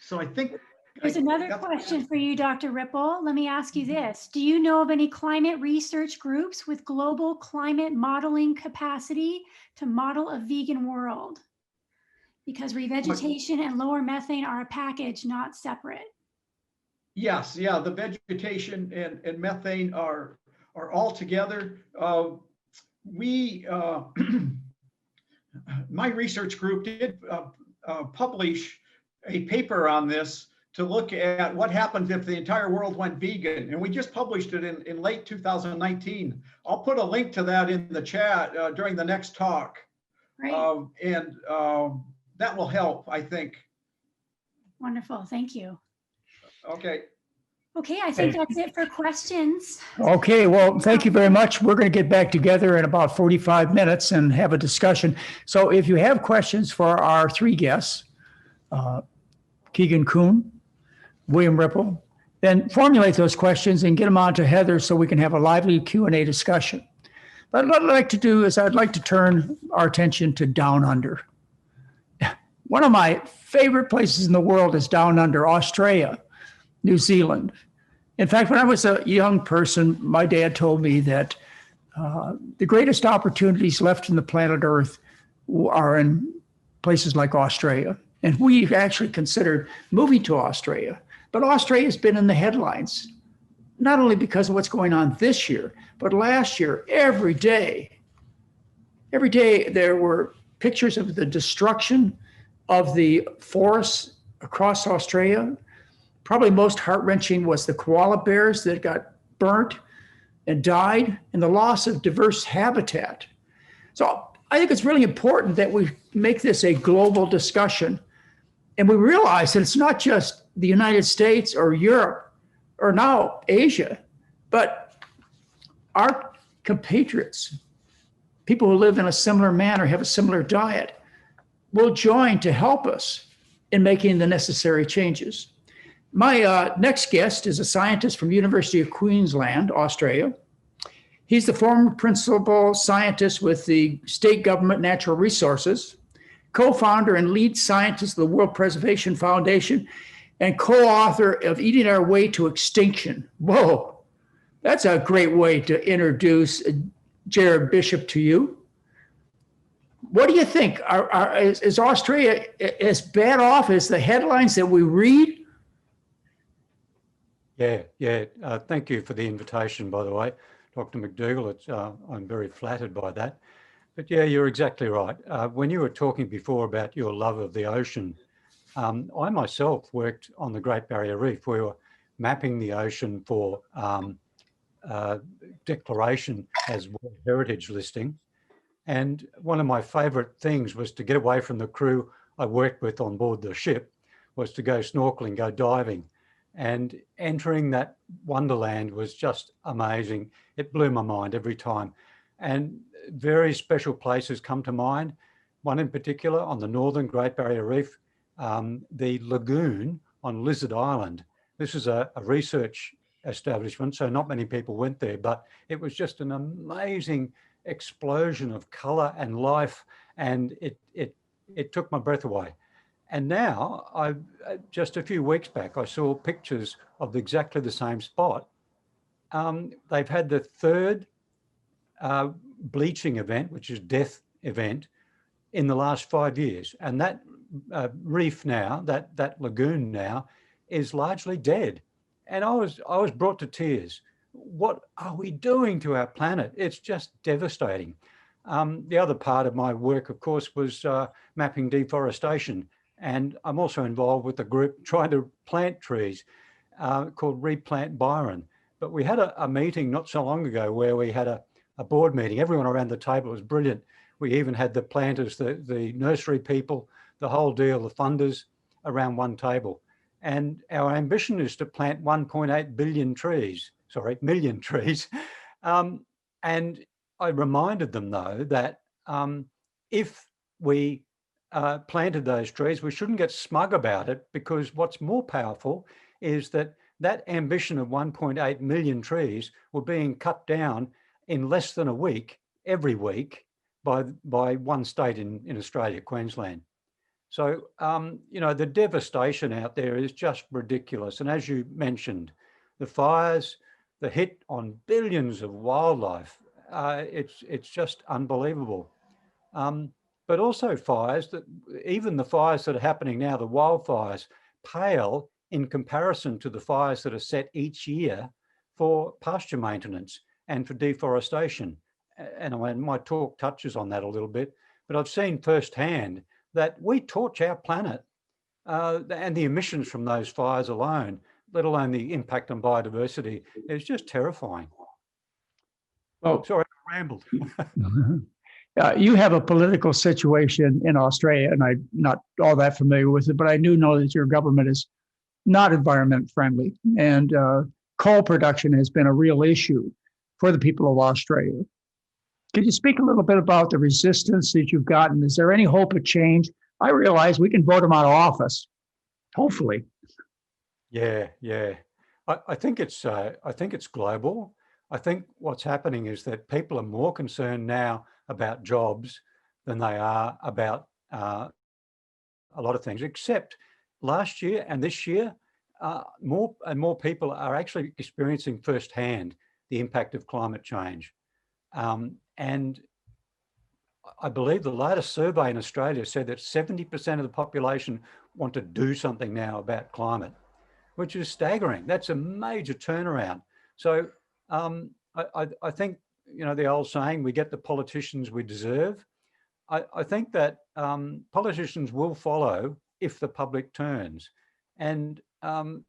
So I think there's another question for you, Dr. Ripple. Let me ask you this. Do you know of any climate research groups with global climate modeling capacity to model a vegan world? Because revegetation and lower methane are a package, not separate. Yes, yeah, the vegetation and methane are all together. My research group did publish a paper on this to look at what happens if the entire world went vegan. And we just published it in late 2019. I'll put a link to that in the chat during the next talk. Great. That will help, I think. Wonderful, thank you. Okay. Okay, I think that's it for questions. Okay, well, thank you very much. We're going to get back together in about 45 minutes and have a discussion. So if you have questions for our three guests, Keegan Kuhn, William Ripple, then formulate those questions and get them on to Heather so we can have a lively Q&A discussion. But what I'd like to do is I'd like to turn our attention to Down Under. One of my favorite places in the world is Down Under, Australia, New Zealand. In fact, when I was a young person, my dad told me that the greatest opportunities left in the planet Earth are in places like Australia. And we've actually considered moving to Australia. But Australia has been in the headlines, not only because of what's going on this year, but last year, every day there were pictures of the destruction of the forests across Australia. Probably most heart-wrenching was the koala bears that got burnt and died, and the loss of diverse habitat. So I think it's really important that we make this a global discussion. And we realize that it's not just the United States or Europe or now Asia, but our compatriots, people who live in a similar manner, have a similar diet, will join to help us in making the necessary changes. My next guest is a scientist from University of Queensland, Australia. He's the former principal scientist with the state government natural resources, co-founder and lead scientist of the World Preservation Foundation, and co-author of Eating Our Way to Extinction. Whoa, that's a great way to introduce Jared Bishop to you. What do you think? Is Australia as bad off as the headlines that we read? Yeah. Thank you for the invitation, by the way, Dr. McDougall. I'm very flattered by that. But yeah, you're exactly right. When you were talking before about your love of the ocean, I myself worked on the Great Barrier Reef. We were mapping the ocean for declaration as World Heritage listing. And one of my favorite things was to get away from the crew I worked with on board the ship, was to go snorkeling, go diving. And entering that wonderland was just amazing. It blew my mind every time. And very special places come to mind. One in particular on the northern Great Barrier Reef, the lagoon on Lizard Island. This is a research establishment, so not many people went there, but it was just an amazing explosion of color and life, and it took my breath away. And now, just a few weeks back, I saw pictures of exactly the same spot. They've had the third bleaching event, which is death event, in the last 5 years. And that reef now, that lagoon now, is largely dead. And I was brought to tears. What are we doing to our planet? It's just devastating. The other part of my work, of course, was mapping deforestation. And I'm also involved with a group trying to plant trees called Replant Byron. But we had a meeting not so long ago where we had a board meeting. Everyone around the table was brilliant. We even had the planters, the nursery people, the whole deal, the funders around one table. And our ambition is to plant 1.8 billion trees, million trees. And I reminded them, though, that if we planted those trees, we shouldn't get smug about it, because what's more powerful is that ambition of 1.8 million trees were being cut down in less than a week, every week, by one state in Australia, Queensland. So, the devastation out there is just ridiculous. And as you mentioned, the fires, the hit on billions of wildlife, it's just unbelievable. But also fires, even the fires that are happening now, the wildfires, pale in comparison to the fires that are set each year for pasture maintenance and for deforestation. And my talk touches on that a little bit, but I've seen firsthand that we torch our planet, and the emissions from those fires alone, let alone the impact on biodiversity, is just terrifying. Well, Sorry, I rambled. you have a political situation in Australia, and I'm not all that familiar with it, but I do know that your government is not environment friendly, and coal production has been a real issue for the people of Australia. Could you speak a little bit about the resistance that you've gotten? Is there any hope of change? I realize we can vote them out of office, hopefully. Yeah. I think it's global. I think what's happening is that people are more concerned now about jobs than they are about a lot of things, except last year and this year, more and more people are actually experiencing firsthand the impact of climate change. And I believe the latest survey in Australia said that 70% of the population want to do something now about climate, which is staggering. That's a major turnaround. So I think, the old saying, we get the politicians we deserve. I think that politicians will follow if the public turns. And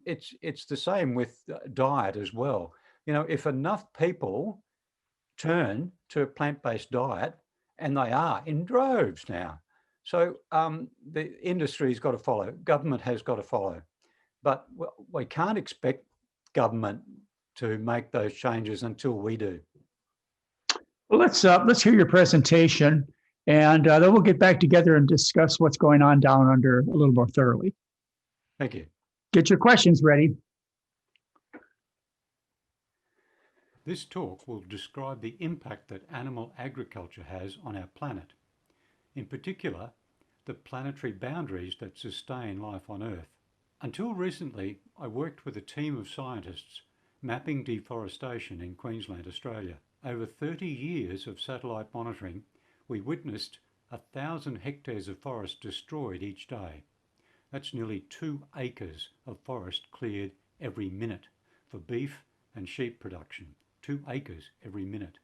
it's the same with diet as well. If enough people turn to a plant-based diet, and they are in droves now. So the industry's got to follow, government has got to follow, but we can't expect government to make those changes until we do. Well, let's hear your presentation, and then we'll get back together and discuss what's going on down under a little more thoroughly. Thank you. Get your questions ready. This talk will describe the impact that animal agriculture has on our planet. In particular, the planetary boundaries that sustain life on Earth. Until recently, I worked with a team of scientists mapping deforestation in Queensland, Australia. Over 30 years of satellite monitoring, we witnessed 1,000 hectares of forest destroyed each day. That's nearly 2 acres of forest cleared every minute for beef and sheep production. 2 acres every minute.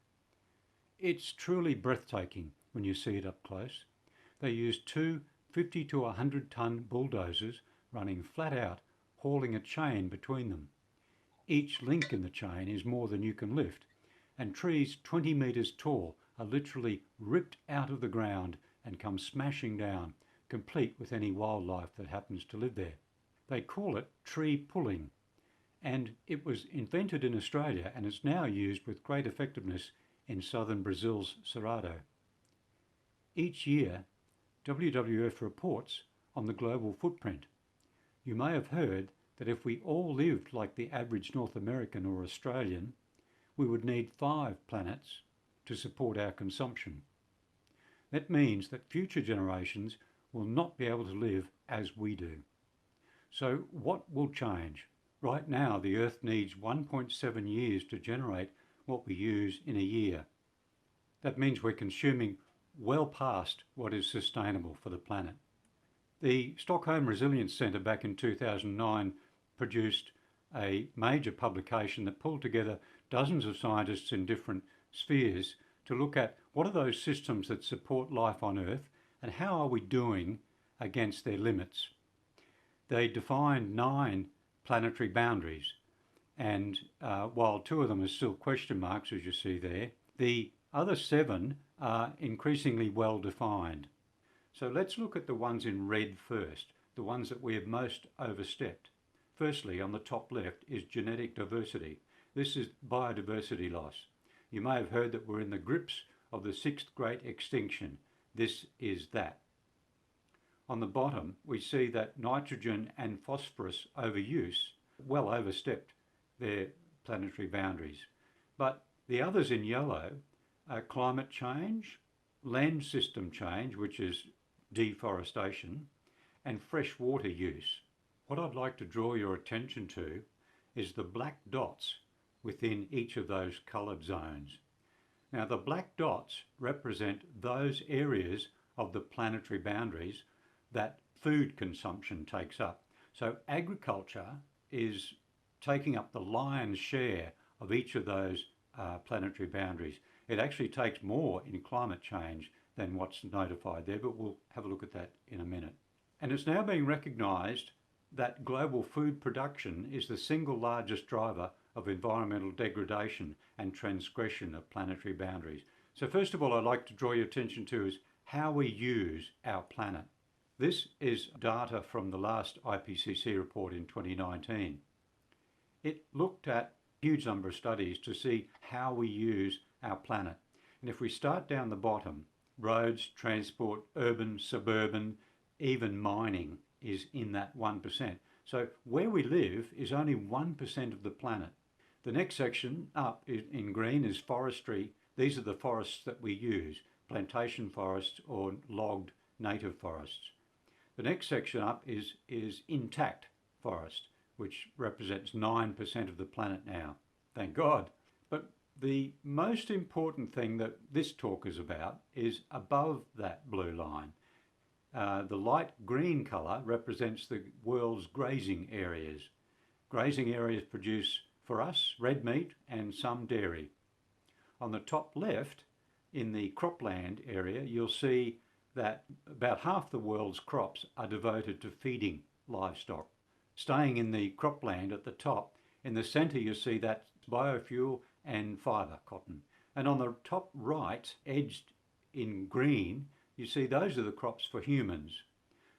It's truly breathtaking when you see it up close. They used 2 50 to 100 ton bulldozers running flat out, hauling a chain between them. Each link in the chain is more than you can lift, and trees 20 metres tall are literally ripped out of the ground and come smashing down, complete with any wildlife that happens to live there. They call it tree pulling, and it was invented in Australia and is now used with great effectiveness in southern Brazil's Cerrado. Each year, WWF reports on the global footprint. You may have heard that if we all lived like the average North American or Australian, we would need 5 planets to support our consumption. That means that future generations will not be able to live as we do. So what will change? Right now, the Earth needs 1.7 years to generate what we use in a year. That means we're consuming well past what is sustainable for the planet. The Stockholm Resilience Centre back in 2009 produced a major publication that pulled together dozens of scientists in different spheres to look at what are those systems that support life on Earth and how are we doing against their limits. They defined 9 planetary boundaries, and while 2 of them are still question marks, as you see there, the other 7 are increasingly well defined. So let's look at the ones in red first, the ones that we have most overstepped. Firstly, on the top left is genetic diversity. This is biodiversity loss. You may have heard that we're in the grips of the 6th great extinction. This is that. On the bottom, we see that nitrogen and phosphorus overuse well overstepped their planetary boundaries. But the others in yellow are climate change, land system change, which is deforestation, and fresh water use. What I'd like to draw your attention to is the black dots within each of those coloured zones. Now, the black dots represent those areas of the planetary boundaries that food consumption takes up. So agriculture is taking up the lion's share of each of those planetary boundaries. It actually takes more in climate change than what's notified there, but we'll have a look at that in a minute. And it's now being recognised that global food production is the single largest driver of environmental degradation and transgression of planetary boundaries. So first of all, I'd like to draw your attention to is how we use our planet. This is data from the last IPCC report in 2019. It looked at a huge number of studies to see how we use our planet. And if we start down the bottom, roads, transport, urban, suburban, even mining is in that 1%. So where we live is only 1% of the planet. The next section up in green is forestry. These are the forests that we use, plantation forests or logged native forests. The next section up is intact forest, which represents 9% of the planet now. Thank God. But the most important thing that this talk is about is above that blue line. The light green colour represents the world's grazing areas. Grazing areas produce, for us, red meat and some dairy. On the top left, in the cropland area, you'll see that about half the world's crops are devoted to feeding livestock. Staying in the cropland at the top, in the centre you see that biofuel and fibre, cotton. And on the top right, edged in green, you see those are the crops for humans.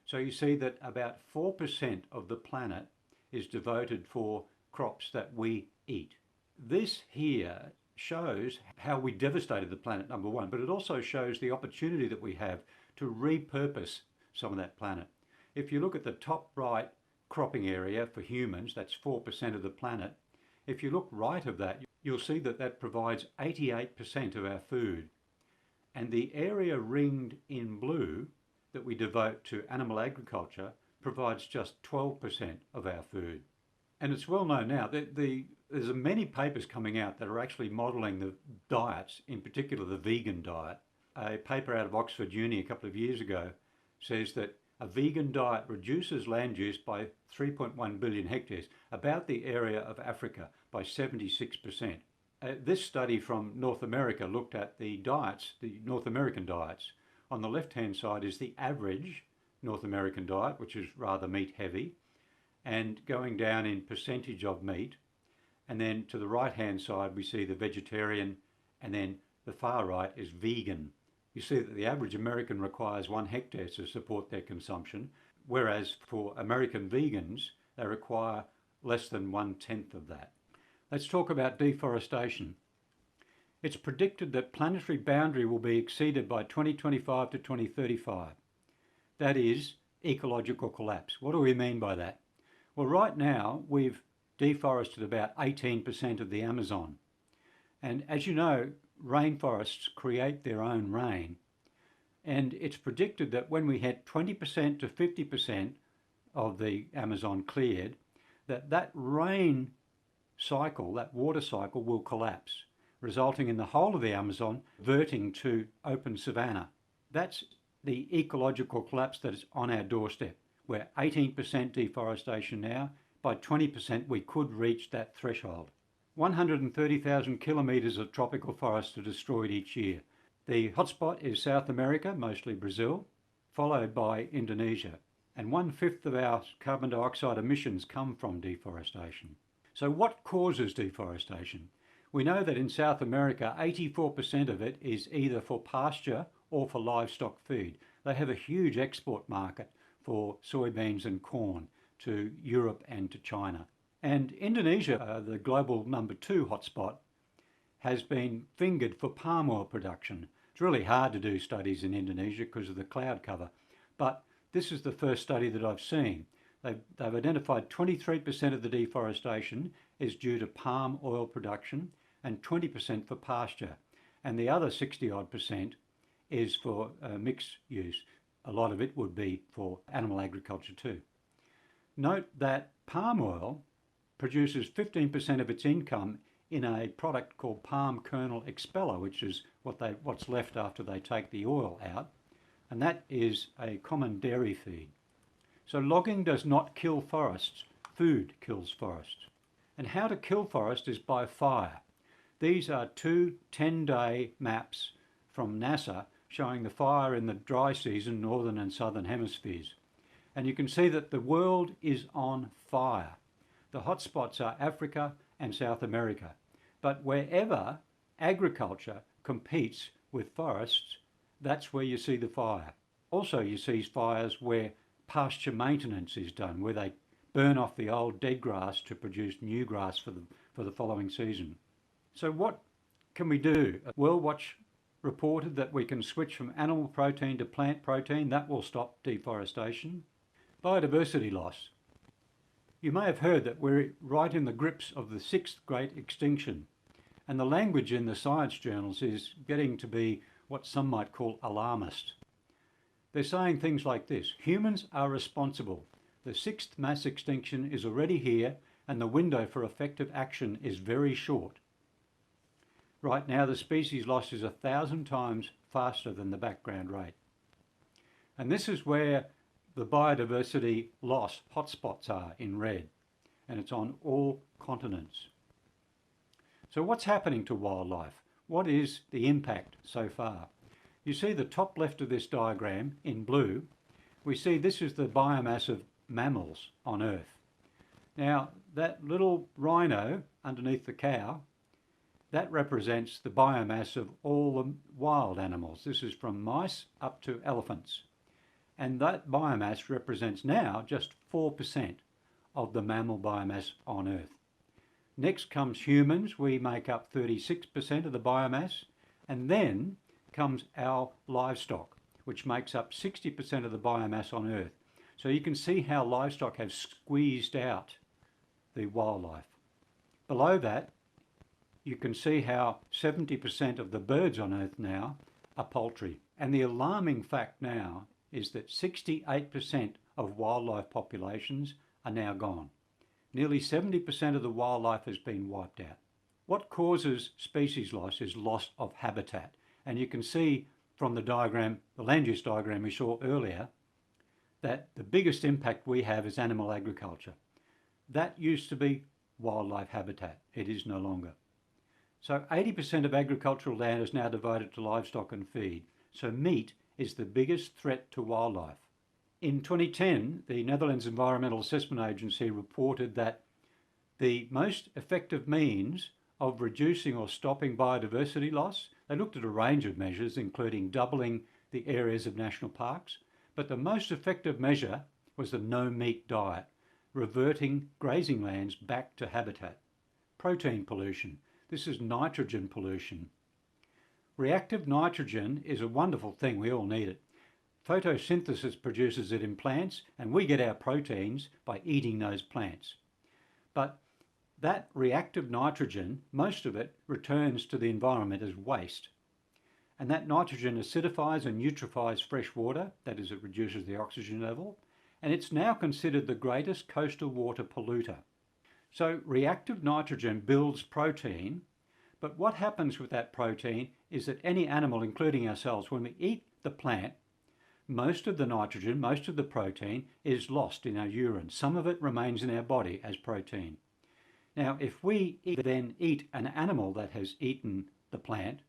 So you see that about 4% of the planet is devoted for crops that we eat. This here shows how we devastated the planet, number one, but it also shows the opportunity that we have to repurpose some of that planet. If you look at the top right cropping area for humans, that's 4% of the planet. If you look right of that, you'll see that that provides 88% of our food. And the area ringed in blue that we devote to animal agriculture provides just 12% of our food. And it's well known now that there's many papers coming out that are actually modelling the diets, in particular the vegan diet. A paper out of Oxford Uni a couple of years ago says that a vegan diet reduces land use by 3.1 billion hectares, about the area of Africa, by 76%. This study from North America looked at the diets, the North American diets. On the left-hand side is the average North American diet, which is rather meat heavy, and going down in percentage of meat. And then to the right-hand side, we see the vegetarian, and then the far right is vegan. You see that the average American requires 1 hectare to support their consumption, whereas for American vegans, they require less than 1/10 of that. Let's talk about deforestation. It's predicted that planetary boundary will be exceeded by 2025 to 2035. That is ecological collapse. What do we mean by that? Well, right now, we've deforested about 18% of the Amazon. And as you know, rainforests create their own rain. And it's predicted that when we had 20% to 50% of the Amazon cleared, that rain cycle, that water cycle will collapse, resulting in the whole of the Amazon reverting to open savanna. That's the ecological collapse that is on our doorstep. We're 18% deforestation now. By 20%, we could reach that threshold. 130,000 kilometres of tropical forests are destroyed each year. The hotspot is South America, mostly Brazil, followed by Indonesia. And 1/5 of our carbon dioxide emissions come from deforestation. So what causes deforestation? We know that in South America, 84% of it is either for pasture or for livestock feed. They have a huge export market for soybeans and corn to Europe and to China. And Indonesia, the global #2 hotspot, has been fingered for palm oil production. It's really hard to do studies in Indonesia because of the cloud cover, but this is the first study that I've seen. They've identified 23% of the deforestation is due to palm oil production and 20% for pasture. And the other 60-odd% is for mixed use. A lot of it would be for animal agriculture too. Note that palm oil produces 15% of its income in a product called palm kernel expeller, which is what's left after they take the oil out. And that is a common dairy feed. So logging does not kill forests, food kills forests. And how to kill forest is by fire. These are 2 10-day maps from NASA showing the fire in the dry season, northern and southern hemispheres. And you can see that the world is on fire. The hotspots are Africa and South America. But wherever agriculture competes with forests, that's where you see the fire. Also, you see fires where pasture maintenance is done, where they burn off the old dead grass to produce new grass for the following season. So what can we do? WorldWatch reported that we can switch from animal protein to plant protein. That will stop deforestation. Biodiversity loss. You may have heard that we're right in the grips of the 6th great extinction. And the language in the science journals is getting to be what some might call alarmist. They're saying things like this: humans are responsible. The 6th mass extinction is already here and the window for effective action is very short. Right now, the species loss is 1,000 times faster than the background rate. And this is where the biodiversity loss hotspots are in red, and it's on all continents. So what's happening to wildlife? What is the impact so far? You see the top left of this diagram in blue. We see this is the biomass of mammals on Earth. Now, that little rhino underneath the cow, that represents the biomass of all the wild animals. This is from mice up to elephants. And that biomass represents now just 4% of the mammal biomass on Earth. Next comes humans. We make up 36% of the biomass. And then comes our livestock, which makes up 60% of the biomass on Earth. So you can see how livestock have squeezed out the wildlife. Below that, you can see how 70% of the birds on Earth now are poultry. And the alarming fact now is that 68% of wildlife populations are now gone. Nearly 70% of the wildlife has been wiped out. What causes species loss is loss of habitat. And you can see from the diagram, the land use diagram we saw earlier, that the biggest impact we have is animal agriculture. That used to be wildlife habitat. It is no longer. So 80% of agricultural land is now devoted to livestock and feed. So meat is the biggest threat to wildlife. In 2010, the Netherlands Environmental Assessment Agency reported that the most effective means of reducing or stopping biodiversity loss, they looked at a range of measures, including doubling the areas of national parks, but the most effective measure was the no-meat diet, reverting grazing lands back to habitat. Protein pollution. This is nitrogen pollution. Reactive nitrogen is a wonderful thing. We all need it. Photosynthesis produces it in plants, and we get our proteins by eating those plants. But that reactive nitrogen, most of it returns to the environment as waste. And that nitrogen acidifies and eutrophies fresh water, that is, it reduces the oxygen level, and it's now considered the greatest coastal water polluter. So reactive nitrogen builds protein, but what happens with that protein is that any animal, including ourselves, when we eat the plant, most of the nitrogen, most of the protein is lost in our urine. Some of it remains in our body as protein. Now, if we then eat an animal that has eaten the plant,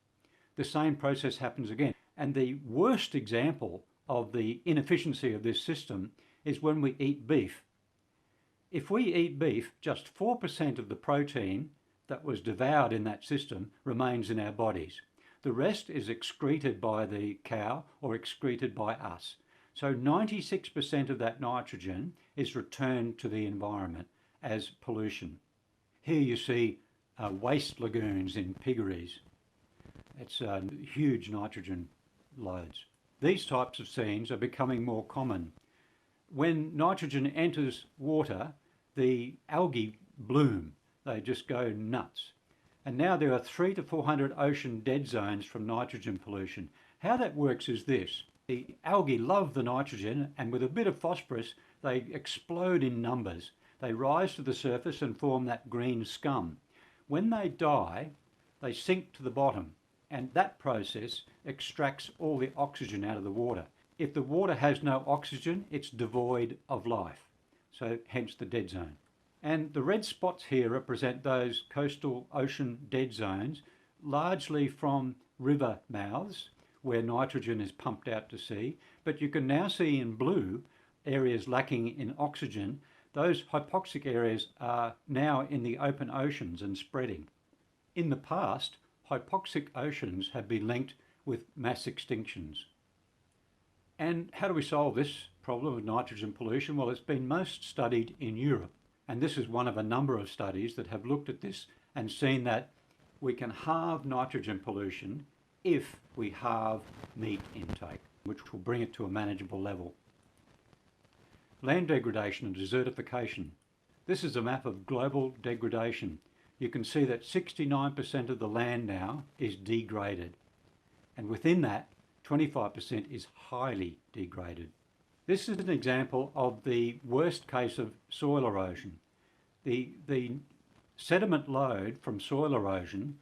the same process happens again. And the worst example of the inefficiency of this system is when we eat beef. If we eat beef, just 4% of the protein that was devoured in that system remains in our bodies. The rest is excreted by the cow or excreted by us. So 96% of that nitrogen is returned to the environment as pollution. Here you see waste lagoons in piggeries. It's huge nitrogen loads. These types of scenes are becoming more common. When nitrogen enters water, the algae bloom. They just go nuts. And now there are 300 to 400 ocean dead zones from nitrogen pollution. How that works is this. The algae love the nitrogen, and with a bit of phosphorus, they explode in numbers. They rise to the surface and form that green scum. When they die, they sink to the bottom, and that process extracts all the oxygen out of the water. If the water has no oxygen, it's devoid of life. So hence the dead zone. And the red spots here represent those coastal ocean dead zones, largely from river mouths where nitrogen is pumped out to sea. But you can now see in blue areas lacking in oxygen. Those hypoxic areas are now in the open oceans and spreading. In the past, hypoxic oceans have been linked with mass extinctions. And how do we solve this problem of nitrogen pollution? Well, it's been most studied in Europe. And this is one of a number of studies that have looked at this and seen that we can halve nitrogen pollution if we halve meat intake, which will bring it to a manageable level. Land degradation and desertification. This is a map of global degradation. You can see that 69% of the land now is degraded. And within that, 25% is highly degraded. This is an example of the worst case of soil erosion. The sediment load from soil erosion,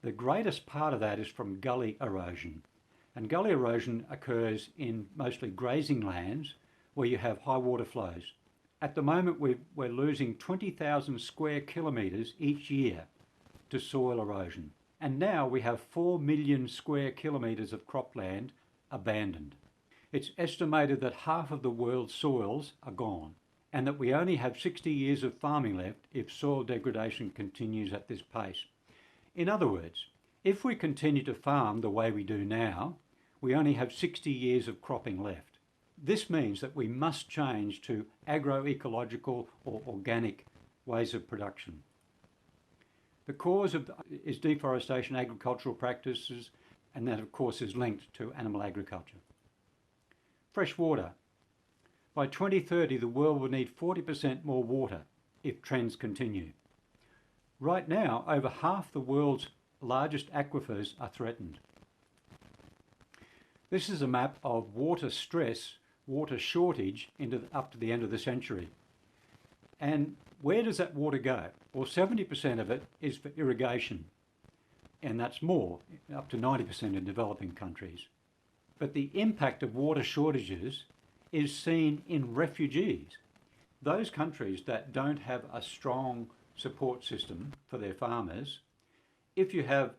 the greatest part of that is from gully erosion. And gully erosion occurs in mostly grazing lands where you have high water flows. At the moment, we're losing 20,000 square kilometres each year to soil erosion. And now we have 4 million square kilometres of cropland abandoned. It's estimated that half of the world's soils are gone, and that we only have 60 years of farming left if soil degradation continues at this pace. In other words, if we continue to farm the way we do now, we only have 60 years of cropping left. This means that we must change to agroecological or organic ways of production. The cause is deforestation, agricultural practices, and that of course is linked to animal agriculture. Fresh water. By 2030, the world will need 40% more water if trends continue. Right now, over half the world's largest aquifers are threatened. This is a map of water stress, water shortage up to the end of the century. And where does that water go? Well, 70% of it is for irrigation, and that's more, up to 90% in developing countries. But the impact of water shortages is seen in refugees. Those countries that don't have a strong support system for their farmers, if you have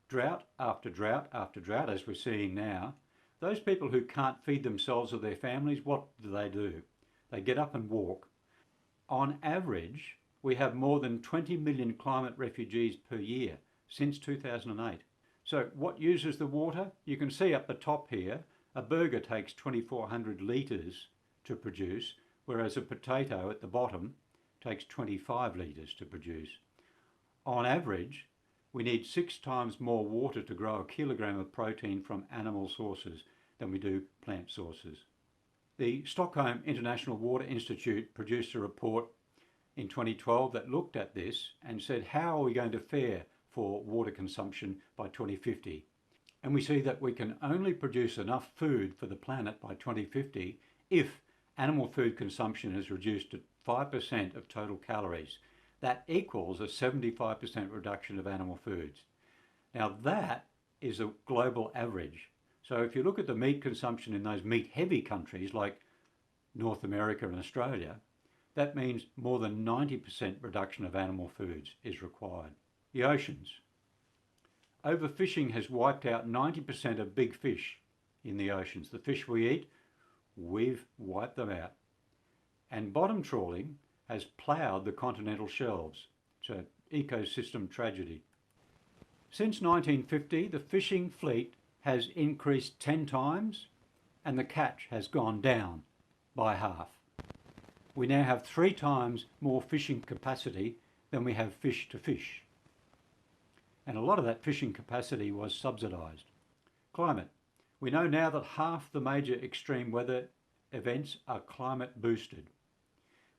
drought after drought after drought, as we're seeing now, those people who can't feed themselves or their families, what do? They get up and walk. On average, we have more than 20 million climate refugees per year since 2008. So what uses the water? You can see up the top here, a burger takes 2,400 litres to produce, whereas a potato at the bottom takes 25 litres to produce. On average, we need 6 times more water to grow a kilogram of protein from animal sources than we do plant sources. The Stockholm International Water Institute produced a report in 2012 that looked at this and said, how are we going to fare for water consumption by 2050? And we see that we can only produce enough food for the planet by 2050 if animal food consumption is reduced to 5% of total calories. That equals a 75% reduction of animal foods. Now that is a global average. So if you look at the meat consumption in those meat-heavy countries like North America and Australia, that means more than 90% reduction of animal foods is required. The oceans. Overfishing has wiped out 90% of big fish in the oceans. The fish we eat, we've wiped them out. And bottom trawling has ploughed the continental shelves. It's an ecosystem tragedy. Since 1950, the fishing fleet has increased 10 times and the catch has gone down by half. We now have 3 times more fishing capacity than we have fish to fish. And a lot of that fishing capacity was subsidised. Climate. We know now that half the major extreme weather events are climate boosted.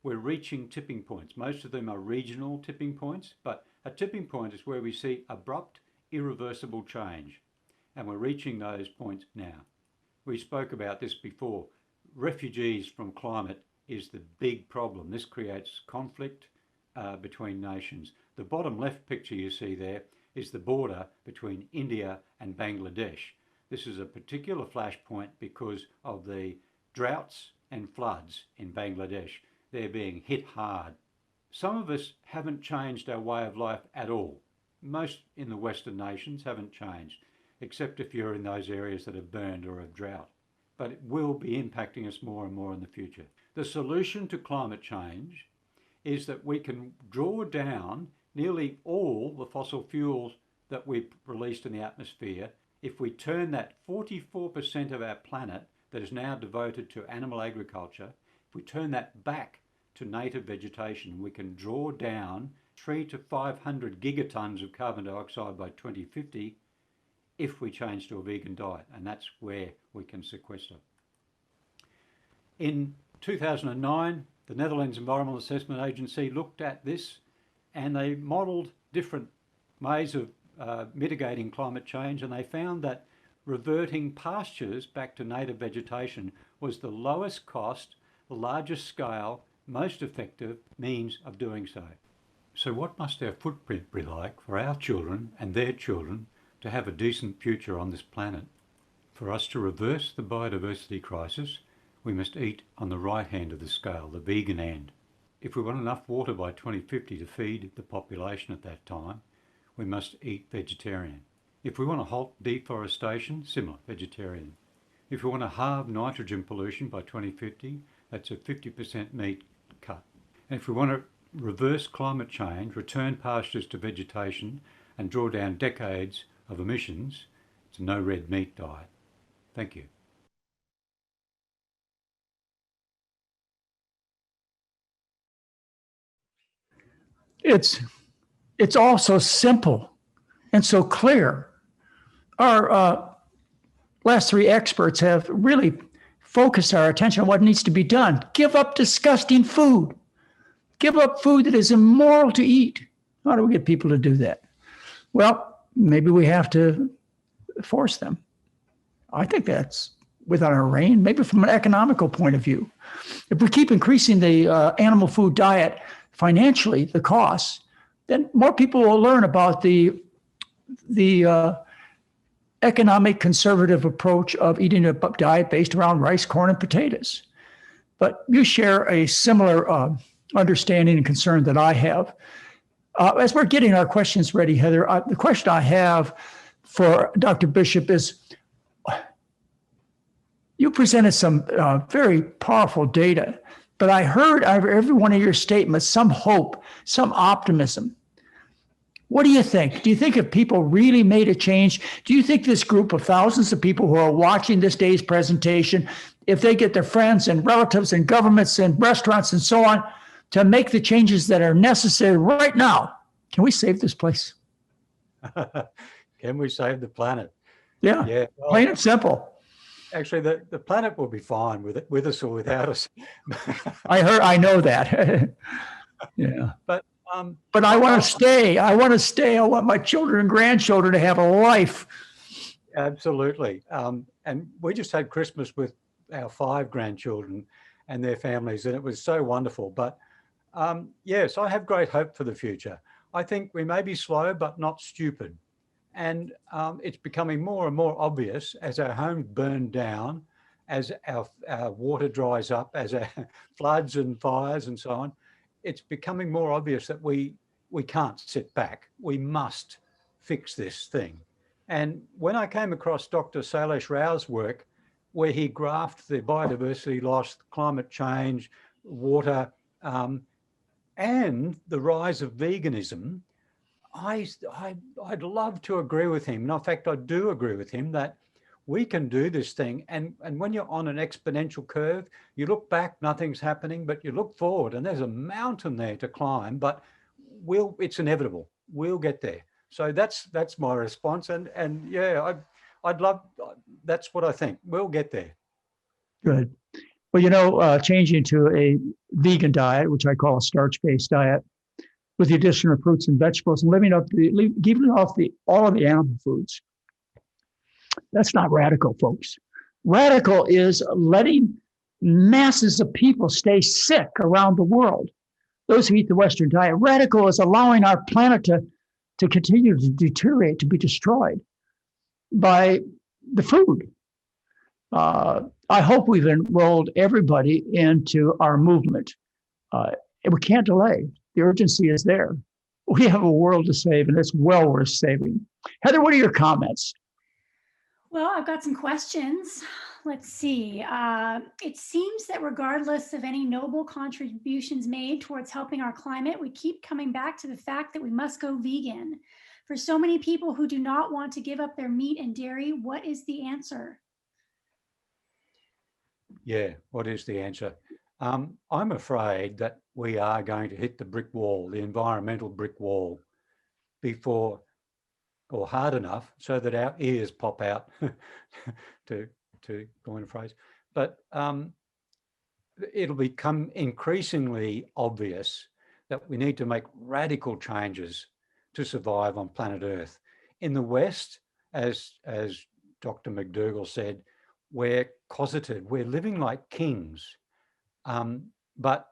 We're reaching tipping points. Most of them are regional tipping points, but a tipping point is where we see abrupt, irreversible change. And we're reaching those points now. We spoke about this before. Refugees from climate is the big problem. This creates conflict between nations. The bottom left picture you see there is the border between India and Bangladesh. This is a particular flashpoint because of the droughts and floods in Bangladesh. They're being hit hard. Some of us haven't changed our way of life at all. Most in the Western nations haven't changed, except if you're in those areas that have burned or have drought. But it will be impacting us more and more in the future. The solution to climate change is that we can draw down nearly all the fossil fuels that we've released in the atmosphere if we turn that 44% of our planet that is now devoted to animal agriculture, if we turn that back to native vegetation, we can draw down 300 to 500 gigatons of carbon dioxide by 2050 if we change to a vegan diet, and that's where we can sequester. In 2009, the Netherlands Environmental Assessment Agency looked at this and they modelled different ways of mitigating climate change, and they found that reverting pastures back to native vegetation was the lowest cost, the largest scale, most effective means of doing so. So what must our footprint be like for our children and their children to have a decent future on this planet? For us to reverse the biodiversity crisis, we must eat on the right hand of the scale, the vegan end. If we want enough water by 2050 to feed the population at that time, we must eat vegetarian. If we want to halt deforestation, similar, vegetarian. If we want to halve nitrogen pollution by 2050, that's a 50% meat cut. And if we want to reverse climate change, return pastures to vegetation, and draw down decades of emissions, it's a no red meat diet. Thank you. It's all so simple and so clear. Our last 3 experts have really focused our attention on what needs to be done. Give up disgusting food. Give up food that is immoral to eat. How do we get people to do that? Well, maybe we have to force them. I think that's within our reign, maybe from an economical point of view. If we keep increasing the animal food diet financially, the costs, then more people will learn about the economic conservative approach of eating a diet based around rice, corn, and potatoes. But you share a similar understanding and concern that I have. As we're getting our questions ready, Heather, the question I have for Dr. Bishop is, you presented some very powerful data, but I heard every one of your statements, some hope, some optimism. What do you think? Do you think if people really made a change, do you think this group of thousands of people who are watching this day's presentation, if they get their friends and relatives and governments and restaurants and so on to make the changes that are necessary right now, can we save this place? Can we save the planet? Yeah, Well, plain and simple. actually, the planet will be fine with us or without us. I know that. Yeah. But I want to stay. I want to stay. I want my children and grandchildren to have a life. Absolutely. And we just had Christmas with our 5 grandchildren and their families, and it was so wonderful. But yes, I have great hope for the future. I think we may be slow, but not stupid. And it's becoming more and more obvious as our homes burn down, as our water dries up, as our floods and fires and so on. It's becoming more obvious that we can't sit back. We must fix this thing. And when I came across Dr. Sailesh Rao's work, where he graphed the biodiversity loss, climate change, water, and the rise of veganism, I'd love to agree with him. And in fact, I do agree with him that we can do this thing. And when you're on an exponential curve, you look back, nothing's happening, but you look forward and there's a mountain there to climb, but it's inevitable. We'll get there. So that's my response. And yeah, I'd love, that's what I think. We'll get there. Good. Well, changing to a vegan diet, which I call a starch-based diet, with the addition of fruits and vegetables, and giving off all of the animal foods. That's not radical, folks. Radical is letting masses of people stay sick around the world, those who eat the Western diet. Radical is allowing our planet to continue to deteriorate, to be destroyed by the food. I hope we've enrolled everybody into our movement. We can't delay. The urgency is there. We have a world to save, and it's well worth saving. Heather, what are your comments? Well, I've got some questions. Let's see. It seems that regardless of any noble contributions made towards helping our climate, we keep coming back to the fact that we must go vegan. For so many people who do not want to give up their meat and dairy, what is the answer? Yeah, what is the answer? I'm afraid that we are going to hit the brick wall, the environmental brick wall, or hard enough so that our ears pop out, to coin a phrase. But it'll become increasingly obvious that we need to make radical changes to survive on planet Earth. In the West, as Dr. McDougall said, we're cosseted, we're living like kings. But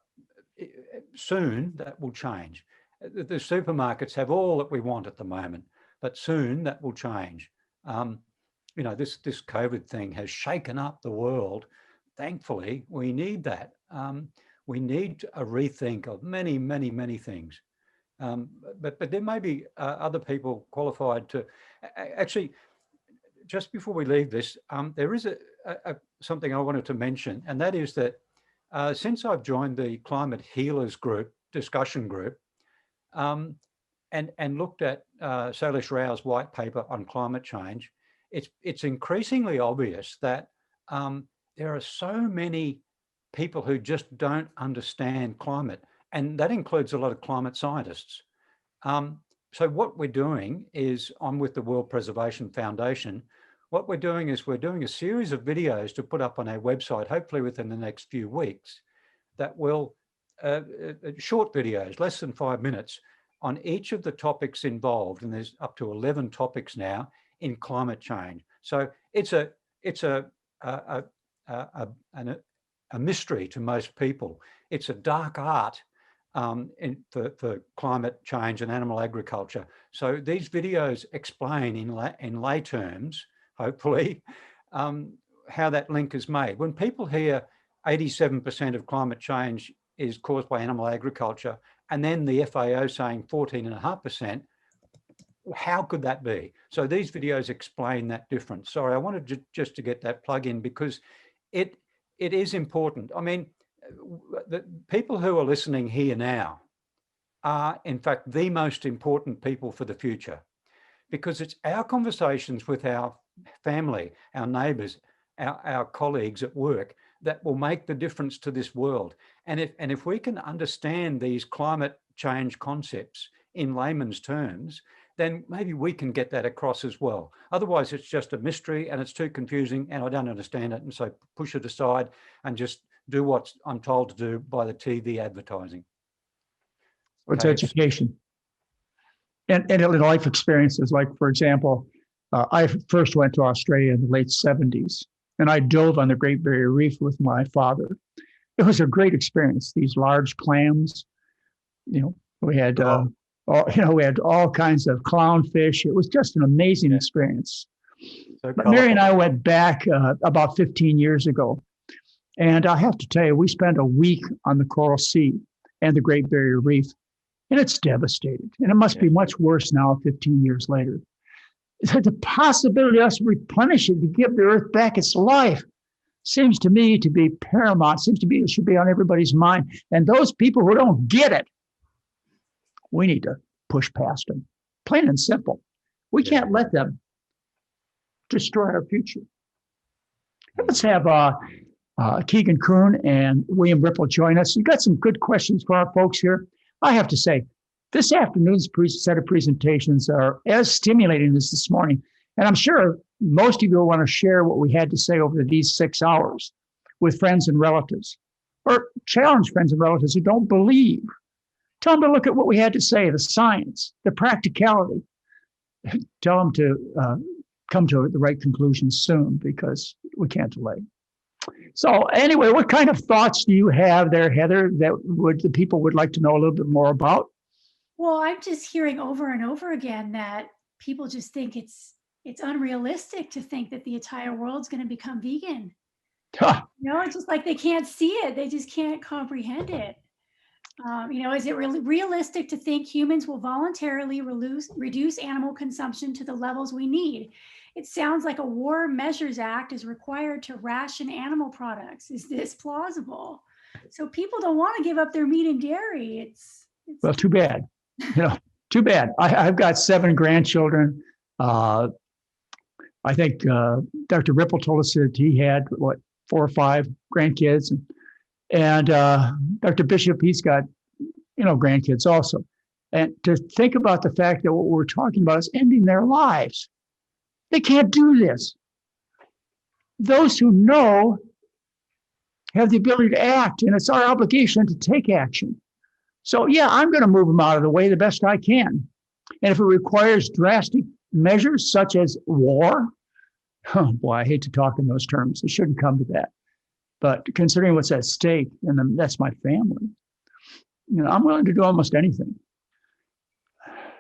soon that will change. The supermarkets have all that we want at the moment, but soon that will change. This COVID thing has shaken up the world. Thankfully, we need that. We need a rethink of many, many, many things. But there may be other people qualified to actually. Just before we leave this, there is something I wanted to mention, and that is that since I've joined the Climate Healers Group discussion group, and looked at Sailesh Rao's white paper on climate change, it's increasingly obvious that there are so many people who just don't understand climate, and that includes a lot of climate scientists. So what we're doing is, I'm with the World Preservation Foundation. What we're doing is we're doing a series of videos to put up on our website, hopefully within the next few weeks, that will, short videos, less than 5 minutes, on each of the topics involved, and there's up to 11 topics now in climate change. So it's a mystery to most people. It's a dark art for climate change and animal agriculture. So these videos explain in lay terms, hopefully, how that link is made. When people hear 87% of climate change is caused by animal agriculture, and then the FAO saying 14.5%, how could that be? So these videos explain that difference. Sorry, I wanted just to get that plug in because it is important. I mean, the people who are listening here now are, in fact, the most important people for the future, because it's our conversations with our family, our neighbours, our colleagues at work that will make the difference to this world. And if we can understand these climate change concepts in layman's terms, then maybe we can get that across as well. Otherwise, it's just a mystery and it's too confusing and I don't understand it. And so push it aside and just do what I'm told to do by the TV advertising. It's education and life experiences. Like, for example, I first went to Australia in the late 70s, and I dove on the Great Barrier Reef with my father. It was a great experience. These large clams, we had, we had all kinds of clownfish. It was just an amazing experience. So But Mary and I colourful. went back about 15 years ago. And I have to tell you, we spent a week on the Coral Sea and the Great Barrier Reef, and it's devastated. And it must be much worse now, 15 years later. The possibility of us replenishing to give the earth back its life seems to me to be paramount, seems to be it should be on everybody's mind. And those people who don't get it, we need to push past them, plain and simple. We can't let them destroy our future. Let's have Keegan Kuhn and William Ripple join us. You got some good questions for our folks here. I have to say, this afternoon's set of presentations are as stimulating as this morning. And I'm sure most of you will want to share what we had to say over these 6 hours with friends and relatives, or challenge friends and relatives who don't believe. Tell them to look at what we had to say, the science, the practicality. Tell them to come to the right conclusion soon, because we can't delay. So anyway, what kind of thoughts do you have there, Heather, that the people would like to know a little bit more about? Well, I'm just hearing over and over again that people just think it's unrealistic to think that the entire world's going to become vegan. It's just like they can't see it. They just can't comprehend it. Is it really realistic to think humans will voluntarily reduce animal consumption to the levels we need? It sounds like a War Measures Act is required to ration animal products. Is this plausible? So people don't want to give up their meat and dairy. Well, too bad. Too bad. I've got 7 grandchildren. I think Dr. Ripple told us that he had 4 or 5 grandkids, and Dr. Bishop, he's got grandkids also. And to think about the fact that what we're talking about is ending their lives. They can't do this. Those who know have the ability to act, and it's our obligation to take action. So yeah, I'm going to move them out of the way the best I can. And if it requires drastic measures such as war, oh boy, I hate to talk in those terms. It shouldn't come to that. But considering what's at stake, and that's my family, I'm willing to do almost anything.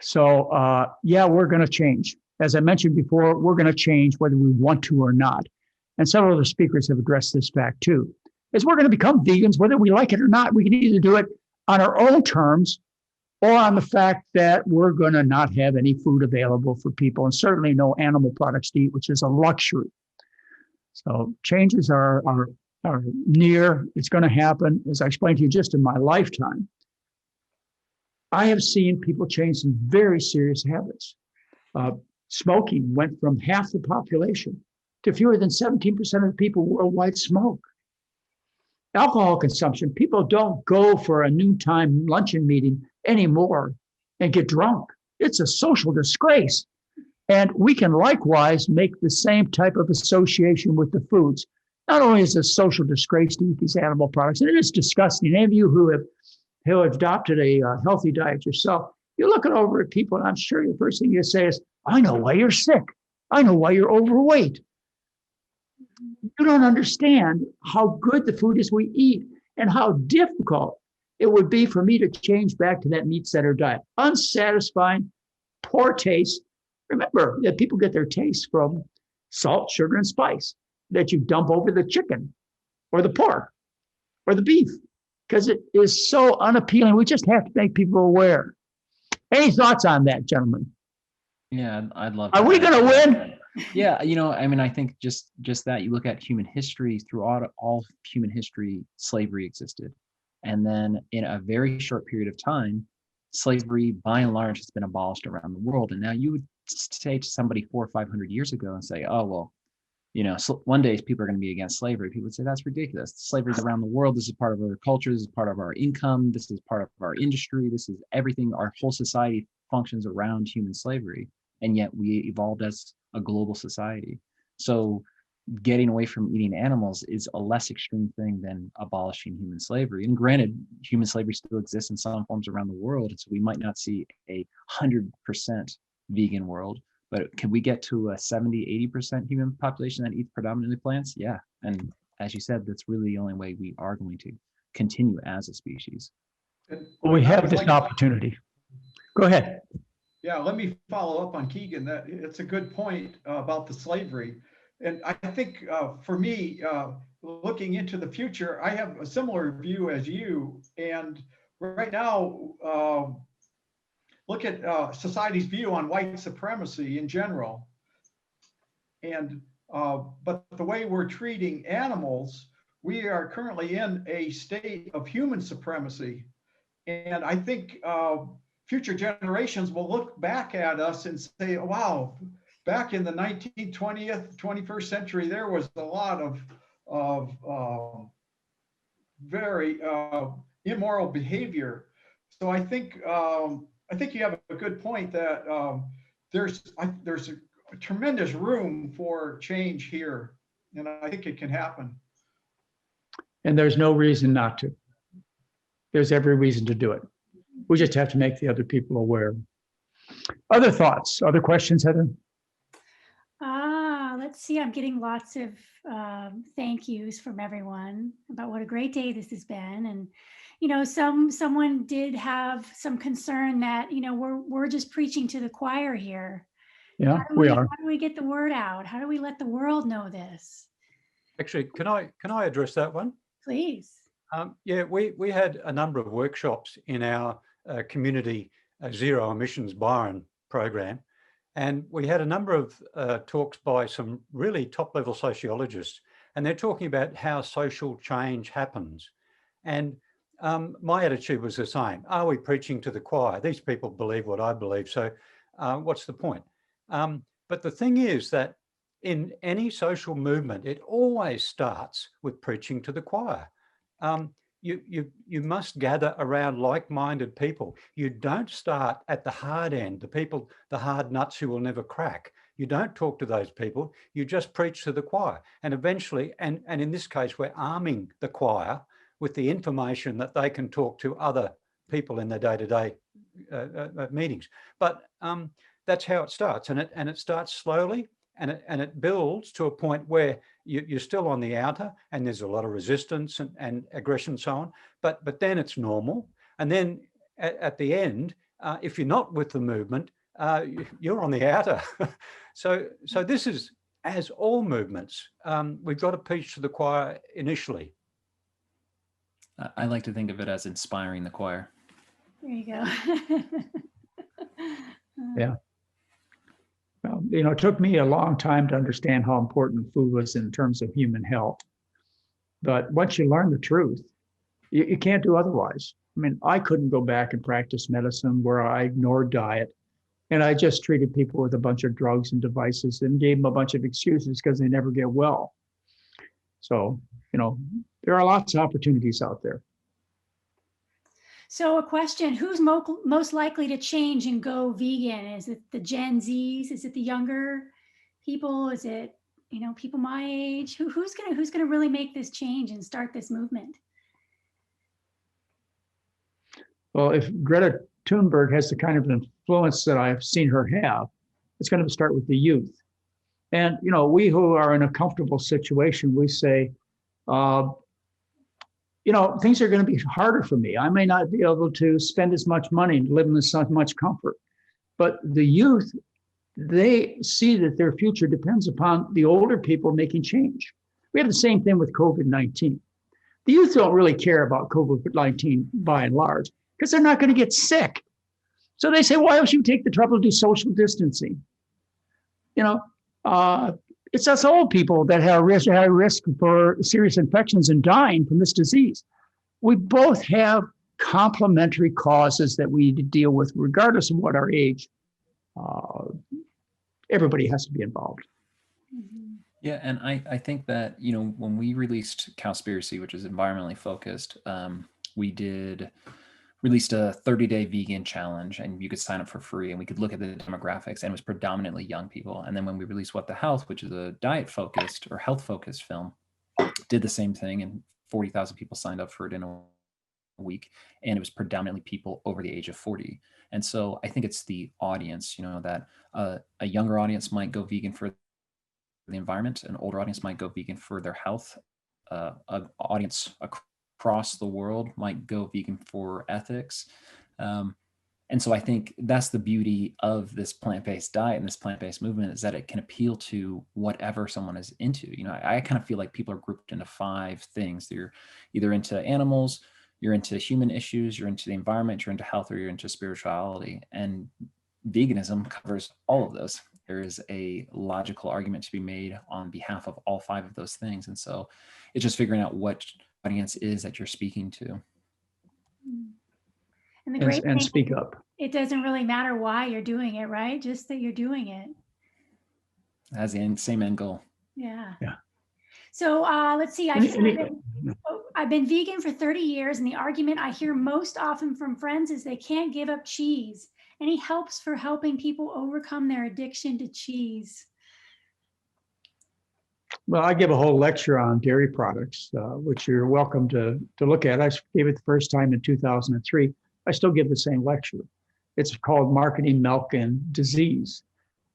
So yeah, we're going to change. As I mentioned before, we're going to change whether we want to or not. And several of the speakers have addressed this fact too, is we're going to become vegans, whether we like it or not. We can either do it on our own terms or on the fact that we're going to not have any food available for people, and certainly no animal products to eat, which is a luxury. So changes are near. It's going to happen. As I explained to you, just in my lifetime, I have seen people change some very serious habits. Smoking went from half the population to fewer than 17% of the people worldwide smoke. Alcohol consumption, people don't go for a noontime luncheon meeting anymore and get drunk. It's a social disgrace. And we can likewise make the same type of association with the foods. Not only is it a social disgrace to eat these animal products, and it is disgusting. Any of you who have adopted a healthy diet yourself, you're looking over at people, and I'm sure the first thing you say is, I know why you're sick. I know why you're overweight. You don't understand how good the food is we eat and how difficult it would be for me to change back to that meat-centered diet. Unsatisfying, poor taste. Remember that people get their taste from salt, sugar, and spice that you dump over the chicken or the pork or the beef, because it is so unappealing. We just have to make people aware. Any thoughts on that, gentlemen? Yeah, I'd love. Are we going to win? Yeah, I think just that you look at human history, throughout all human history, slavery existed. And then in a very short period of time, slavery by and large has been abolished around the world. And now you would say to somebody 400 or 500 years ago and say, oh, well, so one day people are going to be against slavery. People would say that's ridiculous. Slavery is around the world. This is part of our culture. This is part of our income. This is part of our industry. This is everything. Our whole society functions around human slavery. And yet we evolved as a global society. So getting away from eating animals is a less extreme thing than abolishing human slavery. And granted, human slavery still exists in some forms around the world. And so we might not see a 100% vegan world, But can we get to a 70, 80% human population that eats predominantly plants? Yeah. And as you said, that's really the only way we are going to continue as a species. Well, we I have would this like- opportunity. Go ahead. Yeah, let me follow up on Keegan. That it's a good point about the slavery. And I think for me, looking into the future, I have a similar view as you. And right now, look at society's view on white supremacy in general. And but the way we're treating animals, we are currently in a state of human supremacy. And I think future generations will look back at us and say, wow, back in the 19th, 21st century, there was a lot of very immoral behavior. So I think you have a good point that there's a tremendous room for change here, and I think it can happen. And there's no reason not to. There's every reason to do it. We just have to make the other people aware. Other thoughts, other questions, Heather? Let's see. I'm getting lots of thank yous from everyone about what a great day this has been. And, you know, someone did have some concern that, you know, we're just preaching to the choir here. Yeah, we are. How do we get the word out? How do we let the world know this? Actually, can I address that one? Please. Yeah, we had a number of workshops in our community zero emissions Byron program, and we had a number of talks by some really top-level sociologists, and they're talking about how social change happens. And my attitude was the same. Are we preaching to the choir? These people believe what I believe, so what's the point? But the thing is that in any social movement, it always starts with preaching to the choir. You must gather around like-minded people. You don't start at the hard end, the people, the hard nuts who will never crack. You don't talk to those people. You just preach to the choir. And eventually, and in this case, we're arming the choir with the information that they can talk to other people in their day-to-day meetings. But that's how it starts, and it starts slowly, and it builds to a point where you're still on the outer, and there's a lot of resistance and aggression and so on. But then it's normal, and then at the end, if you're not with the movement, you're on the outer. So this is, as all movements, we've got to preach to the choir initially. I like to think of it as inspiring the choir. There you go. Yeah. Well, you know, it took me a long time to understand how important food was in terms of human health. But once you learn the truth, you can't do otherwise. I mean, I couldn't go back and practice medicine where I ignored diet. And I just treated people with a bunch of drugs and devices and gave them a bunch of excuses because they never get well. So, you know, there are lots of opportunities out there. So a question, who's most likely to change and go vegan? Is it the Gen Zs? Is it the younger people? Is it, you know, people my age? Who's gonna really make this change and start this movement? Well, if Greta Tunberg has the kind of influence that I've seen her have, it's going to start with the youth. And, you know, we who are in a comfortable situation, we say, you know, things are going to be harder for me. I may not be able to spend as much money and live in so much comfort. But the youth, they see that their future depends upon the older people making change. We have the same thing with COVID-19. The youth don't really care about COVID-19 by and large because they're not going to get sick. So they say, why don't you take the trouble to do social distancing? You know, it's us old people that have high risk for serious infections and dying from this disease. We both have complementary causes that we need to deal with, regardless of what our age. Everybody has to be involved. Yeah, and I think that, you know, when we released Cowspiracy, which is environmentally focused, we released a 30-day vegan challenge, and you could sign up for free, and we could look at the demographics, and it was predominantly young people. And then when we released What the Health, which is a diet-focused or health-focused film, did the same thing, and 40,000 people signed up for it in a week, and it was predominantly people over the age of 40. And so I think it's the audience, that a younger audience might go vegan for the environment, an older audience might go vegan for their health, an audience across the world might go vegan for ethics. And so I think that's the beauty of this plant-based diet and this plant-based movement, is that it can appeal to whatever someone is into. I kind of feel like people are grouped into 5 things. You're either into animals, you're into human issues, you're into the environment, you're into health, or you're into spirituality. And veganism covers all of those. There is a logical argument to be made on behalf of all 5 of those things. And so it's just figuring out what audience is that you're speaking to. And the great and thing, speak up. it doesn't really matter why you're doing it, right? Just that you're doing it. It has the same end goal. Yeah. Yeah. So let's see. I've been vegan for 30 years, and the argument I hear most often from friends is they can't give up cheese. Any helps for helping people overcome their addiction to cheese? Well, I give a whole lecture on dairy products, which you're welcome to look at. I gave it the first time in 2003. I still give the same lecture. It's called Marketing Milk and Disease.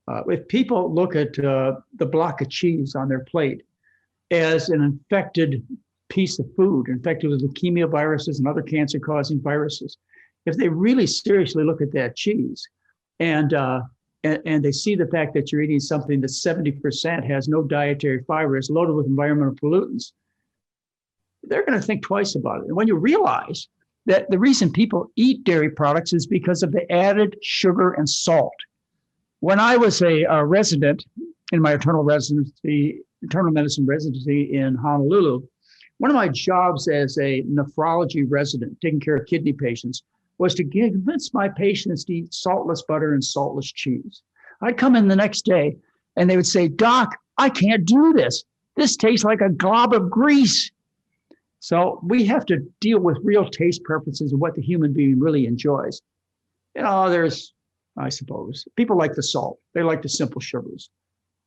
If people look at the block of cheese on their plate as an infected piece of food, infected with leukemia viruses and other cancer-causing viruses, if they really seriously look at that cheese and they see the fact that you're eating something that 70% has no dietary fiber, is loaded with environmental pollutants, they're going to think twice about it. And when you realize that the reason people eat dairy products is because of the added sugar and salt. When I was a resident in my internal medicine residency in Honolulu, one of my jobs as a nephrology resident, taking care of kidney patients, was to convince my patients to eat saltless butter and saltless cheese. I'd come in the next day and they would say, "Doc, I can't do this. This tastes like a glob of grease." So we have to deal with real taste preferences and what the human being really enjoys. There's, I suppose, people like the salt. They like the simple sugars.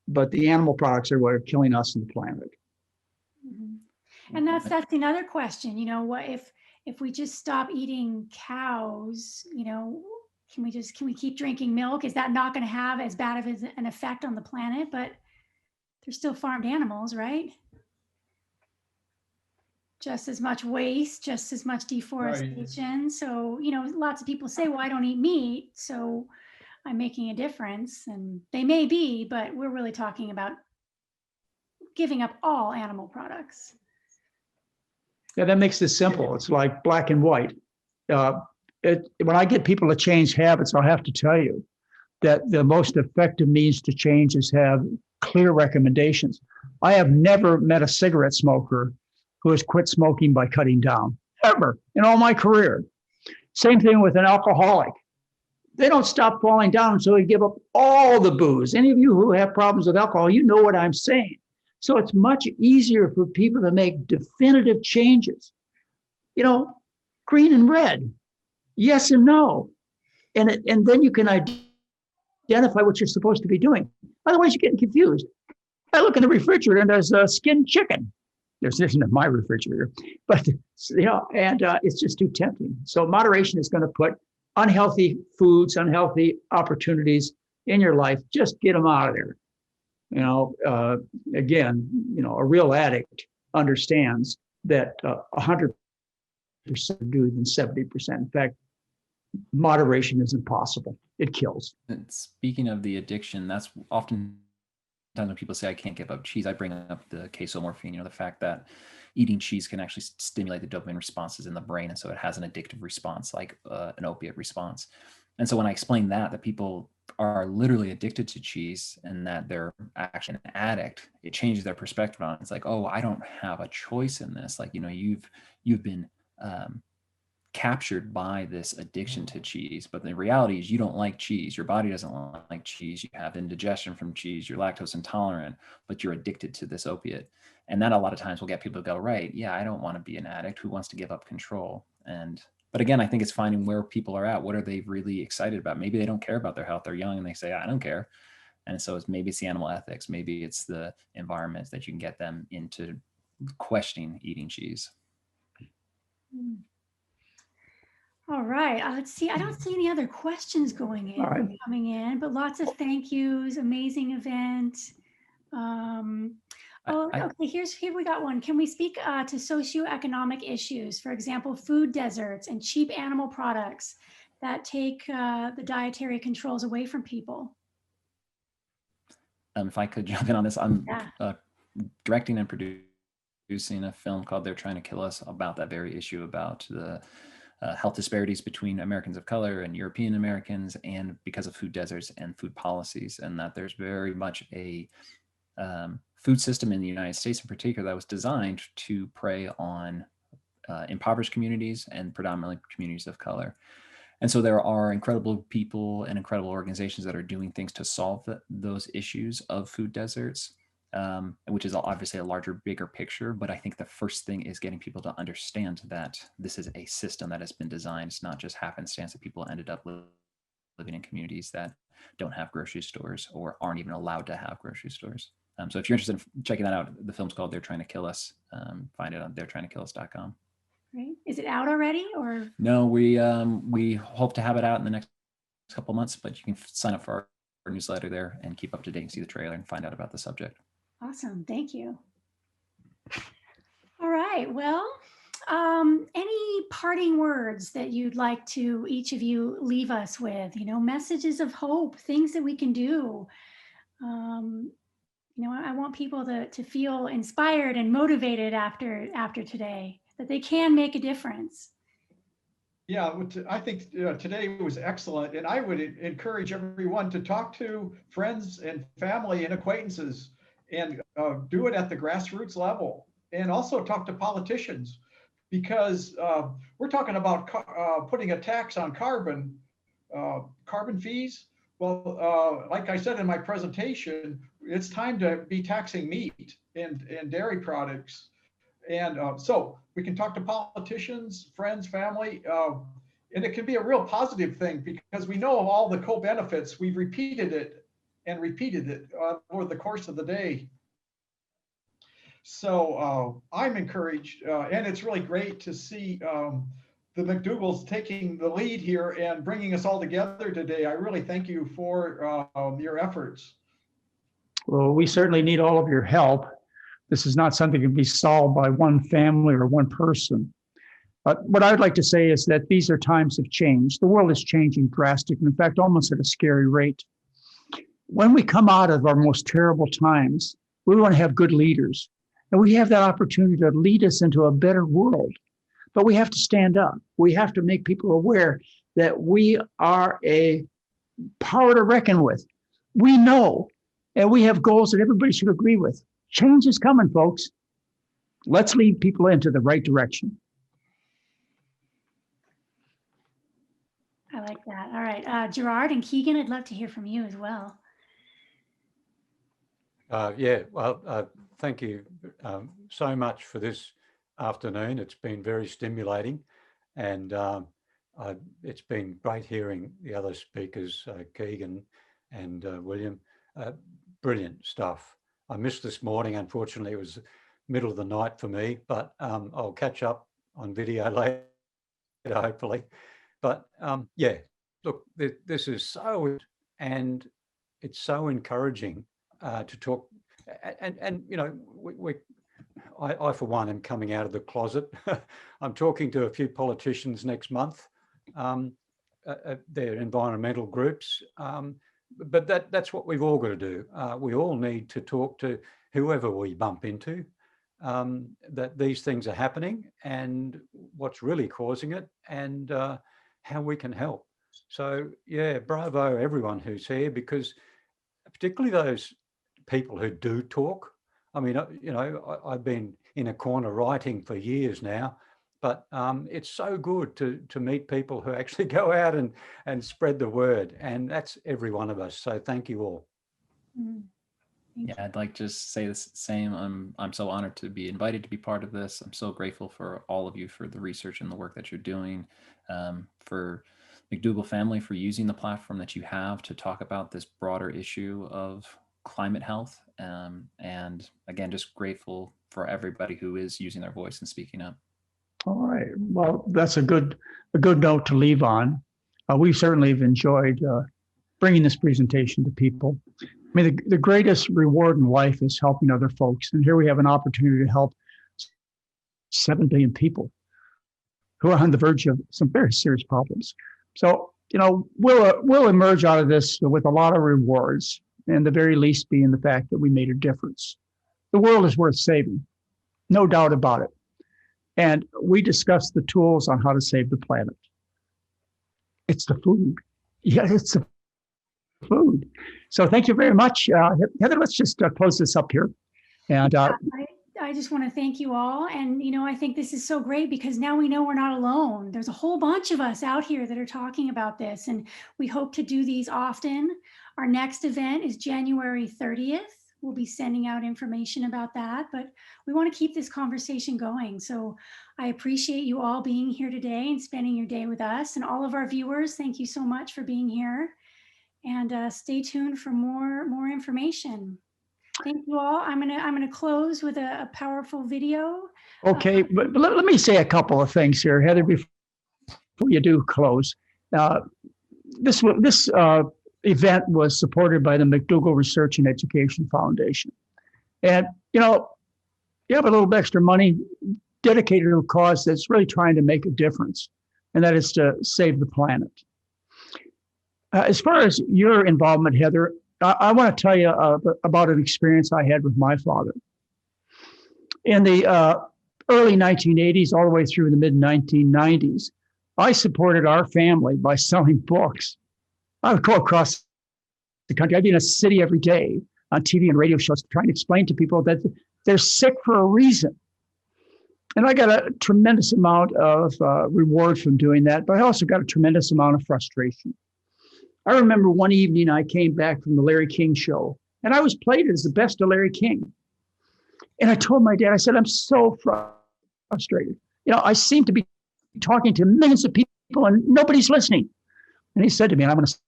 But the animal products are what are killing us and the planet. Mm-hmm. And that's another question. What if we just stop eating cows, can we keep drinking milk? Is that not going to have as bad of an effect on the planet? But they're still farmed animals, right? Just as much waste, just as much deforestation. Right. So, lots of people say, well, I don't eat meat, so I'm making a difference. And they may be, but we're really talking about giving up all animal products. Yeah, that makes this simple. It's like black and white. When I get people to change habits, I'll have to tell you that the most effective means to change is have clear recommendations. I have never met a cigarette smoker who has quit smoking by cutting down, ever, in all my career. Same thing with an alcoholic. They don't stop falling down until they give up all the booze. Any of you who have problems with alcohol, you know what I'm saying. So it's much easier for people to make definitive changes. Green and red, yes and no. And then you can identify what you're supposed to be doing. Otherwise, you're getting confused. I look in the refrigerator and there's skinned chicken. This isn't my refrigerator, but it's just too tempting. So moderation is going to put unhealthy foods, unhealthy opportunities in your life. Just get them out of there. Again, a real addict understands that 100% do than 70%. In fact, moderation is impossible. It kills. And speaking of the addiction, that's often when people say I can't give up cheese, I bring up the casomorphine, the fact that eating cheese can actually stimulate the dopamine responses in the brain. And so it has an addictive response, like an opiate response. And so when I explain that people are literally addicted to cheese and that they're actually an addict, it changes their perspective on it. It's like, oh, I don't have a choice in this. Like, you've been captured by this addiction to cheese, but the reality is you don't like cheese. Your body doesn't like cheese. You have indigestion from cheese. You're lactose intolerant, but you're addicted to this opiate. And that a lot of times will get people to go, right, yeah, I don't want to be an addict. Who wants to give up control? But again, I think it's finding where people are at. What are they really excited about? Maybe they don't care about their health. They're young and they say, I don't care. And so maybe it's the animal ethics. Maybe it's the environment that you can get them into questioning eating cheese. All right, let's see. I don't see any other questions All right. coming in, but lots of thank yous. Amazing event. Um, okay. Here we got one. Can we speak to socioeconomic issues? For example, food deserts and cheap animal products that take the dietary controls away from people. If I could jump in on this, I'm Yeah. directing and producing a film called They're Trying to Kill Us about that very issue, about the health disparities between Americans of color and European Americans, and because of food deserts and food policies, and that there's very much a food system in the United States in particular that was designed to prey on impoverished communities and predominantly communities of color. And so there are incredible people and incredible organizations that are doing things to solve those issues of food deserts, which is obviously a larger, bigger picture. But I think the first thing is getting people to understand that this is a system that has been designed. It's not just happenstance that people ended up living in communities that don't have grocery stores or aren't even allowed to have grocery stores. So if you're interested in checking that out, the film's called They're Trying to Kill Us. Find it on theretryingtokillus.com. Right. Is it out already, or? No, we hope to have it out in the next couple months, but you can sign up for our newsletter there and keep up to date and see the trailer and find out about the subject. Awesome. Thank you. All right. Well, any parting words that you'd like to each of you leave us with, messages of hope, things that we can do. I want people to feel inspired and motivated after today, that they can make a difference. Yeah, I think today was excellent, and I would encourage everyone to talk to friends and family and acquaintances, and do it at the grassroots level, and also talk to politicians, because we're talking about putting a tax on carbon fees. Well, like I said in my presentation, it's time to be taxing meat and dairy products. And so we can talk to politicians, friends, family, and it can be a real positive thing, because we know all the co-benefits. We've repeated it over the course of the day. So I'm encouraged, and it's really great to see the McDougalls taking the lead here and bringing us all together today. I really thank you for your efforts. Well, we certainly need all of your help. This is not something that can be solved by one family or one person. But what I would like to say is that these are times of change. The world is changing drastically, in fact, almost at a scary rate. When we come out of our most terrible times, we want to have good leaders. And we have that opportunity to lead us into a better world. But we have to stand up. We have to make people aware that we are a power to reckon with. We know, and we have goals that everybody should agree with. Change is coming, folks. Let's lead people into the right direction. I like that. All right. Gerard and Keegan, I'd love to hear from you as well. Thank you so much for this afternoon. It's been very stimulating, and it's been great hearing the other speakers, Keegan and William. Brilliant stuff. I missed this morning. Unfortunately, it was middle of the night for me, but I'll catch up on video later, hopefully. But look, this is so, and it's so encouraging to talk. And I for one am coming out of the closet. I'm talking to a few politicians next month. They're environmental groups. But that's what we've all got to do. We all need to talk to whoever we bump into, that these things are happening and what's really causing it, and how we can help. So yeah, bravo everyone who's here, because particularly those people who do talk. I mean, I've been in a corner writing for years now, but it's so good to meet people who actually go out and spread the word, and that's every one of us. So thank you all. Yeah, I'd like to just say the same. I'm so honored to be invited to be part of this. I'm so grateful for all of you for the research and the work that you're doing, for McDougall family for using the platform that you have to talk about this broader issue of climate health. And again, just grateful for everybody who is using their voice and speaking up. All right. Well, that's a good note to leave on. We certainly have enjoyed bringing this presentation to people. I mean, the greatest reward in life is helping other folks. And here we have an opportunity to help 7 billion people who are on the verge of some very serious problems. So, we'll emerge out of this with a lot of rewards, and the very least being the fact that we made a difference. The world is worth saving, no doubt about it. And we discussed the tools on how to save the planet. It's the food. Yeah, it's the food. So thank you very much. Heather, let's just close this up here. And I just want to thank you all. And, I think this is so great because now we know we're not alone. There's a whole bunch of us out here that are talking about this, and we hope to do these often. Our next event is January 30th. We'll be sending out information about that, but we want to keep this conversation going. So I appreciate you all being here today and spending your day with us, and all of our viewers. Thank you so much for being here, and stay tuned for more information. Thank you all. I'm gonna close with a powerful video. Okay, but let me say a couple of things here, Heather, before you do close. This event was supported by the McDougall Research and Education Foundation. And, you have a little bit extra money dedicated to a cause that's really trying to make a difference, and that is to save the planet. As far as your involvement, Heather, I want to tell you about an experience I had with my father. In the early 1980s, all the way through the mid 1990s, I supported our family by selling books. I would go across the country. I'd be in a city every day on TV and radio shows trying to explain to people that they're sick for a reason. And I got a tremendous amount of reward from doing that, but I also got a tremendous amount of frustration. I remember one evening I came back from the Larry King show, and I was played as the best of Larry King. And I told my dad, I said, I'm so frustrated. I seem to be talking to millions of people and nobody's listening. And he said to me, and I'm going to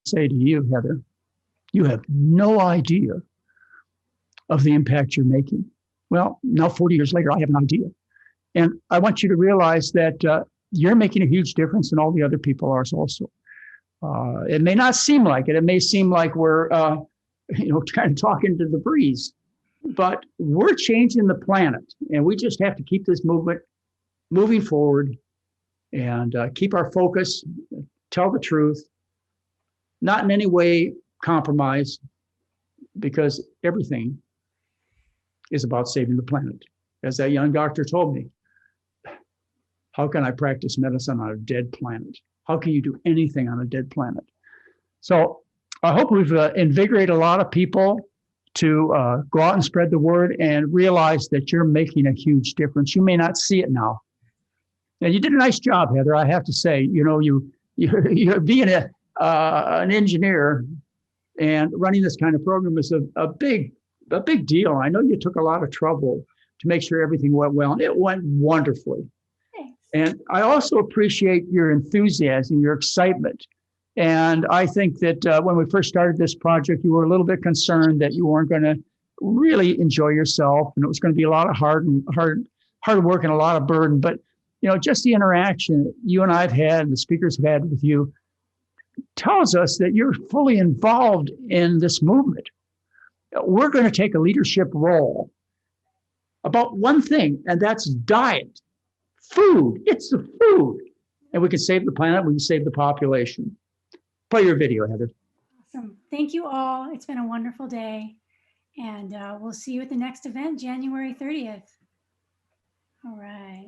say to you, Heather, you have no idea of the impact you're making. Well, now 40 years later, I have an idea. And I want you to realize that you're making a huge difference, and all the other people are also. It may not seem like it. It may seem like we're, kind of talking to the breeze, but we're changing the planet, and we just have to keep this movement moving forward and keep our focus, tell the truth, not in any way compromise, because everything is about saving the planet. As that young doctor told me, how can I practice medicine on a dead planet? How can you do anything on a dead planet? So I hope we've invigorated a lot of people to go out and spread the word and realize that you're making a huge difference. You may not see it now. And you did a nice job, Heather, I have to say. You're being an engineer and running this kind of program is a big deal. I know you took a lot of trouble to make sure everything went well, and it went wonderfully. And I also appreciate your enthusiasm, your excitement. And I think that when we first started this project, you were a little bit concerned that you weren't going to really enjoy yourself, and it was going to be a lot of hard work and a lot of burden. But just the interaction that you and I've had, and the speakers have had with you, tells us that you're fully involved in this movement. We're going to take a leadership role about one thing, and that's diet. Food. It's the food. And we can save the planet. We can save the population. Play your video, Heather. Awesome. Thank you all. It's been a wonderful day. And we'll see you at the next event, January 30th. All right.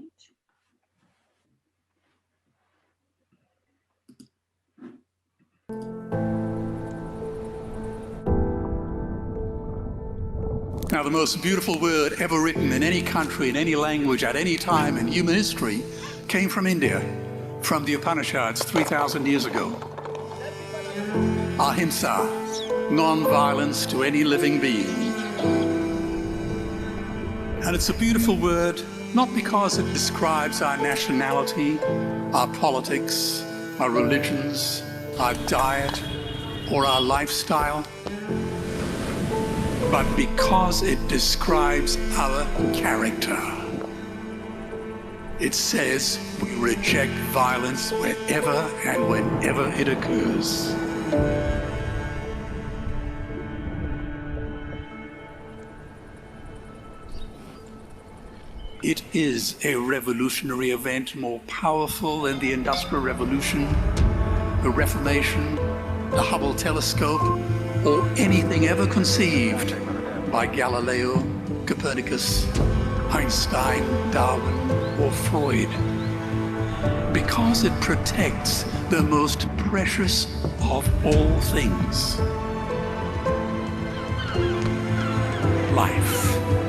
Now, the most beautiful word ever written in any country, in any language, at any time in human history came from India, from the Upanishads 3,000 years ago. Ahimsa, non-violence to any living being. And it's a beautiful word, not because it describes our nationality, our politics, our religions, our diet, or our lifestyle, but because it describes our character. It says we reject violence wherever and whenever it occurs. It is a revolutionary event more powerful than the Industrial Revolution, the Reformation, the Hubble telescope, or anything ever conceived by Galileo, Copernicus, Einstein, Darwin, or Freud, because it protects the most precious of all things, life.